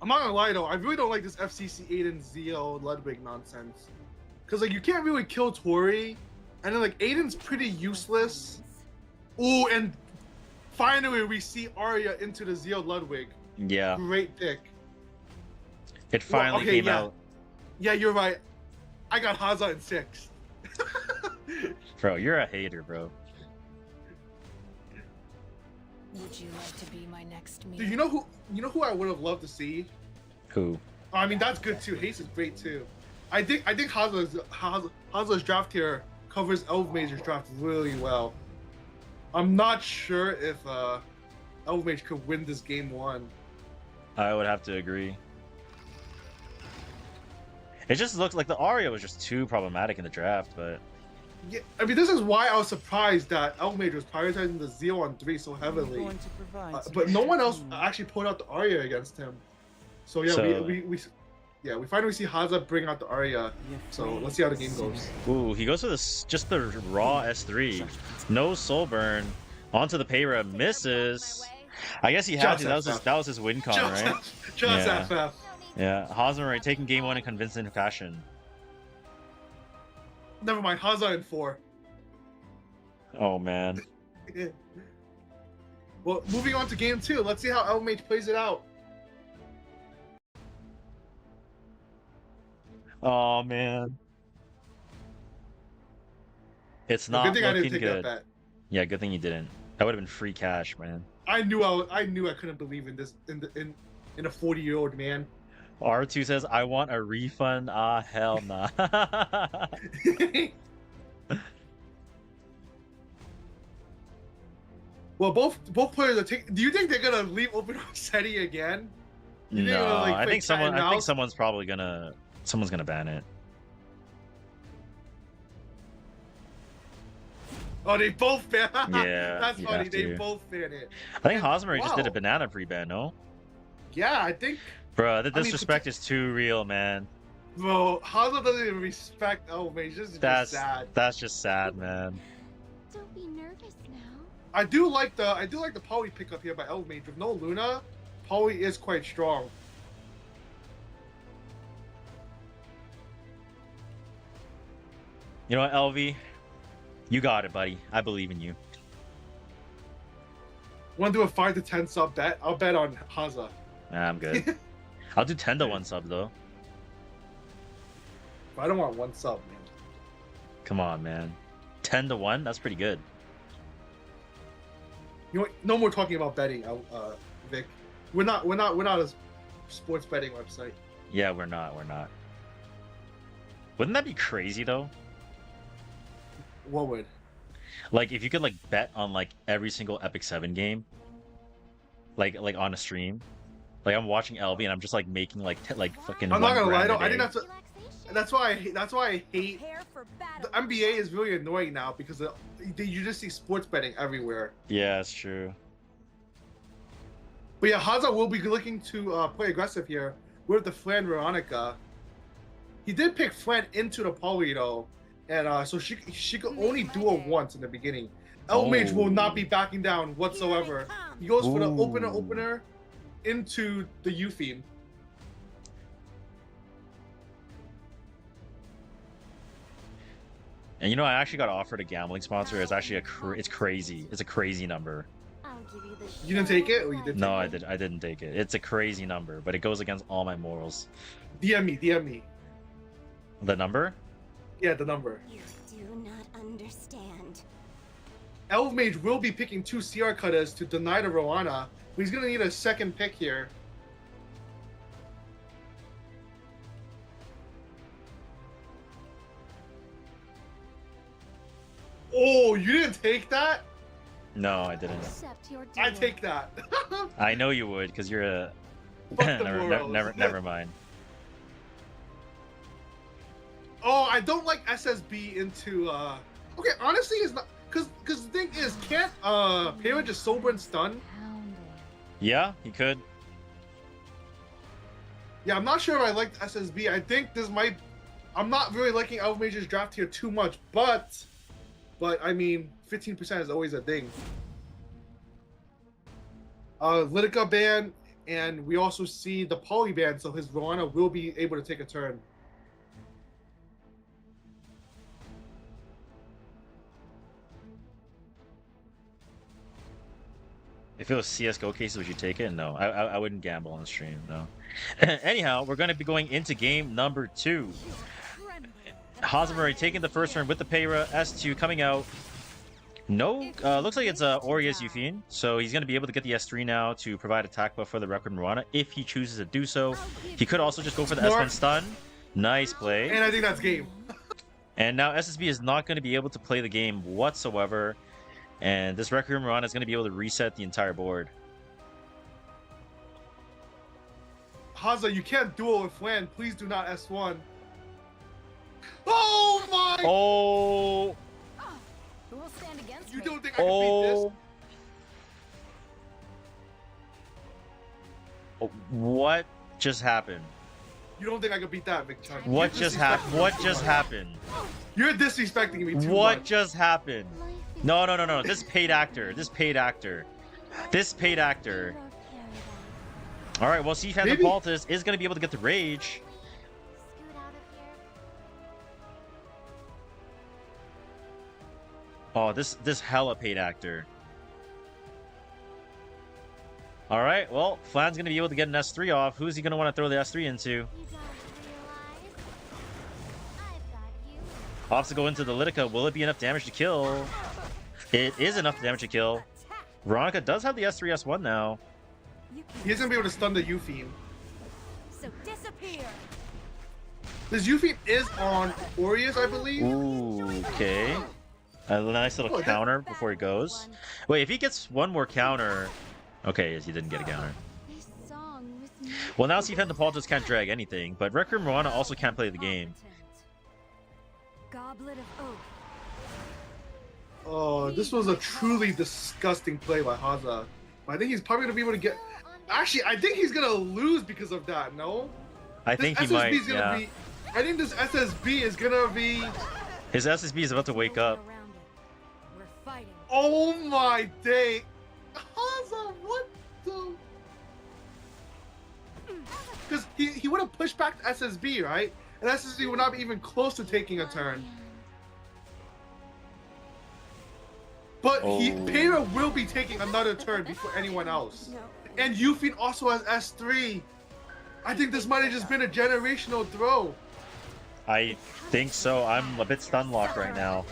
I'm not gonna lie though, I really don't like this FCC Aiden Zeo Ludwig nonsense. Cause like you can't really kill Tori, and then like Aiden's pretty useless. Ooh, and finally we see Arya into the Zeo Ludwig. Yeah, Great pick. it finally okay, came yeah. out. Yeah, you're right. I got Haza in 6. Bro, you're a hater, bro. Would you like to be my next meal? Dude, you know who I would have loved to see? Who? I mean, that's good too. Haste is great too. I think Haza's draft here covers Elvmage's draft really well. I'm not sure if Elvmage could win this game 1. I would have to agree. It just looks like the Arya was just too problematic in the draft, but Yeah, I mean, this is why I was surprised that Elvmage was prioritizing the Zeo on 3 so I'm heavily. going to provide some But no one else entertainment. actually pulled out the Arya against him. So yeah, So- we finally see Haza bring out the Arya. So let's see how the game goes. ooh, he goes for this just the raw S3. No soul burn. Onto the Payra, misses. I guess he had Just to. That was his win con, Just, right? just Yeah. FF. Yeah, Hosmer taking game 1 in convincing fashion. Never mind, Haza in 4. Oh man. Well, moving on to game 2. Let's see how Elvmage plays it out. Oh man. It's not Good thing I didn't looking take good. that bet. Yeah, good thing you didn't. That would have been free cash, man. I knew I couldn't believe in this in a 40-year-old man. R2 says, I want a refund. Ah, hell nah. Well, both players are taking. Do you think they're gonna leave open Rossetti again? You think they're No, gonna, like, I play think cat and mouse? someone's probably gonna ban it. Oh, they both ban. Yeah, That's you funny. have They to. both ban it. I think And- Hosmer just did a wow. banana pre-ban, no? Yeah, I think. Bruh, the I mean, disrespect is too real, man. Bro, Hazel doesn't even respect Elmage. This is just sad. That's just sad, man. Don't be nervous now. I do like the Poly pickup here by Elmage. With no Luna, Poly is quite strong. You know what, LV? You got it, buddy. I believe in you. Want to do a 5 to 10 sub bet? I'll bet on Haza. Nah, I'm good. I'll do 10 to 1 sub, though. But I don't want one sub, man. Come on, man. 10 to 1? That's pretty good. You know what? No more talking about betting, Vic. We're not a sports betting website. Yeah, we're not. Wouldn't that be crazy, though? What would? Like, if you could, like, bet on, like, every single Epic 7 game. Like on a stream. Like, I'm watching LB and I'm just, like, making, like, fucking I'm not gonna lie, $1,000 though. a I think day. that's why I hate. The NBA is really annoying now because you just see sports betting everywhere. Yeah, it's true. But yeah, Haza will be looking to play aggressive here with the Flan Veronica. He did pick Flan into the poly though, and so she could only do it once in the beginning. Elmage will not be backing down whatsoever. He goes for the opener into the U theme. And you know, I actually got offered a gambling sponsor. It's actually it's crazy. It's a crazy number. I'll give you the You didn't take it, or you did? No, I didn't take it. It's a crazy number, but it goes against all my morals. DM me. The number? Yeah, the number. You do not understand. Elfmage will be picking 2 CR cutters to deny the Roana, but he's gonna need a second pick here. Oh, you didn't take that? No, I didn't. Accept your I deal. take that. I know you would, because you're a. Fuck the morals. never mind. Oh, I don't like SSB into okay, honestly it's not cause the thing is, can't Payra just sober and stun? Yeah, he could. Yeah, I'm not sure if I like SSB. I think this might I'm not really liking Elfmage's draft here too much, but I mean 15% is always a thing. Litica ban, and we also see the Poly ban, so his Roana will be able to take a turn. If it was CS:GO cases, would you take it? No, I wouldn't gamble on the stream. No. Anyhow, we're going to be going into game number 2. Hosmer taking the first turn with the Payra. S2 coming out. No, looks like it's Aureus Euphine, so he's going to be able to get the S3 now to provide attack buff for the Requiem Mirana if he chooses to do so. He could also just go for the S1 stun. Nice play. And I think that's game. And now SSB is not going to be able to play the game whatsoever. And this Requiem Mirana is going to be able to reset the entire board. Haza, you can't duel with Flan. Please do not S1. Oh my! Oh! Who will stand against You me? don't think I can beat this? Oh, what just happened? You don't think I can beat that, Vic Chun? What just happened? What just happened? You're disrespecting me too What much. just happened? No. This paid actor. This paid actor. All right. Well, see if the Maybe- Baltus is going to be able to get the rage. Scoot out of here. Oh, this hella paid actor. All right. Well, Flan's going to be able to get an S3 off. Who's he going to want to throw the S3 into? You don't realize I've got you. Opts to go into the Litica. Will it be enough damage to kill? It is enough damage to kill. Veronica does have the S3 S1 now. He's gonna be able to stun the Euphine. So disappear. This Yuffie is on Aureus, I believe. Ooh, okay. A nice little counter before he goes. Wait, if he gets one more counter... Okay, yes, he didn't get a counter. This song was Well, now Semifinals Paul just can't drag anything, but Requiem Moana also can't play the game. Goblet of Oath. Oh, this was a truly disgusting play by Haza. I think he's probably gonna be able to get. Actually, I think he's gonna lose because of that. No, I think he might. Yeah. I think this SSB is gonna be. His SSB is about to wake up. We're fighting. Oh my day, Haza, what the? Because he would have pushed back the SSB, right? And SSB would not be even close to taking a turn. But Peira will be taking another turn before anyone else. And Yuffie also has S3. I think this might have just been a generational throw. I think so. I'm a bit stun locked right now.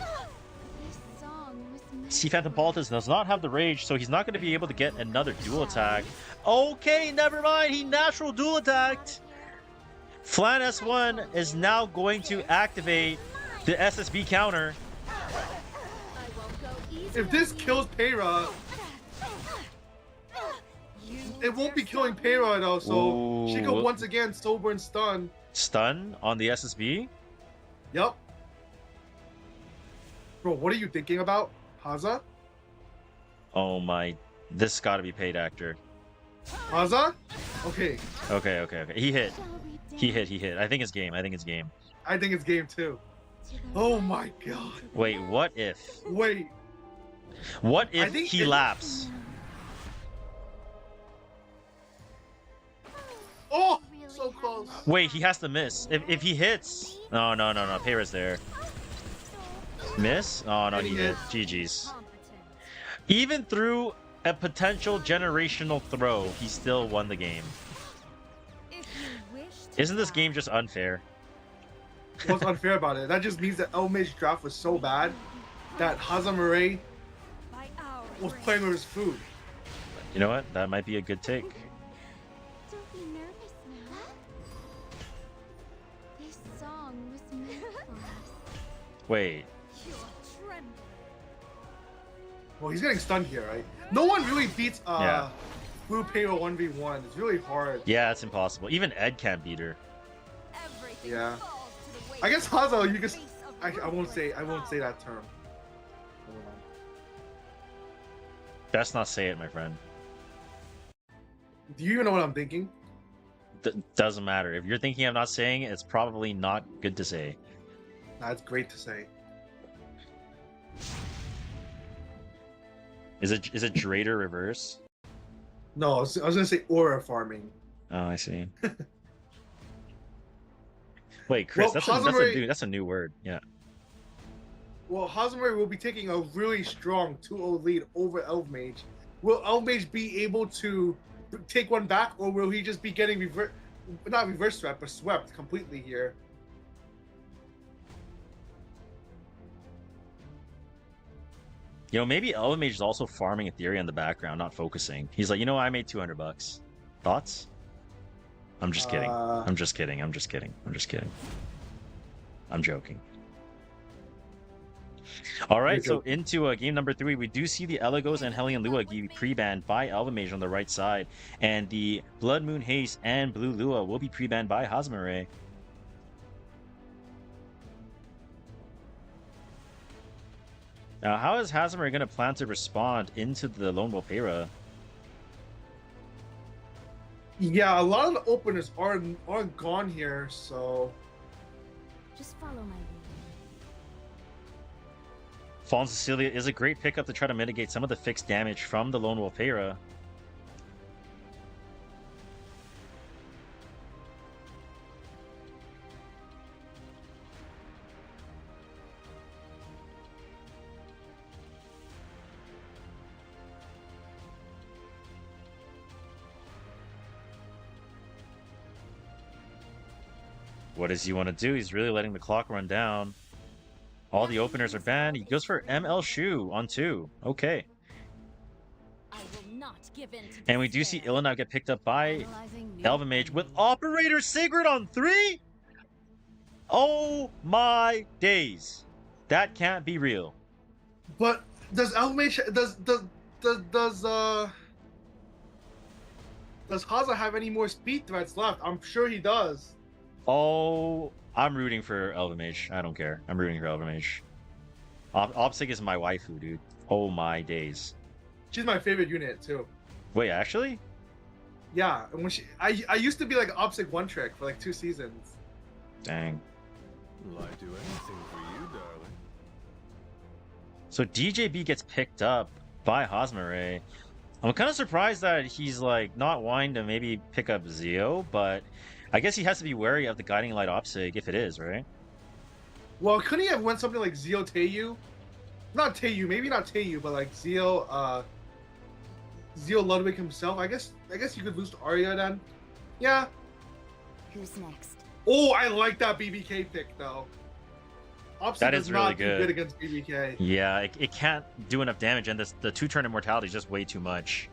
See, Phantom Politics does not have the rage, so he's not going to be able to get another dual attack. Okay, never mind. He natural dual attacked. Flan S1 is now going to activate the SSB counter. If this kills Peira, it won't be killing Peira though, so she could once again sober and stun. Stun on the SSB? Yep. Bro, what are you thinking about, Haza? Oh my, this gotta be paid actor. Haza? Okay. Okay. He hit. He hit. I think it's game. I think it's game too. Oh my god. Wait, what if? Wait. What if he laps? Oh, so close. Wait, he has to miss. If he hits... No. Peira's there. Miss? Oh, no, he hit. GG's. Even through a potential generational throw, he still won the game. Isn't this game just unfair? What's unfair about it? That just means that Elmage's draft was so bad that Hazamare was playing with his food. You know what? That might be a good take. Don't be nervous now. This song was meant for us. Wait. Well, he's getting stunned here, right? No one really beats Blue Peira 1v1. It's really hard. Yeah, it's impossible. Even Ed can't beat her. Yeah. I guess Hazo, you just I won't say that term. Best not say it, my friend. Do you even know what I'm thinking? Doesn't matter. If you're thinking I'm not saying it, it's probably not good to say. That's great to say. Is it Drader reverse? No, I was gonna say aura farming. Oh, I see. Wait, Chris, well, that's a new word. Yeah. Well, Hazamari will be taking a really strong 2-0 lead over Elfmage. Will Elfmage be able to take one back, or will he just be getting not reverse swept, but swept completely here? You know, maybe Elfmage is also farming Etheria in the background, not focusing. He's like, you know, I made $200. Thoughts? I'm just kidding. I'm just kidding. I'm joking. All right, so into game number 3, we do see the Elegos and Hellion Lua be pre-banned by Elfmage on the right side, and the Blood Moon Haste and Blue Lua will be pre-banned by Hazamare. Now, how is Hazamare going to plan to respond into the Lone Wolf Peira? Yeah, a lot of the openers are gone here, so just follow my lead. Fallen Cecilia is a great pickup to try to mitigate some of the fixed damage from the Lone Wolf Peira. What does he want to do? He's really letting the clock run down. All the openers are banned. He goes for ML Shu on 2. Okay. I will not give in to and we do see Illinois get picked up by Elfmage with Operator Sigrid on 3? Oh my days. That can't be real. But does Elmage does Haza have any more speed threats left? I'm sure he does. Oh, I'm rooting for Elvamage. I don't care. I'm rooting for Elvamage. Opsig is my waifu, dude. Oh my days. She's my favorite unit too. Wait, actually? Yeah, and when I used to be like Opsig one trick for like 2 seasons. Dang. Will I do anything for you, darling? So DJB gets picked up by Hosmare. I'm kind of surprised that he's like not wanting to maybe pick up Zio, but I guess he has to be wary of the Guiding Light Opsig if it is, right? Well, couldn't he have won something like Zio Teiyu? Not Teiyu, maybe not Teiyu, but like Zio Ludwig himself. I guess you could lose to Arya then. Yeah. Who's next? Oh, I like that BBK pick though. Opsig That does is really not do good. good against BBK. Yeah, it can't do enough damage, and the 2-turn immortality is just way too much.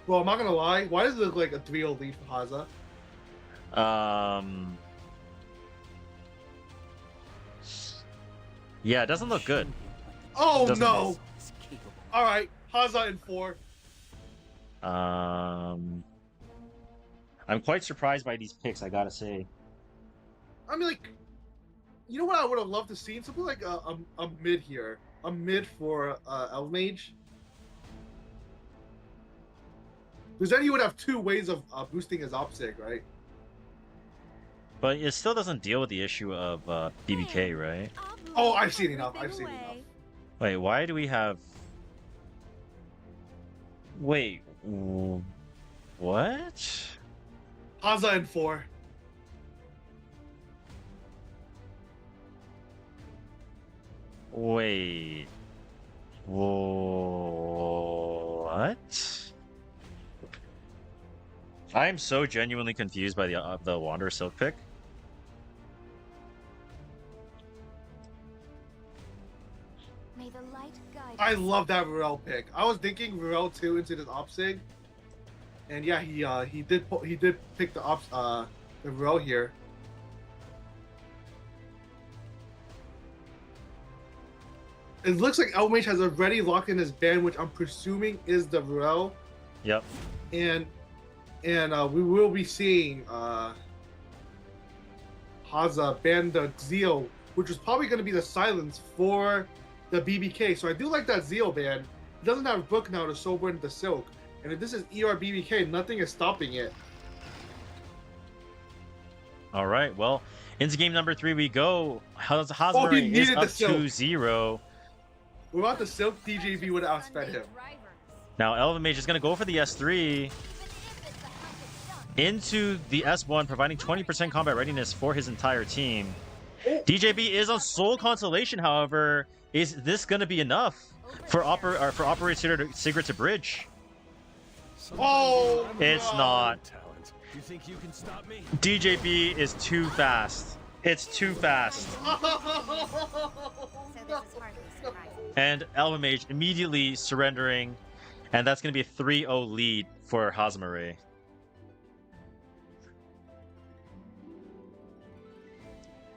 Well, I'm not gonna lie. Why does it look like a 3-0 lead for Haza? Yeah, it doesn't look good. Oh Doesn't- no! All right, Haza in 4. I'm quite surprised by these picks, I gotta say. I mean, like, you know what I would have loved to see? Something like a mid here, a mid for Elmage. Because then he would have 2 ways of boosting his Opsig, right? But it still doesn't deal with the issue of BBK, right? Oh, I've seen enough. I've seen enough. Wait, why do we have... Wait, what? Haza in 4. Wait. What? I am so genuinely confused by the Wanderer Silk pick. May the light guide I us. love that Varel pick. I was thinking Varel 2 into this Opsig, and yeah, he did pick the Varel here. It looks like Elmage has already locked in his band, which I'm presuming is the Varel, Yep. and we will be seeing Haza ban the Zio, which is probably going to be the silence for the BBK. So I do like that Zio ban. It doesn't have Brook now to sober into the Silk, and if this is ER BBK, nothing is stopping it. All right. Well, into game number 3 we go. Hosmare Oh, he is needed up the Silk. 2-0. Without the Silk, DJV would have outsped him. Now Elvamage is going to go for the S3 into the S1, providing 20% combat readiness for his entire team. DJB is on Soul Consolation, however. Is this going to be enough for Operator Sigrid to bridge? Oh, It's no. not. Talent. You think you can stop me? DJB is too fast. It's too fast. So this is hardly surprising. And Elvamage immediately surrendering, and that's going to be a 3-0 lead for Hosmare.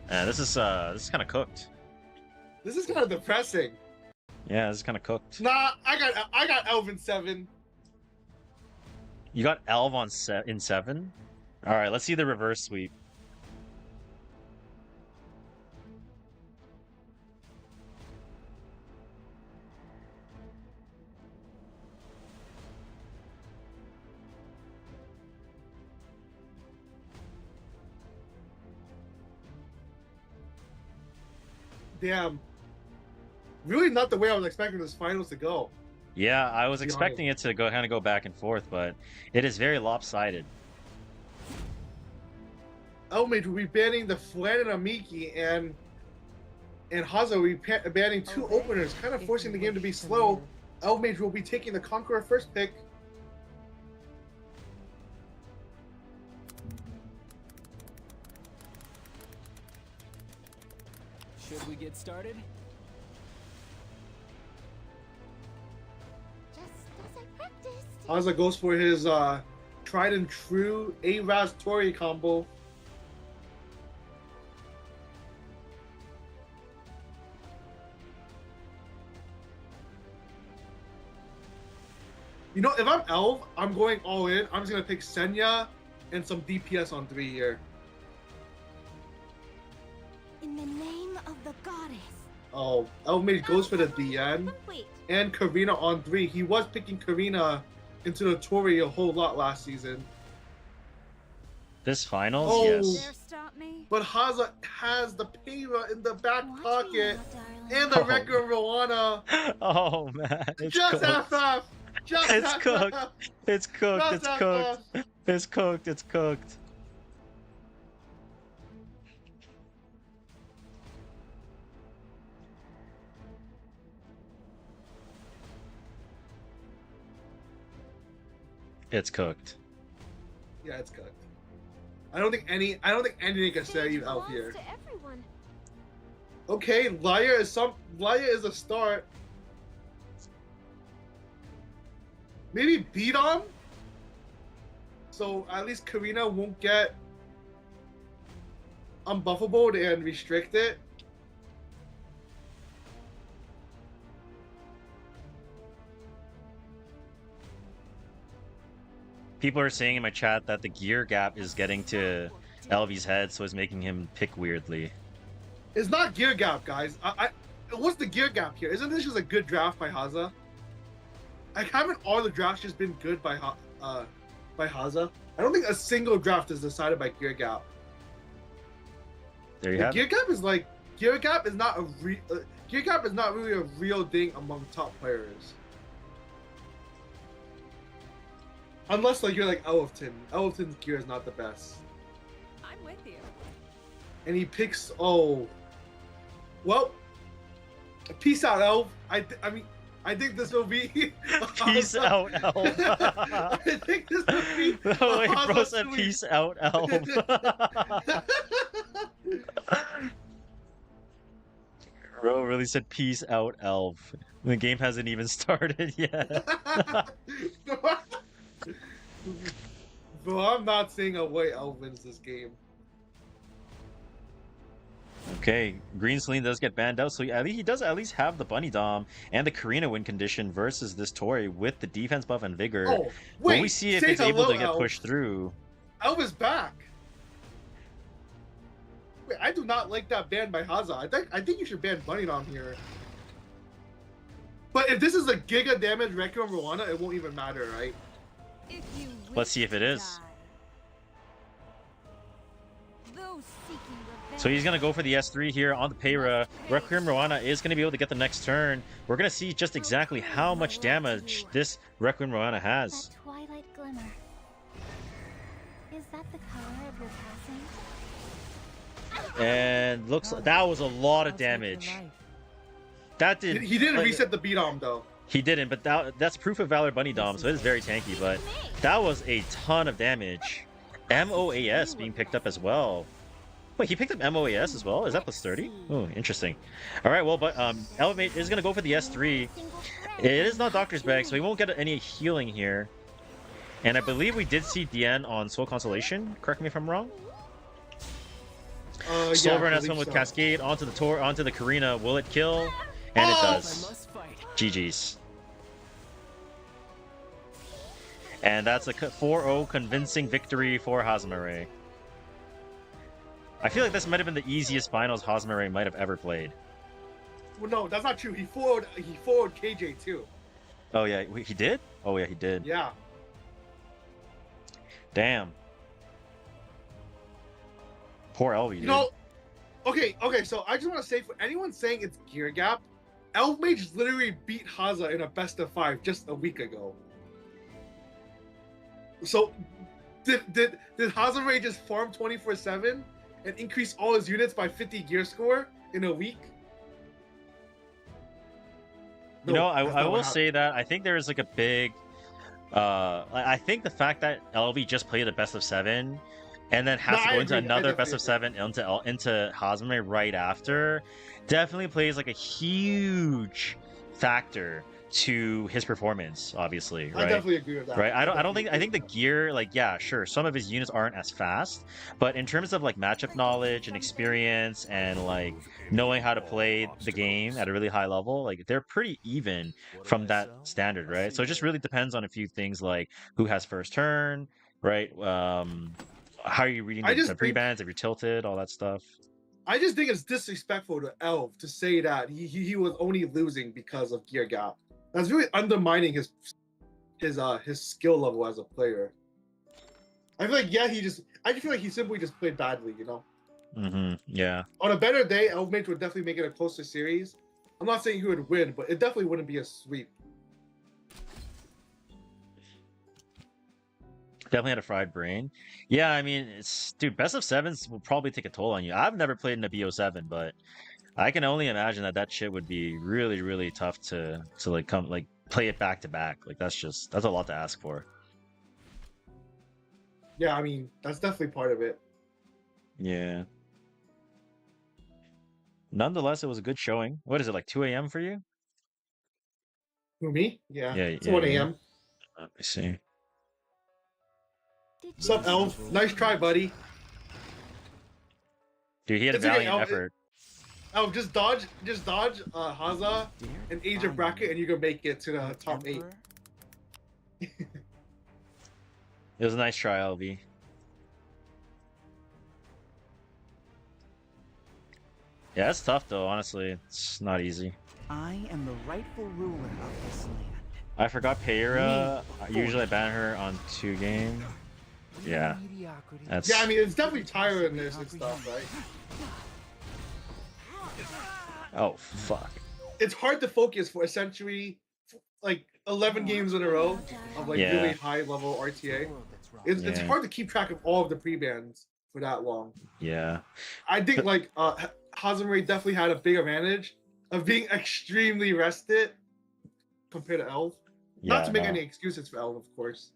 This is kind of cooked. This is kind of depressing. Yeah, this is kind of cooked. Nah, I got Elvin 7. You got Elv on in 7? All right, let's see the reverse sweep. Damn. Really not the way I was expecting this finals to go. Yeah, I was be expecting it to go back and forth, but it is very lopsided. Elmage will be banning the Flan and Amiki, and Haza will be banning 2 openers, kind of forcing the game to be slow. Elmage will be taking the Conqueror first pick. Should we get started? Just as I practiced. Haza goes for his tried and true A-Raz Tori combo. You know, if I'm Elf, I'm going all in. I'm just gonna pick Senya and some DPS on 3 here. In the name of the goddess. Oh, Elf Mage goes for the DN Complete. and Karina on 3. He was picking Karina into the Tori a whole lot last season. This finals, Oh. yes. Dare stop me? But Haza has the Payra in the back Watch me pocket now, darling. and the Oh. Rekka Rowana. Oh man, it's Just cooked. FF! Just It's FF! cooked. It's cooked. Just It's FF! cooked. It's cooked. It's cooked. It's cooked. Yeah, it's cooked. I don't think anything can save Elf Belongs here. to everyone. Okay, Liar is a start. Maybe beat on. So at least Karina won't get unbuffable and restricted. People are saying in my chat that the gear gap is getting to LV's head, so it's making him pick weirdly. It's not gear gap, guys. What's the gear gap here? Isn't this just a good draft by Haza? Like, haven't all the drafts just been good by Haza? I don't think a single draft is decided by gear gap. There you The have gear it. gap is like gear gap is not gear gap is not really a real thing among top players. Unless like you're like Elfton. Elfton's gear is not the best. I'm with you. And he picks well, peace out, Elf. I think this will be Peace out, Elf. I think this will be Oh, wait, bro Haza said sweep. peace out, Elf. Bro really said peace out, Elf. The game hasn't even started yet. Bro, I'm not seeing a way Elf wins this game. Okay, Green Celine does get banned out, so he does at least have the Bunny Dom and the Karina win condition versus this Tori with the defense buff and vigor. Oh, When wait, we see if say it's able hello, to get Elf. pushed through. Elf is back. Wait, I do not like that ban by Haza. I think you should ban Bunny Dom here. But if this is a giga damage Requiem Rowana, it won't even matter, right? If you Let's see if it wish is. to die. Those seeking revenge So he's going to go for the S3 here on the Payra. Requiem Rowana is going to be able to get the next turn. We're going to see just exactly how much damage this Requiem Rowana has. That twilight glimmer. Is that the color of your passing? And looks that was a lot of damage. That did He didn't like, reset the beat on though. He didn't, but that's proof of valor Bunny Dom, so it is very tanky, but that was a ton of damage. MOAS being picked up as well. Wait, he picked up MOAS as well? Is that plus 30? Oh, interesting. Alright, well, but Elevate is going to go for the S3. It is not Doctor's Bag, so he won't get any healing here. And I believe we did see DN on Soul Consolation. Correct me if I'm wrong. Silver and S1 with Cascade onto the Karina. Will it kill? And it does. GG's. And that's a 4-0 convincing victory for Hazamare. I feel like this might have been the easiest finals Hazamare might have ever played. Well, no, that's not true. He forward KJ too. Oh yeah, wait, he did? Oh yeah, he did. Yeah. Damn. Poor Elvie, dude. No. Okay, so I just want to say for anyone saying it's gear gap, Elf Mage literally beat Haza in a best of 5 just a week ago. So did Hazamare just farm 24/7 and increase all his units by 50 gear score in a week? You No, know, that's I not will what say that I think there is like a big I think the fact that LV just played a best of 7 and then has No, to I go into agree. another I best of 7 into Hazamare right after definitely plays like a huge factor to his performance, obviously, I right? definitely agree with that. Right. I think the gear, like, yeah, sure, some of his units aren't as fast, but in terms of like matchup knowledge and experience and like knowing how to play the game at a really high level, like they're pretty even from that standard, right? So it just really depends on a few things like who has first turn, right? How are you reading the pre-bans, if you're tilted, all that stuff. I just think it's disrespectful to Elf to say that he was only losing because of gear gap. That's really undermining his skill level as a player. I feel like I just feel like he simply just played badly, you know. Yeah. On a better day, Elfmage would definitely make it a closer series. I'm not saying he would win, but it definitely wouldn't be a sweep. Definitely had a fried brain. Yeah, I mean, dude, best of sevens will probably take a toll on you. I've never played in a BO7, but I can only imagine that shit would be really, really tough to like play it back to back. Like that's a lot to ask for. Yeah, I mean, that's definitely part of it. Yeah. Nonetheless, it was a good showing. What is it, like 2 a.m. for you? Who, me? Yeah. Yeah, It's 1 a.m. Let me see. What's up, Elf? Nice try, buddy. Dude, he had a valiant effort. Elf, just dodge Haza and Age of Bracket, and you can make it to the top 8. It was a nice try, LV. Yeah, it's tough though, honestly. It's not easy. I am the rightful ruler of this land. I forgot Payera. Usually I ban her on 2 game. Yeah. That's... Yeah, I mean, it's definitely tiredness and stuff, right? Oh, fuck. It's hard to focus for essentially like 11 games in a row of like really high level RTA. It's hard to keep track of all of the pre-bans for that long. Yeah. I think like Hazamari definitely had a big advantage of being extremely rested compared to Elf. Yeah, Not to make any excuses for Elf, of course.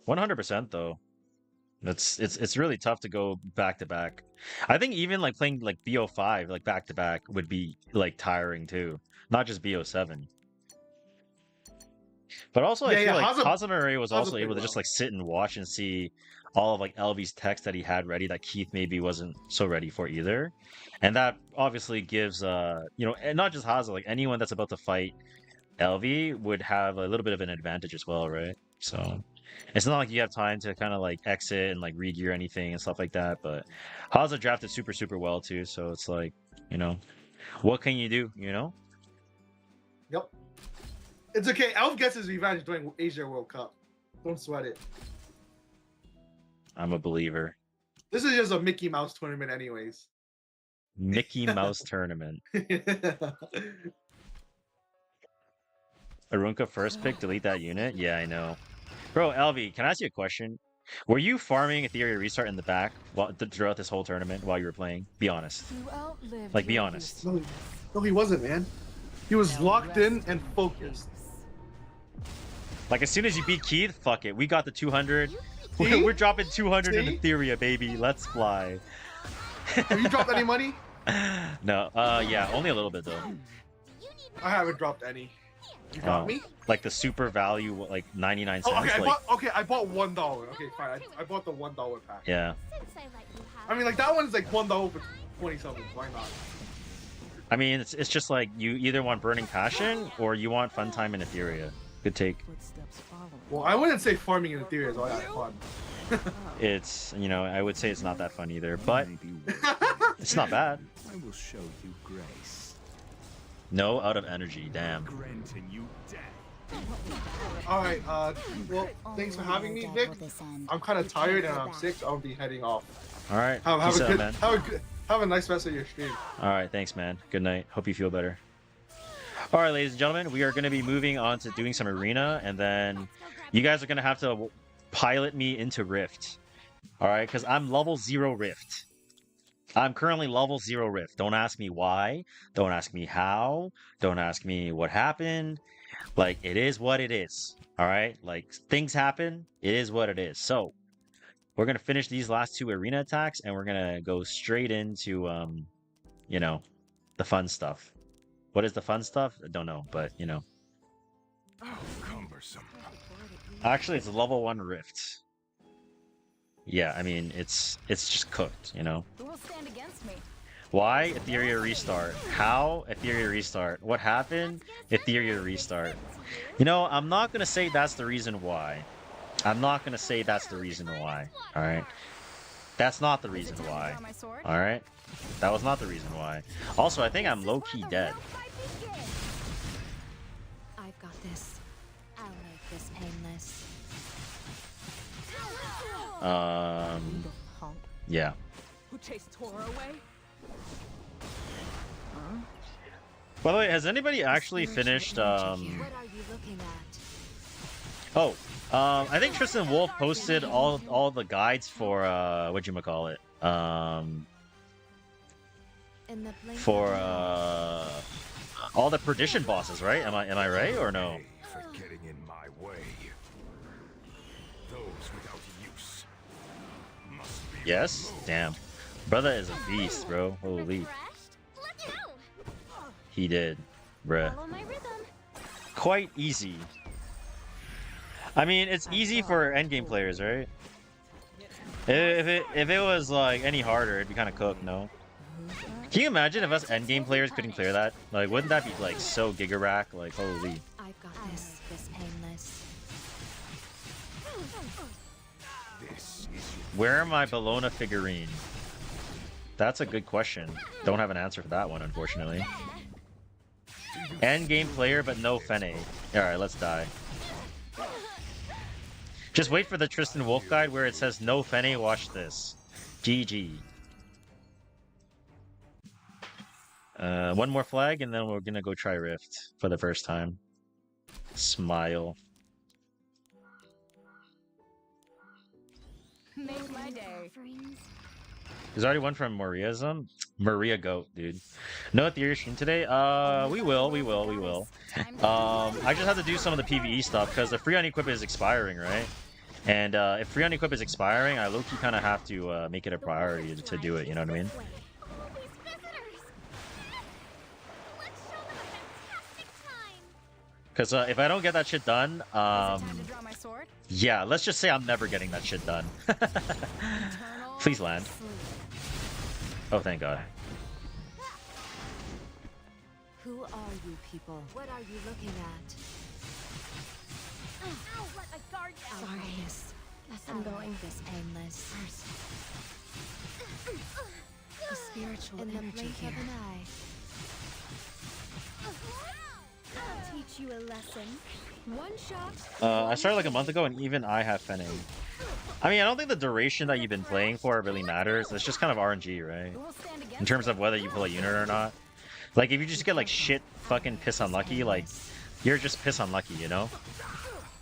100% though. It's really tough to go back to back. I think even like playing like BO5 like back to back would be like tiring too, not just BO7. But also I feel like Hazamari was also able to just like sit and watch and see all of like LV's text that he had ready that Keith maybe wasn't so ready for either, and that obviously gives you know, and not just Haza, like anyone that's about to fight LV would have a little bit of an advantage as well, right? So it's not like you have time to kind of like exit and like re-gear anything and stuff like that. But Haza drafted super well too, so it's like, you know, what can you do, you know? Yep. It's okay. Elf gets his revenge during Asia World Cup. Don't sweat it. I'm a believer. This is just a Mickey Mouse tournament anyways. Mickey Mouse tournament. Arunka first pick, delete that unit? Yeah, I know. Bro, LV, can I ask you a question? Were you farming Etheria restart in the back throughout this whole tournament while you were playing? Be honest. Like, be honest. No, he wasn't, man. He was locked in and focused. Like, as soon as you beat Keith, fuck it. We got the 200. We're dropping 200 in Etheria, baby. Let's fly. Have you dropped any money? No. Yeah, only a little bit, though. I haven't dropped any. You got me? Like the super value, like 99 cents. Oh, okay, I bought $1. Okay, fine. I bought the $1 pack. Yeah. I mean, like that one's like $1 for 20 something. Why not? I mean, it's just like you either want Burning Passion or you want Fun Time in Etheria. Good take. Well, I wouldn't say farming in Etheria is all that fun. It's, you know, I would say it's not that fun either, but it's not bad. I will show you grace. No, out of energy, damn. Alright, well, thanks for having me, Vic. I'm kind of tired and I'm sick, so I'll be heading off. Alright, have a nice rest of your stream. Alright, thanks, man. Good night. Hope you feel better. Alright, ladies and gentlemen, we are going to be moving on to doing some arena, and then you guys are going to have to pilot me into Rift. Alright, because I'm level 0 Rift. I'm currently level 0 Rift. Don't ask me why. Don't ask me how. Don't ask me what happened. Like, it is what it is. Alright? Like, things happen. It is what it is. So, we're going to finish these last 2 arena attacks, and we're going to go straight into, you know, the fun stuff. What is the fun stuff? I don't know, but, you know. Oh, cumbersome. Actually, it's a level 1 rift. Yeah, I mean, it's just cooked, you know? Who will stand against me? Why? Etheria restart. How? Etheria restart. What happened? Etheria restart. You know, I'm not gonna say that's the reason why. I'm not gonna say that's the reason why. Alright? That's not the reason why. Alright? That was not the reason why. Also, I think I'm low-key dead. I've got this. I'll make this painless. Yeah. Who chased Tora away? By the way, has anybody actually finished, What are you looking at? Oh, I think Tristan Wolf posted all the guides for, whatchamacallit? In the blink For, of an eye. all the perdition bosses, right? Am I right or no? For getting in my way. Those without use must be Yes? removed. Damn. Brother is a beast, bro. Holy. Refreshed? Let's go! He did. Bruh. Follow my rhythm. Quite easy. I mean, it's easy for endgame players, right? If it was like any harder, it'd be kind of cooked, no? Can you imagine if us endgame players couldn't clear that? Like, wouldn't that be like so giga-rack? Like, holy. I've got this. This painless. This is Where am I Bologna figurine? That's a good question. Don't have an answer for that one, unfortunately. Endgame player, but no Fene. Alright, let's die. Just wait for the Tristan Wolf guide where it says no Fene, watch this. GG. One more flag, and then we're gonna go try Rift for the first time. Smile. Make my day. Offerings. There's already one from Mariaism. Maria Goat, dude. No Etheria stream today? We will. I just have to do some of the PvE stuff because the free on equip is expiring, right? And if free on equip is expiring, I low-key kind of have to make it a priority to do it, you know what I mean? These visitors! Let's show them a fantastic time! Because if I don't get that shit done, Time to draw my sword. yeah, let's just say I'm never getting that shit done. Eternal Please land. sleep. Oh, thank God. Who are you people? What are you looking at? Ow, let my guard down! I'll make this. Yes, I'll I'm going. make this painless. A spiritual In the energy blink here. of an eye. I'll teach you a lesson. One shot. I started like a month ago, and even I have Fenning. I mean, I don't think the duration that you've been playing for really matters. It's just kind of RNG, right? Who will stand against In terms me? of whether you pull a unit or not. Like, if you just get like shit fucking piss unlucky, like, you're just piss unlucky, you know?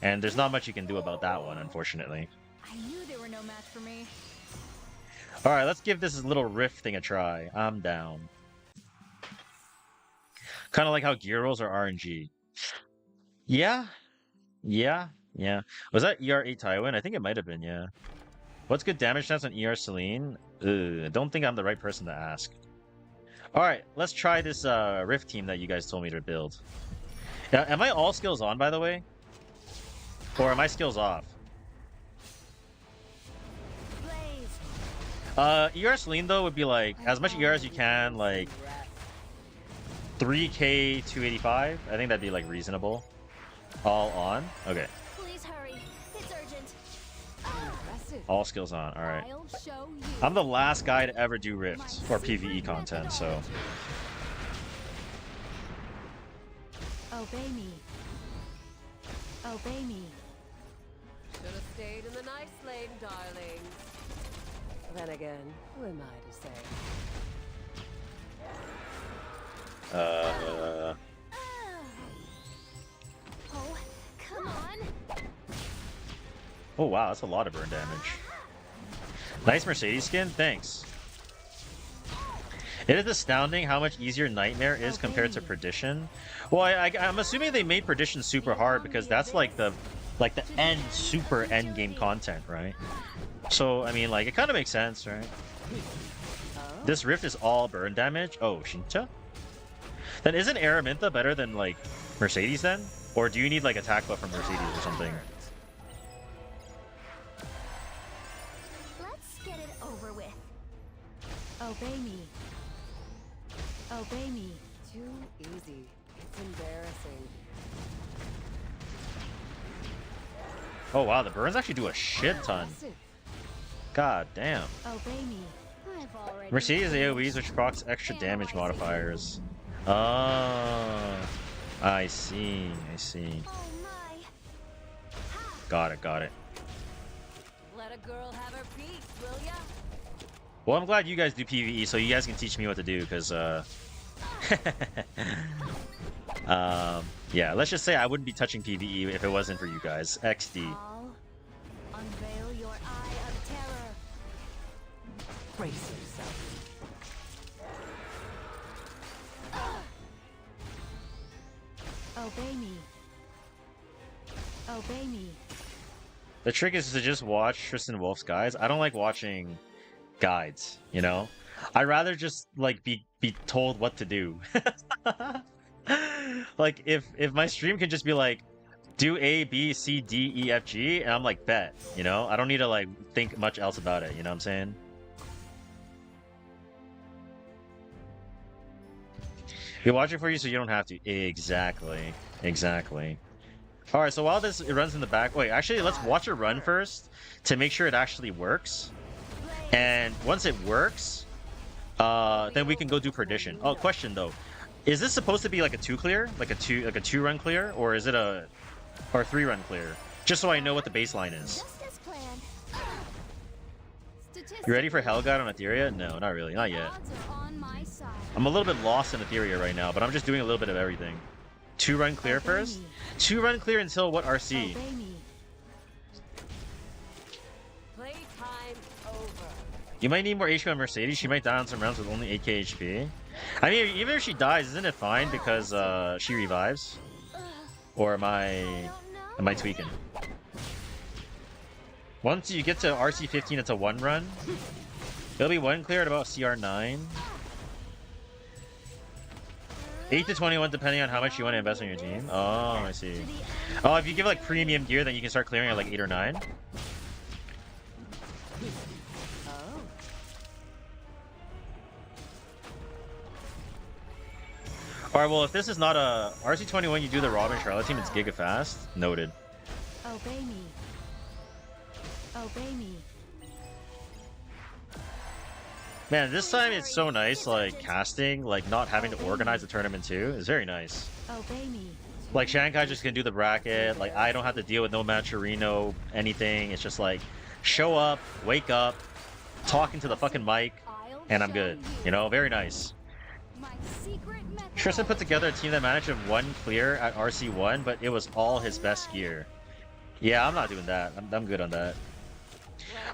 And there's not much you can do about that one, unfortunately. I knew they were no match for me. Alright, let's give this little rift thing a try. I'm down. Kind of like how gear rolls are RNG. Yeah. Was that ER8 Tywin? I think it might have been, yeah. What's good damage stats on ER Celine? I don't think I'm the right person to ask. Alright, let's try this rift team that you guys told me to build. Yeah, am I all skills on, by the way? Or am I skills off? ER Celine, though, would be like, as much ER as you can, like, 3k 285. I think that'd be, like, reasonable. All on? Okay. Please hurry. It's urgent. All skills on, alright. I'll show you. I'm the last guy to ever do Rift for PvE content, so... Obey me. Obey me. Should have stayed in the nice lane, darling. Then again, who am I to say? Oh, come on. Oh wow, that's a lot of burn damage. Nice Mercedes skin, thanks. It is astounding how much easier Nightmare is compared to Perdition. Well, I'm assuming they made Perdition super hard because that's like the super end game content, right? So I mean, like, it kind of makes sense, right? This Rift is all burn damage. Oh, Shincha? Then isn't Araminta better than like Mercedes then? Or do you need like attack buff from Mercedes or something? Let's get it over with. Obey me. Obey me. Too easy. It's embarrassing. Oh wow, the burns actually do a shit ton. God damn. Obey me. I've already Mercedes AoEs which procs extra damage modifiers. Oh, I see. I see. Oh my. Got it. Got it. Let a girl have her peace, will ya? Well, I'm glad you guys do PvE, so you guys can teach me what to do, because, yeah, let's just say I wouldn't be touching PvE if it wasn't for you guys. XD. All unveil your eye of terror. Brace yourself. Obey me. Obey me. The trick is to just watch Tristan Wolf's guides. I don't like watching guides, you know? I'd rather just, like, be told what to do. Like, if my stream can just be like, do A, B, C, D, E, F, G, and I'm like, bet, you know? I don't need to, like, think much else about it, you know what I'm saying? We watch it for you so you don't have to. Exactly. Exactly. Alright, so while this it runs in the back... Wait, actually, let's watch it run first to make sure it actually works. And once it works, then we can go do Perdition. Oh, question, though. Is this supposed to be like a 2-clear? Like a 2-run clear? Or is it a... or 3-run clear? Just so I know what the baseline is. Just as planned. You ready for Hellguide on Etheria? No, not really. Not yet. Odds are on my side. I'm a little bit lost in Etheria right now, but I'm just doing a little bit of everything. 2-run clear first? 2-run clear until what RC? Obey me. Playtime over. You might need more HP on Mercedes. She might die on some rounds with only 8k HP. I mean, even if she dies, isn't it fine because she revives? Or am I tweaking? Once you get to RC15, it's a 1-run. It'll be 1 clear at about CR9. 8 to 21 depending on how much you want to invest in your team. Oh, I see. Oh, if you give like premium gear, then you can start clearing at like 8 or 9. Alright, well, if this is not a RC21, you do the Robin Charlotte team, it's giga fast. Noted. Obey me. Obey me. Man, this time it's so nice, like, casting, like, not having to organize the tournament too. It's very nice. Obey me. Like, Shankai just can do the bracket. Like, I don't have to deal with no Manchurino, anything. It's just like, show up, wake up, talking to the fucking mic, and I'm good. You know, very nice. My secret method. Tristan put together a team that managed to 1 clear at RC1, but it was all his best gear. Yeah, I'm not doing that. I'm good on that.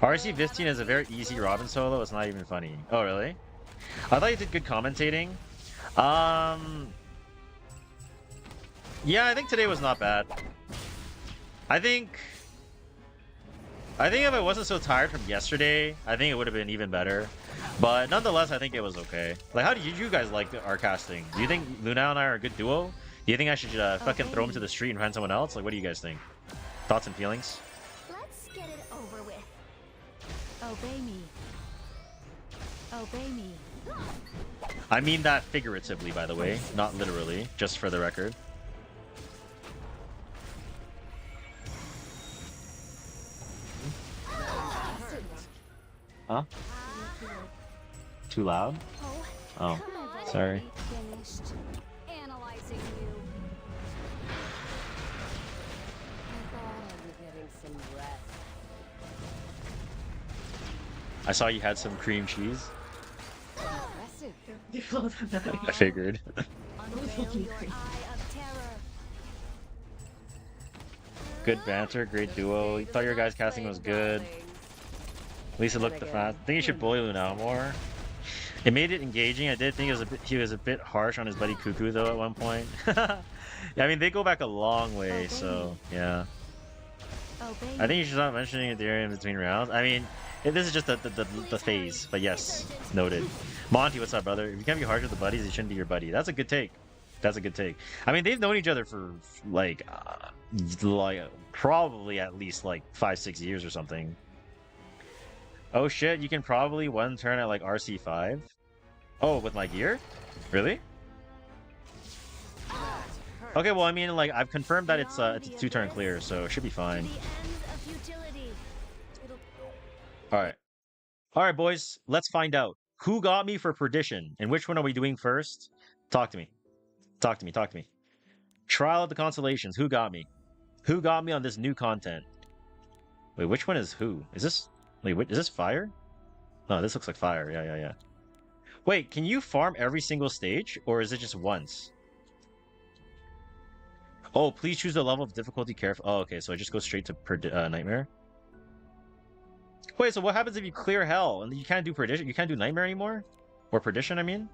RC15 is a very easy Robin solo. It's not even funny. Oh, really? I thought you did good commentating. Yeah, I think today was not bad. I think if I wasn't so tired from yesterday, I think it would have been even better. But nonetheless, I think it was okay. Like, how did you guys like our casting? Do you think Luna and I are a good duo? Do you think I should fucking throw him to the street and find someone else? Like, what do you guys think? Thoughts and feelings? Let's get it over with. Obey me. Obey me. I mean that figuratively, by the way, not literally, just for the record. Huh? Too loud? Oh, sorry. Finished analyzing you. I thought I was getting some rest. I saw you had some cream cheese. Impressive. I figured. Unveil your eye of terror. Good banter, great duo. Thought your guys' casting was good. At least it looked the fast. I think you should bully Luna more. It made it engaging. I did think he was a bit harsh on his buddy Cuckoo though at one point. Yeah, I mean they go back a long way, so yeah. I think you should stop mentioning Etheria in between rounds. I mean, this is just the phase, but yes, noted. Monty, what's up, brother? If you can't be harsh with the buddies, he shouldn't be your buddy. That's a good take. That's a good take. I mean, they've known each other for like probably at least like 5-6 years or something. Oh shit, you can probably one turn at like RC5. Oh, with my gear? Really? Okay, well, I mean, like, I've confirmed that it's a 2-turn clear, so it should be fine. Alright. Alright, boys, let's find out. Who got me for Perdition? And which one are we doing first? Talk to me. Talk to me, talk to me. Trial of the Constellations, who got me? Who got me on this new content? Wait, which one is who? Is this... Wait, is this fire? No, this looks like fire. Yeah. Wait, can you farm every single stage? Or is it just once? Oh, please choose the level of difficulty careful. Oh, okay, so it just goes straight to Nightmare. Wait, so what happens if you clear Hell and you can't do Perdition? You can't do Nightmare anymore? Or Perdition, I mean?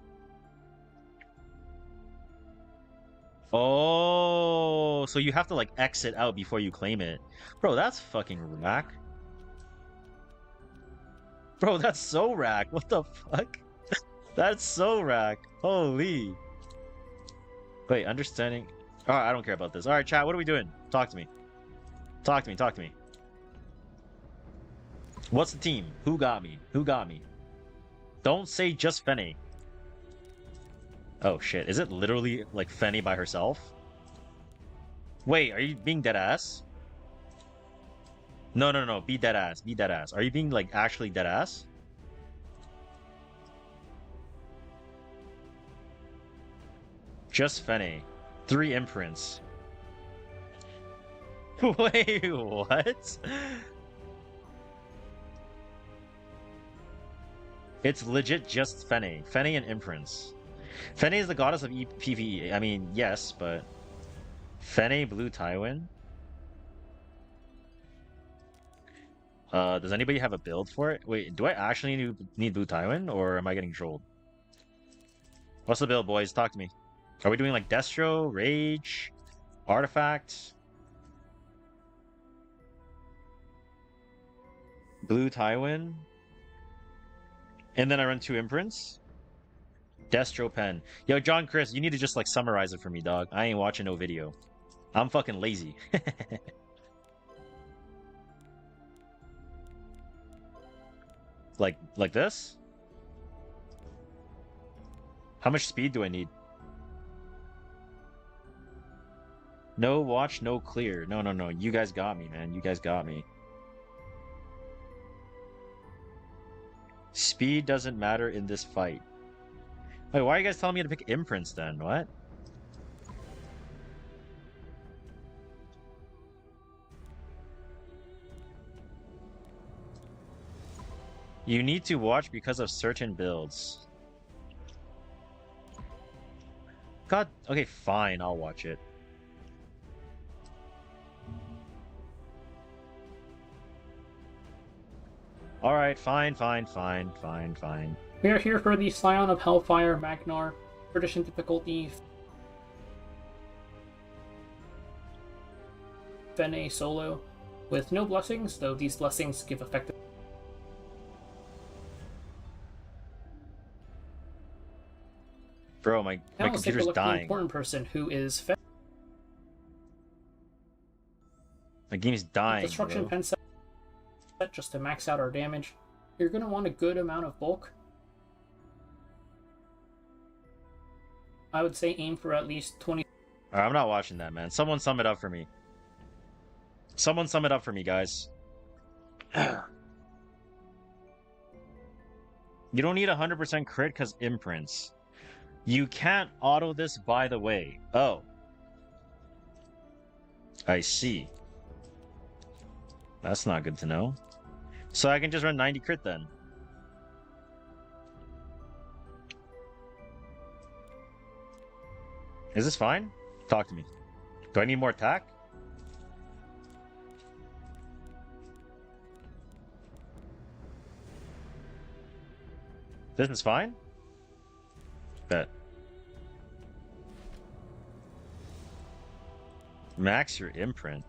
Oh, so you have to, like, exit out before you claim it. Bro, that's fucking whack. Bro, that's so rack. What the fuck? That's so rack. Holy. Wait, understanding. Alright, I don't care about this. Alright, chat, what are we doing? Talk to me. Talk to me, talk to me. What's the team? Who got me? Who got me? Don't say just Fenny. Oh shit, is it literally like Fenny by herself? Wait, are you being dead ass? No, be dead ass, be dead ass. Are you being like actually dead ass? Just Fenny. 3 imprints. Wait, what? It's legit just Fenny. Fenny and imprints. Fenny is the goddess of PvE. I mean, yes, but... Fenny, Blue Tywin? Does anybody have a build for it? Wait, do I actually need Blue Tywin, or am I getting trolled? What's the build, boys? Talk to me. Are we doing like Destro, Rage, Artifact? Blue Tywin? And then I run 2 imprints? Destro Pen. Yo, John Chris, you need to just like summarize it for me, dog. I ain't watching no video. I'm fucking lazy. Like this? How much speed do I need? No watch, no clear. No. You guys got me, man. You guys got me. Speed doesn't matter in this fight. Wait, why are you guys telling me to pick imprints then? What? You need to watch because of certain builds. God, okay, fine, I'll watch it. Alright, fine. We are here for the Scion of Hellfire Magnar. Perdition difficulty. Fene solo. With no blessings, though these blessings give effective. Bro, my computer's dying. Important person who is my game's dying. Destruction Pen set just to max out our damage. You're gonna want a good amount of bulk. I would say aim for at least 20. Alright, I'm not watching that, man. Someone sum it up for me. Someone sum it up for me, guys. You don't need 100% crit because imprints. You can't auto this, by the way. Oh. I see. That's not good to know. So I can just run 90 crit then. Is this fine? Talk to me. Do I need more attack? This is fine? Bet. Max your imprint.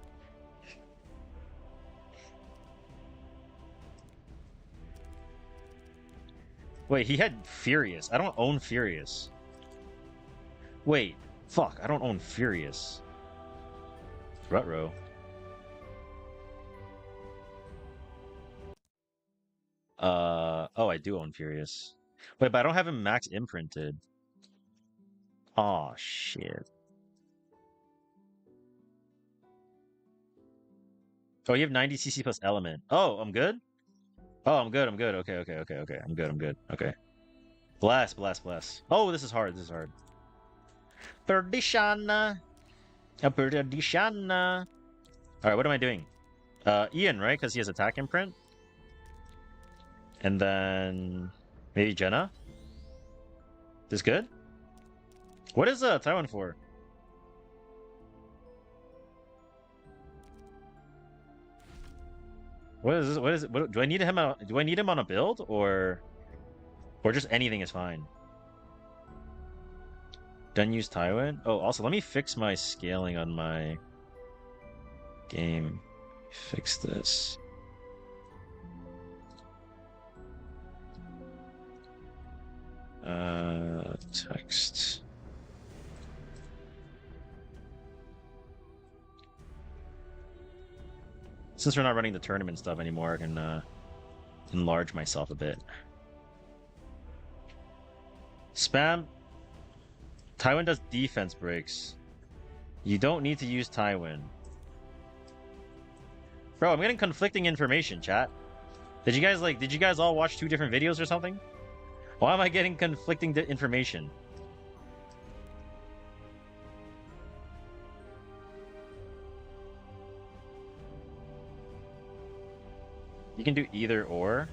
Wait, he had Furious. I don't own Furious. Wait, Fuck, I don't own Furious. Rutrow. Oh, I do own Furious. Wait, but I don't have him max imprinted. Aw, shit. Oh, you have 90 CC plus element. Oh, I'm good? Oh, I'm good, I'm good. Okay. I'm good. Okay. Bless. Oh, this is hard. Perdishana. Perdishana. Alright, what am I doing? Ian, right? Because he has attack imprint. And then maybe Jenna? This good? What is Taiwan for? What is this? What is it? What, do I need him on a build or just anything is fine? Done use Taiwan? Oh, also let me fix my scaling on my game. Fix this. Text. Since we're not running the tournament stuff anymore, I can enlarge myself a bit. Spam. Taiwan does defense breaks. You don't need to use Taiwan. Bro, I'm getting conflicting information, chat. Did you guys all watch 2 different videos or something? Why am I getting conflicting information? You can do either or.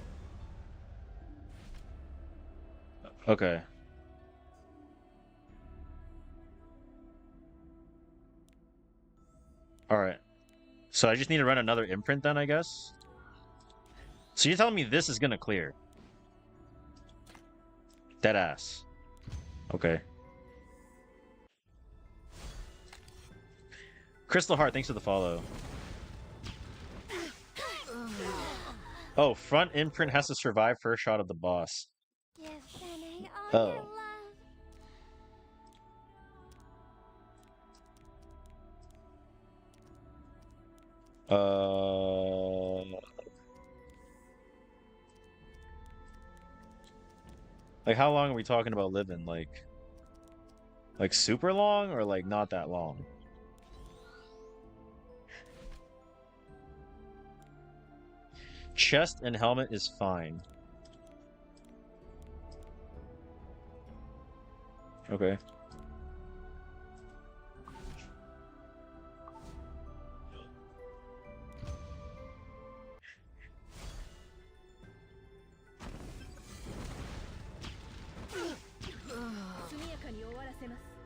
Okay. Alright. So I just need to run another imprint then, I guess? So you're telling me this is gonna clear? Deadass. Okay. Crystal Heart, thanks for the follow. Oh, front imprint has to survive first shot of the boss. Oh. Like, how long are we talking about living? Like super long or like not that long? Chest and helmet is fine. Okay.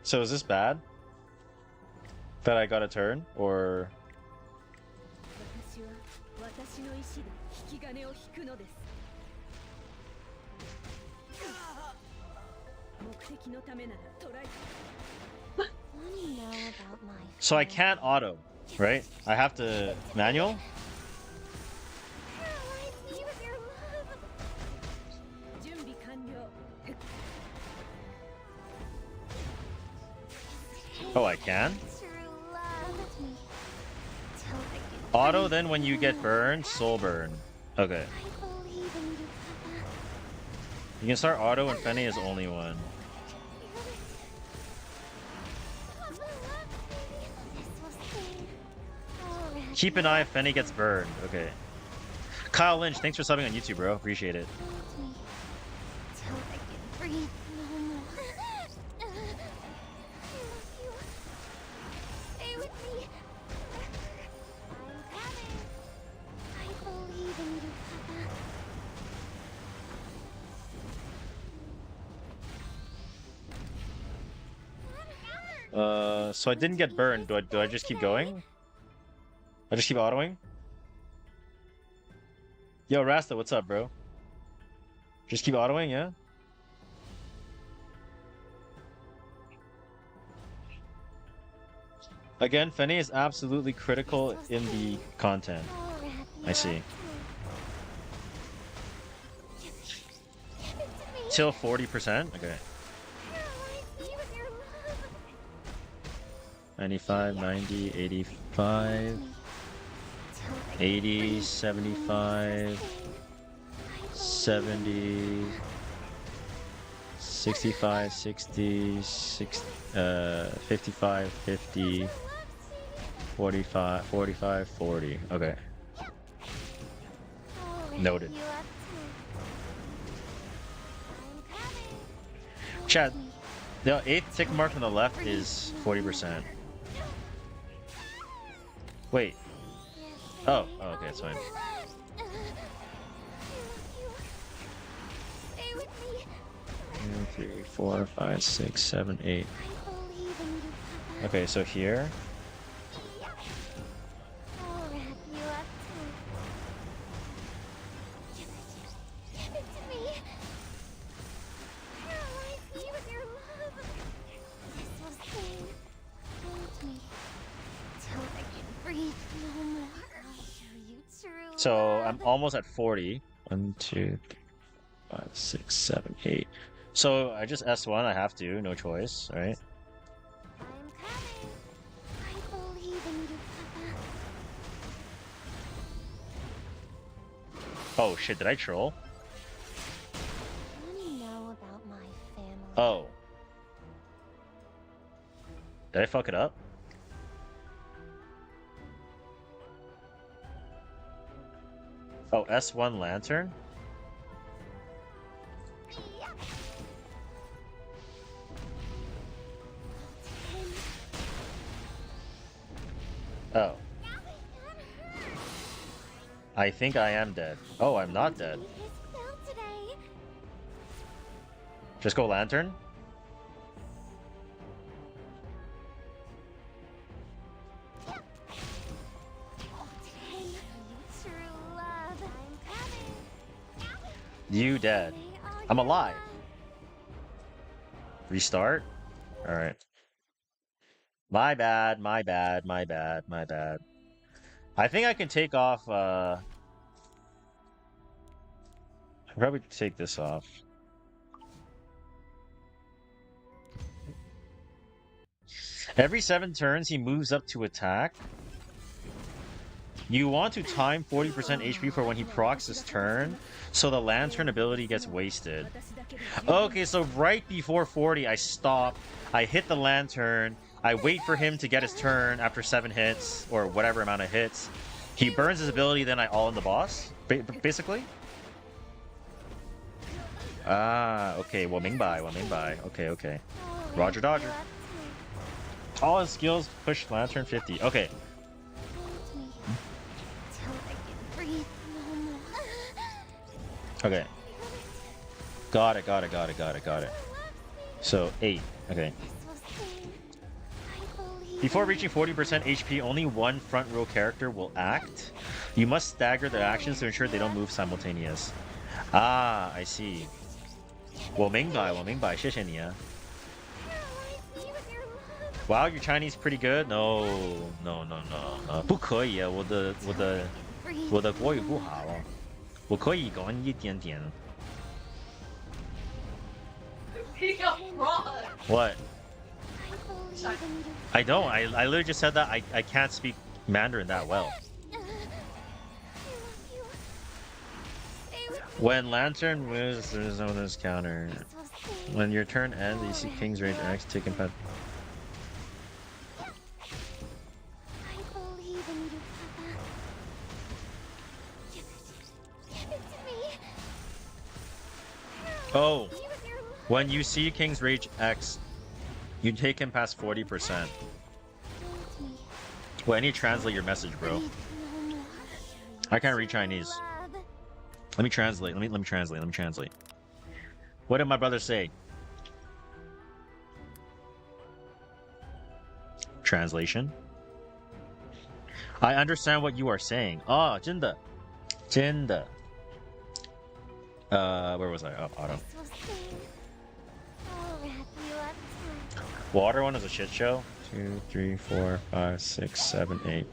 So is this bad? That I got a turn? Or... So I can't auto, right? I have to manual? Oh, I can? Auto then when you get burned, soul burn. Okay. You can start auto and Fenny is only one. Keep an eye if Fenny gets burned. Okay. Kyle Lynch, thanks for subbing on YouTube, bro. Appreciate it. So I didn't get burned. Do I just keep going? I just keep autoing? Yo, Rasta, what's up, bro? Just keep autoing, yeah? Again, Fenny is absolutely critical in the content. I see. Till 40%? Okay. 95, 90, 85, 80, 75, 70, 65, 60, 55, 50, 45, 45, 40. Okay. Noted. Chad, the 8th tick mark on the left is 40%. Wait. Oh, okay, it's fine. 2, 3, 4, 5, 6, 7, 8. Okay, so here. So I'm almost at 40. 1, 2, 5, 6, 7, 8. So I just S1, I have to, no choice, right? Oh shit, did I troll? Oh. Did I fuck it up? Oh, S1 lantern? Oh. I think I am dead. Oh, I'm not dead. Just go lantern? You dead. I'm alive. Restart? Alright. My bad, my bad, my bad, my bad. I think I can take off, I can probably take this off. Every 7 turns, he moves up to attack. You want to time 40% HP for when he procs his turn, so the lantern ability gets wasted. Okay, so right before 40, I stop, I hit the lantern, I wait for him to get his turn after 7 hits, or whatever amount of hits. He burns his ability, then I all in the boss, basically. Ah, okay, 我明白, 我明白. Okay, okay. Roger Dodger. All his skills push lantern 50. Okay. Okay. Got it, got it, got it, got it, got it. So, 8. Okay. Before reaching 40% HP, only one front row character will act. You must stagger their actions to ensure they don't move simultaneous. Ah, I see. 我明白, 我明白, 谢谢你啊. Wow, your Chinese pretty good? No, no, no, no. 不可以啊，我的国语不好。我可以讲一点点。What? I don't. I literally just said that I can't speak Mandarin that well. When Lantern moves, there's no this counter. When your turn ends, you see King's Rage X take impact. Oh, when you see King's Rage X, you take him past 40%. Well, I need to translate your message, bro. I can't read Chinese. Let me translate. Let me translate. Let me translate. What did my brother say? Translation. I understand what you are saying. Ah, 真的. 真的. Where was I? Oh, auto. Water one is a shit show. 2, 3, 4, 5, 6, 7, 8.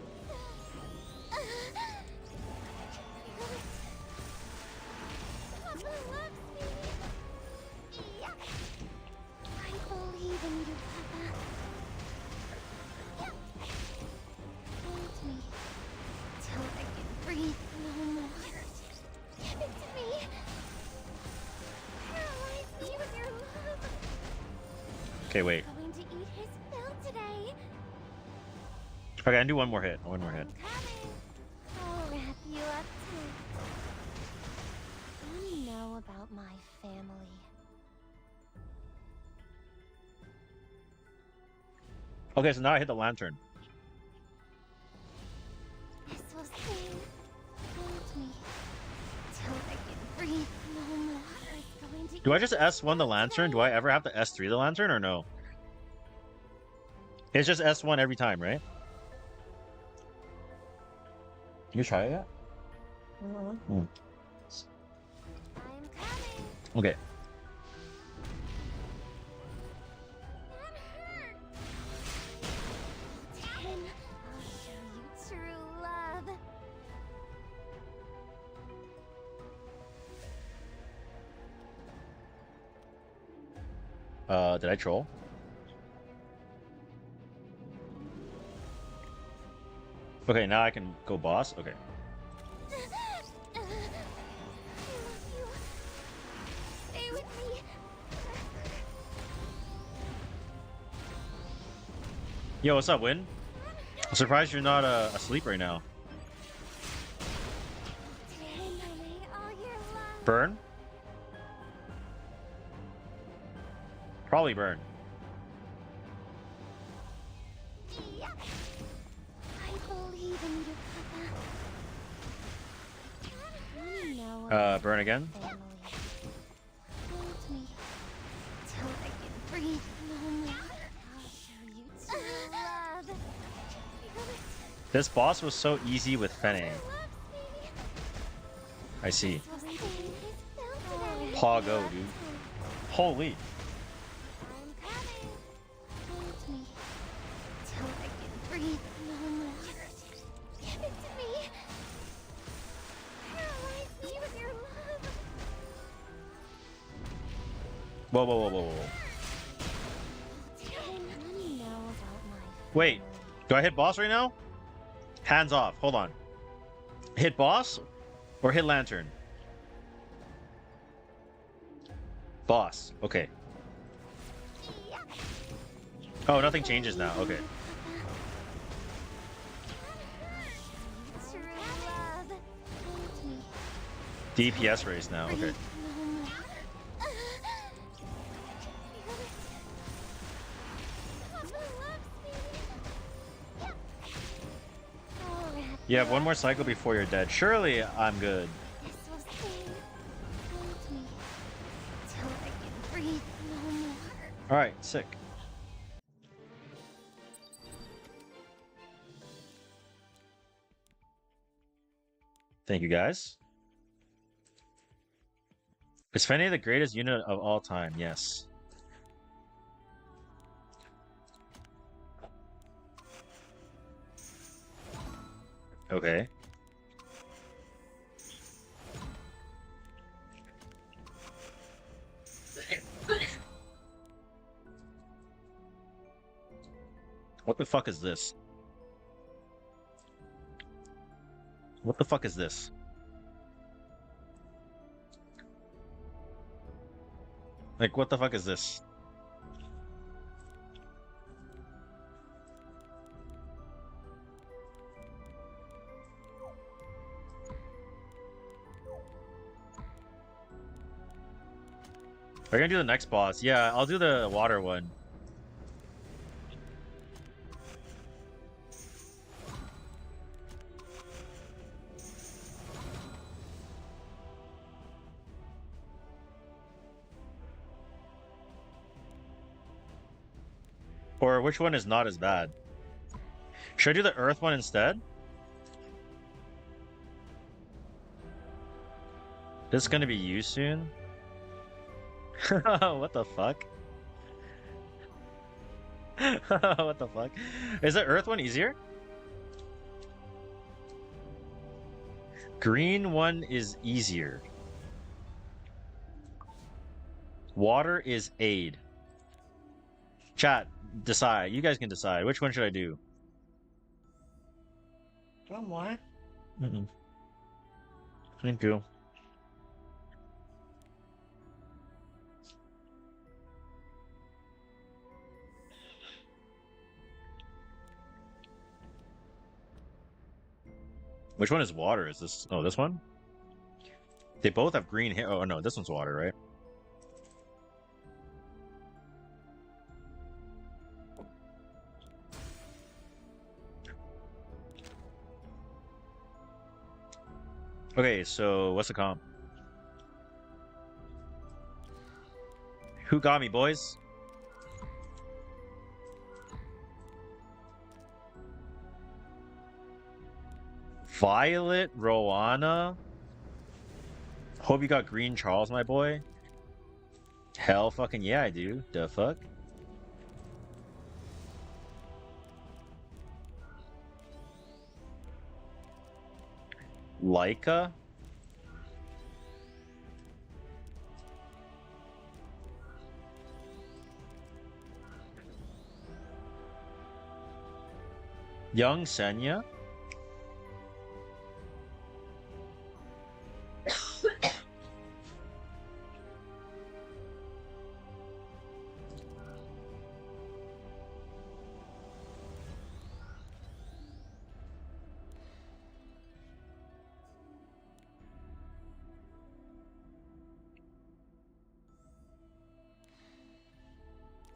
Okay, wait. Going to eat his fill today. Okay, I can do one more hit. One more hit. I'm coming. I'll wrap you up too. What do you know about my family? Okay, so now I hit the lantern. This will sting. Hold me till I can breathe no more. It's going to Do I just S1 the lantern? Do I ever have to S3 the lantern or no? It's just S1 every time, right? You try it yet? I'm coming. Okay. That hurt. 10. I'll show you true love. Did I troll? Okay, now I can go boss. Okay. I love you. Stay with me. Yo, what's up, Win? I'm surprised you're not asleep right now. Today I lay all your love. Burn? Probably burn. Yeah. I believe in you, Papa. What do you know about Burn again? family? Hold me till I can breathe no more. I'll show you true love. This boss was so easy with Fene. Loves me. I see. This will sting his fill today. Poggo, dude. Holy. I'm coming. Hold me till I can breathe no more. Give it to me. Paralyze me with your love. Whoa, whoa, whoa, whoa, whoa. 10. What do you know about my Wait, do I hit boss right now? Hands off. Hold on. Hit boss or hit lantern? Boss. Okay. Yeah. Oh, nothing changes now. Okay. True love. Hold me. DPS race now. Okay. Breathe no more. Papa loves me. Yeah. I'll wrap You have one more cycle before you're dead. Surely I'm good. This will sting. Hold me till I can breathe no more. Alright, sick. Thank you, guys. Is Fene the greatest unit of all time? Yes. Okay. What the fuck is this? What the fuck is this? Like, what the fuck is this? We're gonna do the next boss. Yeah, I'll do the water one. Or which one is not as bad? Should I do the earth one instead? This is gonna be you soon? What the fuck? What the fuck? Is the earth one easier? Green one is easier. Water is aid. Chat, decide. You guys can decide. Which one should I do? One more. Thank you. Which one is water? Is this? Oh, this one? They both have green hair. Oh, no, this one's water, right? Okay, so what's the comp? Who got me, boys? Violet Rowana? Hope you got green Charles, my boy. Hell fucking yeah, I do. The fuck? Leica? Young Senya?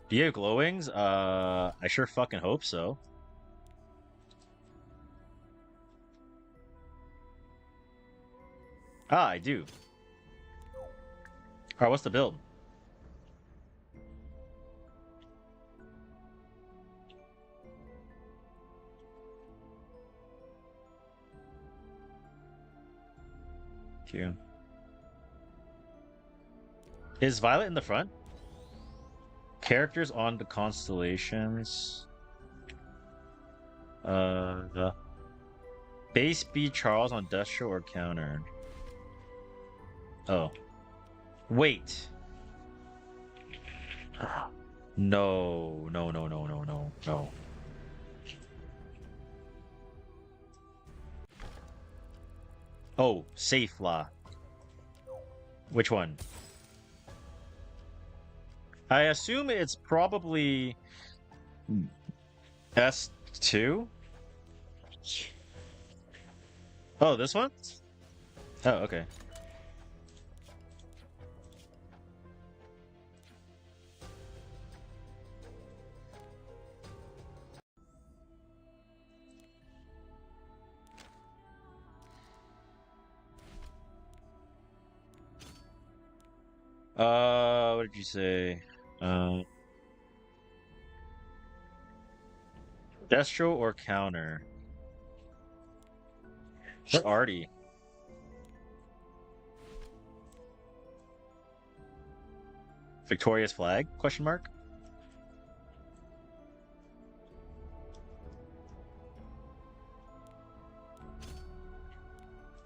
Do you have glowings? I sure fucking hope so. Ah, I do. Alright, what's the build? Q. Is Violet in the front? Characters on the constellations. The base B Charles on Destro or counter. Oh. Wait. No. No. Oh, safe la. Which one? I assume it's probably S2. Oh, this one? Oh, okay. What did you say? Destro or counter? Where Artie? Victoria's flag? Question mark?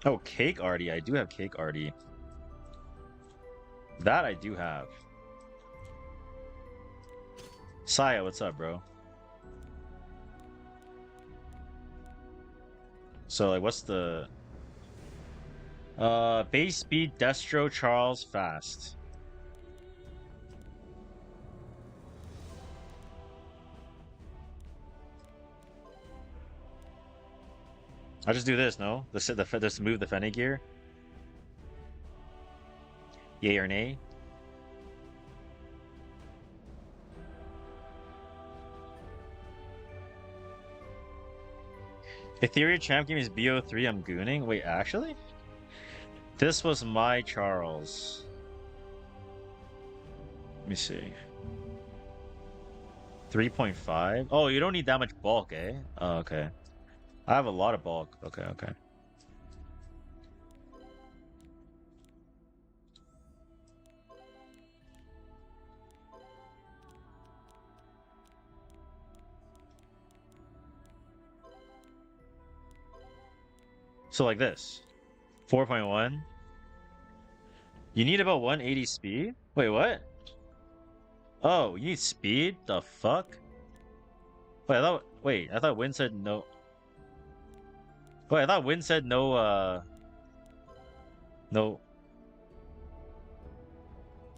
Oh, cake Artie. I do have cake Artie. That I do have. Saya, what's up, bro? So, like, what's the... base speed, Destro, Charles, fast. I'll just do this, no? Just move the Fennec gear. Yay or nay? Etheria champ game is BO3, I'm gooning? Wait, actually? This was my Charles. Let me see. 3.5? Oh, you don't need that much bulk, eh? Oh, okay. I have a lot of bulk. Okay. So like this. 4.1. You need about 180 speed? Wait, what? Oh, you need speed? The fuck? Wait, I thought Win said no. Wait, I thought Win said no, no.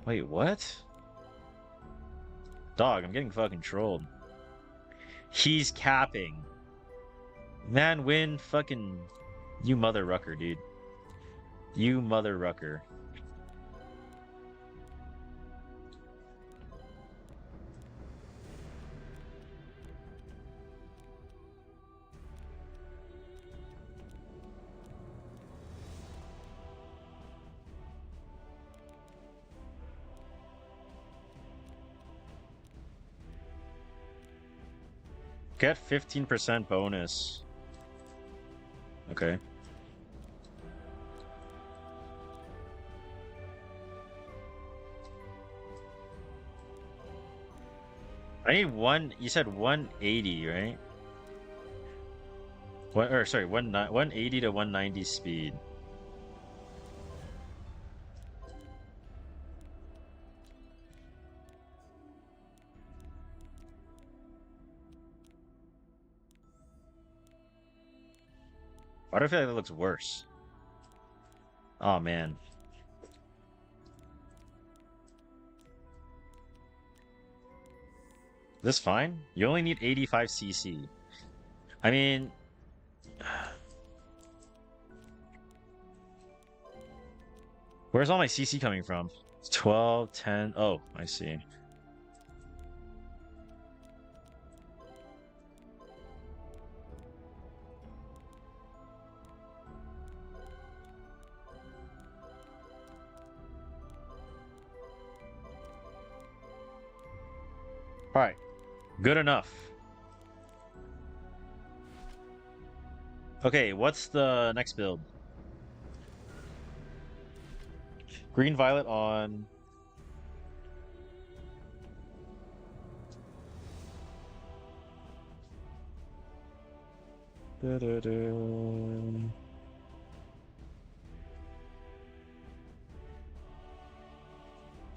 Wait, what? Dog, I'm getting fucking trolled. He's capping. Man, Win fucking... You mother rucker, dude. You mother rucker. Get 15% bonus. Okay. I need one. You said 180, right? What? Or sorry, 180 to 190 speed. Why do I feel like that looks worse? Oh man. This fine? You only need 85 CC. I mean, where's all my CC coming from? 12, 10. Oh, I see. All right. Good enough. Okay, what's the next build? Green violet on. Da-da-da.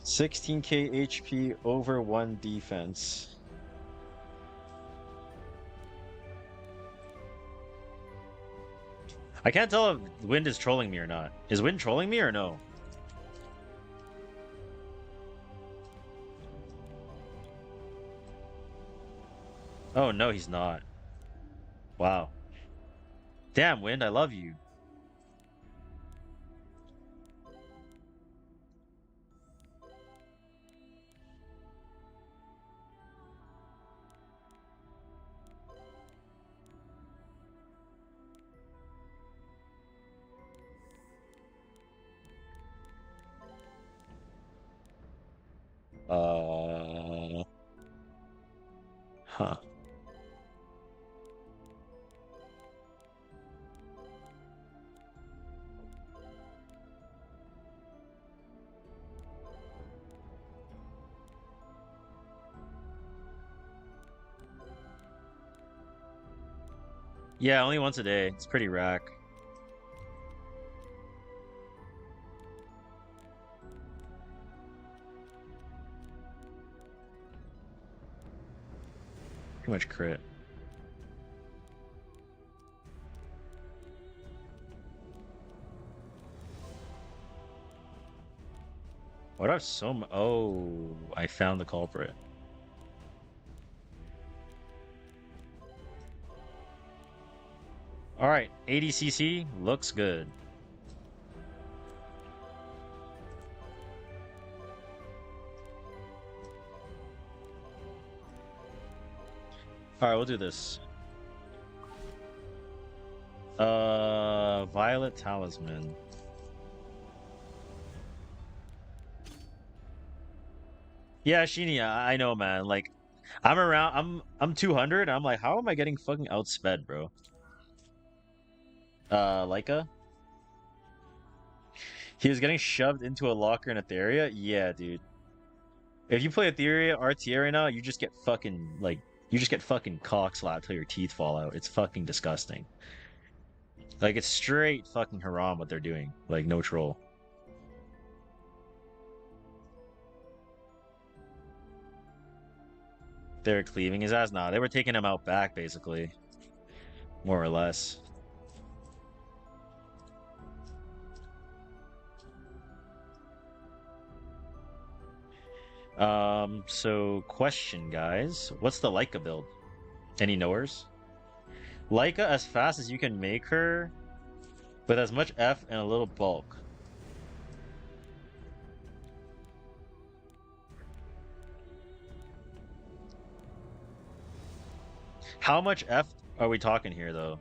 16k HP over 1 defense. I can't tell if Wind is trolling me or not. Is Wind trolling me or no? Oh no, he's not. Wow. Damn, Wind, I love you. Huh. Yeah, only once a day. It's pretty rack. Too much crit. What do I have so much? Oh, I found the culprit. All right, 80 CC looks good. All right, we'll do this. Violet Talisman. Yeah, Sheeny, I know, man. Like, I'm 200. I'm like, how am I getting fucking outsped, bro? Leica? He was getting shoved into a locker in Etheria? Yeah, dude. If you play Etheria RTA right now, you just get fucking, like, you just get fucking cock slapped till your teeth fall out. It's fucking disgusting. Like, it's straight fucking haram what they're doing. Like, no troll. They were cleaving his ass? Nah, they were taking him out back, basically. More or less. So question, guys. What's the Leica build? Any knowers? Leica, as fast as you can make her, With as much F and a little bulk. How much F are we talking here, though?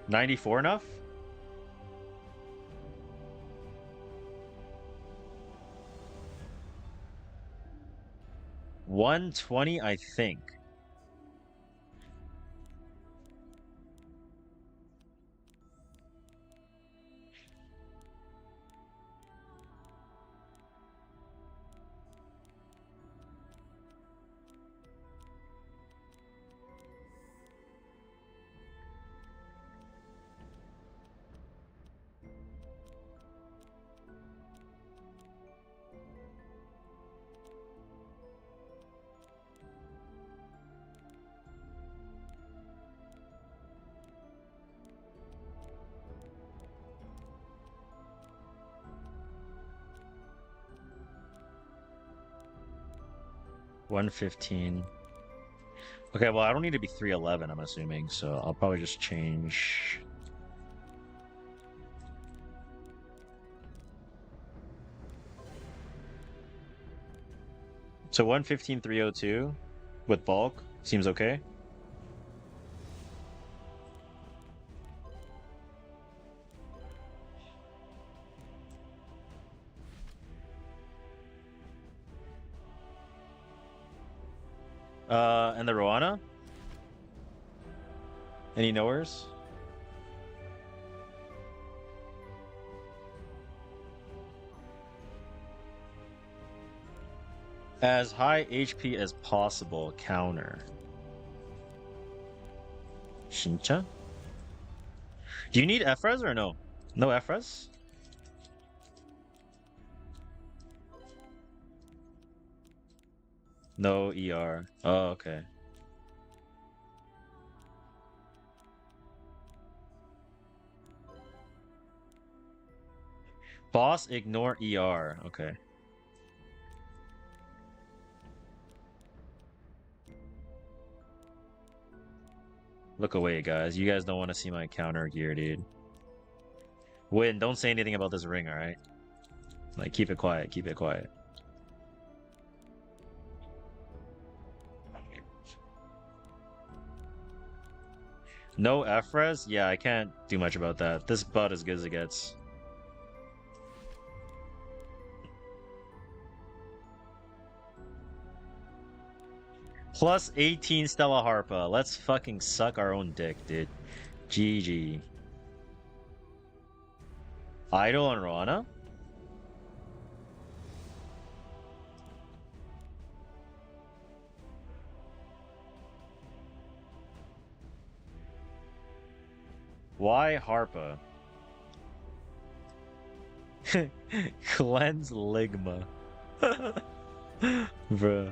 $94 enough? $120, I think. $115. Okay, well, I don't need to be 311, I'm assuming, so I'll probably just change. So 115, 302 with bulk seems okay. And the Roana? Any knowers? As high HP as possible, counter. Shincha? Do you need F-res or no? No F-res? No ER. Oh, okay. Boss, ignore ER. Okay. Look away, guys. You guys don't want to see my counter gear, dude. Win, don't say anything about this ring, alright? Like, keep it quiet. Keep it quiet. No F-res? Yeah, I can't do much about that. This butt as good as it gets. Plus 18 Stella Harpa. Let's fucking suck our own dick, dude. GG. Idol on Rana? Why Harpa? Cleanse Ligma. Bruh.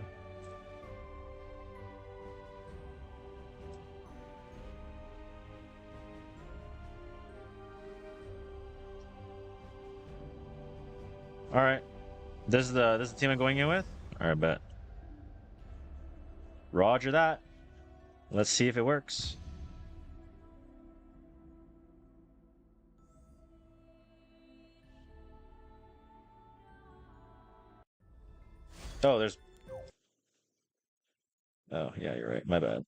Alright. This is the team I'm going in with? Alright, bet. Roger that. Let's see if it works. Oh, there's... Oh, yeah, you're right. My bad.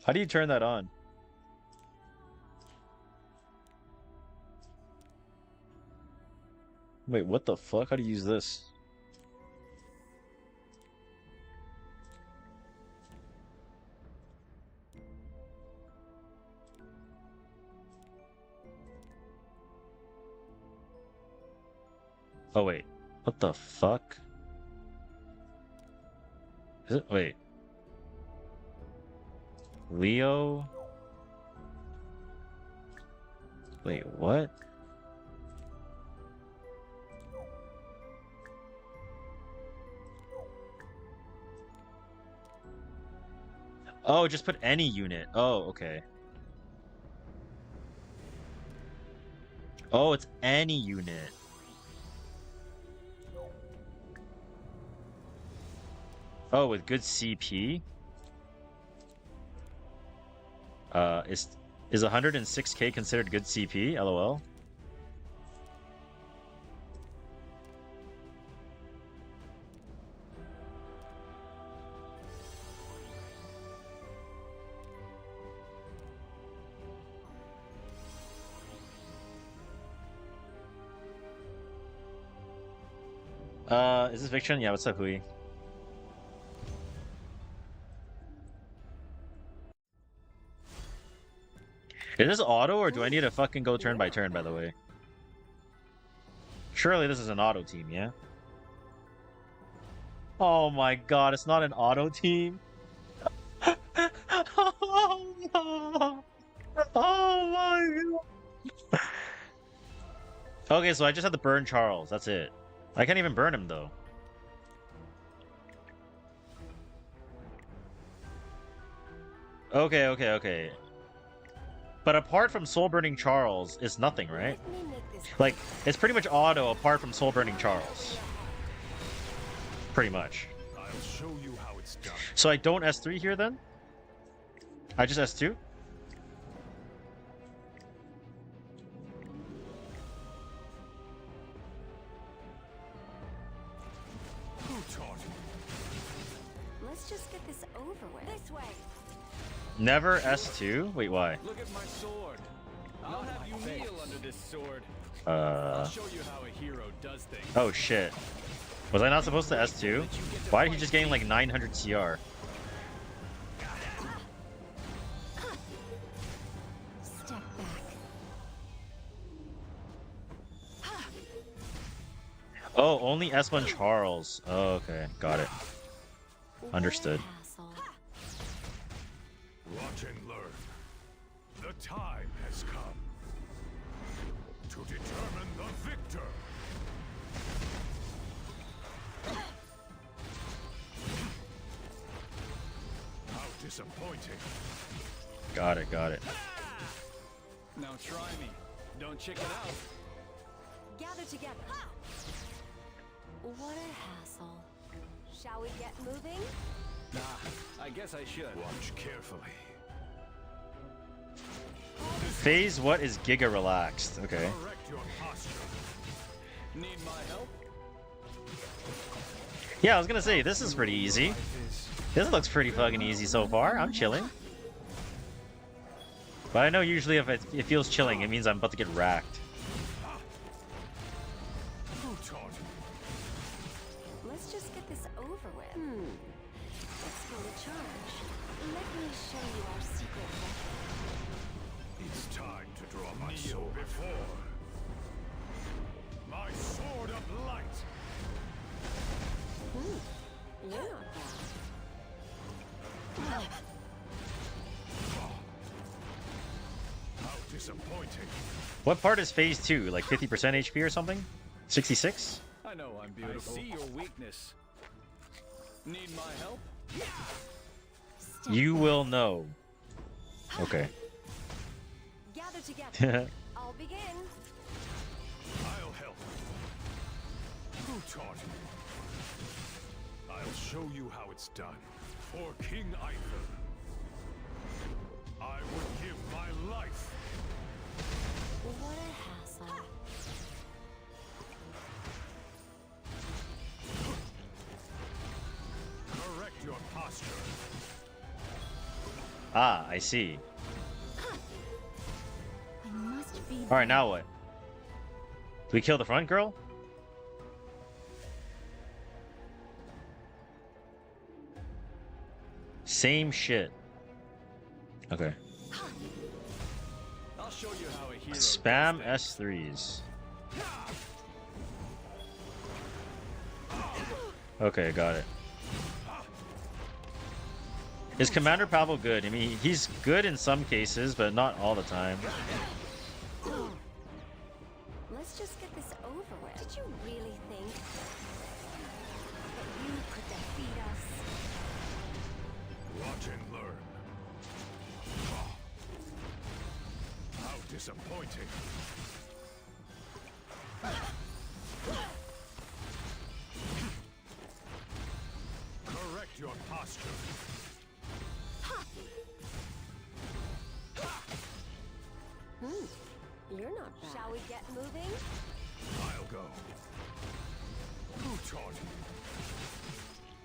How do you turn that on? Wait, what the fuck? How do you use this? Oh, wait. What the fuck? Is it? Wait. Leo? Wait, what? Oh, just put any unit. Oh, okay. Oh, it's any unit. Oh, with good CP? Is 106k considered good CP? LOL. Is this Fiction? Yeah, what's up, Hui? Is this auto, or do I need to fucking go turn by turn, by the way? Surely this is an auto team, yeah? Oh my god, it's not an auto team? Oh no! Oh my god! Okay, so I just had to burn Charles, that's it. I can't even burn him, though. Okay. But apart from Soul Burning Charles, it's nothing, right? Like, it's pretty much auto apart from Soul Burning Charles. Pretty much. I'll show you how it's done. So I don't S3 here then? I just S2? Who taught you? Let's just get this over with. This way. Never S2? Wait, why? Look at my sword. I'll have you kneel under this sword. I'll show you how a hero does things. Oh shit. Was I not supposed to S2? Why did he just gain like 900 CR? Step back. Oh, only S1 Charles. Oh, okay. Got it. Understood. Watch and learn. The time has come to determine the victor. How disappointing. Got it. Now try me. Don't chicken out. Gather together. What a hassle. Shall we get moving? Nah, I guess I should. Watch carefully. Phase what is Giga relaxed? Okay. Correct your posture. Need my help? Yeah, I was gonna say, this is pretty easy. This looks pretty fucking easy so far. I'm chilling. But I know usually if it feels chilling, it means I'm about to get racked. Who taught you? Let's just get this over with. Let's go to charge. Let me show you our secret weapon. It's time to draw my sword before. My sword of light. You're not bad. How disappointing. What part is phase 2? Like 50% HP or something? 66? I know I'm beautiful. I see your weakness. Need my help? You will know. Okay. Gather together. I'll begin. I'll help. Who taught you? I'll show you how it's done. For King Aether, I would give my life. What a hassle. Correct your posture. Ah, I see. I must be. Alright, now what? Do we kill the front girl? Same shit. Okay. I'll show you how a hero Spam does things. S3s. Okay, got it. Is Commander Pavel good? I mean, he's good in some cases, but not all the time. Let's just get this over with. Did you really think that you could defeat us? Watch and learn. disappointing. Correct your posture. You're not bad. Shall we get moving? I'll go. Who taught you?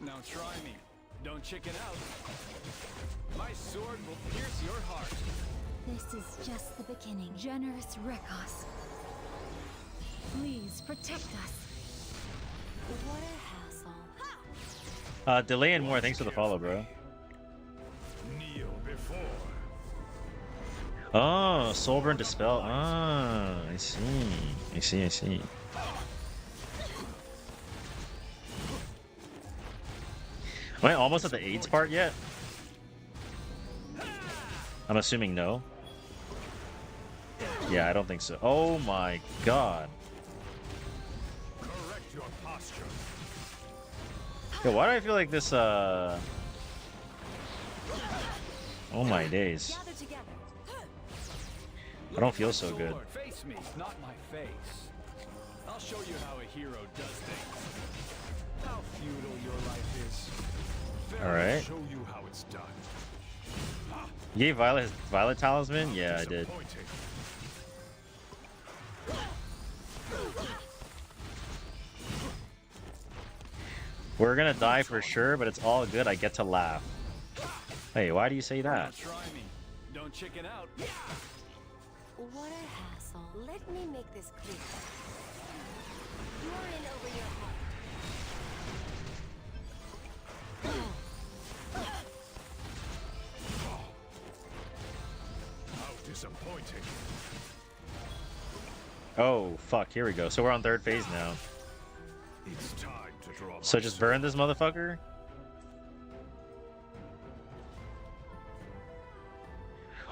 Now try me. Don't chicken out. My sword will pierce your heart. This is just the beginning. Generous Rekos. Please protect us. What a hassle. Delay and more. Thanks for the follow, bro. Kneel before. Oh, Soulburn Dispel. Ah, I see. I see. I see. Am I almost at the AIDS part yet? I'm assuming no. Yeah, I don't think so. Oh my god. Correct your posture. Yo, why do I feel like this, Oh my days. Gather together. I don't feel so good. Sword, face me, not my face. I'll show you how a hero does things. How futile your life is. All right. Show you how it's done. You gave Violet his Violet Talisman? Yeah, I did. Disappointing. We're gonna die for sure, but it's all good. I get to laugh. Hey, why do you say Now that? try me. Don't chicken out. What a hassle. Let me make this clear. You're in over your heart. How disappointing. Oh, fuck, here we go. So we're on third phase now. It's time to draw. So just burn this motherfucker?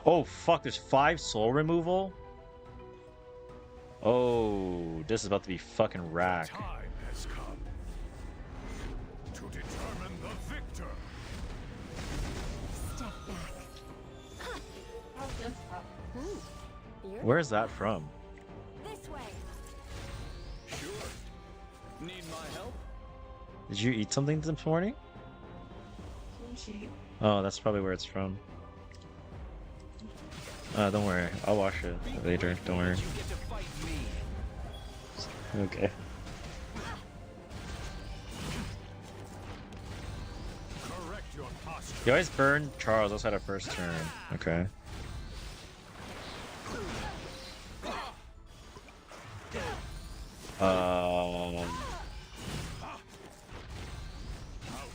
Oh, fuck, there's 5 soul removal? Oh, this is about to be fucking rack. Time has come to determine the victor. Step back. Where's that from? This way. Sure. Need my help? Did you eat something this morning? Oh, that's probably where it's from. Don't worry. I'll wash it later. Don't worry. You get to fight me. Okay. Correct your posture. You always burn Charles outside of first turn. Okay. How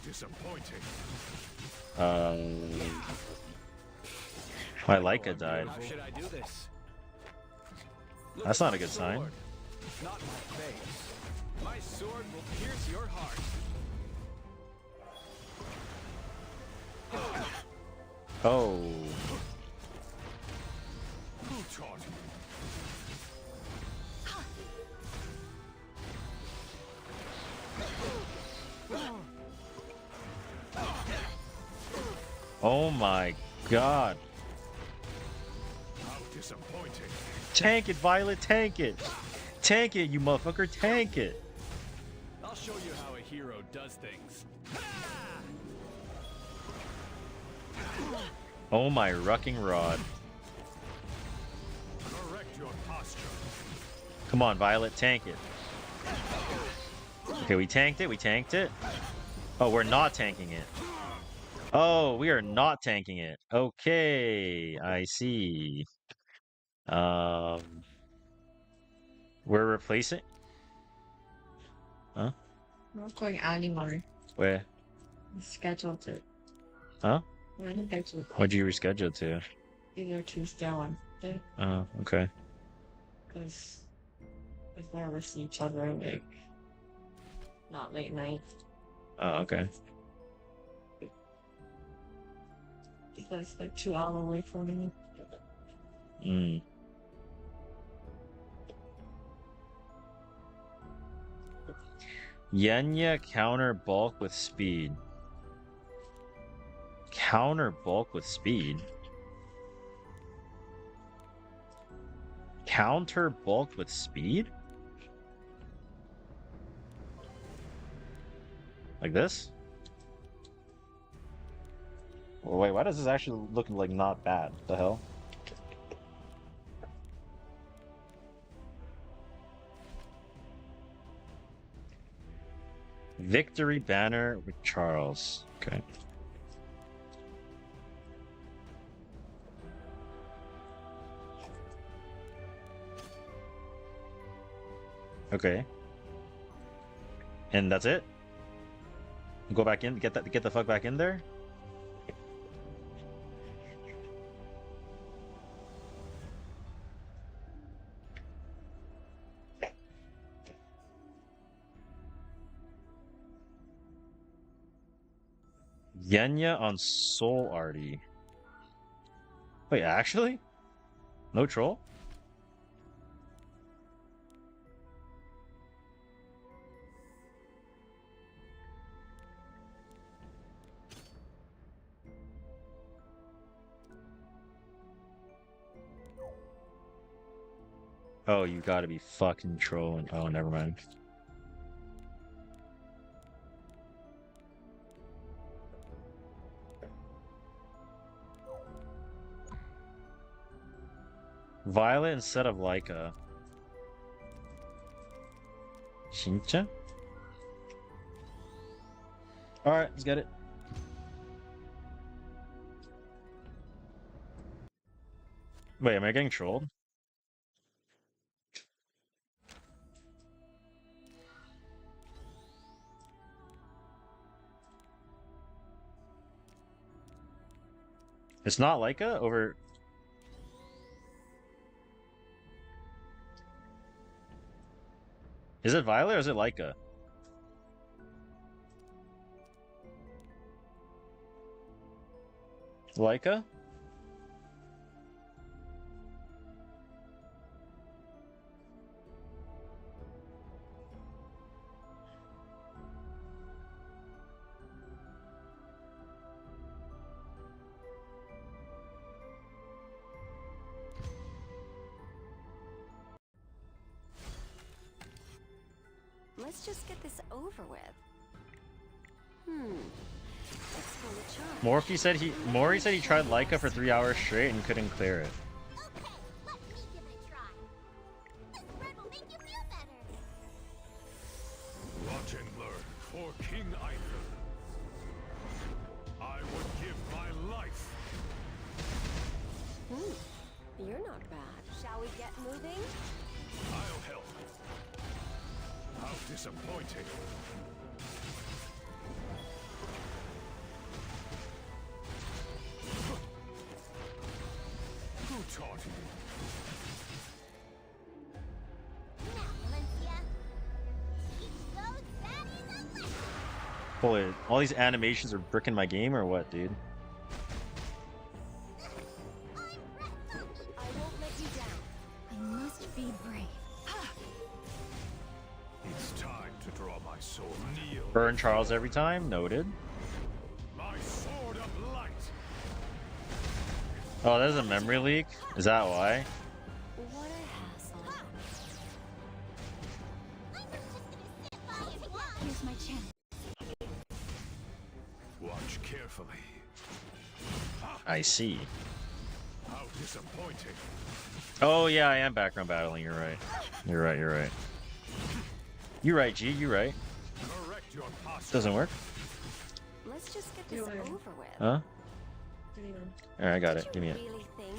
disappointing. My Leica died. How should I do this? That's not a good sign. Sword, not my face. My sword will pierce your heart. Oh. Who taught you? Oh my god. How disappointing. Tank it, Violet, tank it. Tank it, you motherfucker, tank it. I'll show you how a hero does things. Oh my rucking rod. Correct your posture. Come on, Violet, tank it. Okay, we tanked it, we tanked it. Oh, we're not tanking it. Oh, we are not tanking it. Okay, I see. We're replacing. Huh? Not going anymore. Where? Scheduled it. Huh? We're scheduled What'd you reschedule to? either Tuesday or Wednesday. Oh, okay. Because we've never seen each other like not late night. Oh, okay. Because like 2 hours away from me. Mm. Yenya counter bulk with speed. Counter bulk with speed? Counter bulk with speed? Like this? Well, wait, why does this actually look like not bad? The hell? Victory banner with Charles. Okay. Okay. And that's it? Go back in, get the fuck back in there? Yenya on Soul Arty. Wait, actually? No troll? Oh, you gotta be fucking trolling. Oh, never mind. Violet instead of Leica. 진짜? Alright, let's get it. Wait, am I getting trolled? It's not Leica over... Is it Violet or is it Leica? Leica? Let's just get this over with. Explore the charge. Mori said he tried Leica for 3 hours straight and couldn't clear it. Okay, let me give it a try. This bread will make you feel better. Watch and learn for King Arthur. I would give my life. You're not bad. Shall we get moving? I'll help. How disappointing. Who taught you? Now, Valencia, teach those baddies a lesson. Holy, all these animations are bricking my game or what, dude? I won't let you down. I must be brave. It's time to draw my sword. Kneel. Burn Charles every time? Noted. My sword of light. Oh, there's a memory leak? Is that why? What a hassle. I'm just gonna sit by and watch. Here's my chance. Watch carefully. I see. How disappointing. Oh yeah, I am background battling, you're right. You're right, you're right. You're right, G, you're right. Correct your posture. Doesn't work. Let's just get this over with. Huh? Alright, I got it. Give me it. Really think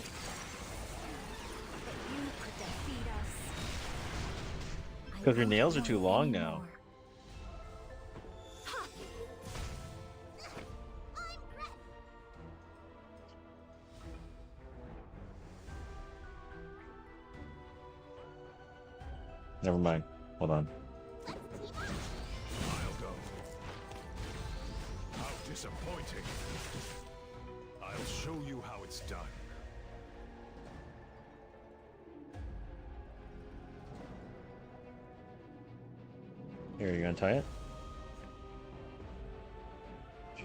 that you could defeat us? Because your nails are too long now. Never mind. Hold on. I'll go. How disappointing. I'll show you how it's done. Here, you gonna tie it? The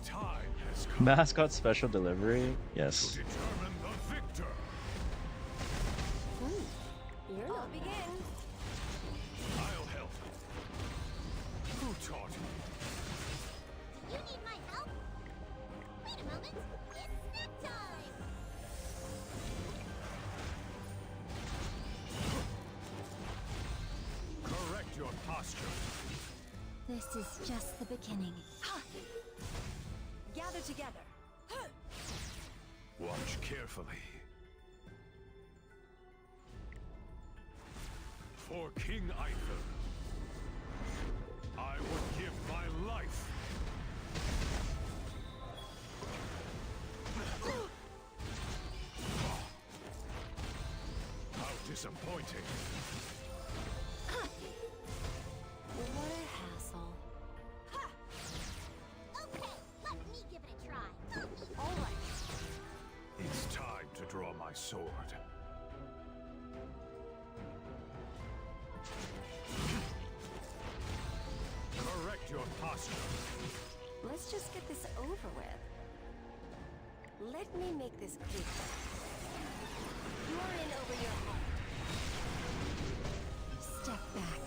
time has come Mascot special delivery? to Yes. determine the victor. I'll begin. I'll help. Who taught you? Do you need my help? Wait a moment. It's snack time. Correct your posture. This is just the beginning. Gather together. Watch carefully. For King Aether, I would give my life. How disappointing. What a hassle. Okay, let me give it a try. All right. It's time to draw my sword. Correct your posture. Let's just get this over with. Let me make this clear. You're in over your head. Step back.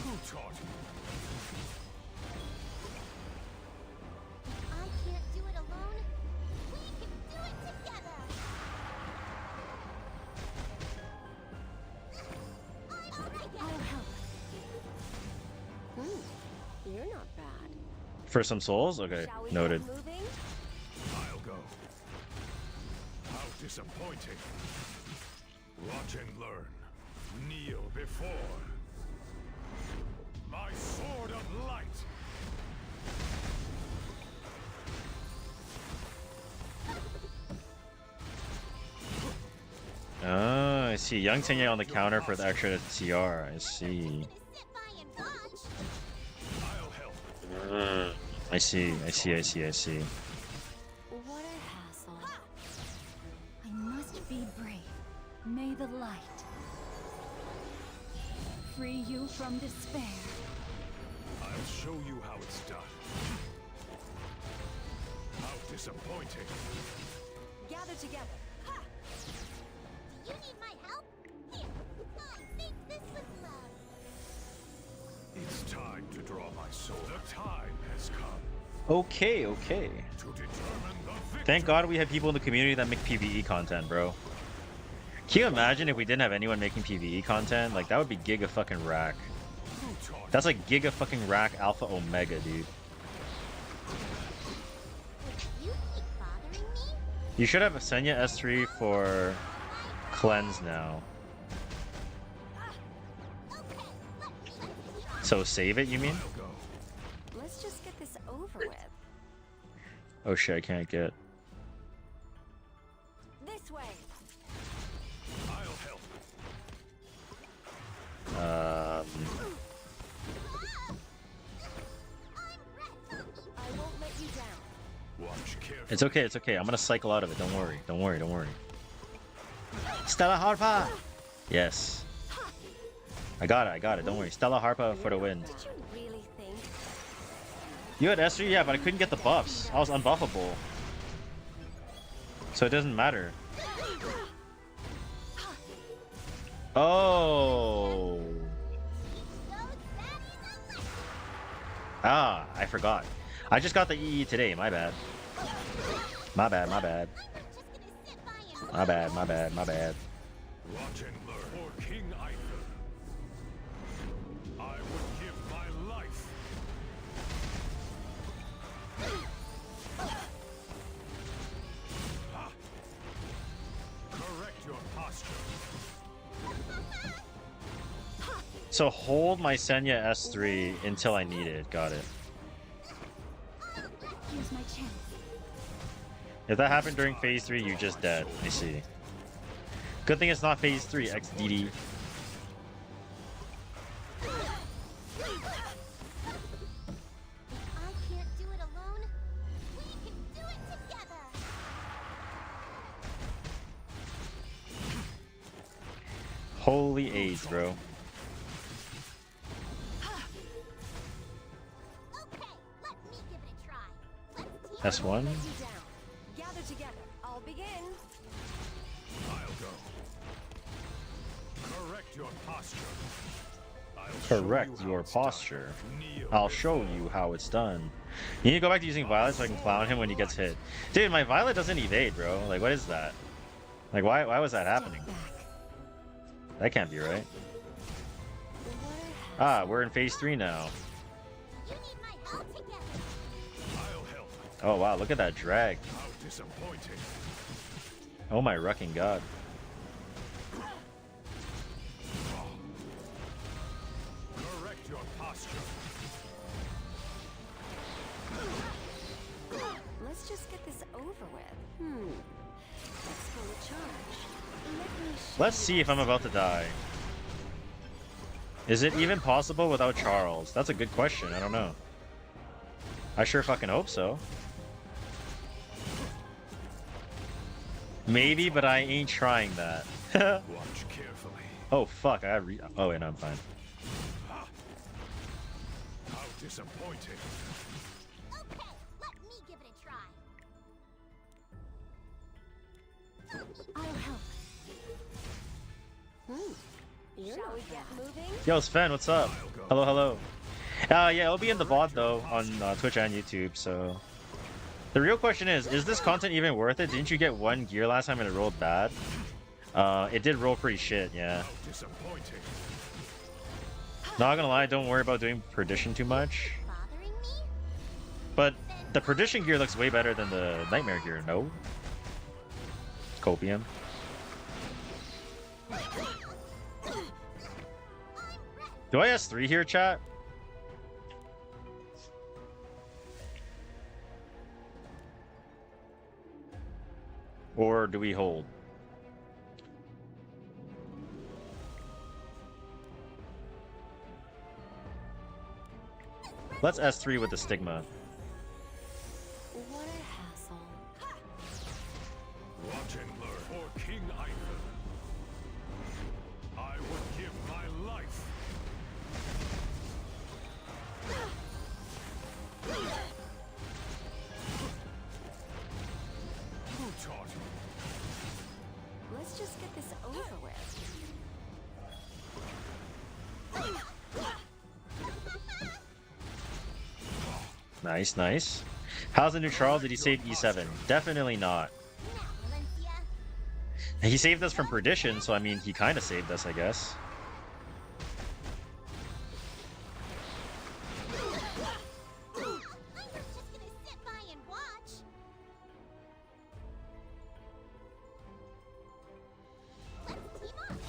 Who taught you? I can't do it alone. We can do it together. I'll help. You're not bad. For some souls? Okay, Shall we noted. get moving? I'll go. How disappointing. Watch and learn. Kneel before my sword of light. Oh, I see. Young Tenya on the counter for the extra TR. I see. Sit by and watch. I'll help. I see. I see. I see. I see. What a hassle. I must be brave. May the light free you from despair. I'll show you how it's done. How disappointing. Gather together. Do you need my help? Here, I think this was love. It's time to draw my sword. The time has come Okay, okay. to determine the victor. Thank God we have people in the community that make PvE content, bro. Can you imagine if we didn't have anyone making PvE content? Like, that would be giga fucking rack. Who taught That's like giga fucking rack alpha omega, dude. You keep bothering me? You should have a Senya S3 for cleanse now. So save it, you mean? I'll go. Let's just get this over with. Oh shit, I can't get. This way. I'll help. I won't let you down. Watch carefully. It's okay, it's okay. I'm gonna cycle out of it. Don't worry, don't worry, don't worry. Stella Harpa! Yes. I got it, don't worry. Stella Harpa for the win. Did you really think? You had S3, yeah, but I couldn't get the buffs. I was unbuffable. So it doesn't matter. Oh. Ah, I forgot. I just got the EE today, my bad. My bad, my bad. My bad, my bad, my bad. Watch and learn. For King Aether, I would give my life. Ha! Correct your posture. So hold my Senya S3 until I need it. Got it. Here's my chance. If that happened during phase 3, you're just dead. I see. Good thing it's not phase 3, XDD. I can't do it alone. We can do it together. Holy AIDS, bro. Okay, S1. Gather together. I'll begin. I'll go. Correct your posture. Correct your posture. I'll show you how it's done. You need to go back to using Violet so I can clown him when he gets hit. Dude, my Violet doesn't evade, bro. Like, what is that? Like, why was that happening? That can't be right. Ah, we're in phase 3 now. You need my help together. I'll help. Oh, wow, look at that drag. How disappointing. Oh my rucking god. Correct your posture. Let's just get this over with. Let's pull a charge. Let me show Let's see if I'm about to die. Is it even possible without Charles? That's a good question. I don't know. I sure fucking hope so. Maybe, but I ain't trying that. Watch carefully. Oh fuck! Oh wait, no, I'm fine. How disappointing. Okay, let me give it a try. I'll help. Shall we get moving? Yo, Sven, what's up? Hello, hello. Yeah, it'll be in the VOD though on Twitch and YouTube. So the real question is this content even worth it? Didn't you get 1 gear last time and it rolled bad? It did roll pretty shit, yeah. Disappointing. Not gonna lie, don't worry about doing Perdition too much. Bothering me? But the Perdition gear looks way better than the Nightmare gear, no? Copium. Do I S3 here, chat? Or do we hold? Let's S3 with the Stigma. What a hassle. Watch and learn. For King Ivan, I would give my life. Who taught you? Let's just get this over with. Nice, nice. How's the new Charles? Did he save E7? Definitely not. He saved us from Perdition, so I mean, he kind of saved us, I guess.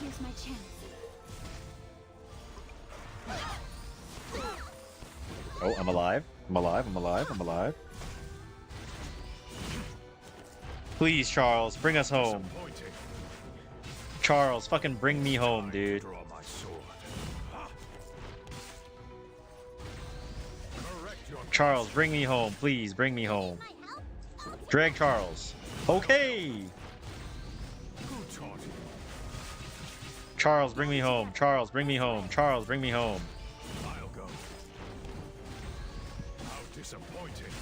Here's my chance. Oh, I'm alive. I'm alive. I'm alive. I'm alive. Please, Charles, bring us home. Charles, fucking bring me home, dude. Draw my sword. Correct your Charles, bring me home. Please, bring me home. Drag Charles. Okay. Who taught you? Charles, bring me home. Charles, bring me home. Charles, bring me home. I'll go. How disappointing.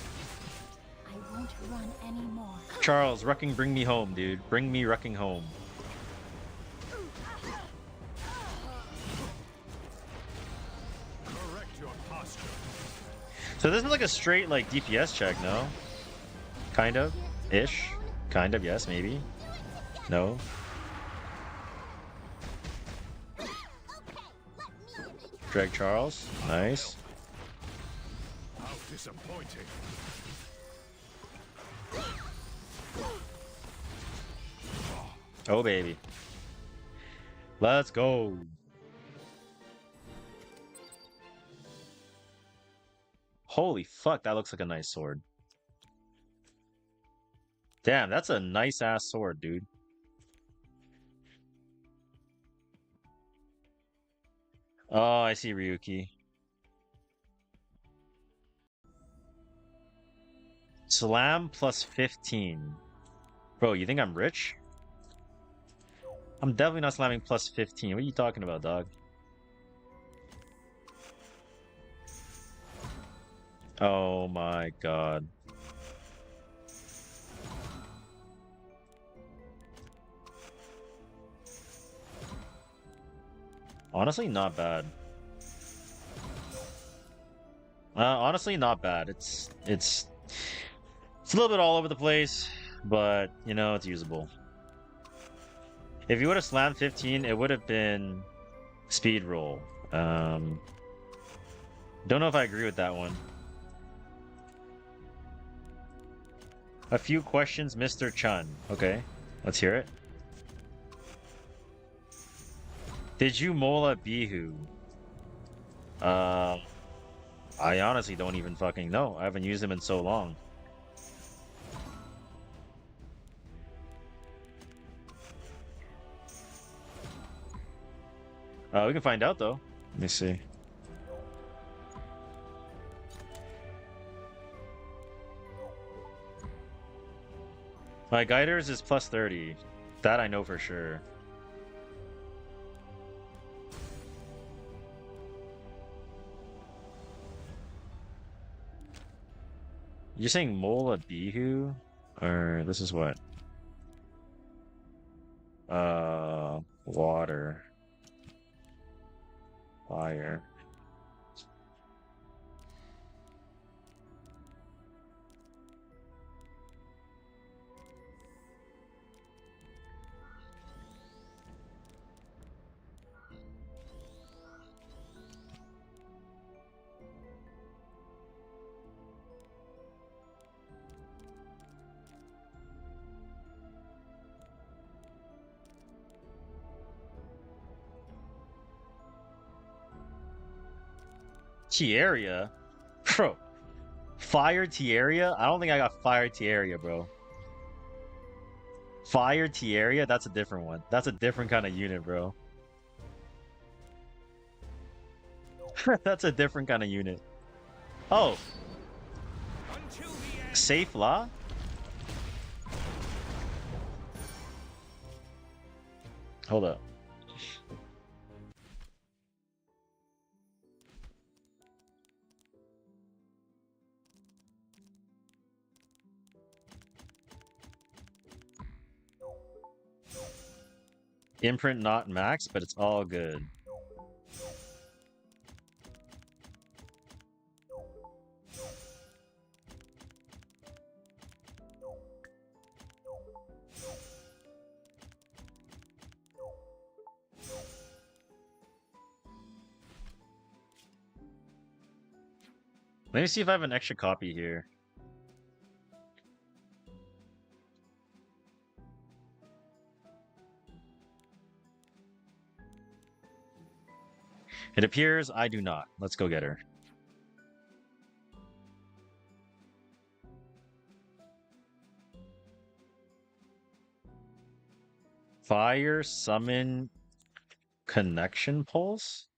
I won't run anymore. Charles, Rucking, bring me home, dude. Bring me Rucking home. Correct your posture. So this is like a straight like DPS check, no? Kind of, ish, kind of, yes, maybe, no. Drag Charles, nice. How disappointing. Oh baby, let's go. Holy fuck, that looks like a nice sword. Damn, that's a nice ass sword, dude. Oh, I see Ryuki. Slam plus 15. Bro, you think I'm rich? I'm definitely not slamming plus 15. What are you talking about, dog? Oh my god. Honestly, not bad. Honestly, not bad. It's a little bit all over the place, but you know, it's usable. If you would have slammed 15, it would have been speed roll. Don't know if I agree with that one. A few questions, Mr. Chun. Okay, let's hear it. Did you mola Bihu? I honestly don't even fucking know. I haven't used him in so long. We can find out though. Let me see. My guiders is plus 30. That I know for sure. You're saying Mola Bihu? Or this is what? Water. Fire. Etheria? Bro. Fire Etheria? I don't think I got Fire Etheria, bro. Fire Etheria? That's a different one. That's a different kind of unit, bro. That's a different kind of unit. Oh. Safe La? Hold up. Imprint not max, but it's all good. Let me see if I have an extra copy here. It appears I do not. Let's go get her. Fire summon connection pulse?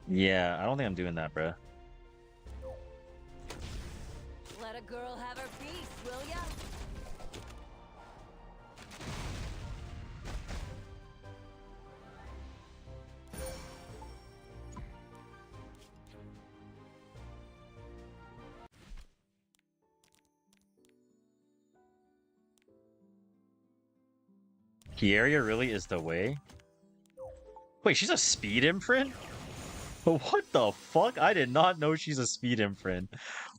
Yeah, I don't think I'm doing that, bruh. Let a girl have her piece, will ya? Etheria really is the way? Wait, she's a speed imprint? What the fuck? I did not know she's a speed imprint.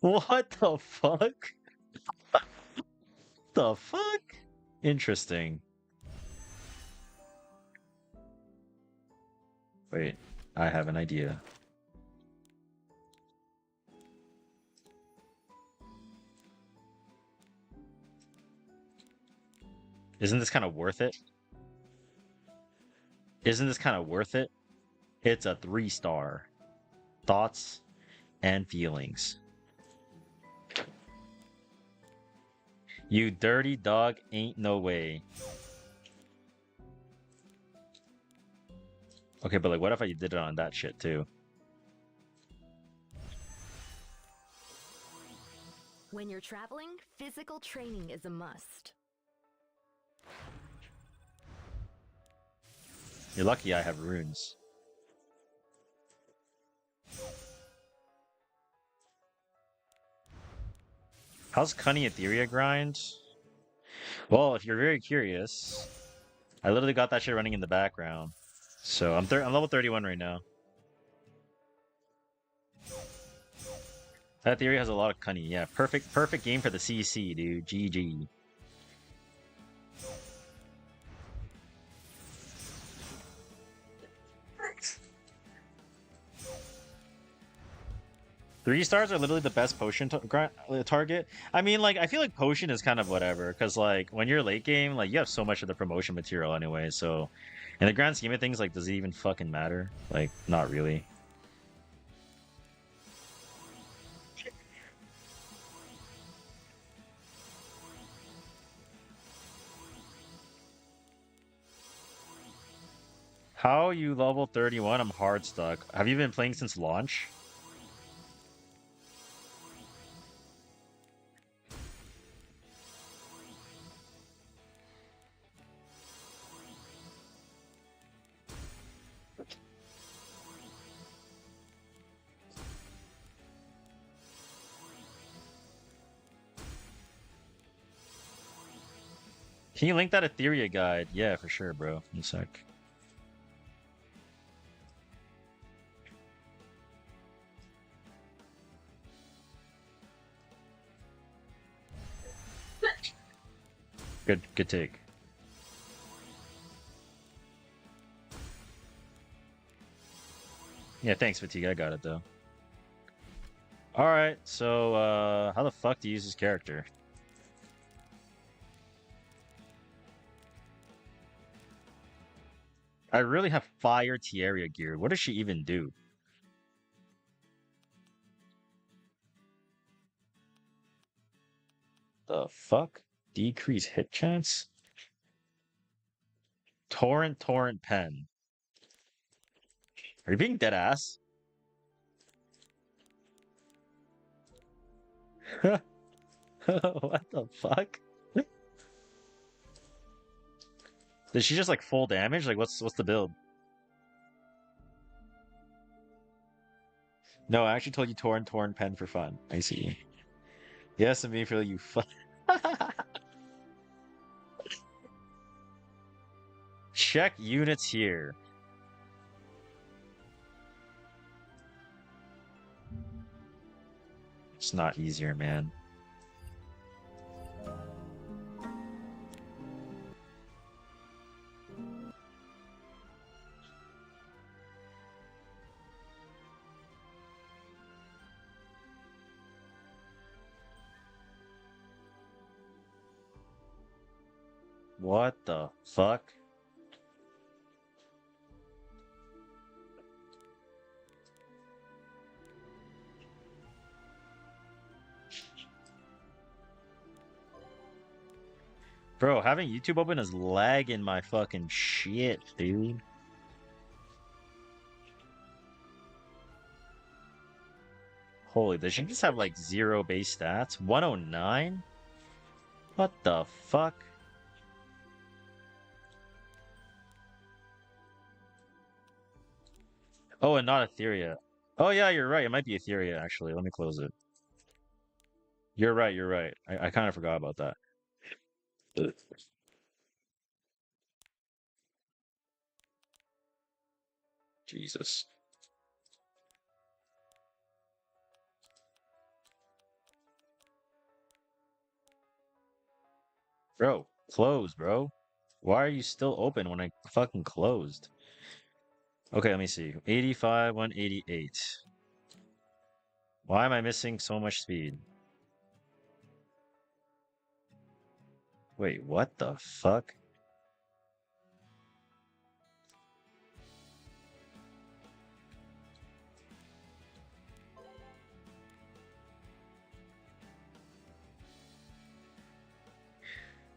What the fuck? The fuck? Interesting. Wait, I have an idea. Isn't this kind of worth it? Isn't this kind of worth it? It's a 3-star. Thoughts and feelings. You dirty dog, ain't no way. Okay, but like, what if I did it on that shit too? When you're traveling, physical training is a must. You're lucky I have runes. How's Cunny Etheria grind? Well, if you're very curious, I literally got that shit running in the background. So I'm level 31 right now. That theory has a lot of cunning. Yeah, perfect game for the CC, dude. GG. Three stars are literally the best potion target. I mean, like, I feel like potion is kind of whatever, because, like, when you're late game, like, you have so much of the promotion material anyway, so in the grand scheme of things, like, does it even fucking matter? Like, not really. How are you level 31? I'm hard stuck. Have you been playing since launch? Can you link that Etheria guide? Yeah, for sure, bro. In a sec. Good take. Yeah, thanks, Fatigue. I got it, though. Alright, so, how the fuck do you use this character? I really have fire Etheria gear. What does she even do? The fuck? Decrease hit chance? Torrent pen. Are you being dead ass? What the fuck? Did she just like full damage? Like what's the build? No, I actually told you torn pen for fun. I see. Yes, and me feel you fun. Check units here. It's not easier, man. What the fuck? Bro, having YouTube open is lagging my fucking shit, dude. Holy, does she just have like 0 base stats? 109? What the fuck? Oh, and not Etheria. Oh yeah, you're right. It might be Etheria, actually. Let me close it. You're right, you're right. I kind of forgot about that. Ugh. Jesus. Bro, close, bro. Why are you still open when I fucking closed? Okay, let me see. 85, 188. Why am I missing so much speed? Wait, what the fuck?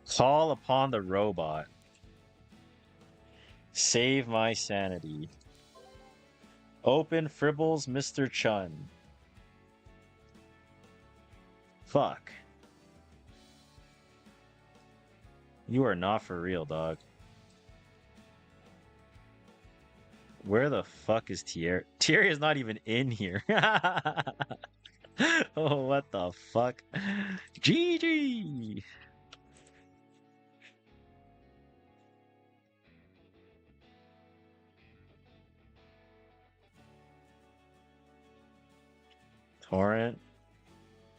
Call upon the robot. Save my sanity. Open Fribbles, Mr. Chun. Fuck. You are not for real, dog. Where the fuck is Tier? Tier is not even in here. Oh, what the fuck? GG! Torrent.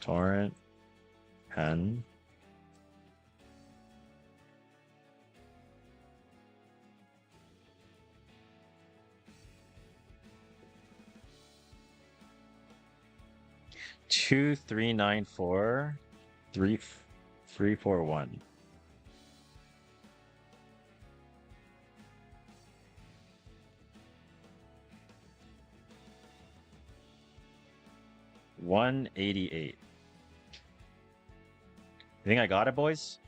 Torrent. Pen. Two, 3, 9, 4, 3, 3, 4, 1. $188. You think I got it, boys?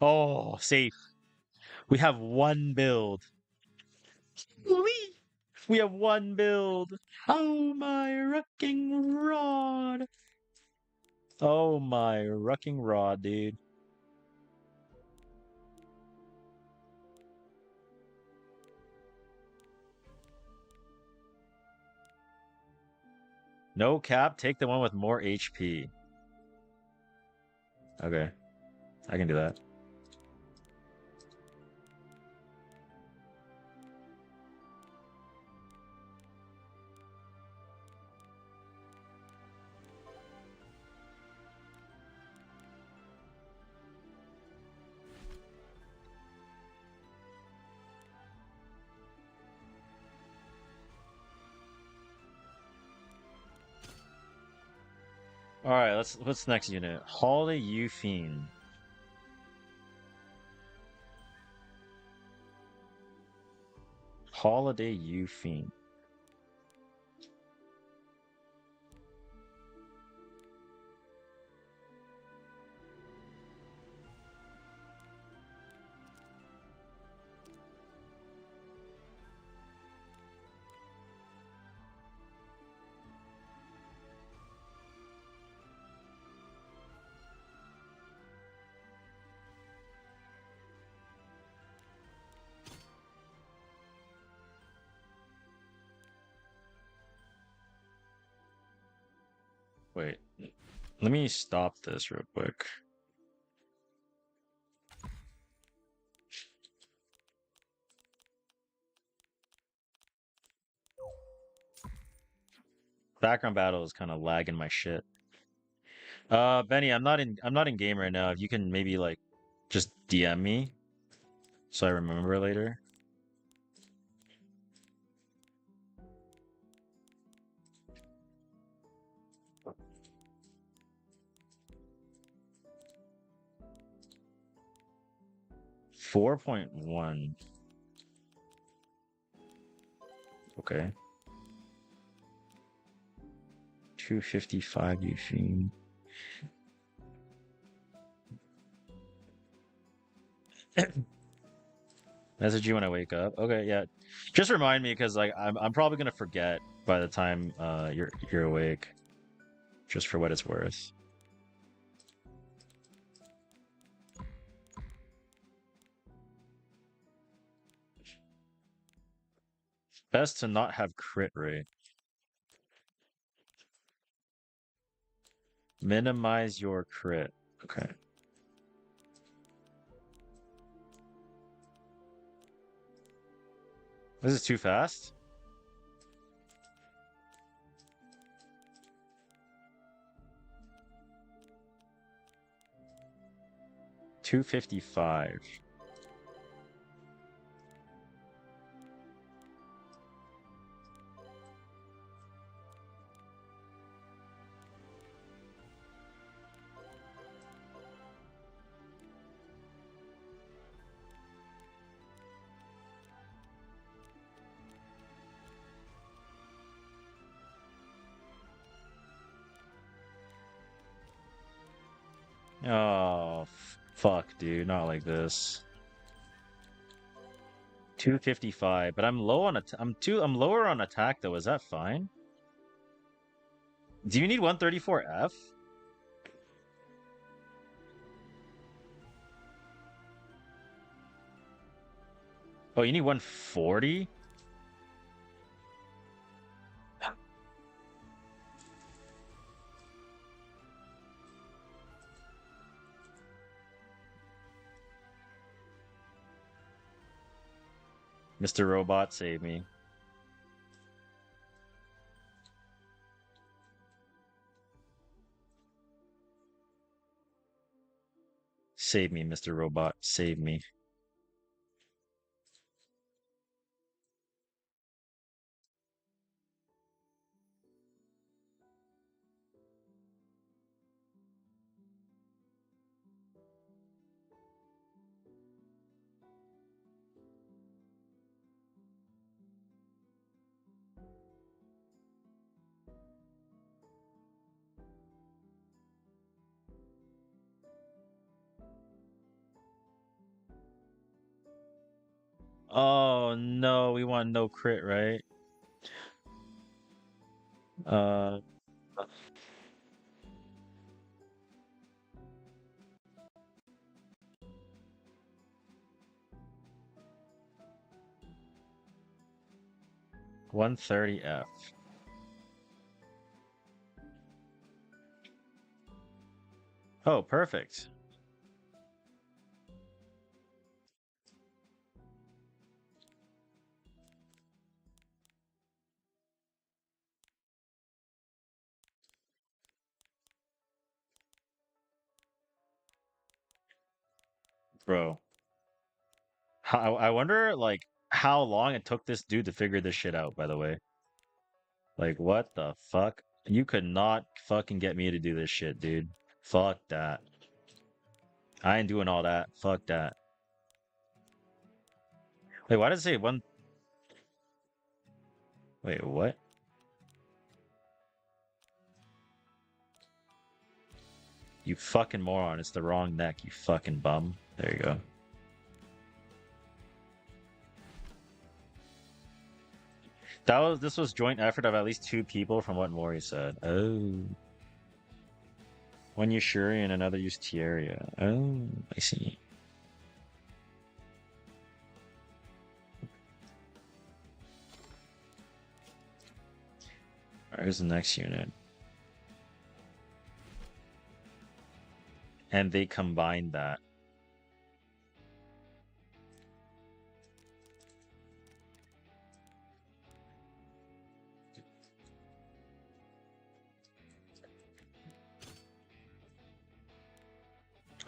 Oh, safe. We have one build. We have one build. Oh my rucking rod. Oh my rucking rod, dude. No cap, take the one with more HP. Okay, I can do that. All right, what's the next unit? Holiday U Fiend. Holiday U Fiend. Wait, let me stop this real quick. Background battle is kind of lagging my shit. Benny, I'm not in game right now. If you can maybe like just DM me so I remember later. $4.1. Okay. 255 Eugene. Message you when I wake up. Okay, yeah. Just remind me because like I'm probably gonna forget by the time you're awake. Just for what it's worth. Best to not have crit rate. Minimize your crit. Okay. This is too fast? $255. Oh, fuck, dude. Not like this. 255, but I'm low on I'm lower on attack though. Is that fine? Do you need 134F? Oh, you need 140? Mr. Robot, save me. Save me, Mr. Robot. Save me. Oh no, we want no crit, right? Uh 130F. Oh, perfect. Bro. I wonder like how long it took this dude to figure this shit out, by the way. Like what the fuck? You could not fucking get me to do this shit, dude. Fuck that. I ain't doing all that. Fuck that. Wait, why does it say one? Wait, what? You fucking moron. It's the wrong neck, you fucking bum. There you go. This was joint effort of at least 2 people from what Mori said. Oh. One used Shuri and another used Etheria. Oh, I see. Alright, here's the next unit. And they combined that.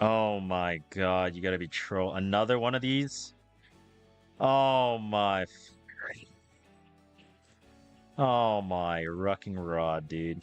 Oh my god, you gotta be troll. Another one of these? Oh my. Oh my rucking rod, dude.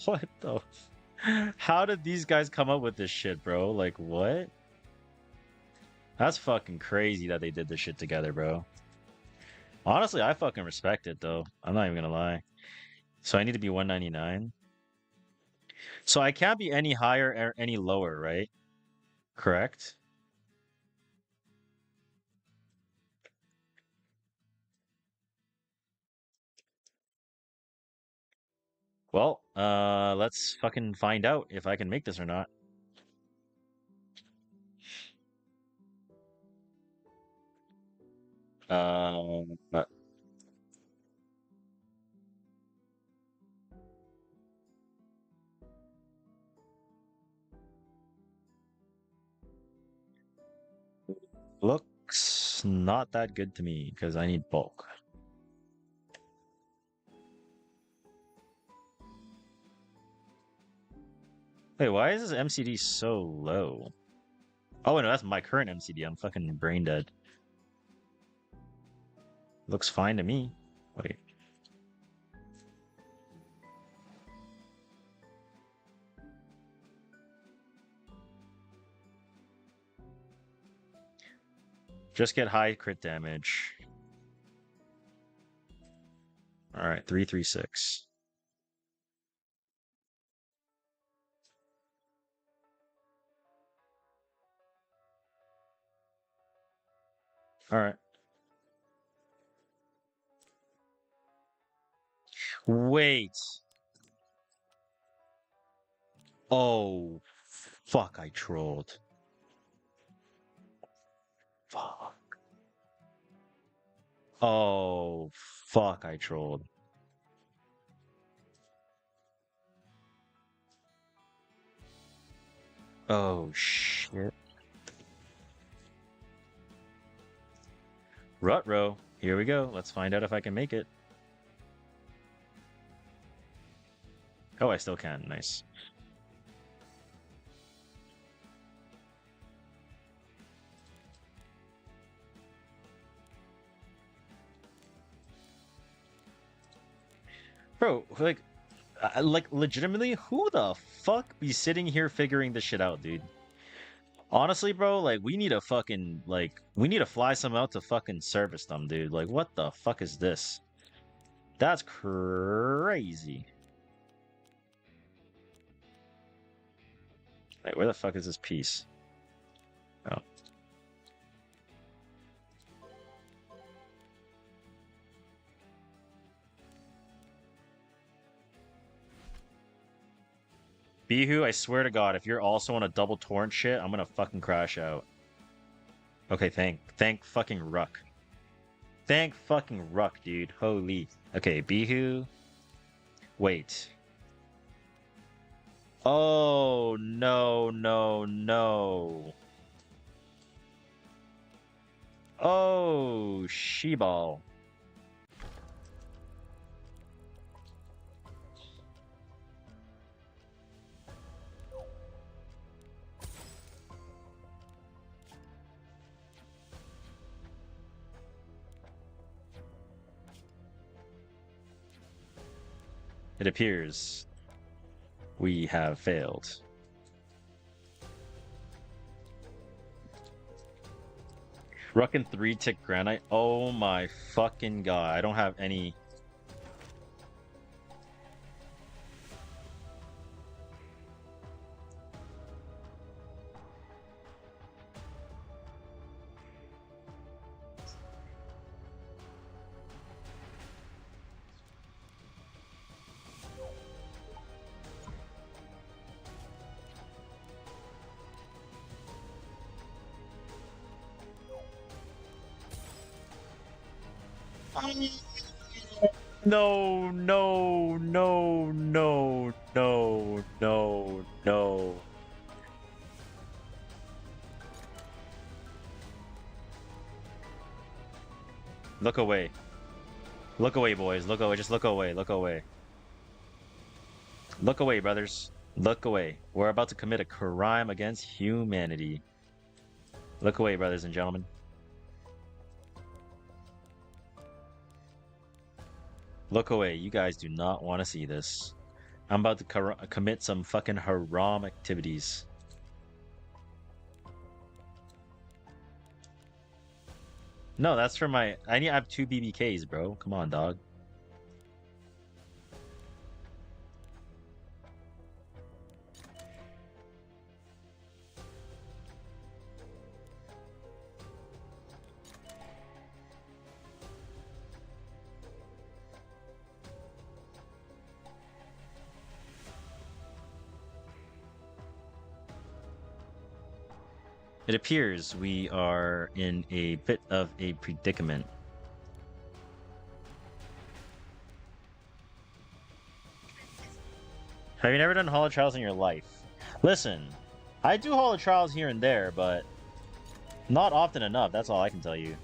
What the? How did these guys come up with this shit, bro? Like, what? That's fucking crazy that they did this shit together, bro. Honestly, I fucking respect it, though. I'm not even gonna lie. So I need to be 199. So I can't be any higher or any lower, right? Correct? Well, let's fucking find out if I can make this or not. Um, uh, Looks not that good to me because I need bulk. Wait, why is this MCD so low? Oh, no, that's my current MCD. I'm fucking brain dead. Looks fine to me. Wait. Just get high crit damage. Alright, 336. Alright. Wait. Oh, fuck, I trolled. Fuck. Oh, fuck, I trolled. Oh, shit. Rutro, here we go. Let's find out if I can make it. Oh, I still can. Nice. Bro, like legitimately, who the fuck be sitting here figuring this shit out, dude? Honestly, bro, like we need a fucking we need to fly some out to fucking service them, dude. Like what the fuck is this? That's crazy. Wait, where the fuck is this piece? Oh. Bihu, I swear to God, if you're also on a double torrent shit, I'm gonna fucking crash out. Okay, thank fucking Ruck. Thank fucking Ruck, dude. Holy. Okay, Bihu. Wait. Oh, no, no, no. Oh, Sheball. It appears we have failed. Ruckin 3-tick granite. Oh my fucking god. I don't have any. No, no, no, no, no, no, no. Look away. Look away, boys. Look away. Just look away. Look away. Look away, brothers. Look away. We're about to commit a crime against humanity. Look away, brothers and gentlemen. Look away. You guys do not want to see this. I'm about to commit some fucking haram activities. No, that's for my... I have 2 BBKs, bro. Come on, dog. It appears we are in a bit of a predicament. Have you never done Hall of Trials in your life? Listen, I do Hall of Trials here and there, but not often enough, that's all I can tell you.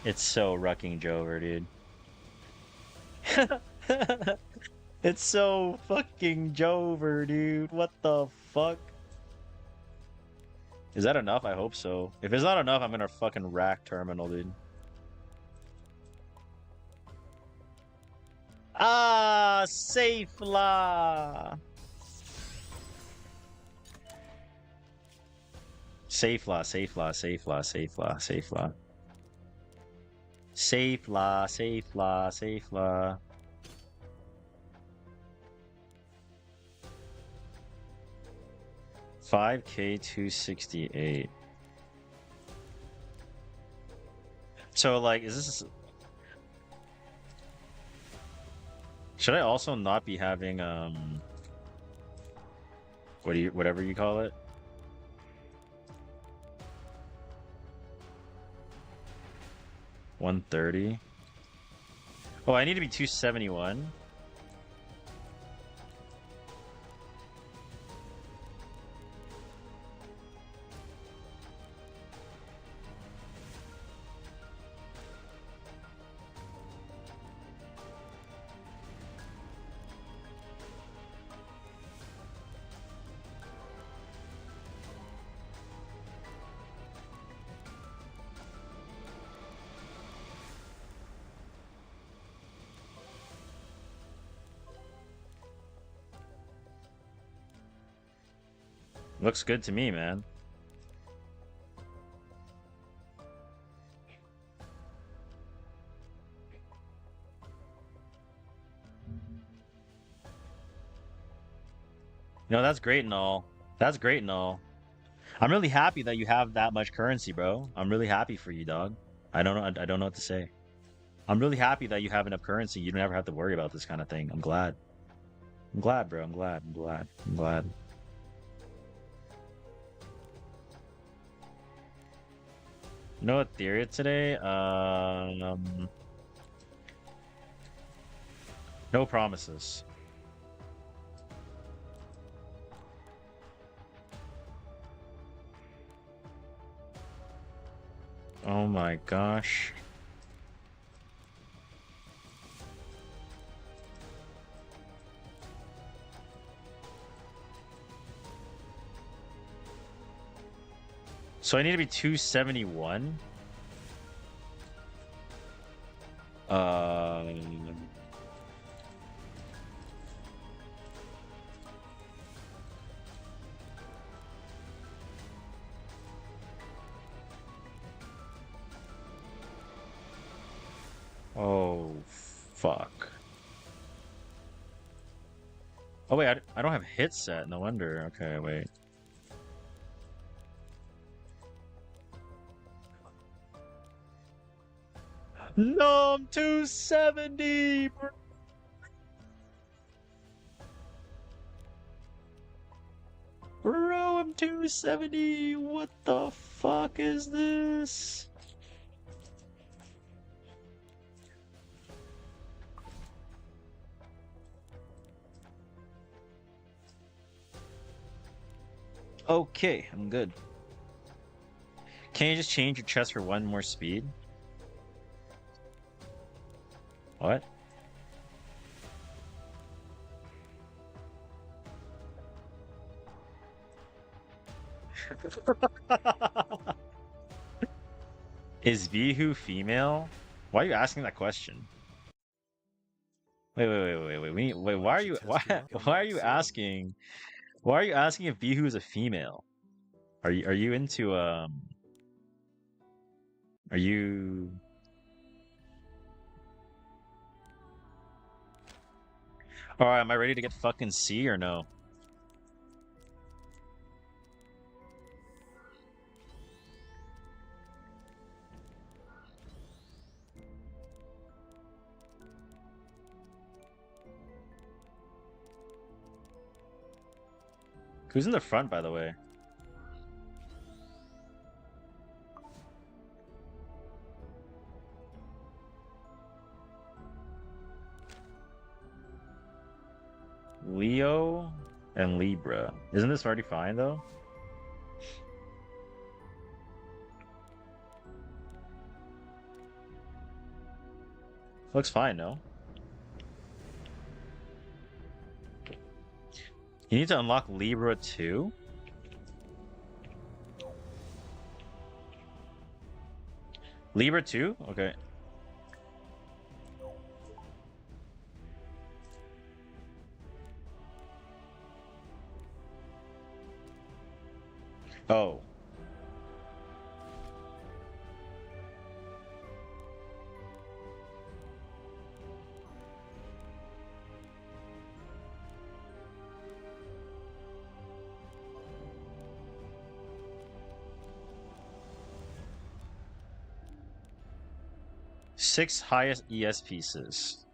It's so rucking Jover, dude. It's so fucking Jover, dude. What the fuck? Is that enough? I hope so. If it's not enough, I'm gonna fucking rack terminal, dude. Ah, safe la. Safe la, safe la, safe la, safe la, safe la. Safe la, safe la, safe la. 5K 268. So like, is this? Should I also not be having whatever you call it? $130. Oh, I need to be 271. Looks good to me, man. No, that's great and all. That's great and all. I'm really happy that you have that much currency, bro. I'm really happy for you, dog. I don't know. I don't know what to say. I'm really happy that you have enough currency. You don't ever have to worry about this kind of thing. I'm glad. I'm glad, bro. I'm glad. I'm glad. I'm glad. No Etheria today. No promises. Oh my gosh. So I need to be 271. Oh, fuck. Oh wait, I don't have hit set. No wonder. Okay, wait. No, I'm 270. Bro, I'm 270. What the fuck is this? Okay, I'm good. Can you just change your chest for one more speed? What? Is Vihu female? Why are you asking that question? Wait. Why are you why are you asking? Why are you asking if Vihu is a female? Are you into Are you? All right, am I ready to get fucking C or no? Who's in the front, by the way? Leo and Libra. Isn't this already fine, though? Looks fine, no? You need to unlock Libra too? Libra 2? Okay. Oh. 6 highest ES pieces.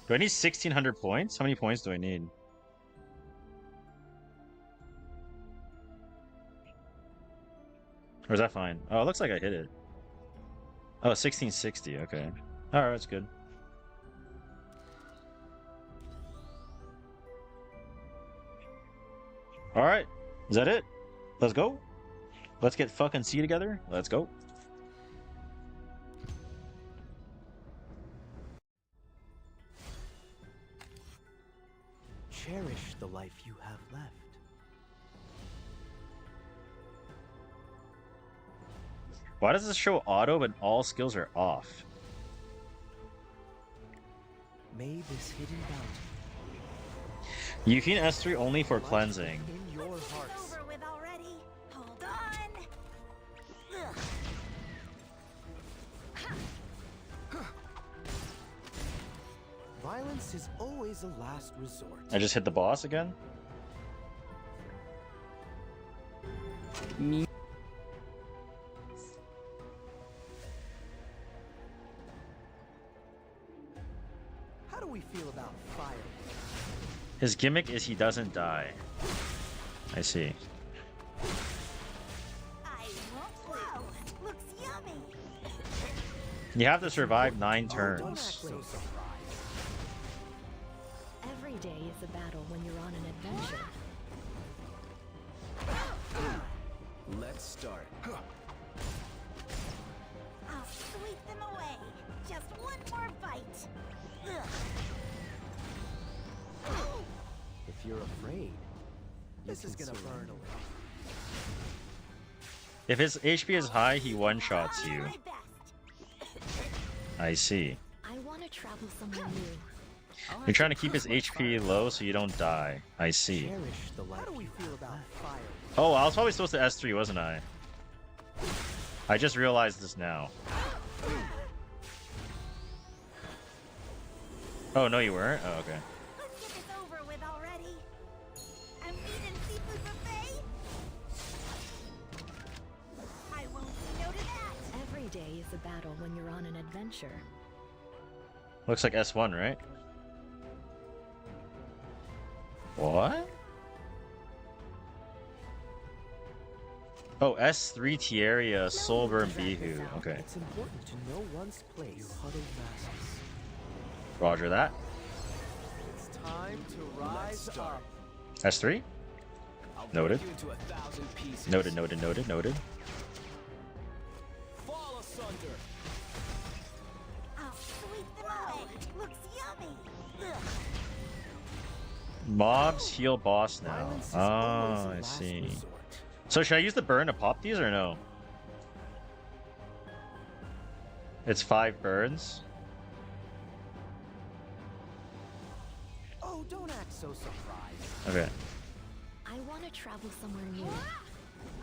Do I need 1,600 points? How many points do I need? Or is that fine? Oh, it looks like I hit it. Oh, 1660. Okay. Alright, that's good. Alright. Is that it? Let's go. Let's get fucking C together. Let's go. Cherish the life you have left. Why does this show auto but all skills are off? May this hidden bounty You can S3 only for cleansing. in your hearts. Over with already. Hold on. Ugh. Violence is always a last resort. I just hit the boss again? Me. How do we feel about fire? His gimmick is he doesn't die. I see. I won't blow. Looks yummy. You have to survive 9 Don't act turns. so surprised. Every day is a battle when you're on an adventure. Let's start. I'll sweep them away. Just one more bite. Ugh. If you're afraid, this is gonna burn away. If his HP is high, he one-shots you. My best. I see. I want to travel somewhere new. You're trying to keep his HP low so you don't die. I see. Cherish the life. How do we feel about fire? Oh, I was probably supposed to S3, wasn't I? I just realized this now. Oh, no you weren't? Oh, okay. Let's get this over with already. I'm eating seafood buffet. I won't say no to that. Every day is a battle when you're on an adventure. Looks like S1, right? What? Oh, S3 Etheria, Soulburn Bihu. Okay. It's important to know one's place. You huddled masses. Roger that. It's time to rise up. S3? I'll Noted. break you into 1,000 pieces. Noted, noted, noted, noted. Fall asunder. I'll sweep them away. Looks yummy. Ugh. Mobs heal boss now. Violence is Oh, always a I last see. resort. So should I use the burn to pop these or no? It's 5 burns. Oh, don't act so surprised. Okay. I want to travel somewhere new.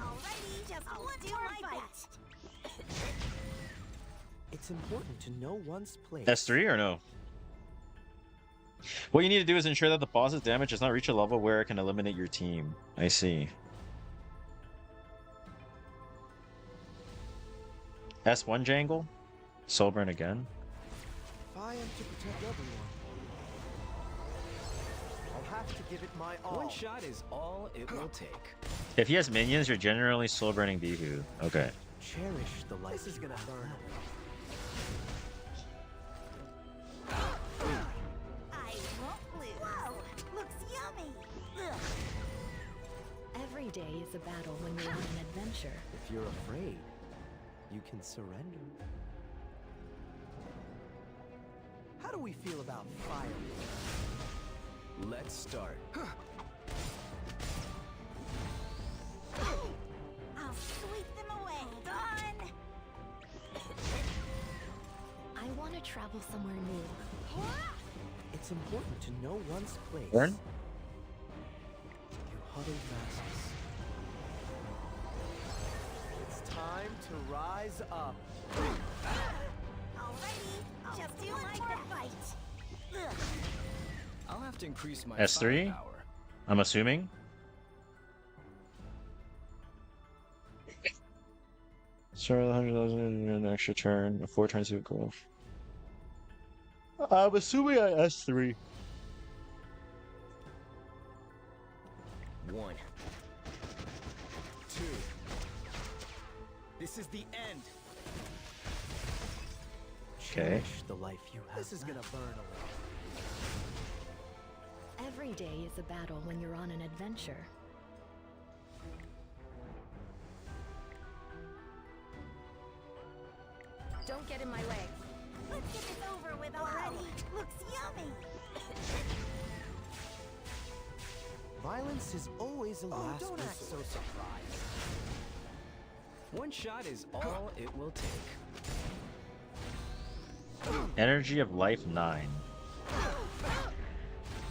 Alrighty, just one more bite. It's important to know one's place. S3 or no? What you need to do is ensure that the boss's damage does not reach a level where it can eliminate your team. I see. S1 Jangle? Soulburn again? If I am to protect everyone, I'll have to give it my all. One shot is all it will take. If he has minions, you're generally Soulburning Bihu. Okay. Cherish the life. This is gonna burn. I won't lose. Whoa, looks yummy. Ugh. Every day is a battle when you're on an adventure. If you're afraid, you can surrender. How do we feel about fire? Let's start. I'll sweep them away. Done. I want to travel somewhere new. It's important to know one's place. Burn? huddled masses. It's time to rise up. Alrighty, just do one more fight. I'll have to increase my S3? firepower. I'm assuming. Start 100,000 in an extra turn. 4 turns to go. I'm assuming I S3. 1, 2. This is the end. Okay. Cherish the life you have. This is gonna burn away. Every day is a battle when you're on an adventure. Don't get in my way. Let's get this over with already. Looks yummy. Violence is always a last don't act so surprised. One shot is all it will take. Energy of Life 9.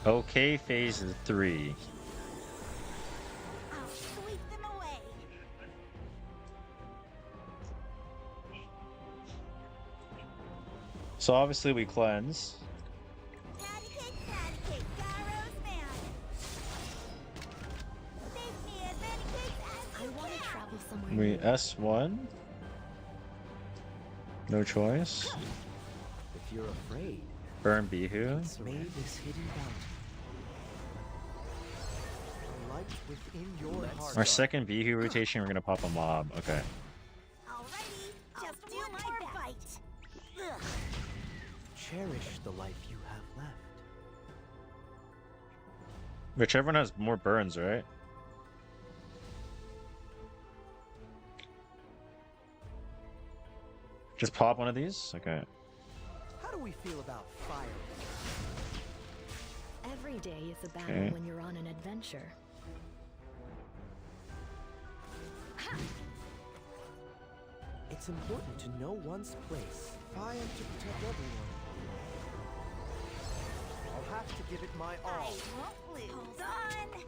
Okay, phase 3. I'll sweep them away. So obviously we cleanse. Patty cake, Gyro's man. Make me as many cakes as I you want to can. travel somewhere We new. S1. No choice. If you're afraid, Burn Bihu. may this hidden bounty. A light within your heart. Our second Bihu rotation, we're gonna pop a mob. Okay. Alrighty, just do one more fight. Ugh. Cherish the life you have left. Whichever one has more burns, right? Just pop one of these? Okay. How do we feel about fire? Every day is a battle Okay. when you're on an adventure. It's important to know one's place. I am to protect everyone. I'll have to give it my I all. won't lose. Hold on.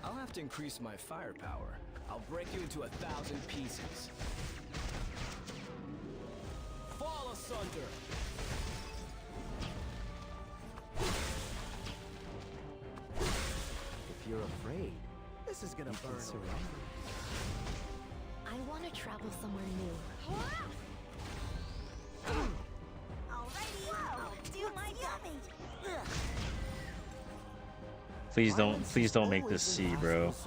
I'll have to increase my firepower. I'll break you into 1,000 pieces. Fall asunder! If you're afraid, this is gonna burn around. I want to travel somewhere new. Alrighty, I'll do my yummy. Ugh. Please don't make this C, bro. It's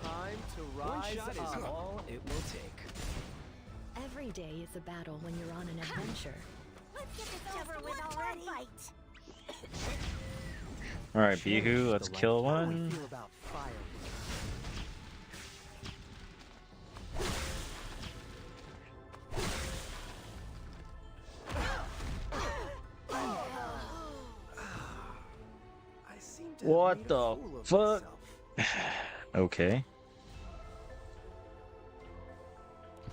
time to rise. One shot is all it will take. Every day is a battle when you're on an adventure. Let's get this over with already. Fight. Alright, Bihu, let's kill How do we one. feel about fire? I seem to have What made a the fool of fuck? myself. Okay.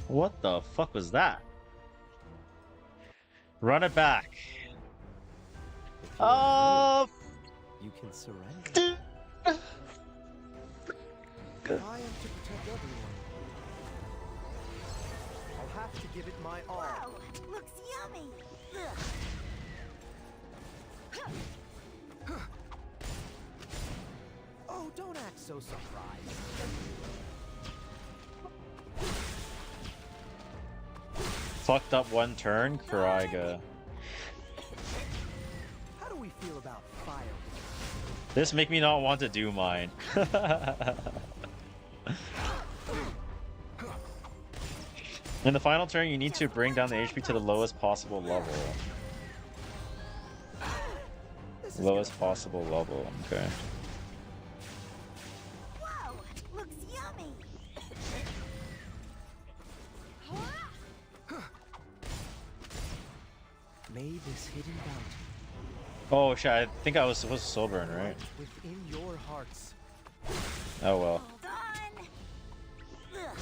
What the fuck was that? Run it back. If you're Oh, afraid, you can surrender. I am to protect everyone. I'll have to give it my all. Wow, looks yummy. Ugh. Oh, don't act so surprised. fucked up one turn, Kariga. How do we feel about fire? This make me not want to do mine. In the final turn, you need to bring down the HP to the lowest possible level. Lowest possible level, okay. Wow, looks yummy. May this hidden bounty Oh shit, I think I was supposed to soul burn, right? within your hearts. Oh well. Hold on. Ugh.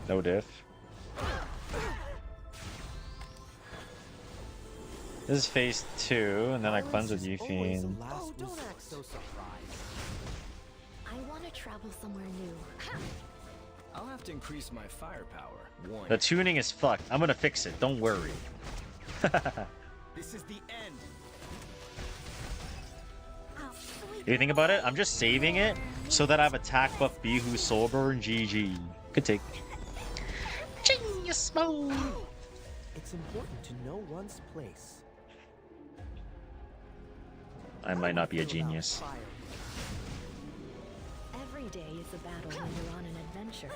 No diff. This is phase 2, and then I cleanse with Euphine. Oh, don't act so surprised. I want to travel somewhere new. I'll have to increase my firepower. One. The tuning is fucked. I'm gonna fix it. Don't worry. This is the end. If you think about it, I'm just saving it so that I have attack buff Bihu, Sober, and GG. Good take. Genius mode! It's important to know one's place. I might not be a genius. Every day is a battle when you're on an adventure.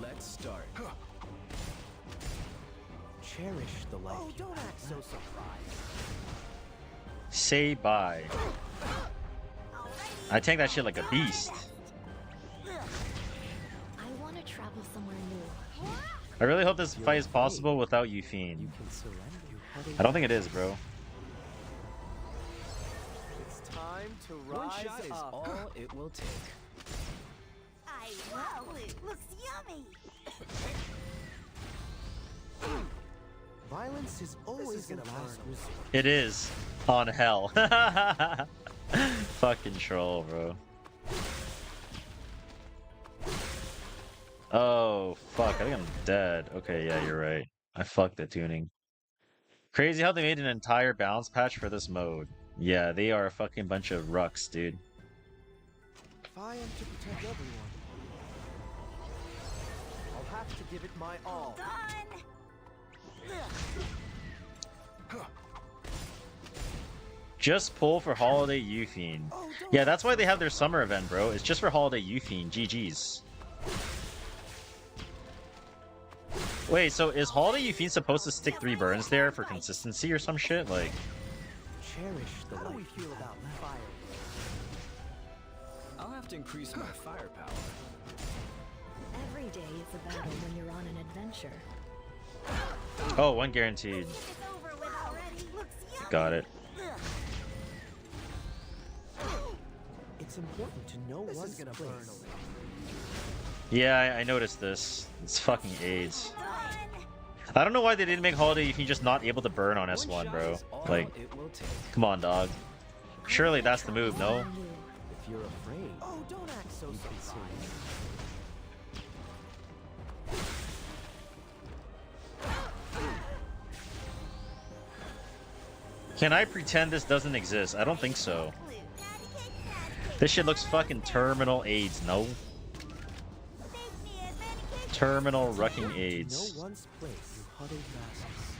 Let's start. Cherish the life. Oh, don't act so surprised. Say bye. I take that shit like a beast. I want to travel somewhere new. I really hope this fight is possible without Euphine. I don't think it is, bro. It's time to One rise shot is up. all it will take. Wow, it looks yummy. Violence is always the last resort. It is. On hell. Fucking troll, bro. Oh, fuck. I think I'm dead. Okay, yeah, you're right. I fucked the tuning. Crazy how they made an entire balance patch for this mode. Yeah, they are a fucking bunch of rucks, dude. If I am to protect everyone, I'll have to give it my all. Done. Just pull for Holiday Euphine. Yeah, that's why they have their summer event, bro. It's just for Holiday Euphine. GG's. Wait, so is Holiday Euphine supposed to stick 3 burns there for consistency or some shit? Like, Cherish the life we feel about fire. I'll have to increase my firepower. Every day is a battle when you're on an adventure. oh, 1 guaranteed. Got it. It's important to know This one's is gonna place. burn away. Yeah, I noticed this. It's fucking AIDS. I don't know why they didn't make Holiday Euphine just not able to burn on S1, bro. Like, come on, dog. Surely that's the move, no? If you're afraid, oh, don't act so surprised. Can I pretend this doesn't exist? I don't think so. This shit looks fucking terminal AIDS, no? Terminal rucking AIDS. Know one's place, you huddled masses.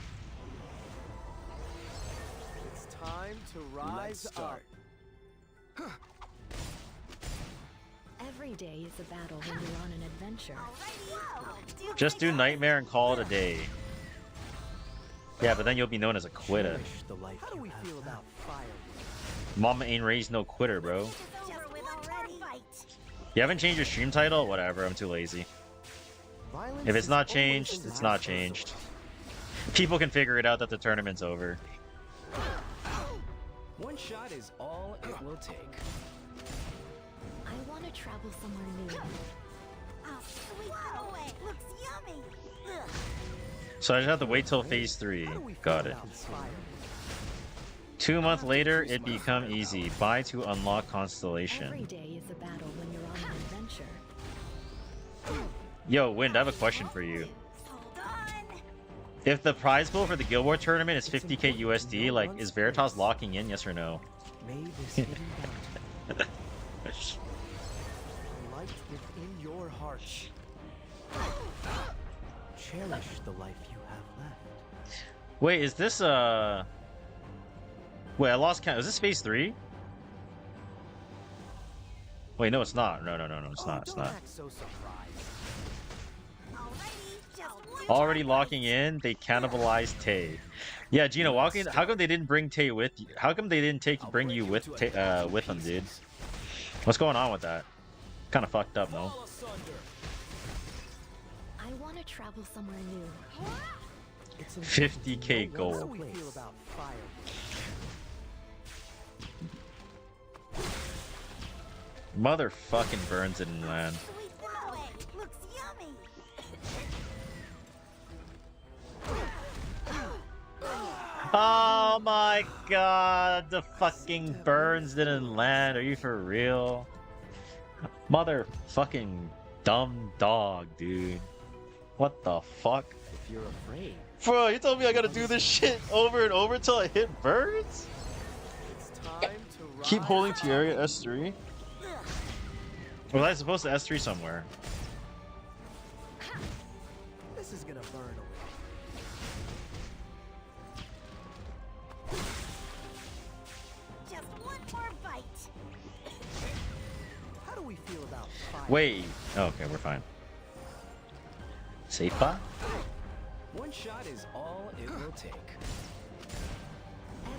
It's time to rise up. Every day is a battle when you're on an adventure. Just do Nightmare and call it a day. Yeah, but then you'll be known as a quitter. Cherish the life How do we feel about fire? Mama ain't raised no quitter, bro. You haven't changed your stream title? Whatever, I'm too lazy. Violence If it's not is changed, always the it's not last changed. People can figure it out that the tournament's over. One shot is all it will take. I want to travel somewhere new. Wow, it looks yummy. So I just have to wait till phase 3. Got it. 2 months later, it become easy. Buy to unlock Every Constellation. day is a battle when you're on an adventure. Yo, Wind, I have a question for you. If the prize pool for the Guild War tournament is 50k USD, like, is Veritas locking in, yes or no? May this hidden bounty light within your heart. Cherish the life you have left. Wait, is this, Wait, I lost count. Is this phase 3? Wait, no, it's not. No, it's not. It's not. Already locking in, they cannibalized Tay. Yeah, Gino, how come they didn't bring Tay with you? How come they didn't bring you with them, dude? What's going on with that? Kind of fucked up, no? I want to travel somewhere new. 50k gold. Motherfucking burns it in land. Sweep them away. Looks yummy. Oh my god, the fucking burns didn't land. Are you for real? Motherfucking dumb dog, dude. What the fuck? If you're afraid, Bro, you told me I gotta do this shit over and over till I hit burns? It's time to Keep rise holding up. Etheria S3? Was I supposed to S3 somewhere? This is gonna burn away. Just one more bite. How do we feel about fire? Wait. Oh, okay, we're fine. Safe pa? One shot is all it will take.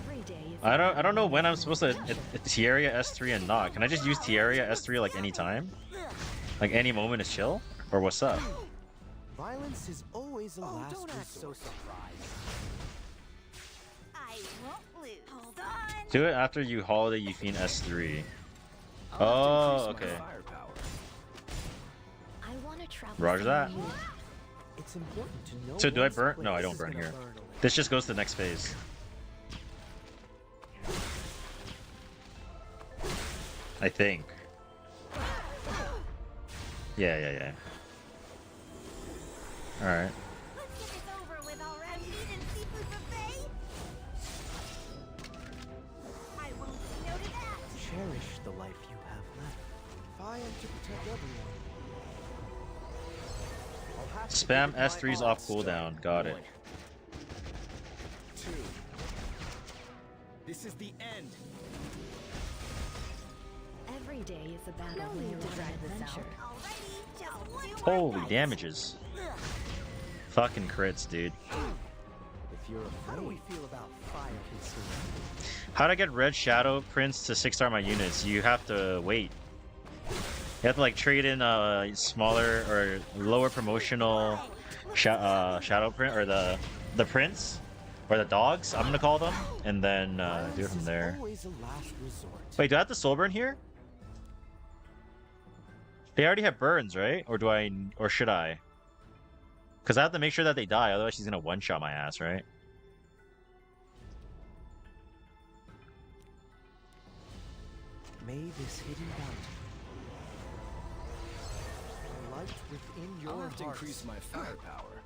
Every day is I don't know when I'm supposed to Etheria S3 and not. Can I just use Etheria S3 like any time? Like any moment is chill? Or what's up? violence is always a last Don't act so resort. surprised. I won't lose. Hold on. Do it after you holiday you fiend S3. I'll Oh, have to increase okay. my firepower. I want to travel. Roger that. somewhere new. It's important to know. So do I one's burn? place. No, I This don't is burn gonna here. burn away. This just goes to the next phase. I think. Yeah. Alright. Let's get this over with already. Meat and seafood buffet. I won't say no to that. Cherish the life you have left. Fire to protect everyone. I'll have to Spam give it my S3's all. off cooldown. Got it. 2. This is the end. Every day is a battle No when need you're to on drag an this adventure. Alrighty, just one more Holy bite. damages. Ugh. Fucking crits, dude. If you're How do we afraid, feel about fire? How to get red shadow prints to 6-star my units? You have to wait. You have to like trade in a smaller or lower promotional shadow print or the prints or the dogs. I'm gonna call them, and then do it violence from is there. always a last resort. Wait, do I have to soul burn here? They already have burns, right? Or do I? Or should I? Because I have to make sure that they die, otherwise she's gonna one-shot my ass, right? May this hidden bounty, the light within I'll your have to hearts. increase my firepower.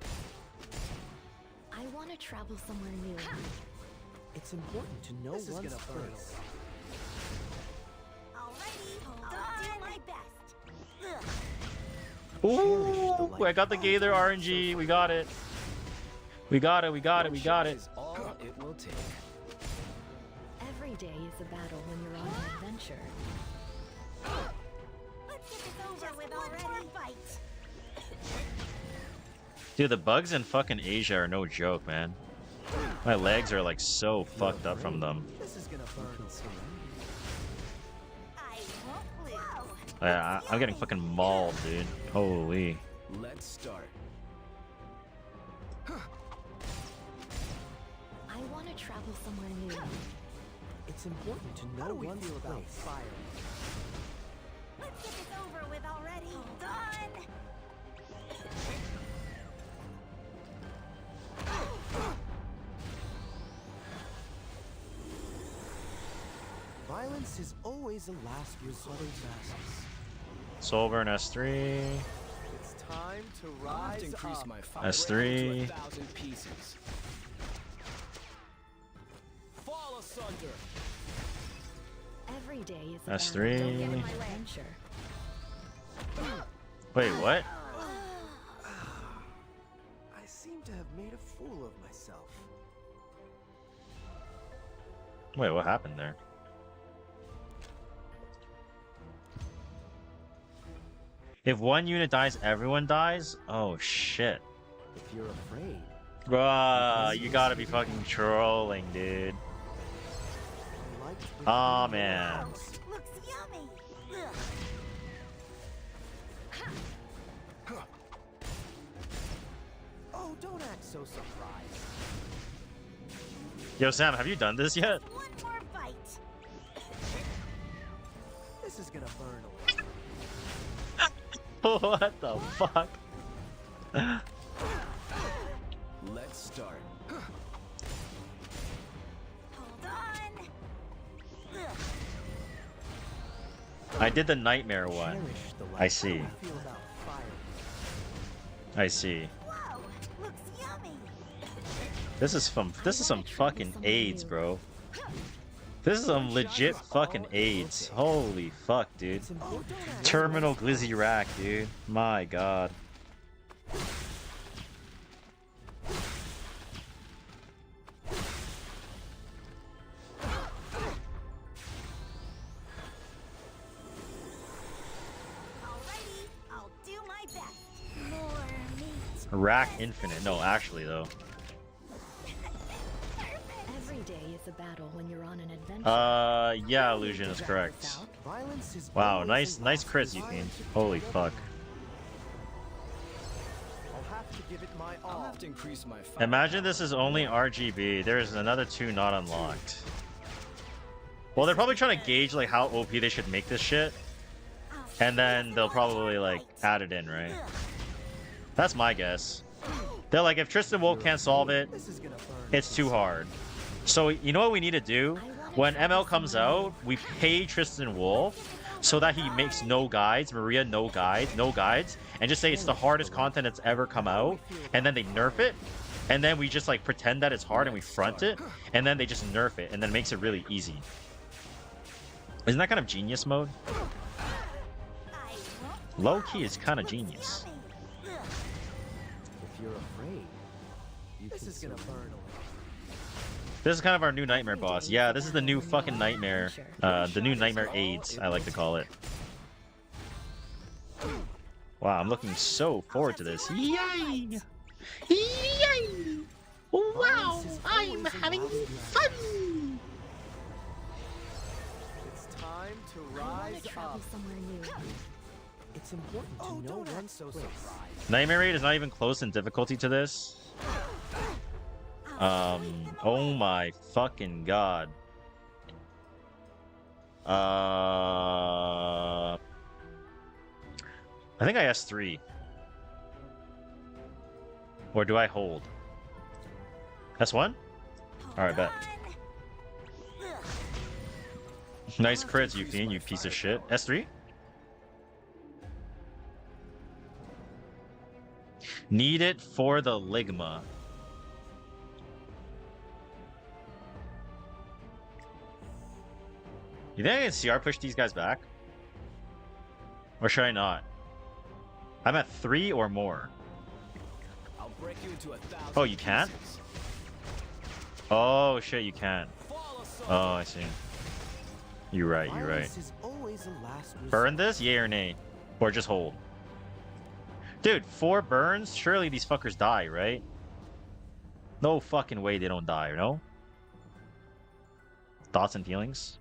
I want to travel somewhere new. It's important to know This is one's gonna burn place. Alrighty, I'll do my best. Ugh. Ooh, I got the Gaither RNG. We got it. We got it. We got it. We got it. Is all it will take. Every day is a battle when you're on an adventure. Let's get this over with already. One more bite. Dude, the bugs in fucking Asia are no joke, man. My legs are like so fucked up from them. This is gonna burn. I won't lose. I'm getting fucking mauled, dude. Holy. Let's start. I want to travel somewhere new. It's important to How know do we one's feel about place. fire? Let's get this over with already. Hold on. Violence is always a last resort. Soul burn S3. It's time to rise I'll have to increase up. my fire S3. to 1,000 pieces. Fall asunder. Every day is a That's battle. Don't get in three. my way. Adventure. Wait, what? I seem to have made a fool of myself. Wait, what happened there? If one unit dies, everyone dies? Oh shit. If you're afraid, Bruh, you gotta be fucking trolling, dude. the light within Aw, your man. hearts. Looks yummy. Ugh. Oh, don't act so surprised. Yo, Sam, have you done this yet? One more bite. This This is gonna burn What the fuck? Let's start. Hold on. I did the nightmare one. Cherish the life. I see. How do you feel about fire? I see. Whoa, looks yummy. This is some fucking AIDS, bro. This is some legit fucking AIDS. Holy fuck, dude. Terminal glizzy rack, dude. My god. Alrighty, I'll do my best. More meat. Rack infinite. No, actually though. Every day is a battle when you're on an adventure. Yeah, illusion is correct. Violence is Wow, always nice the crits, last Euthene. resort. Holy fuck. I'll have to give it my all. I'll have to increase my fire. Imagine this is only RGB. There's another 2 not unlocked. Well, they're probably trying to gauge like how OP they should make this shit, and then they'll probably like add it in, right? That's my guess. They're like, if Tristan Wolf can't solve it, This is gonna burn. it's too hard. So you know what we need to do? When ML comes out, we pay Tristan Wolf so that he makes no guides, Maria no guides, and just say it's the hardest content that's ever come out, and then they nerf it, and then we just like pretend that it's hard and we front it, and then they just nerf it, and then it makes it really easy. Isn't that kind of genius mode? Low key is kind of genius. If you're afraid, this is gonna burn away. This is kind of our new nightmare boss. Yeah, this is the new fucking nightmare. The new nightmare AIDS, I like to call it. Wow, I'm looking so forward to this. Yay! Yay! Wow, I'm having fun! It's time to I want rise to travel up. somewhere new. It's important to know when so surprised. Nightmare Raid is not even close in difficulty to this. Oh my fucking god. I think I S3. Or do I hold? S1? Alright, bet. Nice crits, Euthene, you piece of shit. S3? Need it for the Ligma. You think I can CR push these guys back? Or should I not? I'm at 3 or more. I'll break you into 1,000 Oh, you can't? pieces. Oh shit, you can't. Fall aside. Oh, I see. You're right, you're right. Violence is always a last resort. Burn this? Yay or nay? Or just hold? Dude, 4 burns? Surely these fuckers die, right? No fucking way they don't die, no? Thoughts and feelings?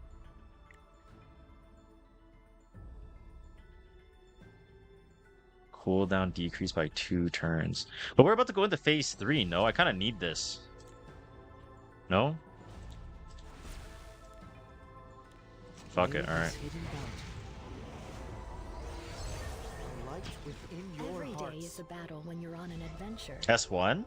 Cooldown decreased by 2 turns. But we're about to go into phase 3, no? I kind of need this. No? Fuck it, alright. Light within your Every day hearts. is a battle when you're on an adventure. S1?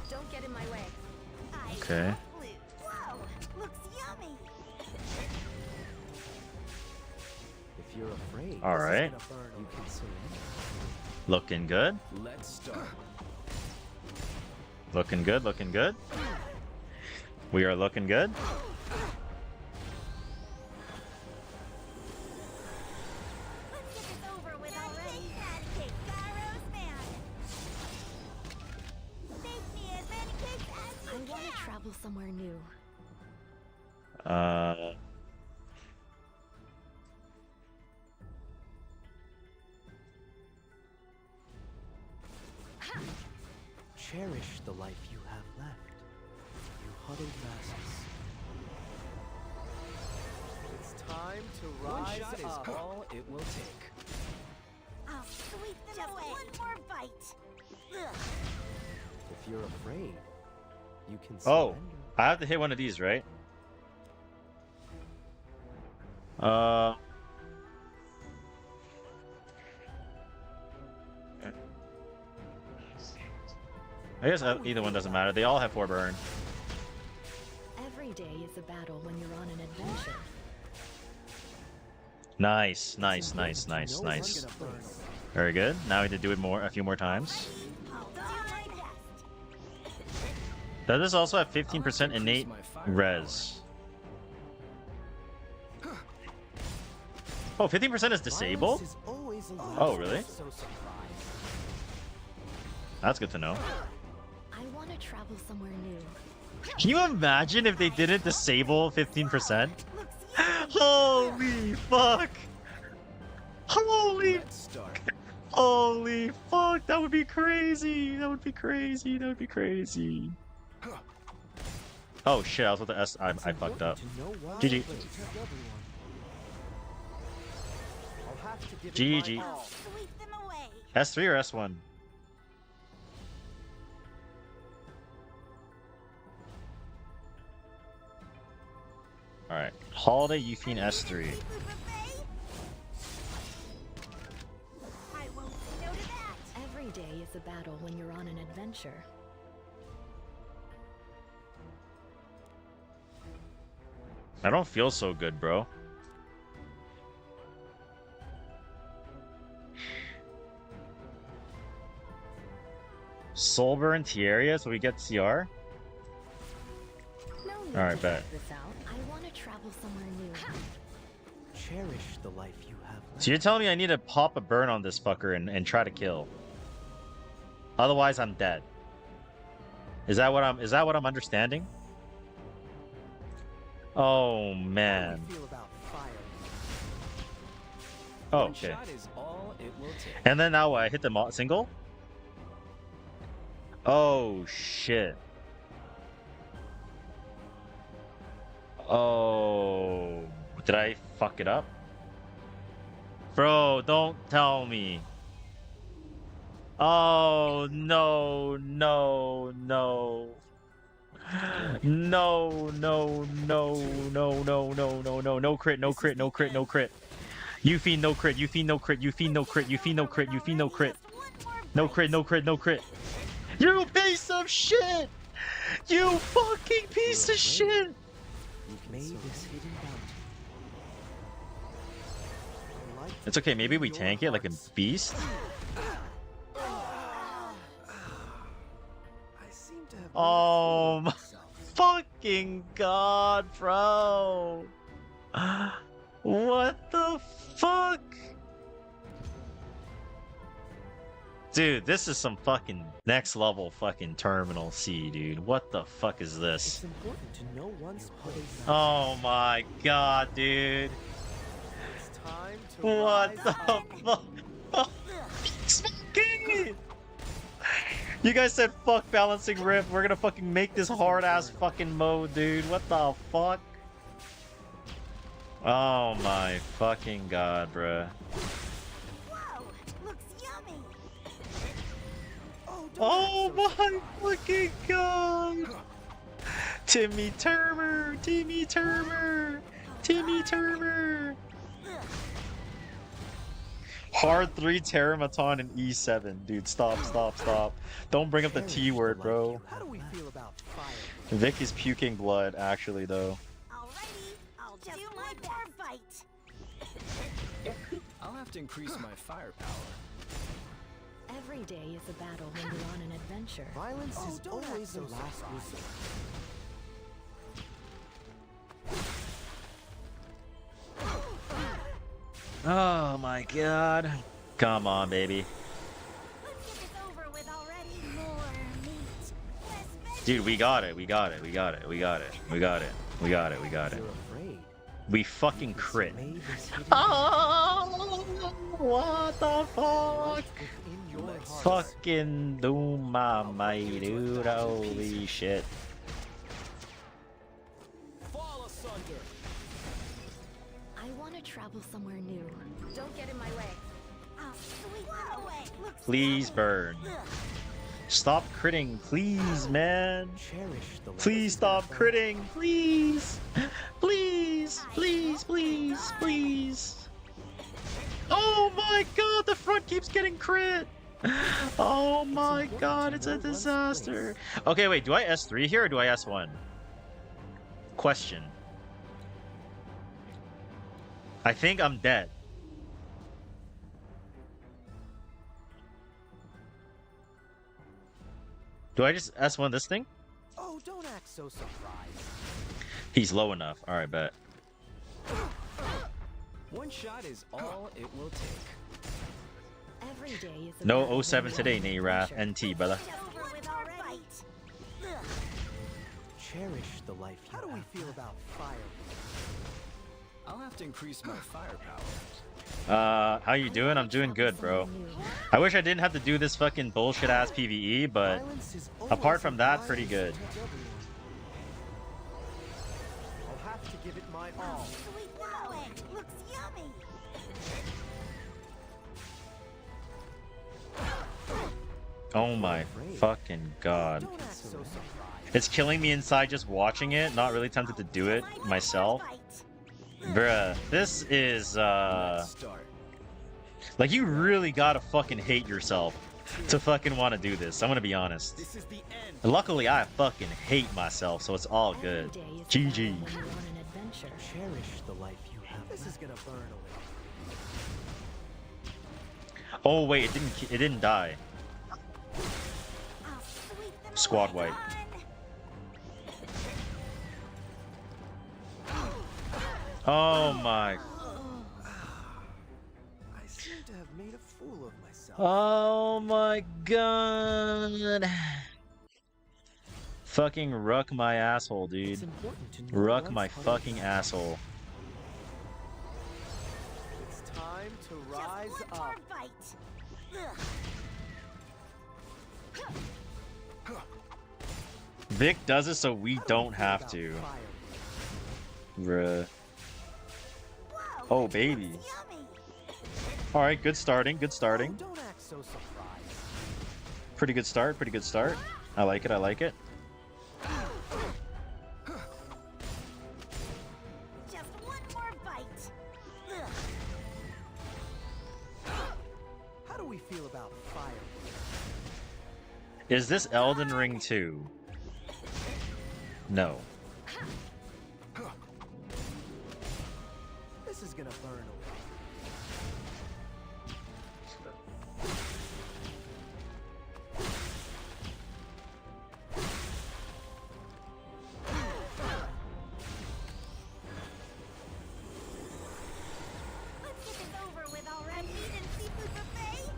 Don't get in my way. Okay. Whoa, looks yummy. If you're afraid, All this is right. gonna burn. You can surrender. Looking good. Let's start. Looking good, looking good. We are looking good. Let's get this over with already. Garo's man. Make me as many cakes as I you want to can. travel somewhere new. Cherish the life you have left. You huddled masses. It's time to rise shot is up. All it will take. I'll sweep them away. One more bite. Ugh. If you're afraid, you can Oh, surrender. I have to hit one of these, right? I guess either one doesn't matter. They all have 4 burn. Every day is a battle when you're on an adventure. Nice, nice, nice, nice, nice. Very good. Now we need to do it a few more times. I'll do my best. Does this also have 15% innate res? Oh, 15% is disabled? Violence is always allowed. Oh, really? So surprised. That's good to know. I want to travel somewhere new. Can you imagine if they didn't disable 15%? Holy fuck! Holy, Let's start. holy fuck! That would be crazy. That would be crazy. That would be crazy. Oh shit! I was with the S. I fucked up. GG. GG. I'll sweep them away. S3 or S1? Alright. Holiday Euphine S3. I won't say no to that. Every day is a battle when you're on an adventure. I don't feel so good, bro. Soulburn Etheria, so we get CR? No need Alright, to bet. check this out. I want to travel somewhere new. Cherish the life you have left. So you're telling me I need to pop a burn on this fucker and try to kill. Otherwise I'm dead. Is that what I'm understanding? Oh man. How do you feel about fire? Oh, One okay. shot is all it will take. And then now what, I hit the single? Oh shit. Oh, did I fuck it up? Bro, don't tell me. Oh no, no, no. No, no, no, no, no, no, no, no, no crit, no crit, no crit, no crit. Euphine no crit, Euphine no crit, Euphine no crit, Euphine no crit, Euphine no crit. No crit, no crit, no crit. You piece of shit! You fucking piece of shit! You've made this hidden bounty. It's okay, maybe we tank it like a beast. I seem to have Oh my fucking god, bro! What the fuck? Dude, this is some fucking next level fucking terminal C, dude. What the fuck is this? It's important to know one's place. Oh my god, dude. It's time to What rise the up. fuck? You guys said fuck balancing rift. We're gonna fucking make this hard ass fucking mode, dude. What the fuck? Oh my fucking god, bruh. Whoa, looks yummy. Oh my fucking god! Timmy Turner! Timmy Turner! Timmy Turner! Hard 3 Terramaton and E7. Dude, stop, stop, stop. Don't bring up the T word, bro. How do we feel about fire? Vic is puking blood, actually, though. Alrighty, I'll do my best. I'll have to increase my firepower. Every day is a battle when you're on an adventure. Violence is don't always the act so last surprised. resort. Oh my god. Come on, baby. Let's get this over with already. More meat. Less veggies. Dude, we got it. We got it. We got it. We got it. We got it. We got it. We got it. You're afraid. We fucking crit. Made this hidden Oh, what the fuck? within your heart. Fucking doom my mate, dude. Holy shit. Fall asunder. I want to travel somewhere new. Don't get in my way. I'll sweep them away. Looks Please yummy. burn. Stop critting, please, man. Cherish the Please stop critting, please. Please, please, please, please. Oh my god, the front keeps getting crit. Oh my god, it's a disaster. Okay, wait, do I S3 here or do I S1? Question. I think I'm dead. Do I just S1 this thing? Oh, don't act so surprised. He's low enough. Alright, bet. One shot is all it will take. Every day is a No battle 07 when you're today, on an Nayra. adventure. NT, brother. Just one more bite. Ugh. Cherish the life you How do we feel about fire? I'll have to increase my firepower. How you doing? I'm doing good, bro. I wish I didn't have to do this fucking bullshit ass PvE, but Violence is apart always from a that, violence pretty good. to everyone. I'll have to give it my all. Sweep them away. Looks yummy. Oh my fucking god. Don't act so surprised. It's killing me inside just watching it, not really tempted to do it myself. Bruh, this is, Let's start. like, you really gotta fucking hate yourself to fucking want to do this. I'm gonna be honest. This is the end. Luckily, I fucking hate myself, so it's all Every good. day is a battle GG. when you're on an adventure. Cherish the life you have. This is gonna burn away. Oh wait, it didn't die. I'll sweep them Squad away. wipe. Oh my. I seem to have made a fool of myself. Oh my god. Fucking ruck my asshole, dude. It's important to know Ruck one's my part of fucking it. asshole. It's time to rise Just one up. more bite. Ugh. Vic does it so we How do don't we feel have about to. fire? Bruh. Whoa, Oh, it baby. looks yummy. Alright, good starting, good starting. Oh, don't act so surprised. Pretty good start, pretty good start. I like it, I like it. Just one more bite. Ugh. How do we feel about fire? Is this Elden Ring 2? No. This is gonna burn away. Let's get this over with already. Meat and seafood buffet.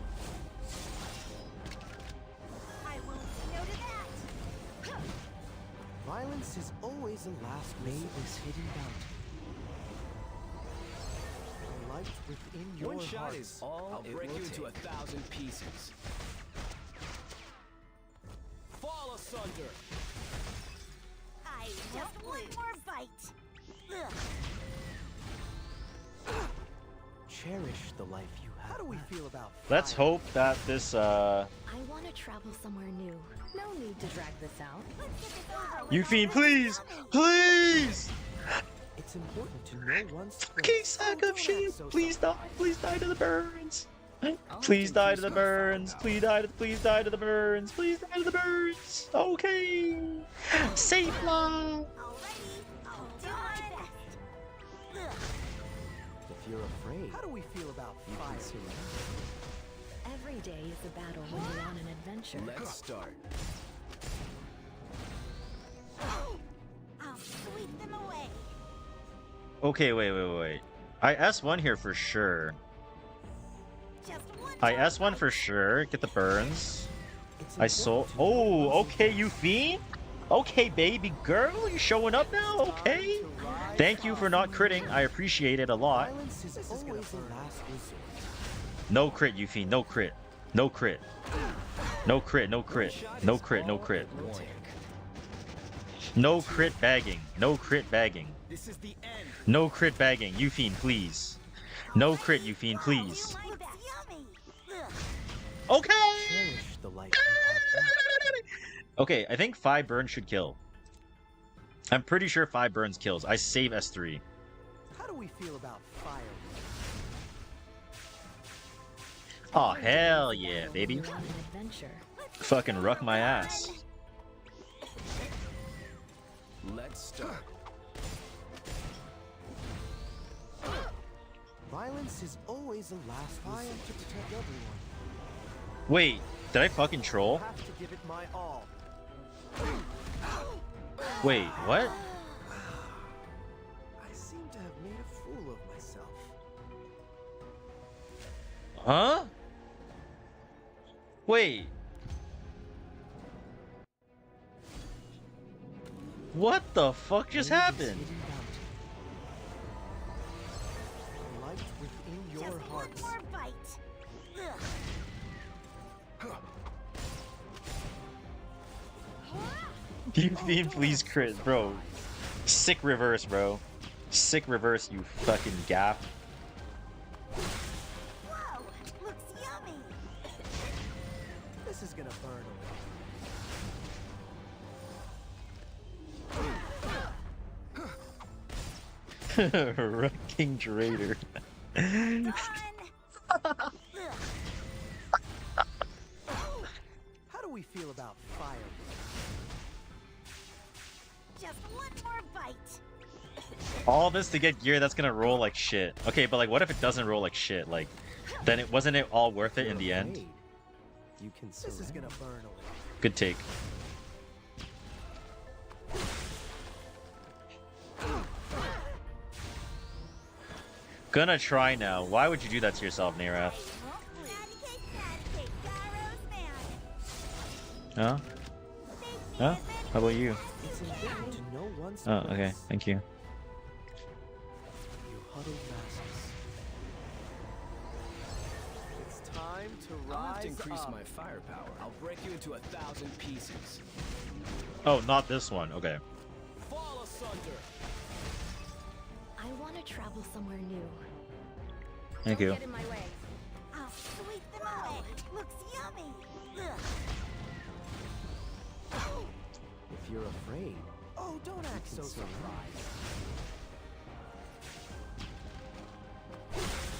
I won't say no to that. Violence is always a last resort. This hidden bounty. The light within your One shot hearts. is all I'll it break will you take. into 1,000 pieces. Fall asunder. I just one more bite. Ugh. Cherish the life you have. How do we feel about Let's fire? hope that this, I want to travel somewhere new. No need to drag this out. Let's get this over with. You fiend, already. please! Please! It's important to know one's Fucking strengths. sack Oh, of don't shit! act so Please die! surprised. Please die to the burns! I'll Please die to the increase my burns! firepower. Please die to the burns! Please die to the burns! Okay! Safe love! Alrighty, I'll do my best. Ugh. If you're afraid, how do we feel about fire? Every day is a battle when you're on an adventure. Let's start. I'll sweep them away. Okay, wait. I S1 here for sure. Just one I more S1 bite. for sure. Get the burns. It's I sold. important to know Oh, one's okay, you fiend. Okay, baby girl, you showing up now? Okay. Thank you for not critting. I appreciate it a lot. Violence is always a last resort. No crit, you fiend. No crit. No crit. No crit, no crit. No crit, no crit. No crit bagging. No crit bagging. This is the end. No crit bagging. You fiend, please. No crit, you fiend, please. Okay! Cherish the life you have left. Okay, I think 5 burns should kill. I'm pretty sure 5 burns kills. I save S3. How do we feel about fire? Oh, hell yeah, baby. You're on an adventure. Fucking ruck my ass. Let's start. Violence is always the last resort to protect everyone. Wait, did I fucking troll? I have to give it my all. Wait, what? I seem to have made a fool of myself. Huh? Wait. What the fuck just happened? Light within your hearts. More bite. You fiend, please crit, bro. Sick reverse, bro. Sick reverse, you fucking gap. Whoa, looks yummy. This is gonna burn away. Wrecking Trader. How do we feel about fire? Just one more bite. All this to get gear that's gonna roll like shit. Okay, but like, what if it doesn't roll like shit? Like, then wasn't it all worth it in the end? You can this is gonna burn away. Good take. Gonna try now. Why would you do that to yourself, Narath? Huh? Huh? How about you? It's important to know one's Oh, okay. place. Thank you. You huddled masses. It's time to I'll have to rise increase up. my firepower. I'll break you into 1,000 pieces. Oh, not this one. Okay. Fall asunder. I want to travel somewhere new. Thank Don't you. get in my way. I'll sweep them away. Looks yummy. If you're afraid, oh, don't act so surprised.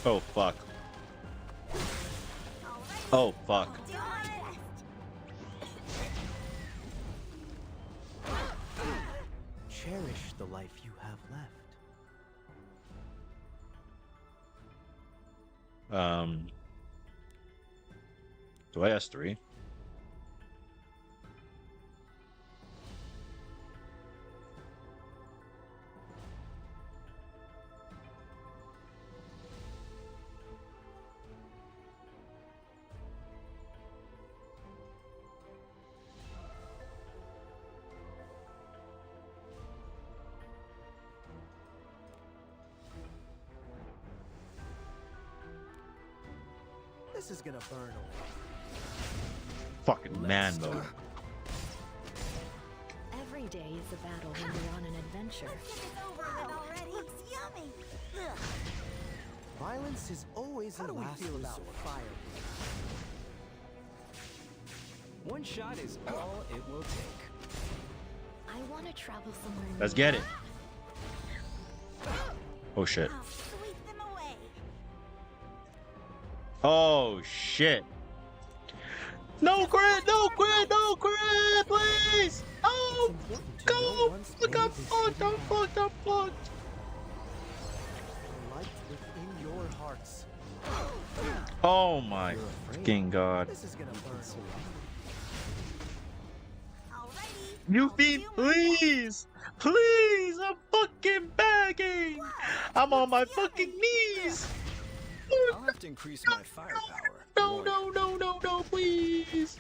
Oh, fuck. Oh, fuck. Cherish the life you have left. Do I S3? This is gonna burn away. Fucking man mode. Every day is a battle when you're on an adventure. It's over with already. Looks yummy. Violence is always How a do we last feel about resort. fire? One shot is all it will take. I want to travel somewhere new. Let's get it. Oh shit. I'll sweep them away. Oh shit. No crit! No crit! No crit! Please! Oh! Go! Look up! Fucked! I'm fucked! I'm fucked! The light within your hearts. Oh my You're afraid. fucking god. This is gonna burn away. Alrighty. You fiend, please! Please! I'm fucking begging! I'm on my fucking knees! I'll have to increase my firepower. No, no, no, no, no, please!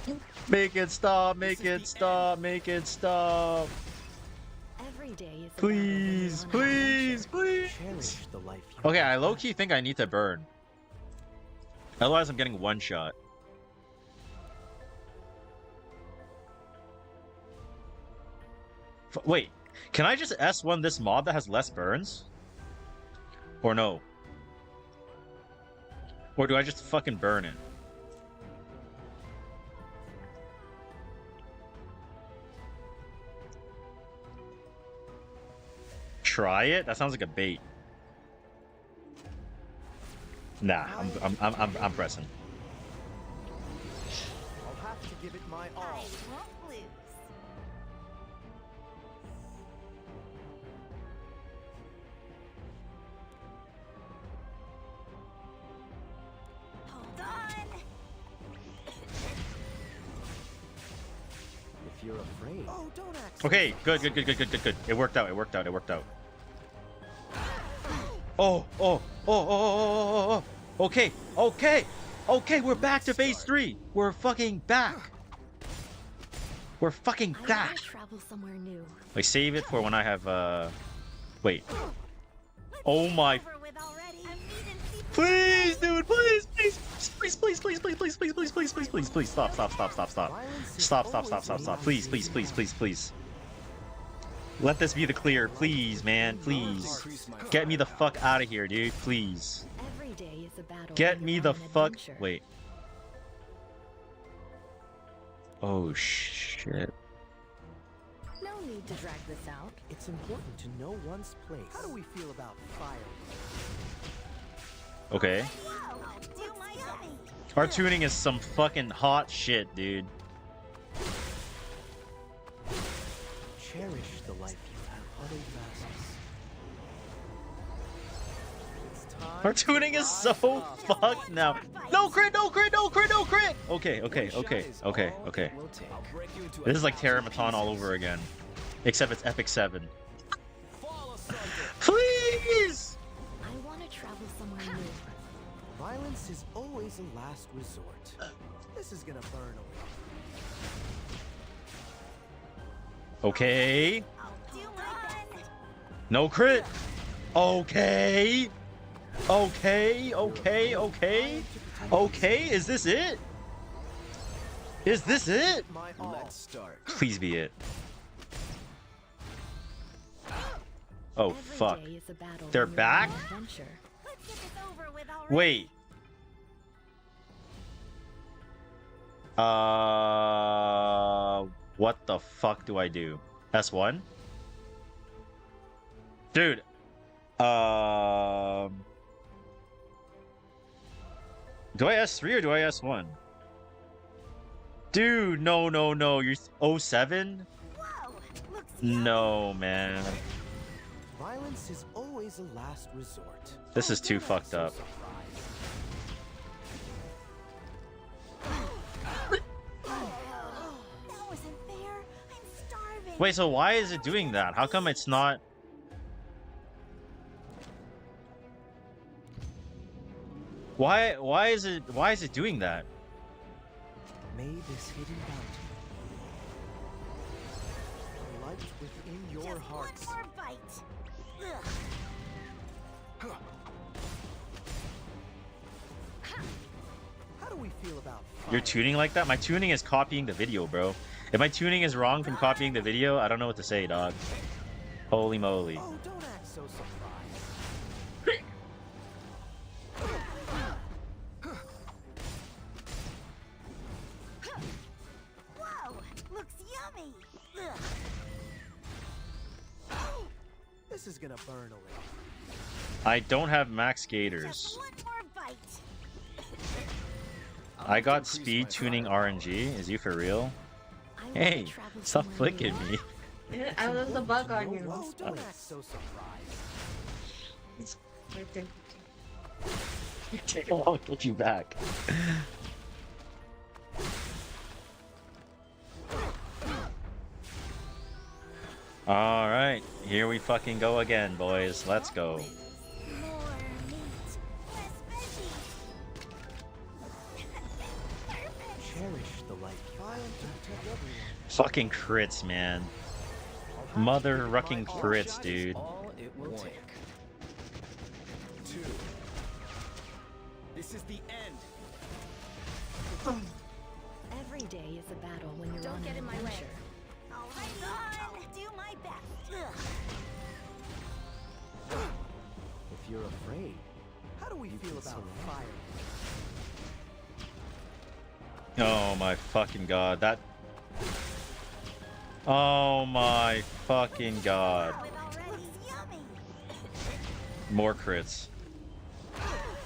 2. Make it stop, make it stop, make it stop! Every day is a Please, battle when you're on an please, please! Cherish the life you Okay, have I left. low-key think I need to burn. Otherwise, I'm getting one shot. Wait, can I just S1 this mob that has less burns? Or no? Or do I just fucking burn it? Try it? That sounds like a bait. Nah, I'm pressing. I'll have to give it my all. I won't lose. Hold on. If you're afraid. Oh, don't act. Okay, good. It worked out. Oh. Okay, we're back to phase 3. We're fucking back. We're fucking I back. want to travel somewhere new. Wait, save it for when I have, wait. Oh my. Please, dude, please. Stop. Please. Let this be the clear, please, man, please. Get me the fuck out of here, dude, please. Every day is a battle. Get when me you're the on an fuck. adventure. Wait. Oh shit. No need to drag this out. It's important to know one's place. How do we feel about fire? Okay. Whoa, do my own. Our tuning is some fucking hot shit, dude. Cherish the life you have, other vassals. It's time. Our tuning is so fucked now. No crit. Okay. This is like Terramaton all over again. Except it's Epic 7. Please! I want to travel somewhere new. Violence is always a last resort. This is gonna burn away. Okay. I'll do my best. No crit. Okay, is this it? My all. Let's start. Please be it. Oh Every fuck. day is a battle They're when you're on an back? adventure. Let's get this over with already. Wait. What the fuck do I do? S1? Dude. Do I S3 or do I S1? Dude, no. You're 07? Whoa, looks No, man. Violence is always a last resort. This is too fucked up. That wasn't fair. I'm starving. Wait, so why is it doing that? How come it's not... Why is it doing that? May this hidden bounty light within your Just hearts. one more bite. Ugh. How do we feel about You're fire? tuning like that? My tuning is copying the video, bro. If my tuning is wrong from copying the video, I don't know what to say, dog. Holy moly. Oh, don't act so surprised. Whoa, looks yummy. Ugh. This is gonna burn away. I don't have max Just gators. one more bite. I got speed tuning RNG. Is you for real? I want Hey, to travel stop somewhere flicking new. me. Yeah, I love the bug on you. Oh, don't act so surprised. Right there. Take a while to get you back. All right, here we fucking go again, boys. Let's go. More meat, less veggies. Cherish the life you have to protect everyone. Fucking crits, man. Mother rucking crits, dude. All it will One. take. 2. This is the end. Every day is a battle when you're Don't on get an in my way. adventure. I'll do my best. If you're afraid, how do we feel about fire? Oh my fucking god, that... Oh my fucking god. More crits.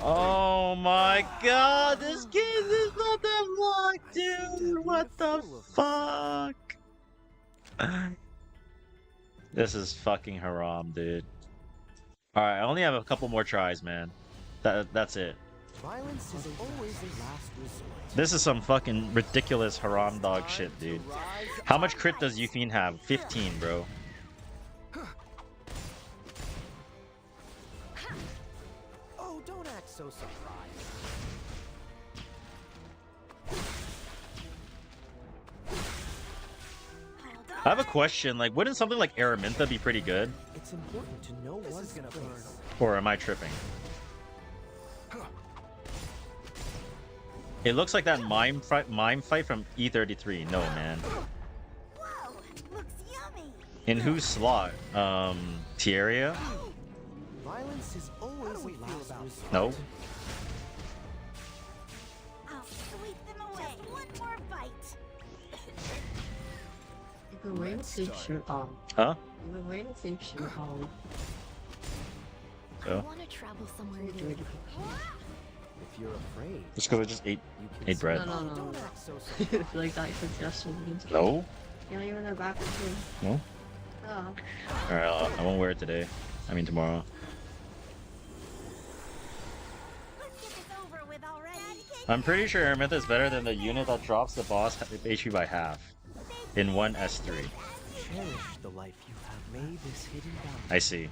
Oh my god, this game is not that long, dude! What the fuck? This is fucking haram, dude. Alright, I only have a couple more tries, man. That's it. Violence is always a last resort. This is some fucking ridiculous haram dog shit, dude. How much crit does Euphine have? 15, bro. Oh, don't act so surprised. I have a question, like, wouldn't something like Araminta be pretty good? It's important to know what's gonna burn. Or am I tripping? It looks like that mime fight from E33. No, man. Whoa, looks yummy. In whose slot? Etheria? Violence is always a last resort. No. I'll sweep them away. Just one more bite. You've been wearing the same shirt all. Huh? You've been wearing the same shirt all. I So? want to travel somewhere You're new. doing If you're afraid, Just because I just ate bread. No, no, don't no. act so I surprised. feel like that suggestion means. No? You know, you're in the back of the No? Oh. Alright, I won't wear it today. I mean tomorrow. Let's get this over with already. I'm pretty sure Araminta is better than the unit that drops the boss HP by half. In one S3. Cherish the life you have. May this hidden boundary. I see.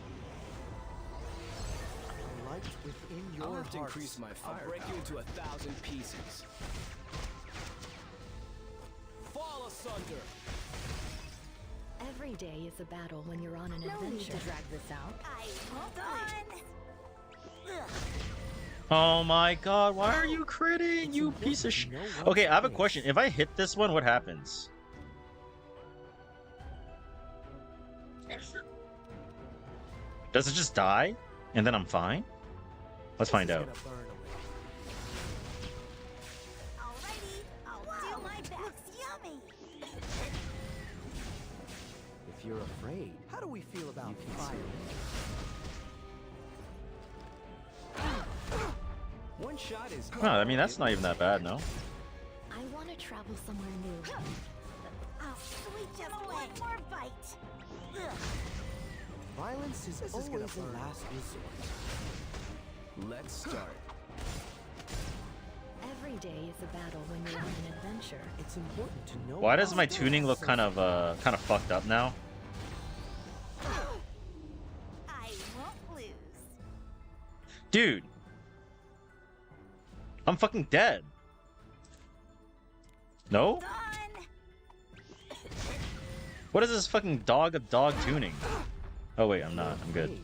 Light within your I'll have to hearts. increase my fire. I'll break you into 1,000 pieces. Fall asunder. Every day is a battle when you're on an No need adventure. to drag this out. I won't lose. Ugh. Oh my god, why are you critting, you piece of shit? Okay, I have a question. If I hit this one, what happens? Does it just die? And then I'm fine? Let's find out. Alrighty, I'll do my best. Looks yummy. If you're afraid, how do we feel about fire? One shot is. Oh, I mean, that's not even that bad, no? I want to travel somewhere new. I'll sweep just one more bite. Ugh. Violence is always a last resort. Let's start. Every day is a battle when you're on an adventure. It's important to know. Why does my tuning look kind of fucked up now? I won't lose. Dude! I'm fucking dead. No? Done. What is this fucking dog of dog tuning? Oh wait, I'm not. I'm good.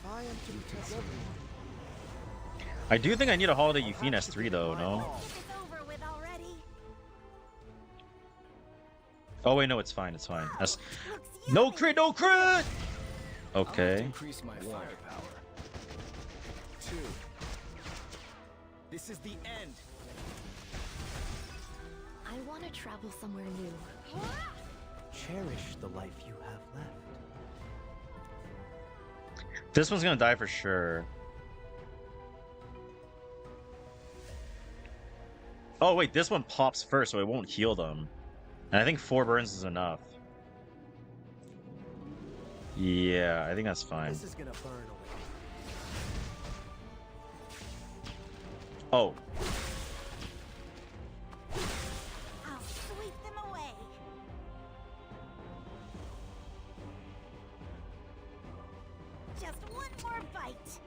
I am to protect everyone. I do think I need a Holiday Euphine S3 though, no? It's over with already. Oh wait, no, it's fine, it's fine. That's... Looks No yummy. crit, no crit! I'll have to Okay. increase my firepower. 2. This is the end. I want to travel somewhere new. Cherish the life you have left. This one's gonna die for sure. Oh wait, this one pops first, so it won't heal them. And I think 4 burns is enough. Yeah, I think that's fine. This is gonna burn away. Oh, I'll sweep them away. Just one more bite.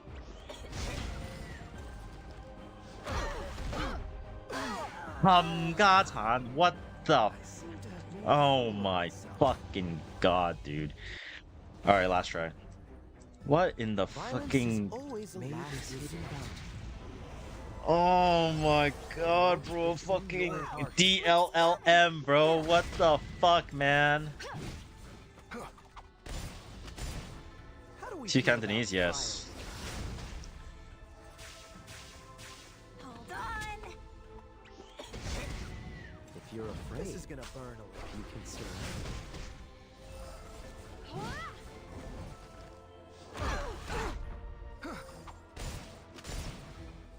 what the? Oh my fucking god, dude. Alright, last try. What in the Violence fucking... is always a last resort. Oh my god, bro. Fucking DLLM, bro. What the fuck, man? Two Cantonese, yes. Hold on. If you're afraid, this is gonna burn away. You can surrender.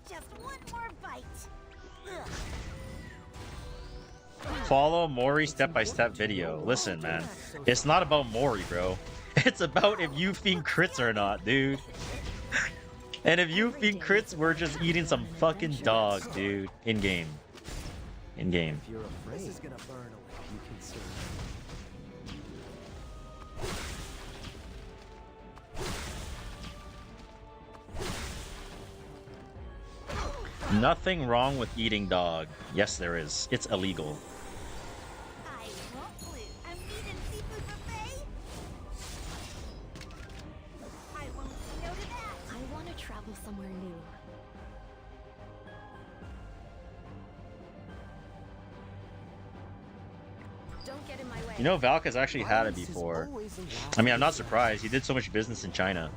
Just one more bite. Ugh. Follow Mori step-by-step video. Listen, man. It's not about Mori, bro. It's about if you think crits or not, dude. And if you think crits, we're just eating some fucking dog, dude. In-game. In-game. If you're afraid, this is gonna burn away. You can surrender. Nothing wrong with eating dog. Yes, there is. It's illegal. I won't lose. A meat and seafood buffet? I won't say no to that. I want to travel somewhere new. Don't get in my way. You know, Valk has actually had it before. I mean, I'm not surprised. He did so much business in China.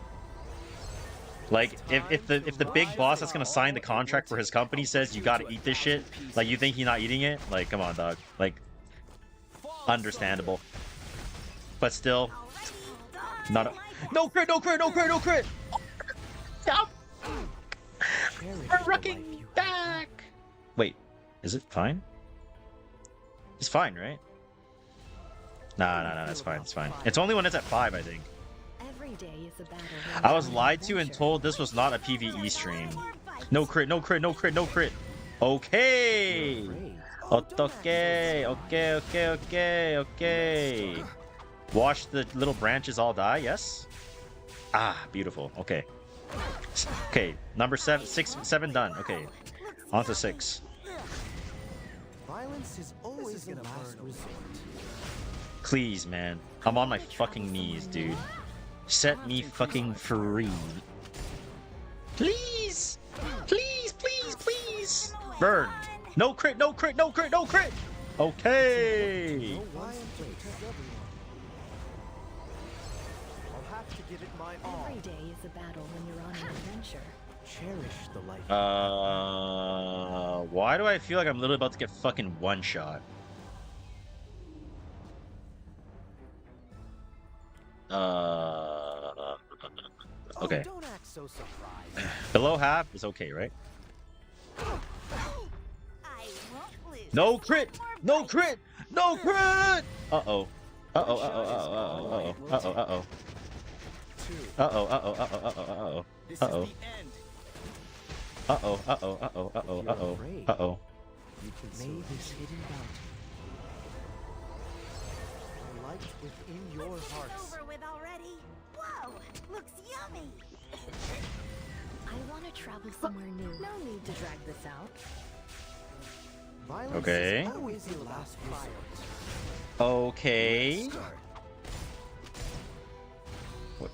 Like, if the big boss that's gonna sign the contract for his company says you gotta eat this shit, like, you think he's not eating it? Like, come on, dog. Like, understandable. But still, not a... No crit, no crit, no crit, no crit! Stop! We're rocking back! Wait, is it fine? It's fine, right? Nah, it's fine, it's fine. It's only when it's at 5, I think. Every day is a battle. I was lied to and told this was not a PvE stream. No crit, no crit, no crit, no crit. Okay. Okay, okay. Watch the little branches all die, yes? Ah, beautiful. Okay. Okay, number 7 done. Okay. On to 6. Violence is always the last resort. Please, man. I'm on my fucking knees, dude. Set me fucking free. Please! Please, please, please! Burn! No crit, no crit, no crit, no crit! Okay! I'll have to give it my all. Every day is a battle when you're on an adventure. Cherish the life. Why do I feel like I'm literally about to get fucking one-shot? Okay. Don't act so surprised. Below half is okay, right? I won't lose. No crit! No crit! No crit! Uh-oh. Uh-oh, uh-oh, uh-oh, uh-oh, uh-oh, uh-oh. Uh-oh, uh-oh, uh-oh, uh-oh, uh-oh. Uh-oh, uh-oh, uh-oh, uh-oh, uh-oh, uh-oh. You can say this hidden bounty. The light within your Let's get hearts. this over with already. Whoa, looks yummy. I want to travel somewhere new. No need to drag this out. Violence Okay. is always the last resort. Okay. What?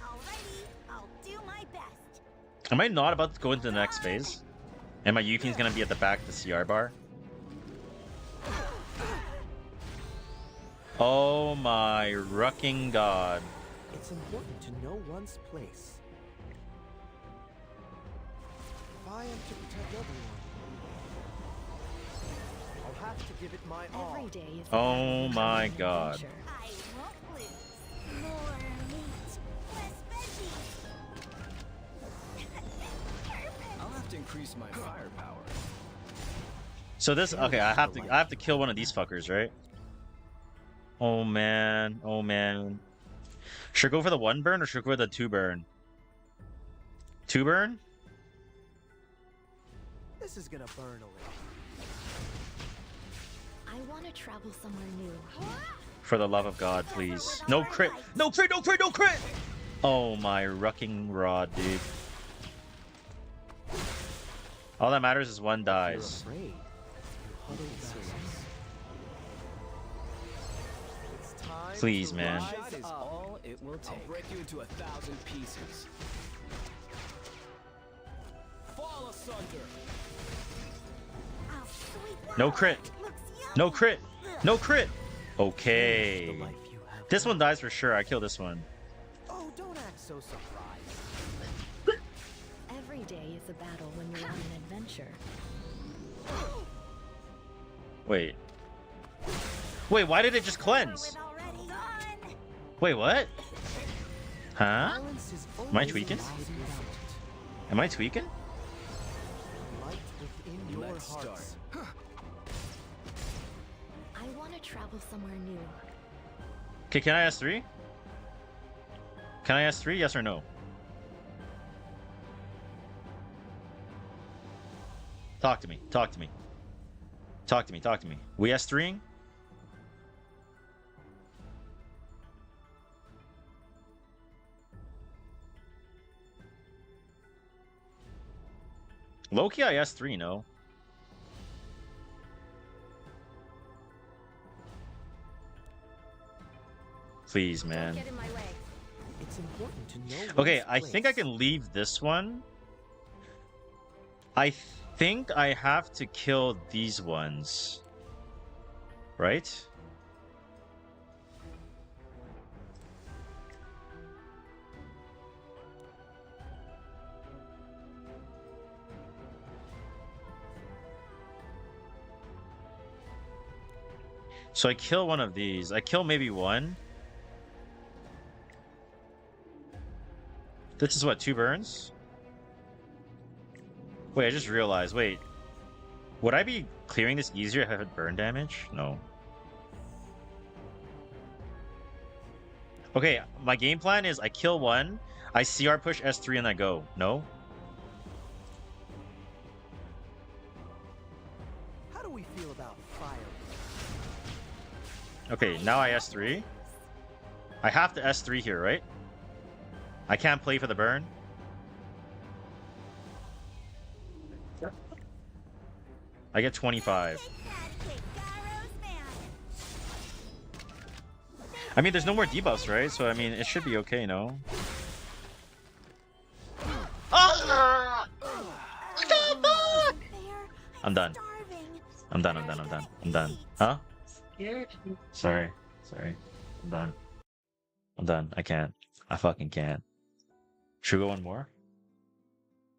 Alrighty, I'll do my best. Am I not about to go into the next phase? And my Yuffie's gonna be at the back of the CR bar? Oh my rucking god. It's important to know one's place. If I am to protect everyone, I'll have to give it my all. Every day is a Oh battle when my you're on an god. adventure. I won't lose. More meat, less veggies. I'll have to increase my firepower. So this, okay, I have to kill one of these fuckers, right? Oh man, oh man. Should I go for the 1 burn or should I go for the 2 burn? 2 burn? This is gonna burn away. I want to travel somewhere new. For the love of God, please. No crit! No crit! No crit! No crit! Oh my rucking rod, dude. All that matters is 1 dies. Afraid. You huddle back. It's time Please, to man. rise That is up. all it will take. I'll break you into 1,000 pieces. fall asunder. No crit. No crit. No crit. Okay. This one dies for sure. I kill this one. Oh, don't act so surprised. Every day is a battle when you're on an adventure. Wait. Wait, why did it just cleanse? Wait, what? Huh? Am I tweaking? Am I tweaking? Light within your hearts. I want to travel somewhere new. Okay, can I ask 3? Can I ask 3? Yes or no? Talk to me. Talk to me. Talk to me. Talk to me. We S3ing? Low-key, I S3, no? Please, man. Get in my way. It's important to know. Okay, I think I can leave this one. I think I have to kill these ones. Right? So I kill one of these. I kill maybe one. This is what, 2 burns? Wait, I just realized. Wait. Would I be clearing this easier if I had burn damage? No. Okay, my game plan is I kill one, I CR push S3 and I go. No? How do we feel about fire? Okay, now I S3. I have to S3 here, right? I can't play for the burn. I get 25. I mean, there's no more debuffs, right? So, I mean, it should be okay, no? Ah! What the fuck? I'm done. I'm done, I'm done, I'm done. I'm done. Huh? Sorry. Sorry. I'm done. I'm done. I can't. I fucking can't. Should we go one more?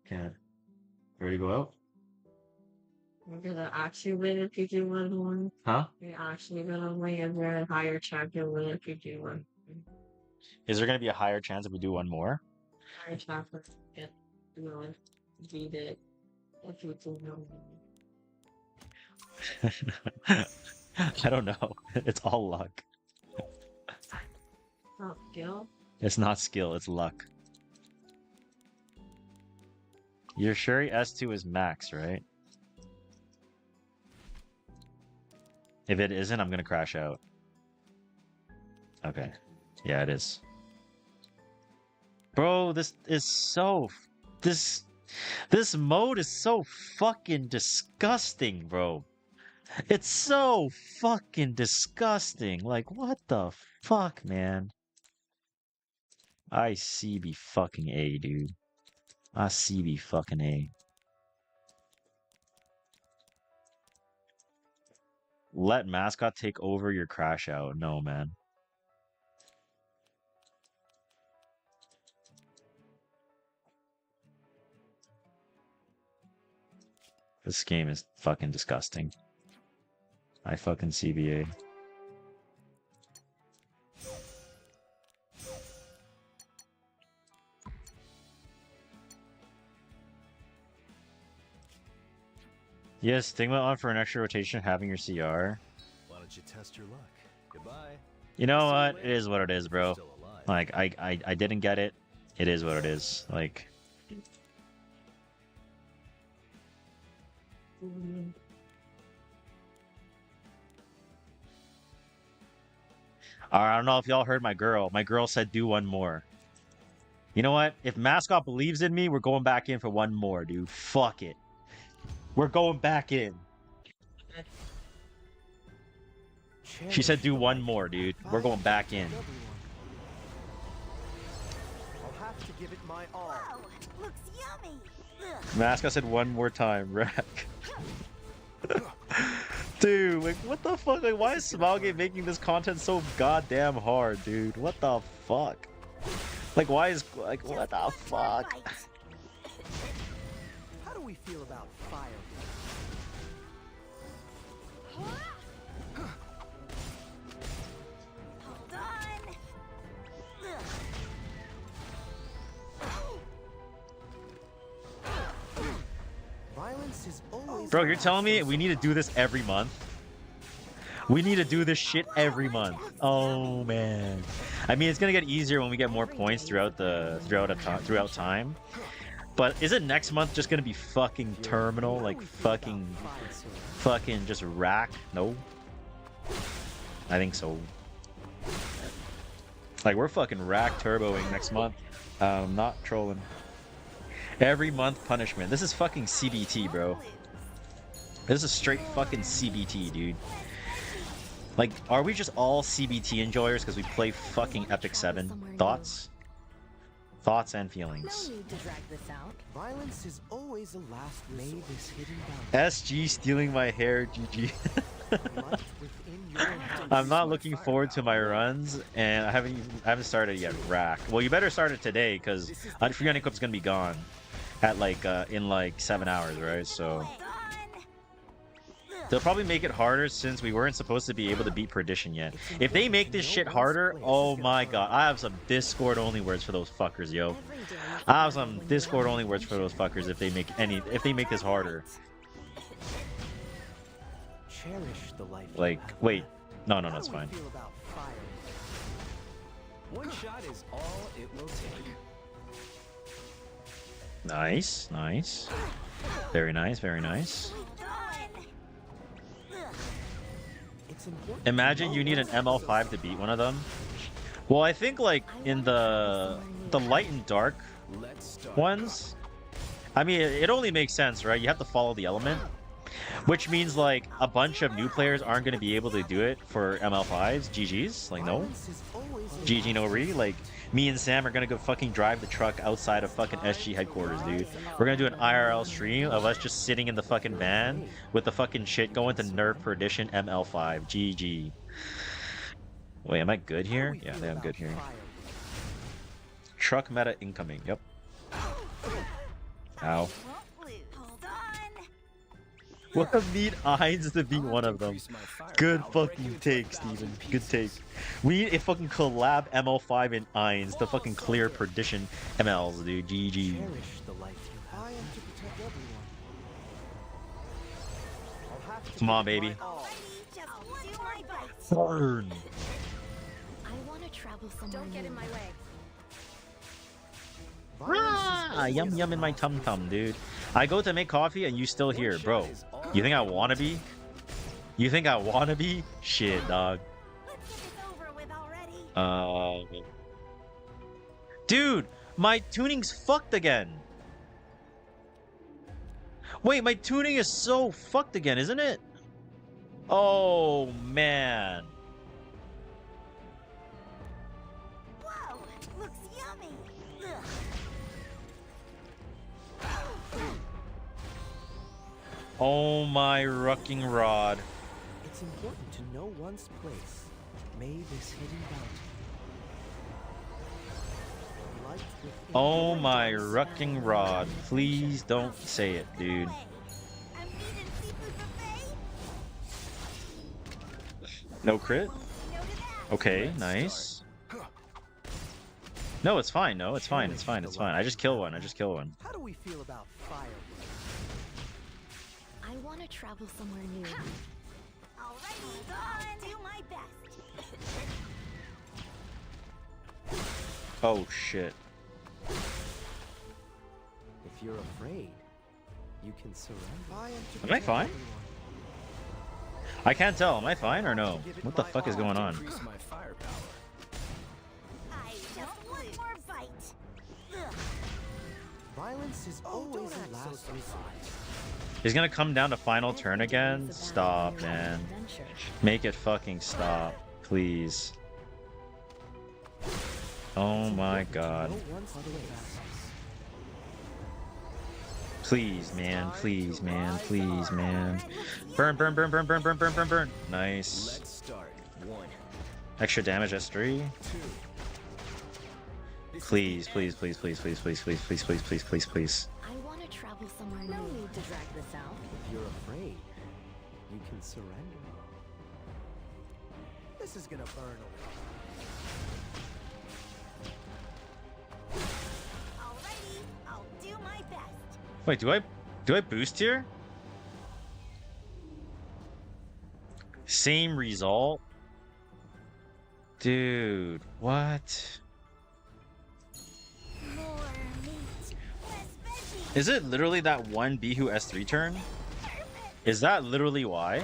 Can't. Ready to go out? We're gonna actually win if you do one more. Huh? You're actually gonna win if you're a higher chance you'll win if you do one. Is there gonna be a higher chance if we do one more? Higher chance to get, beat it if you do one. I don't know. It's all luck. Not skill. It's not skill, it's luck. Your Shuri S2 is max, right? If it isn't, I'm gonna crash out. Okay. Yeah, it is. Bro, this is so... This mode is so fucking disgusting, bro. It's so fucking disgusting. Like, what the fuck, man? I CB fucking A, dude. I CB fucking A. Let mascot take over your crash out. No, man. This game is fucking disgusting. I fucking CBA. Yes, Stigma on for an extra rotation, having your CR. Why don't you test your luck? Goodbye. You know what? It is what it is, bro. Like, I didn't get it. It is what it is. Like... I don't know if y'all heard my girl. My girl said do one more. You know what? If mascot believes in me, we're going back in for one more, dude. Fuck it. We're going back in. She said do one more, dude. We're going back in. I'll have to give it my all. Wow, looks yummy. Mascot said one more time, rack. Dude, like, what the fuck? Like, why is Smilegate making this content so goddamn hard, dude? What the fuck? Like, why is, like, what the fuck? How do we feel about fire? Hold on. Violence is always. Bro, you're telling me we need to do this every month? We need to do this shit every month. Oh man. I mean, it's gonna get easier when we get more points throughout time. But is it next month just gonna be fucking terminal, like fucking just rack? No. I think so. Like, we're fucking rack turboing next month. Not trolling. Every month punishment. This is fucking CBT, bro. This is straight fucking CBT, dude. Like, are we just all CBT enjoyers because we play fucking Epic 7? Thoughts? Thoughts and feelings. No need to drag this out. Violence is always a last resort. This hidden boundary. SG stealing my hair, GG. I'm not looking forward to my runs, and I haven't started yet. Rack. Well, you better start it today because Free Unequip's gonna be gone at like in like 7 hours, right? So they'll probably make it harder since we weren't supposed to be able to beat Perdition yet. If they make this shit harder, oh my god, I have some Discord only words for those fuckers, yo. I have some Discord only words for those fuckers if they make this harder. Cherish the life. Like, wait, no, it's fine. One shot is all it will take. Nice, nice. Very nice, very nice. Imagine you need an ML5 to beat one of them. Well, I think like in the light and dark ones, I mean, it only makes sense, right? You have to follow the element, which means like a bunch of new players aren't going to be able to do it for ML5s. GG's, like no. GG no re. Like me and Sam are going to go fucking drive the truck outside of fucking SG headquarters, dude. We're going to do an IRL stream of us just sitting in the fucking van with the fucking shit going to nerf Perdition ML5. GG. Wait, am I good here? Yeah, I think I'm good here. Truck meta incoming. Yep. Ow. What a need Ainz to beat one of them. Good fucking take, Steven. Good take. We need a fucking collab ML5 and Ainz to fucking clear Perdition MLs, dude. GG. Come on, baby. Burn. I want to travel somewhere. Don't get in my way. Rah! Yum yum in my tum tum, dude. I go to make coffee and you still here, bro. You think I wanna be? You think I wanna be? Shit, dog. Dude, my tuning's fucked again. Wait, my tuning is so fucked again, isn't it? Oh man. Whoa, looks yummy. Ugh. Oh my rucking rod. It's important to know one's place. May this hidden bounty. Oh my rucking rod. Please don't say it, dude. No crit? Okay, nice. No, it's fine. No, it's fine. It's fine. It's fine. I just kill one. I just kill one. How do we feel about fire? I want to travel somewhere new. Alright, I'll do my best. Oh shit. If you're afraid, you can surrender. Am I fine? I can't tell. Am I fine or no? What the fuck is going on? I just want more bite. Ugh. Violence is always a last resort. He's gonna come down to final turn again? Stop, man. Make it fucking stop. Please. Oh my god. Please, man. Please, man. Please, man. Burn, burn, burn, burn, burn, burn, burn, burn, burn. Nice. Let's start. 1, Extra damage S3. 2. Please, please, please, please, please, please, please, please, please, please, please, please. I want to travel somewhere new. No need to drag this out. If you're afraid, you can surrender. This is gonna burn a Alrighty, I'll do my best. Wait, do I boost here? Same result? Dude, what? More meat, less veggies. Is it literally that one Bihu S3 turn? Is that literally why?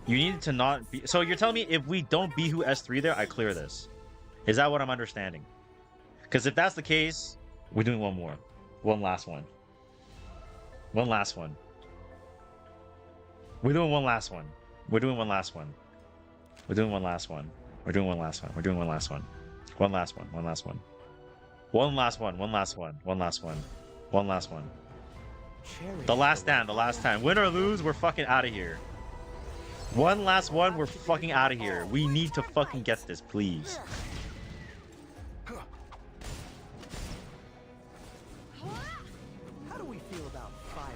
You need to not be... So you're telling me if we don't Bihu S3 there, I clear this. Is that what I'm understanding? Because if that's the case, we're doing one more. One last one. One last one. We're doing one last one. We're doing one last one. We're doing one last one. We're doing one last one. We're doing one last one. One last one. One last one. One last one. One last one. One last one. One last one. The last stand. The last time. Win or lose, we're fucking out of here. One last one, we're fucking out of here. We need to fucking get this, please. How do we feel about fire?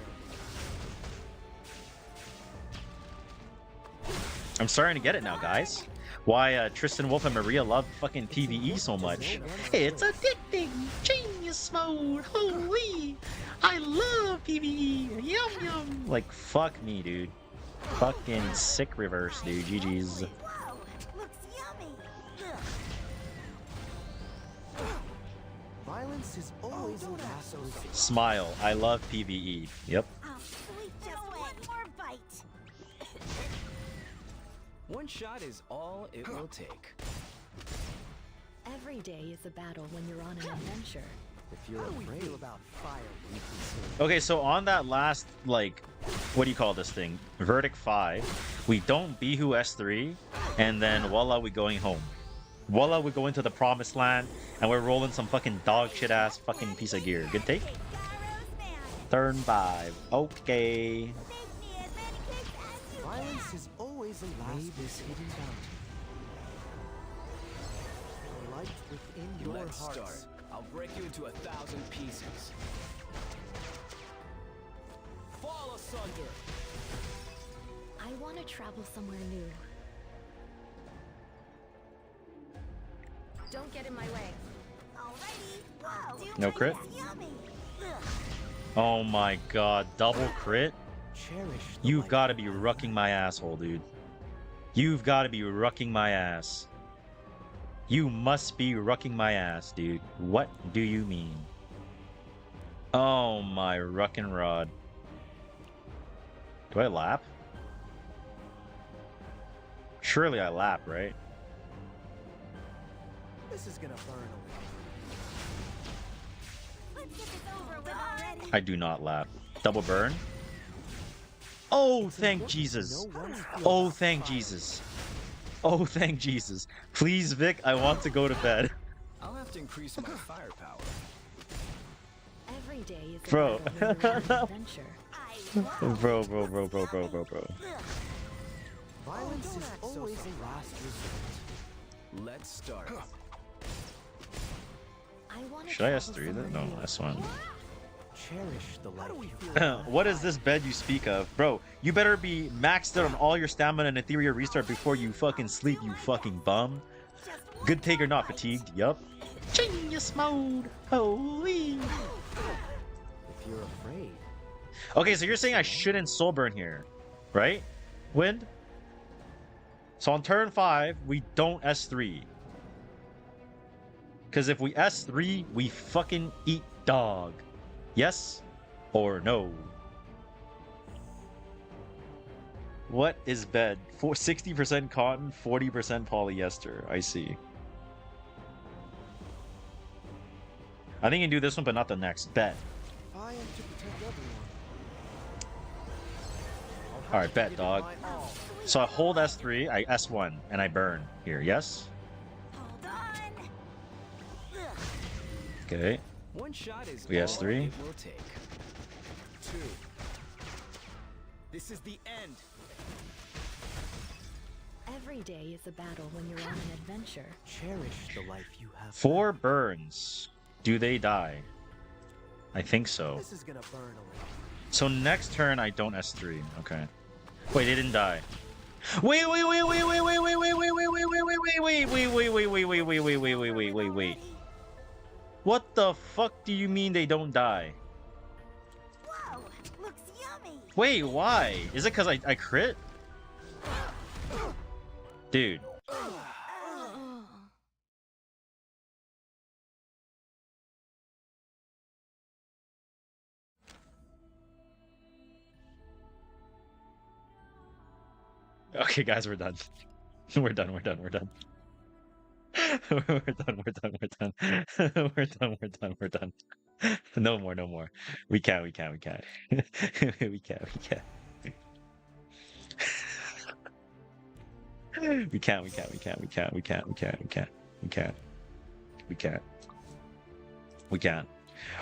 I'm starting to get it now, guys. Why Tristan Wolf and Maria love fucking PvE so much. It's addicting! Genius mode! Holy! I love PvE! Yum yum! Like, fuck me, dude. Fucking sick reverse, dude. GG's. Whoa, looks yummy. Violence is always a last resort. Smile. I love PvE. Yep. I'll sweep just one more bite. One shot is all it will take. Every day is a battle when you're on an adventure. If you're afraid about fire, you can surrender. Okay, so on that last, like, what do you call this thing? Verdict 5. We don't Bihu S3, and then voila, we're going home. Voila, we're going to the promised land, and we're rolling some fucking dog shit ass fucking piece of gear. Good take? Turn 5. Okay. Violence is always a last this hidden bounty. The light within your Let's hearts. start. I'll break you into 1,000 pieces. Fall asunder. I want to travel somewhere new. Don't get in my way. Alrighty, I'll do No my crit? best. Yummy. Oh my god, double crit? Cherish the You've light. got to be rucking my asshole, dude. You've got to be rucking my ass. You must be rucking my ass, dude. What do you mean? Oh my ruckin' rod. Do I lap? Surely I lap, right? This is gonna burn Let's get this over with already. I do not lap. Double burn? Oh, thank Jesus. Oh, thank Jesus. Oh, thank Jesus. Please, Vic, I want to go to bed. I'll have to increase my firepower. Every day is a Bro. battle when you're on an adventure. Bro. Violence is always a last resort. Let's start. I want to Should I travel S3 then? somewhere No, new. S1. Cherish the light. What is this bed you speak of? Bro, you better be maxed out on all your stamina and Etheria restart before you fucking sleep, you fucking bum. Good take or not fatigued, yup. Genius mode! Holy! If you're afraid, Okay, so you're saying I shouldn't soul burn here, right? Wind? So on turn 5, we don't S3. Because if we S3, we fucking eat dog. Yes or no? What is bed? 60% cotton, 40% polyester. I see. I think you can do this one, but not the next. Bet. I am to protect everyone. Alright, bet, dog. So I hold S3, I S1, and I burn here, yes? Hold on. Okay. One shot is We all has 3. it will take. 2. This is the end. Every day is a battle when you're on an adventure. Cherish the life you have. 4 burns. Do they die? I think so. This is gonna burn a little. So next turn I don't S3. Okay. Wait, they didn't die. Wait. What the fuck do you mean they don't die? Whoa, looks yummy. Wait, why? Is it because I crit? Dude. Okay, guys, we're done. We're done. We're done. We're done. We're done. We're done. We're done. We're done. We're done. We're done. No more. No more. We can't. We can't. We can't. We can't. We can't. We can't. We can't. We can't. We can't. We can't. We can't. We can't. We can't. We can't. We can't.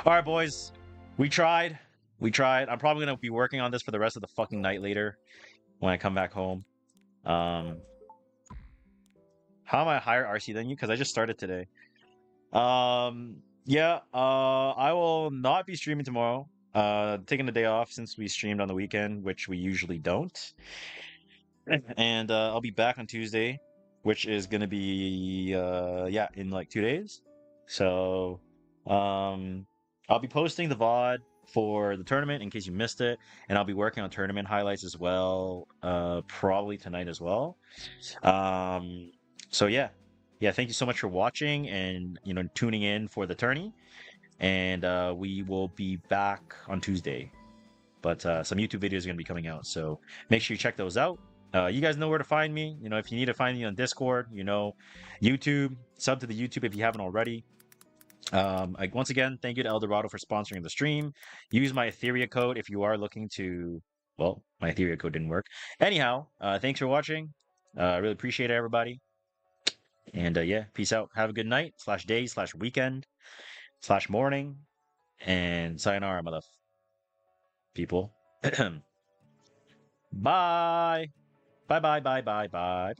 All right, boys. We tried. We tried. I'm probably gonna be working on this for the rest of the fucking night later when I come back home. How am I higher RC than you? Because I just started today. Yeah, I will not be streaming tomorrow. Taking the day off since we streamed on the weekend, which we usually don't. And I'll be back on Tuesday, which is gonna be yeah, in like 2 days. So I'll be posting the VOD for the tournament in case you missed it, and I'll be working on tournament highlights as well, probably tonight as well. So yeah, thank you so much for watching and tuning in for the tourney, and we will be back on Tuesday. But some YouTube videos are gonna be coming out, so make sure you check those out. You guys know where to find me. If you need to find me on Discord, YouTube, sub to the YouTube if you haven't already. Once again, thank you to Eldorado for sponsoring the stream. Use my Etheria code if you are looking to. Well, my Etheria code didn't work. Anyhow, thanks for watching. I really appreciate it, everybody. And yeah, peace out. Have a good night, /day, /weekend, /morning, and sayonara, mother people. Bye. Bye. Bye.